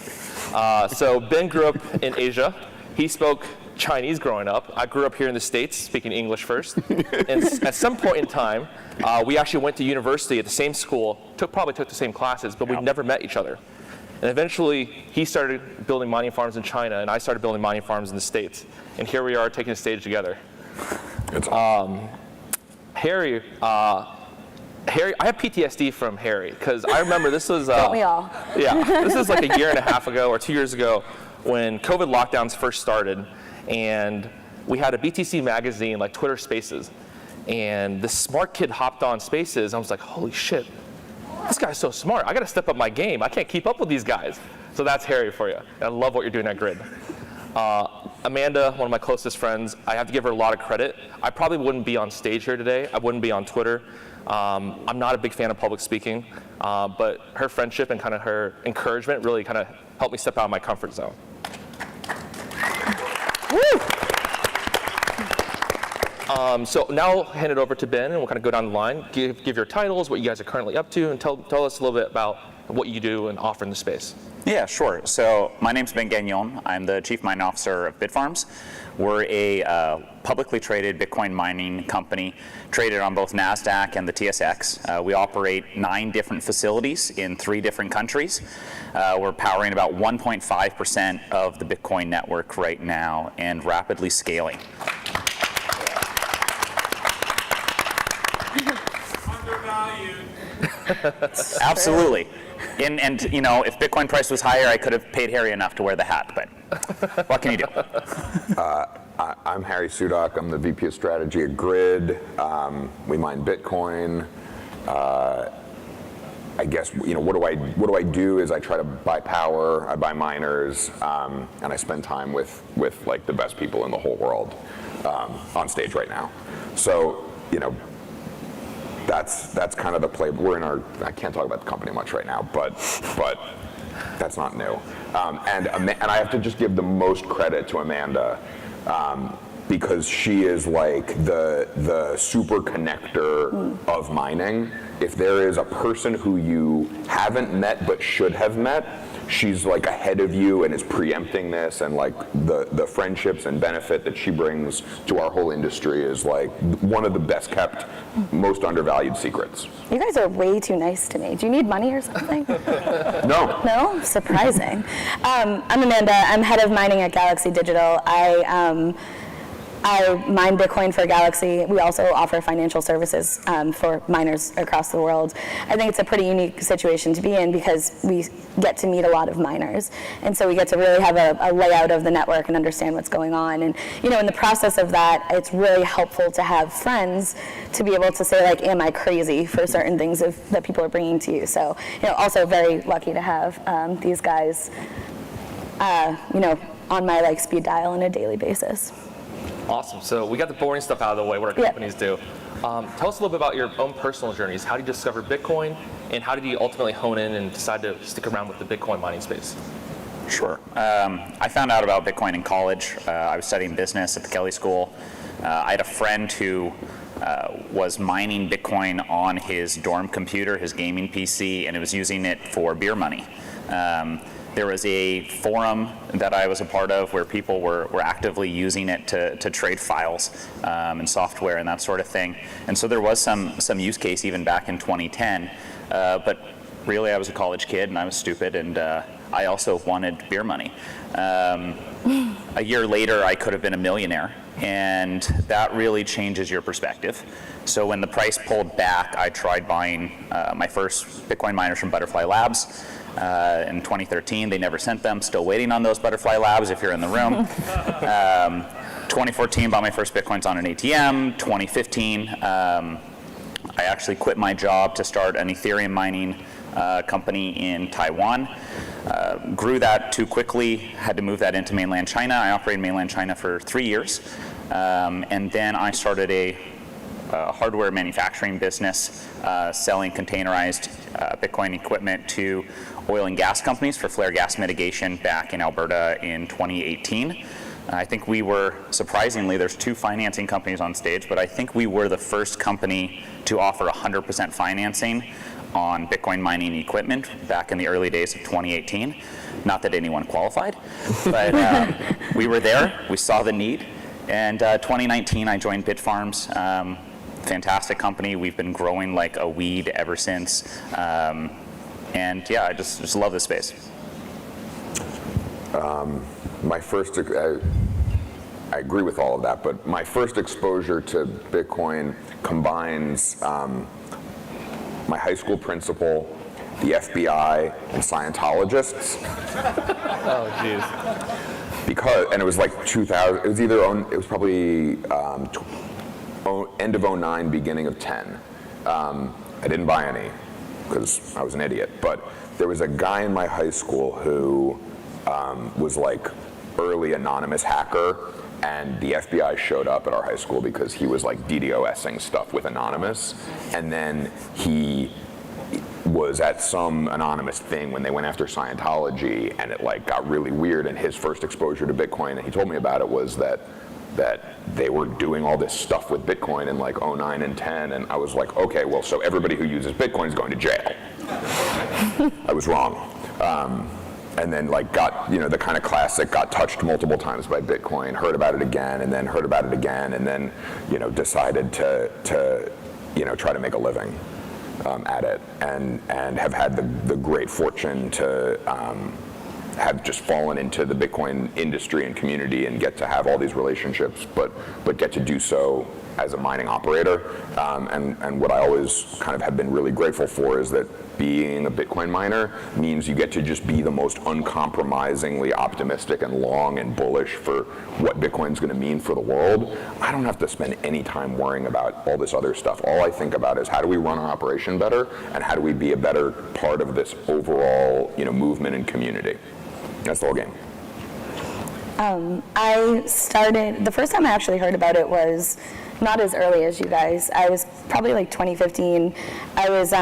So Ben grew up in Asia. He spoke Chinese growing up. I grew up here in the States, speaking English first. And at some point in time, we actually went to university at the same school, probably took the same classes, but we never met each other. And eventually, he started building mining farms in China, and I started building mining farms in the States. And here we are taking the stage together. Harry, I have PTSD from Harry, because I remember this was... Don't we all? Yeah, this is like a year and a half ago or 2 years ago when COVID lockdowns first started, and we had a BTC magazine, like Twitter Spaces, and this smart kid hopped on Spaces. I was like, holy shit, this guy's so smart. I got to step up my game. I can't keep up with these guys. So that's Harry for you. And I love what you're doing at Grid. Amanda, one of my closest friends, I have to give her a lot of credit. I probably wouldn't be on stage here today. I wouldn't be on Twitter. I'm not a big fan of public speaking, but her friendship and kind of her encouragement really kind of helped me step out of my comfort zone. So now I'll hand it over to Ben, and we'll kind of go down the line, give your titles, what you guys are currently up to, and tell us a little bit about what you do and offer in the space. Yeah, sure. So my name's Ben Gagnon. I'm the Chief Mining Officer of Bitfarms. We're a publicly traded Bitcoin mining company, traded on both NASDAQ and the TSX. We operate 9 different facilities in 3 different countries. We're powering about 1.5% of the Bitcoin network right now and rapidly scaling. Absolutely. And you know, if Bitcoin price was higher, I could have paid Harry enough to wear the hat, but what can you do? I'm Harry Sudak. I'm the VP of Strategy at Grid. We mine Bitcoin. I guess, you know, what do I do is I try to buy power, I buy miners, and I spend time with like the best people in the whole world on stage right now. So, you know, that's kind of the play. We're in our, I can't talk about the company much right now, but that's not new. And I have to just give the most credit to Amanda, because she is like the super connector of mining. If there is a person who you haven't met but should have met, she's like ahead of you and is preempting this, and like the friendships and benefit that she brings to our whole industry is like one of the best kept, most undervalued secrets. You guys are way too nice to me. Do you need money or something? No. No? Surprising. I'm Amanda. I'm head of mining at Galaxy Digital. I mine Bitcoin for Galaxy. We also offer financial services for miners across the world. I think it's a pretty unique situation to be in because we get to meet a lot of miners. And so we get to really have a layout of the network and understand what's going on. And, you know, in the process of that, it's really helpful to have friends to be able to say, like, am I crazy for certain things that people are bringing to you. So, you know, also very lucky to have these guys, you know, on my, like, speed dial on a daily basis. Awesome. So we got the boring stuff out of the way, what our companies do. Tell us a little bit about your own personal journeys. How did you discover Bitcoin, and how did you ultimately hone in and decide to stick around with the Bitcoin mining space? Sure. I found out about Bitcoin in college. I was studying business at the Kelley School. I had a friend who was mining Bitcoin on his dorm computer, his gaming PC, and it was using it for beer money. There was a forum that I was a part of where people were actively using it to trade files and software and that sort of thing. And so there was some use case even back in 2010. But really, I was a college kid and I was stupid, and I also wanted beer money. A year later, I could have been a millionaire, and that really changes your perspective. So when the price pulled back, I tried buying my first Bitcoin miners from Butterfly Labs. In 2013, they never sent them. Still waiting on those Butterfly Labs if you're in the room. 2014, bought my first Bitcoins on an ATM. 2015, I actually quit my job to start an Ethereum mining company in Taiwan. Grew that too quickly, had to move that into mainland China. I operated mainland China for 3 years. And then I started a hardware manufacturing business selling containerized Bitcoin equipment to oil and gas companies for flare gas mitigation back in Alberta in 2018. I think we were, surprisingly, there's 2 financing companies on stage, but I think we were the first company to offer 100% financing on Bitcoin mining equipment back in the early days of 2018. Not that anyone qualified, but we were there, we saw the need, and 2019 I joined Bitfarms. Fantastic company, we've been growing like a weed ever since, and yeah, I just love this space. I agree with all of that, but my first exposure to Bitcoin combines my high school principal, the FBI, and Scientologists. Oh, jeez. And it was like 2000, it was probably end of 09, beginning of 10. I didn't buy any because I was an idiot, but there was a guy in my high school who was like early anonymous hacker, and the FBI showed up at our high school because he was like DDoSing stuff with Anonymous, and then he was at some anonymous thing when they went after Scientology, and it like got really weird, and his first exposure to Bitcoin, and he told me about it, was that they were doing all this stuff with Bitcoin in like 09 and 10, and I was like, okay, well, so everybody who uses Bitcoin is going to jail. I was wrong. And then like got, the kind of classic, got touched multiple times by Bitcoin, heard about it again, and then heard about it again, and then, decided to try to make a living at it, and have had the great fortune to have just fallen into the Bitcoin industry and community and get to have all these relationships, but get to do so as a mining operator. And what I always kind of have been really grateful for is that being a Bitcoin miner means you get to just be the most uncompromisingly optimistic and long and bullish for what Bitcoin's going to mean for the world. I don't have to spend any time worrying about all this other stuff. All I think about is how do we run our operation better, and how do we be a better part of this overall, movement and community. That's the whole game. The first time I actually heard about it was not as early as you guys. I was probably like 2015. I was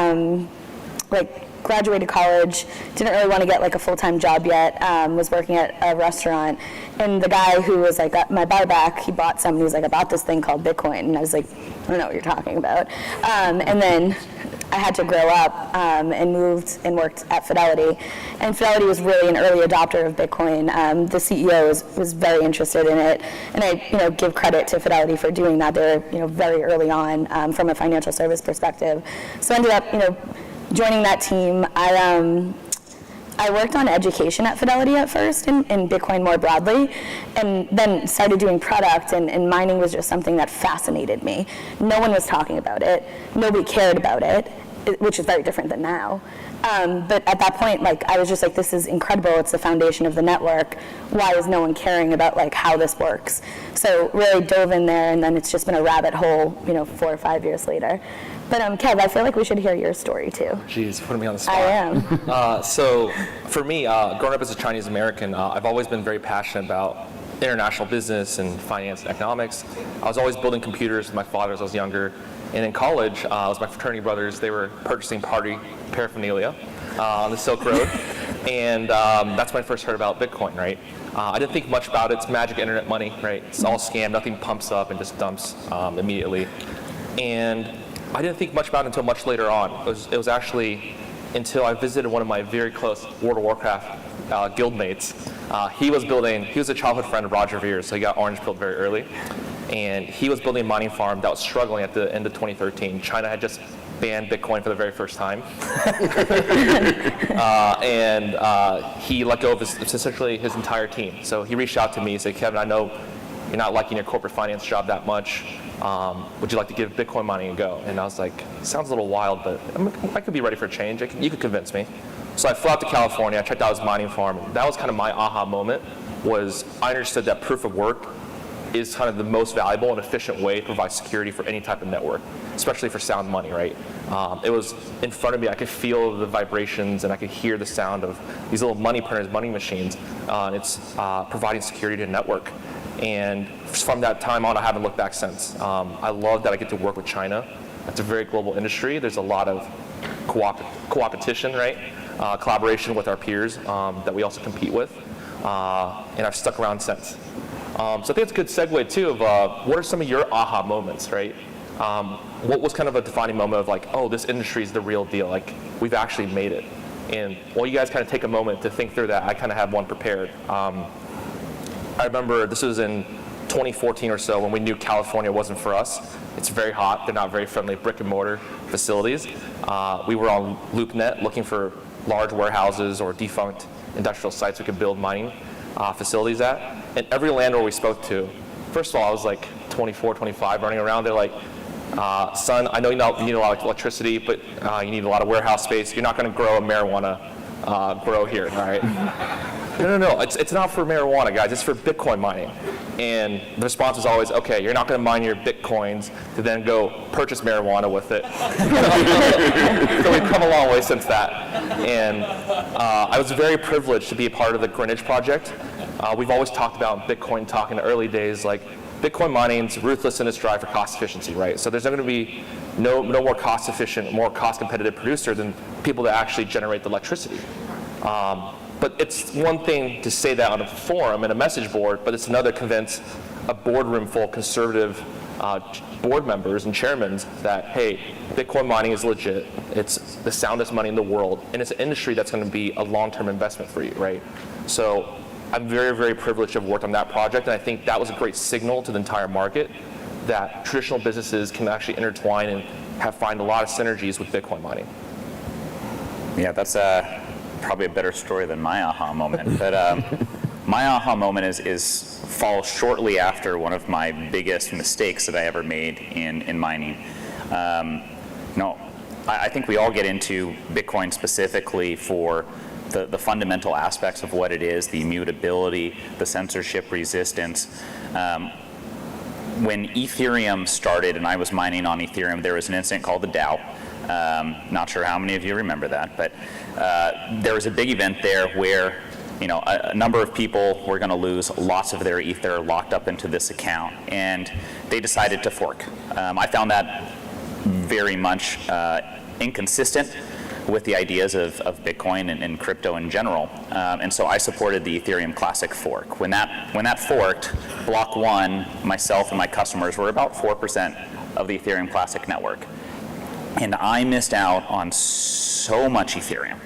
graduated college, didn't really want to get like a full-time job yet, was working at a restaurant, and the guy who was like my bar back, he bought some, and he was like, I bought this thing called Bitcoin, and I was like, I don't know what you're talking about. And then I had to grow up and moved and worked at Fidelity, and Fidelity was really an early adopter of Bitcoin. The CEO was very interested in it, and I give credit to Fidelity for doing that. They were very early on from a financial service perspective. So I ended up joining that team. I worked on education at Fidelity at first, in Bitcoin more broadly, and then started doing product, and mining was just something that fascinated me. No one was talking about it. Nobody cared about it, which is very different than now. But at that point, I was just like, this is incredible. It's the foundation of the network. Why is no one caring about how this works? So really dove in there, and then it's just been a rabbit hole, 4 or 5 years later. But Kev, I feel like we should hear your story too. Jeez, putting me on the spot. I am. So for me, growing up as a Chinese American, I've always been very passionate about international business and finance and economics. I was always building computers with my father as I was younger. And in college, it was my fraternity brothers. They were purchasing party paraphernalia on the Silk Road. And that's when I first heard about Bitcoin, right? I didn't think much about it. It's magic internet money, right? It's all scam. Nothing pumps up and just dumps immediately. And I didn't think much about it until much later on. It was actually until I visited one of my very close World of Warcraft guildmates. He was a childhood friend of Roger Vere's, so he got orange pilled very early. And he was building a mining farm that was struggling at the end of 2013. China had just banned Bitcoin for the very first time. He let go of essentially his entire team. So he reached out to me and said, Kevin, I know you're not liking your corporate finance job that much. Would you like to give Bitcoin mining a go? And I was like, sounds a little wild, but I could be ready for a change. You could convince me. So I flew out to California, I checked out his mining farm. That was kind of my aha moment, was I understood that proof of work is kind of the most valuable and efficient way to provide security for any type of network, especially for sound money, right? It was in front of me, I could feel the vibrations and I could hear the sound of these little money printers, money machines. It's providing security to the network. And from that time on, I haven't looked back since. I love that I get to work with China. It's a very global industry. There's a lot of co-opetition, right? Collaboration with our peers that we also compete with. And I've stuck around since. So I think it's a good segue too of what are some of your aha moments, right? What was kind of a defining moment of like, oh, this industry is the real deal. Like, we've actually made it. And while you guys kind of take a moment to think through that, I kind of have one prepared. I remember this was in 2014 or so when we knew California wasn't for us. It's very hot. They're not very friendly brick and mortar facilities. We were on LoopNet looking for large warehouses or defunct industrial sites we could build mining facilities at. And every landlord we spoke to, first of all, I was like 24, 25 running around. They're like, son, I know you need a lot of electricity, but you need a lot of warehouse space. You're not going to grow a marijuana grow here, all right? No, it's not for marijuana, guys. It's for Bitcoin mining. And the response is always, okay, you're not going to mine your Bitcoins to then go purchase marijuana with it. So we've come a long way since that. And I was very privileged to be a part of the Greenwich project. We've always talked about Bitcoin talk in the early days, like Bitcoin mining's ruthless in its drive for cost efficiency, right? So there's not going to be no more cost efficient, more cost competitive producer than people that actually generate the electricity. But it's one thing to say that on a forum and a message board, but it's another to convince a boardroom full of conservative board members and chairmen that, hey, Bitcoin mining is legit. It's the soundest money in the world, and it's an industry that's going to be a long-term investment for you, right? So I'm very, very privileged to have worked on that project, and I think that was a great signal to the entire market that traditional businesses can actually intertwine and find a lot of synergies with Bitcoin mining. Yeah, that's probably a better story than my aha moment. But my aha moment falls shortly after one of my biggest mistakes that I ever made in mining. I think we all get into Bitcoin specifically for the fundamental aspects of what it is, the immutability, the censorship resistance. When Ethereum started and I was mining on Ethereum, there was an incident called the DAO. Not sure how many of you remember that, but there was a big event there where a number of people were going to lose lots of their Ether locked up into this account, and they decided to fork. I found that very much inconsistent with the ideas of Bitcoin and crypto in general, and so I supported the Ethereum Classic fork. When that forked, Block 1, myself and my customers were about 4% of the Ethereum Classic network. And I missed out on so much Ethereum.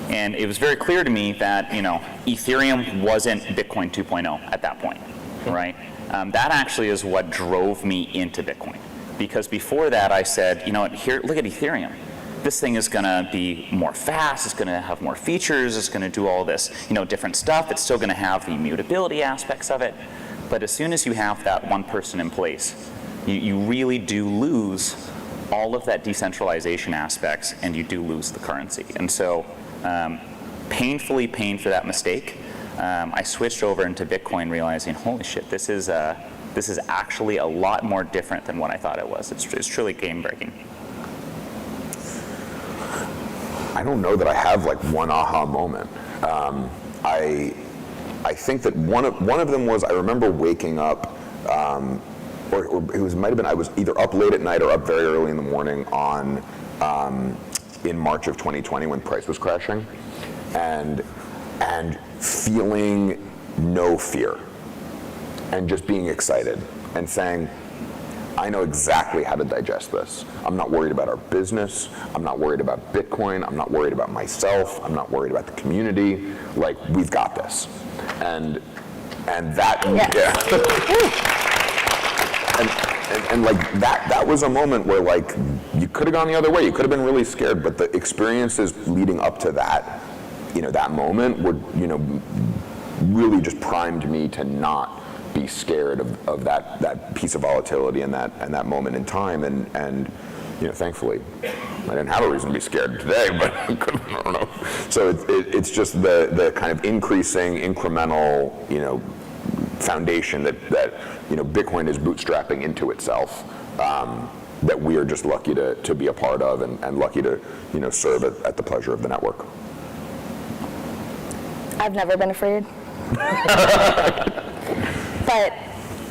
And it was very clear to me that, Ethereum wasn't Bitcoin 2.0 at that point, right? That actually is what drove me into Bitcoin. Because before that, I said, here, look at Ethereum. This thing is going to be more fast. It's going to have more features. It's going to do all this, different stuff. It's still going to have the immutability aspects of it. But as soon as you have that one person in place, you really do lose all of that decentralization aspects, and you do lose the currency. And so, painfully paying for that mistake, I switched over into Bitcoin, realizing, holy shit, this is actually a lot more different than what I thought it was. It's truly game-breaking. I don't know that I have like one aha moment. I think that one of them was I remember waking up. Or it might have been I was either up late at night or up very early in the morning in March of 2020 when price was crashing, and feeling no fear, and just being excited and saying, I know exactly how to digest this. I'm not worried about our business. I'm not worried about Bitcoin. I'm not worried about myself. I'm not worried about the community. Like, we've got this, and that. Yes. Yeah. And like that was a moment where like you could have gone the other way. You could have been really scared, but the experiences leading up to that, that moment were, really just primed me to not be scared of that piece of volatility and that moment in time. And thankfully, I didn't have a reason to be scared today, but I don't know. So it's just the kind of increasing incremental, foundation that Bitcoin is bootstrapping into itself, that we are just lucky to be a part of and lucky to serve at the pleasure of the network. I've never been afraid. But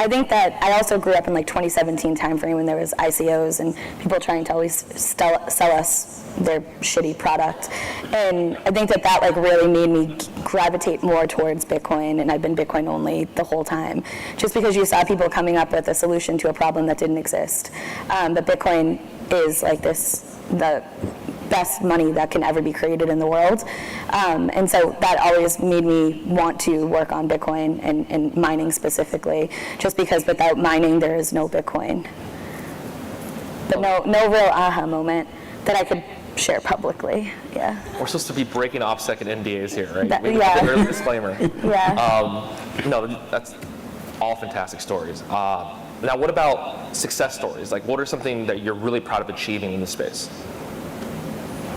I think that I also grew up in like 2017 timeframe when there was ICOs and people trying to always sell us their shitty product. And I think that like really made me gravitate more towards Bitcoin, and I've been Bitcoin only the whole time. Just because you saw people coming up with a solution to a problem that didn't exist. But Bitcoin is like the best money that can ever be created in the world. And so that always made me want to work on Bitcoin and mining specifically, just because without mining there is no Bitcoin. But no real aha moment that I could share publicly. Yeah. We're supposed to be breaking OPSEC and NDAs here, right? Yeah. Early disclaimer. Yeah. No, that's all fantastic stories. Now, what about success stories? Like, what are something that you're really proud of achieving in this space?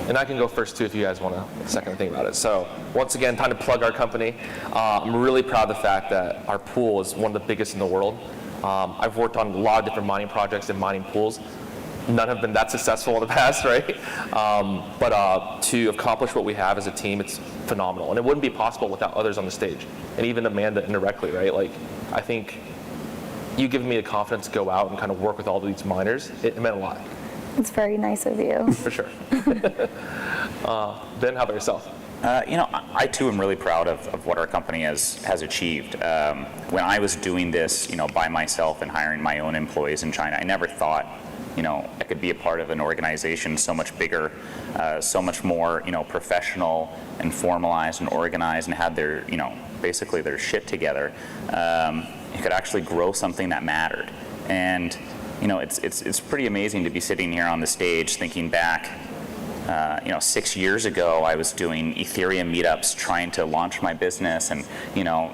And I can go first too if you guys want to second think about it. So once again, time to plug our company. I'm really proud of the fact that our pool is one of the biggest in the world. I've worked on a lot of different mining projects and mining pools. None have been that successful in the past, right? But to accomplish what we have as a team, it's phenomenal. And it wouldn't be possible without others on the stage. And even Amanda indirectly, right? Like, I think you giving me the confidence to go out and kind of work with all these miners, it meant a lot. It's very nice of you. For sure. Ben, how about yourself? I too am really proud of what our company has achieved. When I was doing this, by myself and hiring my own employees in China, I never thought, I could be a part of an organization so much bigger, so much more, professional and formalized and organized, and had their, basically their shit together. You could actually grow something that mattered. And it's pretty amazing to be sitting here on the stage thinking back. 6 years ago, I was doing Ethereum meetups, trying to launch my business, and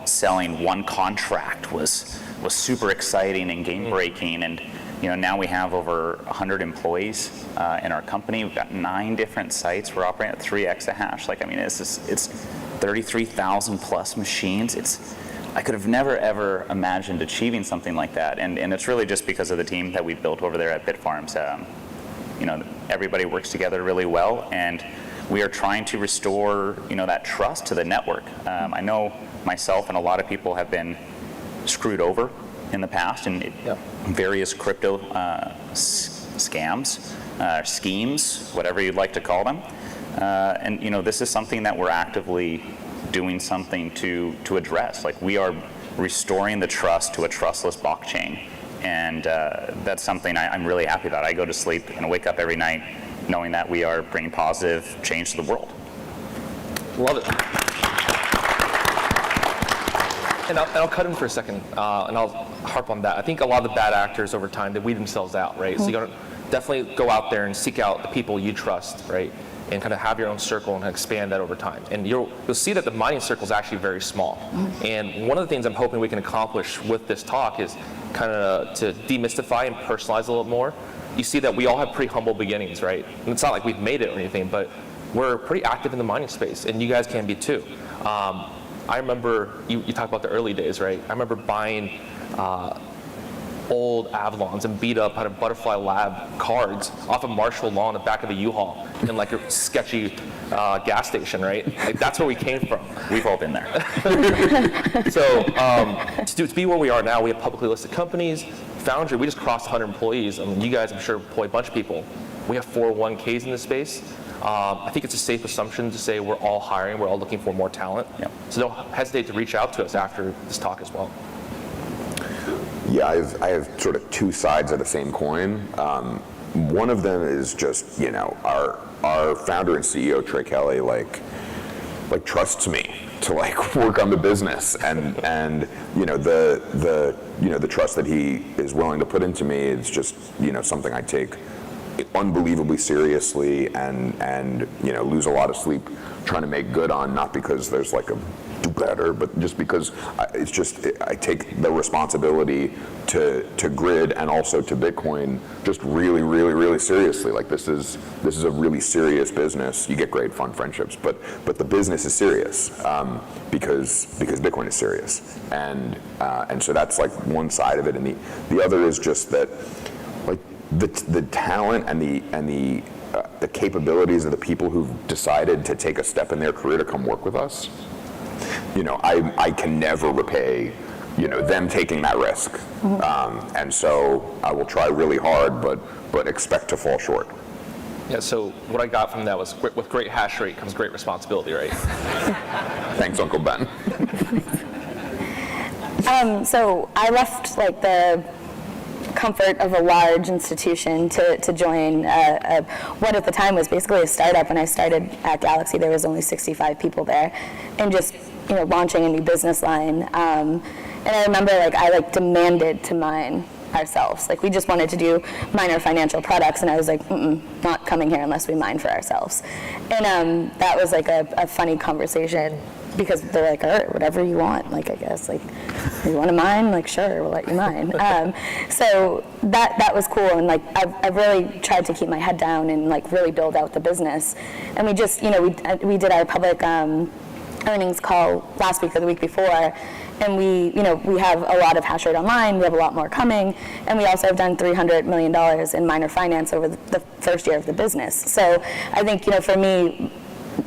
selling one contract was super exciting and game breaking. And now we have over 100 employees in our company. We've got 9 different sites. We're operating at 3 exahash. It's 33,000 plus machines. I could have never, ever imagined achieving something like that. And it's really just because of the team that we built over there at Bitfarms. Everybody works together really well, and we are trying to restore, that trust to the network. I know myself and a lot of people have been screwed in the past in various crypto scams, schemes, whatever you'd like to call them. And this is something that we're actively doing something to address. Like, we are restoring the trust to a trustless blockchain, and that's something I'm really happy about. I go to sleep and wake up every night knowing that we are bringing positive change to the world. Love it. And I'll cut in for a second, and I'll harp on that. I think a lot of the bad actors over time, they weed themselves out, right? Mm-hmm. So you gotta definitely go out there and seek out the people you trust, right? And kind of have your own circle and expand that over time. And you'll see that the mining circle is actually very small. Mm-hmm. And one of the things I'm hoping we can accomplish with this talk is kind of to demystify and personalize a little more. You see that we all have pretty humble beginnings, right? And it's not like we've made it or anything, but we're pretty active in the mining space, and you guys can be too. I remember, you talk about the early days, right? I remember buying old Avalons and beat up out of Butterfly Lab cards off of Marshall Law in the back of a U-Haul in like a sketchy gas station, right? Like, that's where we came from. We've all been there. So to be where we are now, we have publicly listed companies. Foundry, we just crossed 100 employees. I mean, you guys, I'm sure, employ a bunch of people. We have 401ks in this space. I think it's a safe assumption to say we're all hiring, we're all looking for more talent. Yep. So don't hesitate to reach out to us after this talk as well. Yeah, I have sort of 2 sides of the same coin. One of them is just, our founder and CEO, Trey Kelly, like, like trusts me to like work on the business, and you know the trust that he is willing to put into me is just something I take unbelievably seriously, and lose a lot of sleep trying to make good on, not because there's like a do better, but just because I take the responsibility to grid and also to Bitcoin just really, really, really seriously. Like this is a really serious business. You get great fun friendships, but the business is serious because Bitcoin is serious, and so that's like one side of it, and the other is just that like the talent and the capabilities of the people who've decided to take a step in their career to come work with us. I can never repay, them taking that risk. And so I will try really hard, but expect to fall short. Yeah, so what I got from that was with great hash rate comes great responsibility, right? Thanks, Uncle Ben. So I left like the comfort of a large institution to join what at the time was basically a startup. When I started at Galaxy, there was only 65 people there, and just launching a new business line. And I remember I demanded to mine ourselves. Like we just wanted to do miner financial products, and I was like, not coming here unless we mine for ourselves. And that was like a funny conversation, because they're like, all right, whatever you want. Like, I guess, like, you want to mine? Like, sure, we'll let you mine. So that was cool, and like I've really tried to keep my head down and like really build out the business. And we just, we did our public earnings call last week or the week before, and we have a lot of hash rate online. We have a lot more coming, and we also have done $300 million in miner finance over the first year of the business. So I think for me,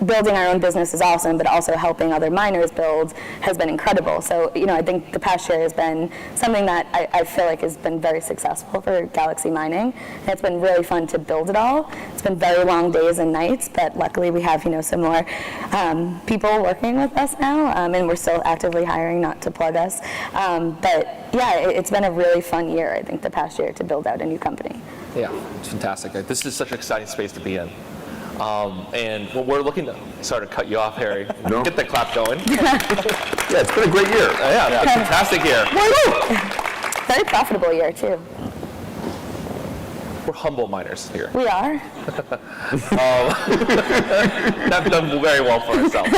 building our own business is awesome, but also helping other miners build has been incredible. So, I think the past year has been something that I feel like has been very successful for Galaxy Mining. And it's been really fun to build it all. It's been very long days and nights, but luckily we have, some more people working with us now, and we're still actively hiring, not to plug us. But yeah, it's been a really fun year, I think, the past year to build out a new company. Yeah, it's fantastic. This is such an exciting space to be in. And we're looking to, sorry to cut you off, Harry. No. Get the clap going. Yeah, it's been a great year. Yeah, fantastic year. Very profitable year, too. We're humble miners here. We are. Have done very well for ourselves.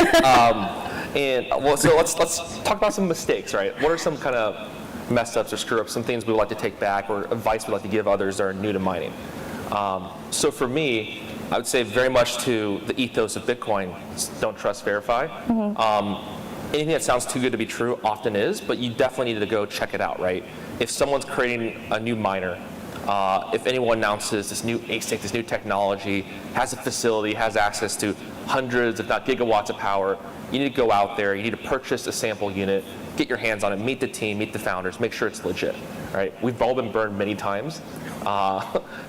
So let's talk about some mistakes, right? What are some kind of mess ups or screw ups, some things we would like to take back, or advice we'd like to give others that are new to mining? So for me, I would say very much to the ethos of Bitcoin, don't trust, verify. Anything that sounds too good to be true often is, but you definitely need to go check it out, right? If someone's creating a new miner, if anyone announces this new ASIC, this new technology, has a facility, has access to hundreds, if not gigawatts of power, you need to go out there, you need to purchase a sample unit, get your hands on it, meet the team, meet the founders, make sure it's legit, right? We've all been burned many times.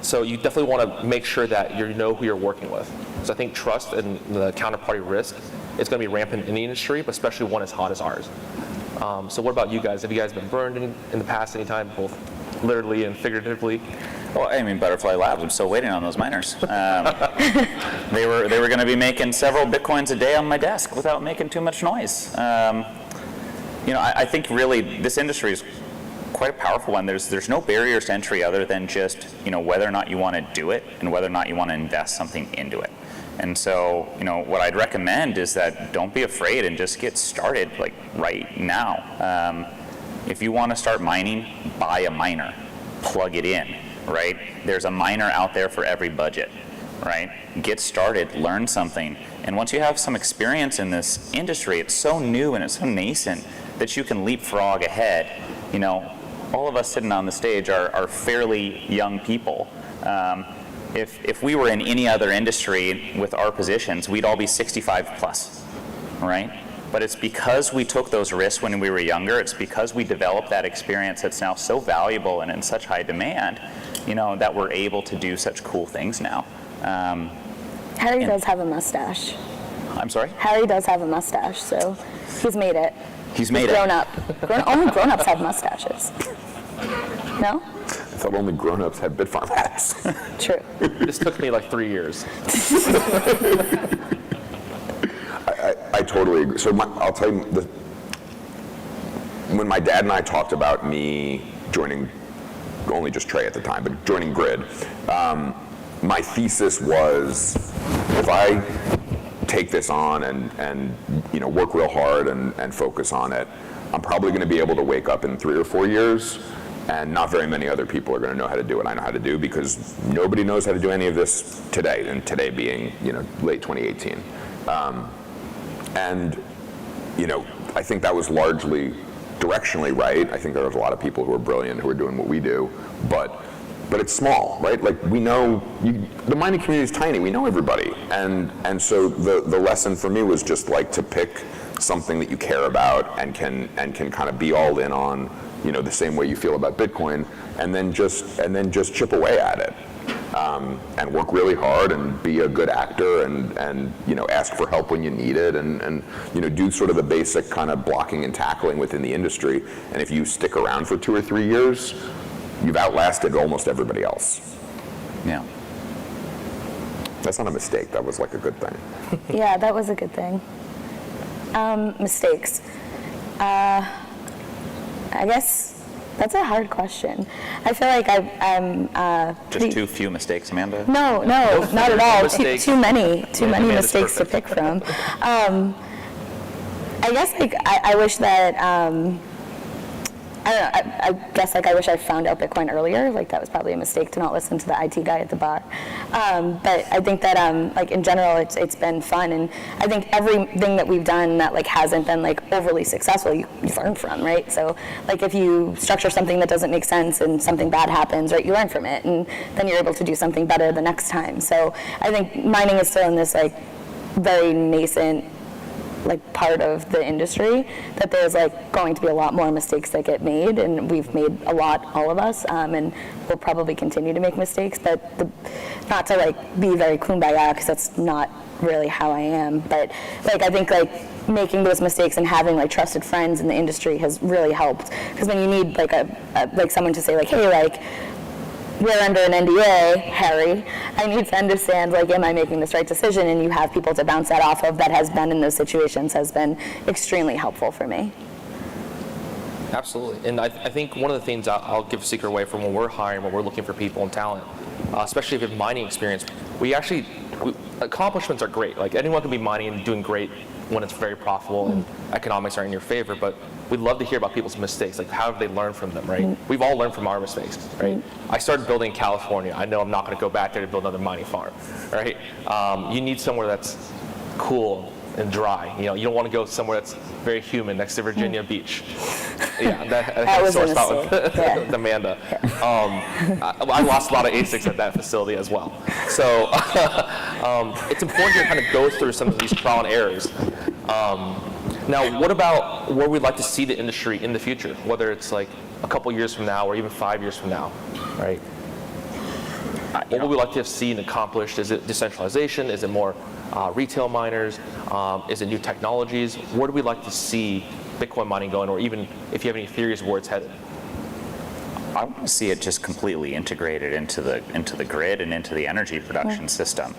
So you definitely want to make sure that you know who you're working with. So I think trust and the counterparty risk is going to be rampant in the industry, but especially one as hot as ours. So what about you guys? Have you guys been burned in the past any time, both literally and figuratively? Well, I mean, Butterfly Labs, I'm still waiting on those miners. They were going to be making several Bitcoins a day on my desk without making too much noise. I think really this industry is quite a powerful one. There's no barriers to entry other than just whether or not you want to do it and whether or not you want to invest something into it. And so what I'd recommend is that don't be afraid and just get started like right now. If you want to start mining, buy a miner, plug it in, right? There's a miner out there for every budget, right? Get started, learn something, and once you have some experience in this industry, it's so new and it's so nascent that you can leapfrog ahead. All of us sitting on the stage are fairly young people. If we were in any other industry with our positions, we'd all be 65 plus, right? But it's because we took those risks when we were younger, it's because we developed that experience that's now so valuable and in such high demand, that we're able to do such cool things now. Harry does have a mustache. I'm sorry? Harry does have a mustache, so he's made it. He's made grown it. up. Only grown-ups have mustaches. No? I thought only grown-ups had Bitfarm hats. True. This took me like 3 years. I totally agree. So I'll tell you, when my dad and I talked about me joining, only just Trey at the time, but joining Grid, my thesis was, if I take this on and work real hard and focus on it, I'm probably going to be able to wake up in 3 or 4 years, and not very many other people are going to know how to do what I know how to do, because nobody knows how to do any of this today, and today being late 2018. I think that was largely directionally right. I think there was a lot of people who are brilliant who are doing what we do, but it's small, right? Like, we know, the mining community is tiny, we know everybody, and so the lesson for me was just like to pick something that you care about and can kind of be all in on, the same way you feel about Bitcoin, and then just chip away at it, and work really hard and be a good actor and ask for help when you need it, and do sort of the basic kind of blocking and tackling within the industry. And if you stick around for 2 or 3 years, you've outlasted almost everybody else. Yeah. That's not a mistake. That was like a good thing. Yeah, that was a good thing. Mistakes. I guess that's a hard question. I feel like I'm just too few mistakes, Amanda? No, not at all. Too many mistakes to pick from. I guess I wish that I guess I wish I found out Bitcoin earlier. Like, that was probably a mistake to not listen to the IT guy at the bar. But I think that in general, it's been fun, and I think everything that we've done that hasn't been overly successful, you learn from, right? So if you structure something that doesn't make sense and something bad happens, right, you learn from it, and then you're able to do something better the next time. So I think mining is still in this very nascent part of the industry, that there's going to be a lot more mistakes that get made, and we've made a lot, all of us, and we'll probably continue to make mistakes, but not to be very kumbaya, because that's not really how I am, but I think making those mistakes and having trusted friends in the industry has really helped, because when you need someone to say hey, we're under an NDA, Harry, I need to understand, am I making this right decision? And you have people to bounce that off of that has been in those situations has been extremely helpful for me. Absolutely. And I think one of the things I'll give a secret away from when we're hiring, when we're looking for people and talent, especially if you have mining experience, accomplishments are great. Anyone can be mining and doing great when it's very profitable and economics are in your favor, but we'd love to hear about people's mistakes. How have they learned from them, right? We've all learned from our mistakes, right? I started building in California. I know I'm not going to go back there to build another mining farm, right? You need somewhere that's cool and dry. You don't want to go somewhere that's very humid next to Virginia Beach. Yeah, that was a mistake. With Amanda. I lost a lot of ASICs at that facility as well. So it's important to kind of go through some of these trial and errors. Now, what about where we'd like to see the industry in the future, whether it's a couple years from now or even 5 years from now, right? What would we like to have seen accomplished? Is it decentralization? Is it more retail miners? Is it new technologies? Where do we like to see Bitcoin mining going, or even if you have any theories of where it's headed? I want to see it just completely integrated into the grid and into the energy production system.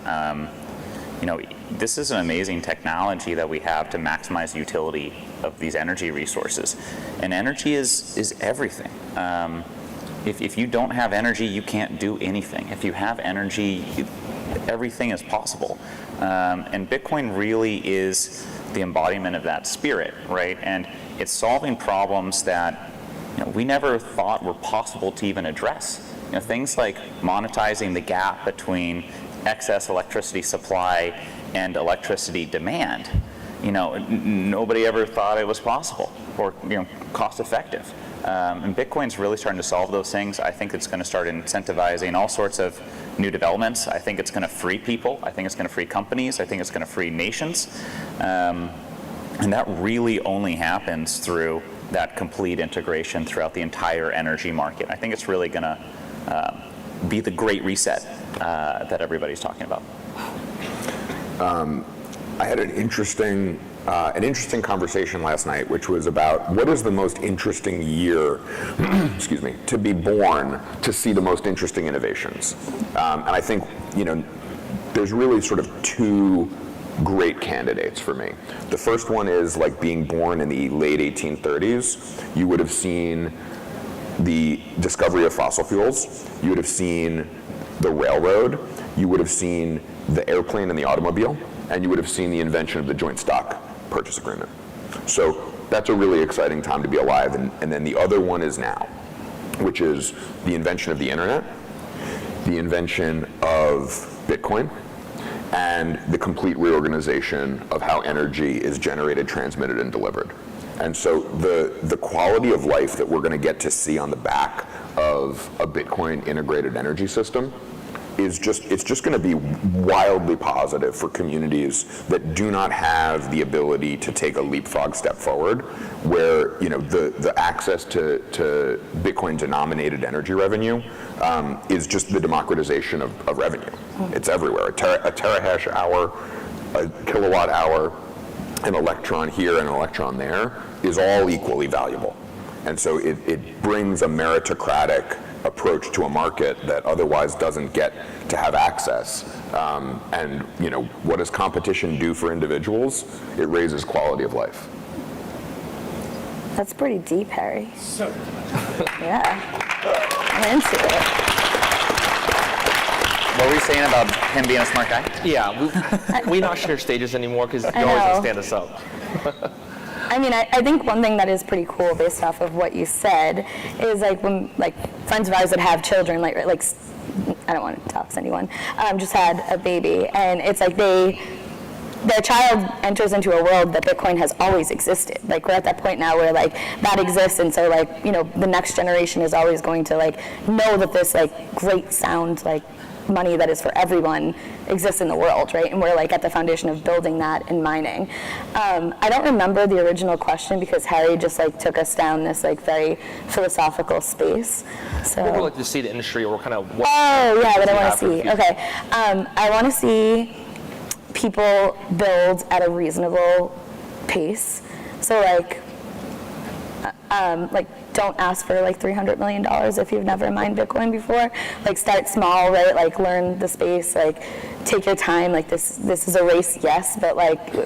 This is an amazing technology that we have to maximize utility of these energy resources, and energy is everything. If you don't have energy, you can't do anything. If you have energy, everything is possible. And Bitcoin really is the embodiment of that spirit, right? And it's solving problems that we never thought were possible to even address. Things like monetizing the gap between excess electricity supply and electricity demand. Nobody ever thought it was possible or cost effective. And Bitcoin's really starting to solve those things. I think it's going to start incentivizing all sorts of new developments. I think it's going to free people. I think it's going to free companies. I think it's going to free nations. And that really only happens through that complete integration throughout the entire energy market. I think it's really going to be the great reset that everybody's talking about. I had an interesting conversation last night, which was about what is the most interesting year, excuse me, to be born to see the most interesting innovations. And I think there's really sort of two great candidates for me. The first one is like being born in the late 1830s. You would have seen the discovery of fossil fuels. You would have seen the railroad. You would have seen the airplane and the automobile. And you would have seen the invention of the joint stock purchase agreement. So that's a really exciting time to be alive. And then the other one is now, which is the invention of the internet, the invention of Bitcoin, and the complete reorganization of how energy is generated, transmitted, and delivered. And so the quality of life that we're going to get to see on the back of a Bitcoin integrated energy system is just going to be wildly positive for communities that do not have the ability to take a leapfrog step forward, where the access to Bitcoin denominated energy revenue is just the democratization of revenue. It's everywhere. A terahash hour, a kilowatt hour, an electron here and an electron there is all equally valuable. And so it brings a meritocratic approach to a market that otherwise doesn't get to have access. And what does competition do for individuals? It raises quality of life. That's pretty deep, Harry. Yeah, I'm into it. What were you saying about him being a smart guy? Yeah, we not share stages anymore because you always want to stand us up. I mean, I think one thing that is pretty cool based off of what you said is like when friends of ours that have children, like I don't want to dox anyone, just had a baby, and it's like their child enters into a world that Bitcoin has always existed. Like we're at that point now where like that exists, and so the next generation is always going to know that this great sound money that is for everyone exists in the world, right? And we're at the foundation of building that in mining. I don't remember the original question because Harry just took us down this very philosophical space. So What we'd like to see the industry, or kind of what what I want to see. Okay, I want to see people build at a reasonable pace. So don't ask for $300 million if you've never mined Bitcoin before. Start small, right? Learn the space. Take your time. This is a race, yes, but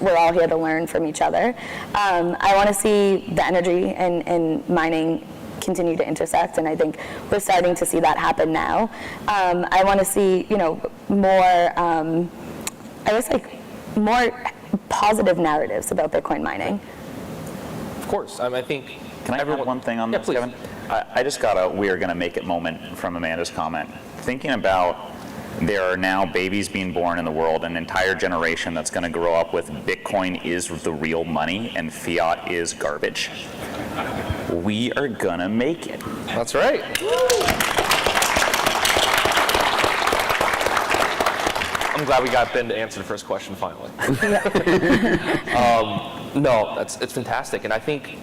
we're all here to learn from each other. I want to see the energy and mining continue to intersect, and I think we're starting to see that happen now. I want to see more. More positive narratives about Bitcoin mining. Of course, I think. Can I add one thing on this, Kevin? I just got a "we are going to make it" moment from Amanda's comment. Thinking about there are now babies being born in the world, an entire generation that's going to grow up with Bitcoin is the real money and fiat is garbage. We are going to make it. That's right. I'm glad we got Ben to answer the first question finally. No, it's fantastic, and I think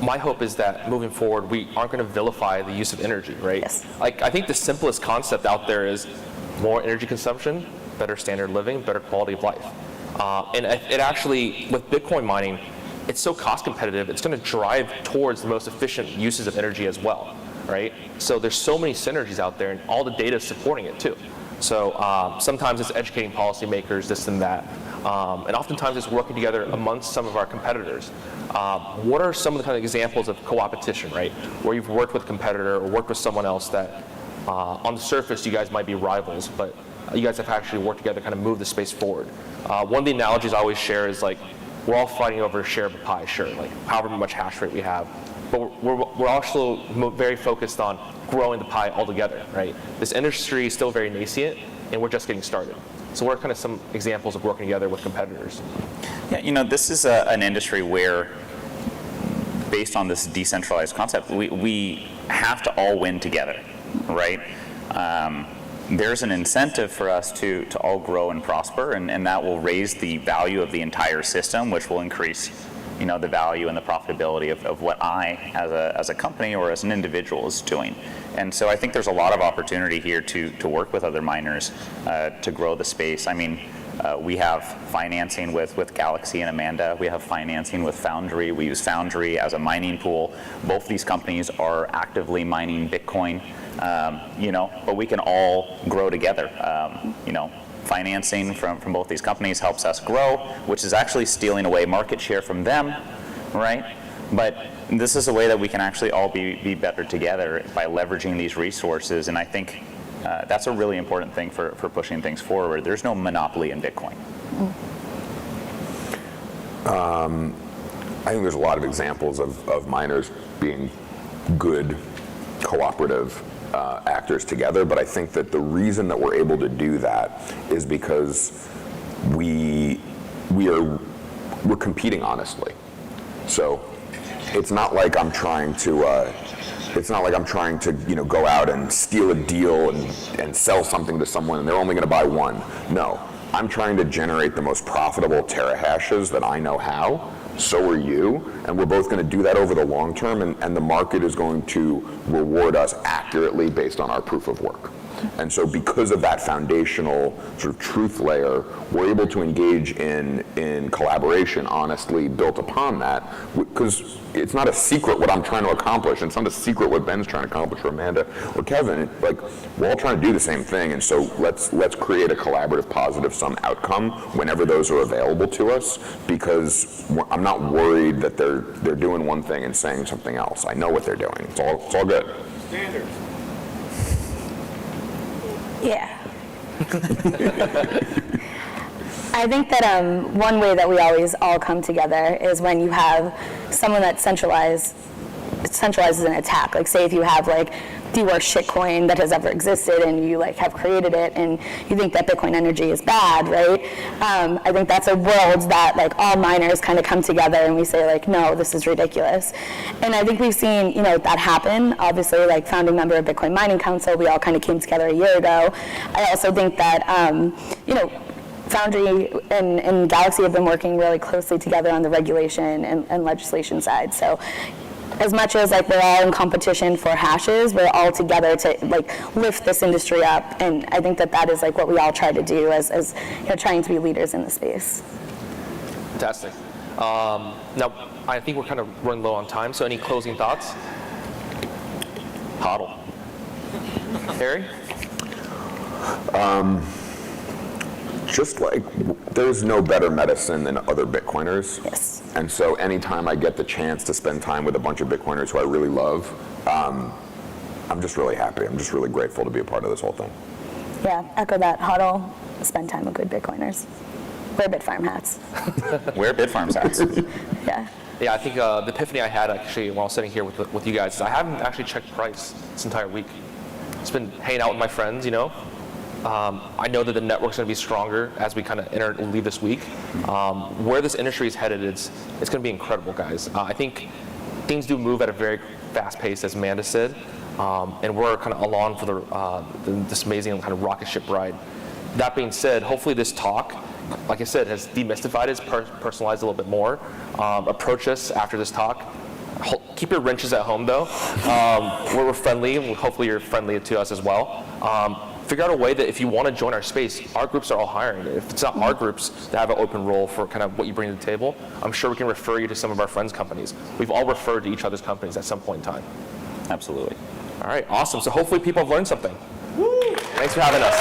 my hope is that moving forward, we aren't going to vilify the use of energy, right? Yes. I think the simplest concept out there is more energy consumption, better standard of living, better quality of life. And it actually, with Bitcoin mining, it's so cost competitive, it's going to drive towards the most efficient uses of energy as well, right? So there's so many synergies out there, and all the data is supporting it too. So sometimes it's educating policymakers, this and that. And oftentimes it's working together amongst some of our competitors. What are some of the kind of examples of co-opetition, right? Where you've worked with a competitor or worked with someone else that on the surface you guys might be rivals, but you guys have actually worked together to kind of move the space forward. One of the analogies I always share is we're all fighting over a share of a pie, sure, however much hash rate we have. But we're also very focused on growing the pie altogether, right? This industry is still very nascent, and we're just getting started. So what are kind of some examples of working together with competitors? Yeah, this is an industry where, based on this decentralized concept, we have to all win together, right? There's an incentive for us to all grow and prosper, and that will raise the value of the entire system, which will increase the value and the profitability of what I, as a company or as an individual, is doing. And so I think there's a lot of opportunity here to work with other miners to grow the space. I mean, we have financing with Galaxy and Amanda. We have financing with Foundry. We use Foundry as a mining pool. Both these companies are actively mining Bitcoin, but we can all grow together. financing from both these companies helps us grow, which is actually stealing away market share from them, right? But this is a way that we can actually all be better together by leveraging these resources, and I think that's a really important thing for pushing things forward. There's no monopoly in Bitcoin. I think there's a lot of examples of miners being good, cooperative actors together, but I think that the reason that we're able to do that is because we're competing honestly. So it's not like I'm trying to go out and steal a deal and sell something to someone and they're only going to buy one. No, I'm trying to generate the most profitable terahashes that I know how. So are you, and we're both going to do that over the long term, and the market is going to reward us accurately based on our proof of work. And so because of that foundational sort of truth layer, we're able to engage in collaboration honestly built upon that, because it's not a secret what I'm trying to accomplish, and it's not a secret what Ben's trying to accomplish, or Amanda, or Kevin. Like, we're all trying to do the same thing, and so let's create a collaborative positive sum outcome whenever those are available to us, because I'm not worried that they're doing one thing and saying something else. I know what they're doing. It's all good. Standards. Yeah. I think that one way that we always all come together is when you have someone that centralizes an attack. Like, say if you have like the worst shitcoin that has ever existed and you like have created it and you think that Bitcoin energy is bad, right? I think that's a world that like all miners kind of come together and we say like, no, this is ridiculous. And I think we've seen, that happen. Obviously, like founding member of Bitcoin Mining Council, we all kind of came together a year ago. I also think that, Foundry and Galaxy have been working really closely together on the regulation and legislation side. So as much as like we're all in competition for hashes, we're all together to like lift this industry up, and I think that is like what we all try to do as trying to be leaders in the space. Fantastic. Now, I think we're kind of running low on time, so any closing thoughts? Hodl. Harry? Just like there's no better medicine than other Bitcoiners. Yes. And so anytime I get the chance to spend time with a bunch of Bitcoiners who I really love, I'm just really happy. I'm just really grateful to be a part of this whole thing. Yeah, echo that. Hodl, spend time with good Bitcoiners. Wear Bitfarm hats. Wear Bitfarm's hats. Yeah. Yeah, I think the epiphany I had actually while sitting here with you guys is I haven't actually checked price this entire week. Just been hanging out with my friends, I know that the network's going to be stronger as we kind of enter and leave this week. Where this industry is headed, it's going to be incredible, guys. I think things do move at a very fast pace, as Amanda said, and we're kind of along for this amazing kind of rocket ship ride. That being said, hopefully this talk, like I said, has demystified it, personalized a little bit more. Approach us after this talk. Keep your wrenches at home, though. We're friendly, and hopefully you're friendly to us as well. Figure out a way that if you want to join our space, our groups are all hiring. If it's not our groups that have an open role for kind of what you bring to the table, I'm sure we can refer you to some of our friends' companies. We've all referred to each other's companies at some point in time. Absolutely. All right, awesome. So hopefully people have learned something. Woo! Thanks for having us.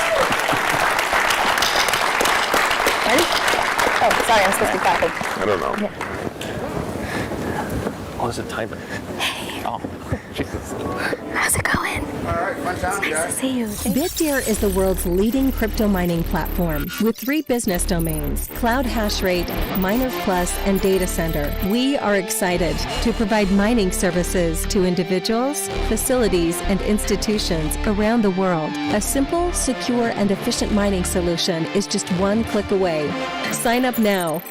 Ready? Oh, sorry, I'm supposed to be clapping. I don't know. Yeah. Oh, there's a timer. Hey. Oh, Jesus. How's it going? All right, fun time, Nice guys. to see you. Bitdeer is the world's leading crypto mining platform with 3 business domains: Cloud Hashrate, Miner Plus, and Data Center. We are excited to provide mining services to individuals, facilities, and institutions around the world. A simple, secure, and efficient mining solution is just one click away. Sign up now.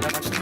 Bitcoin.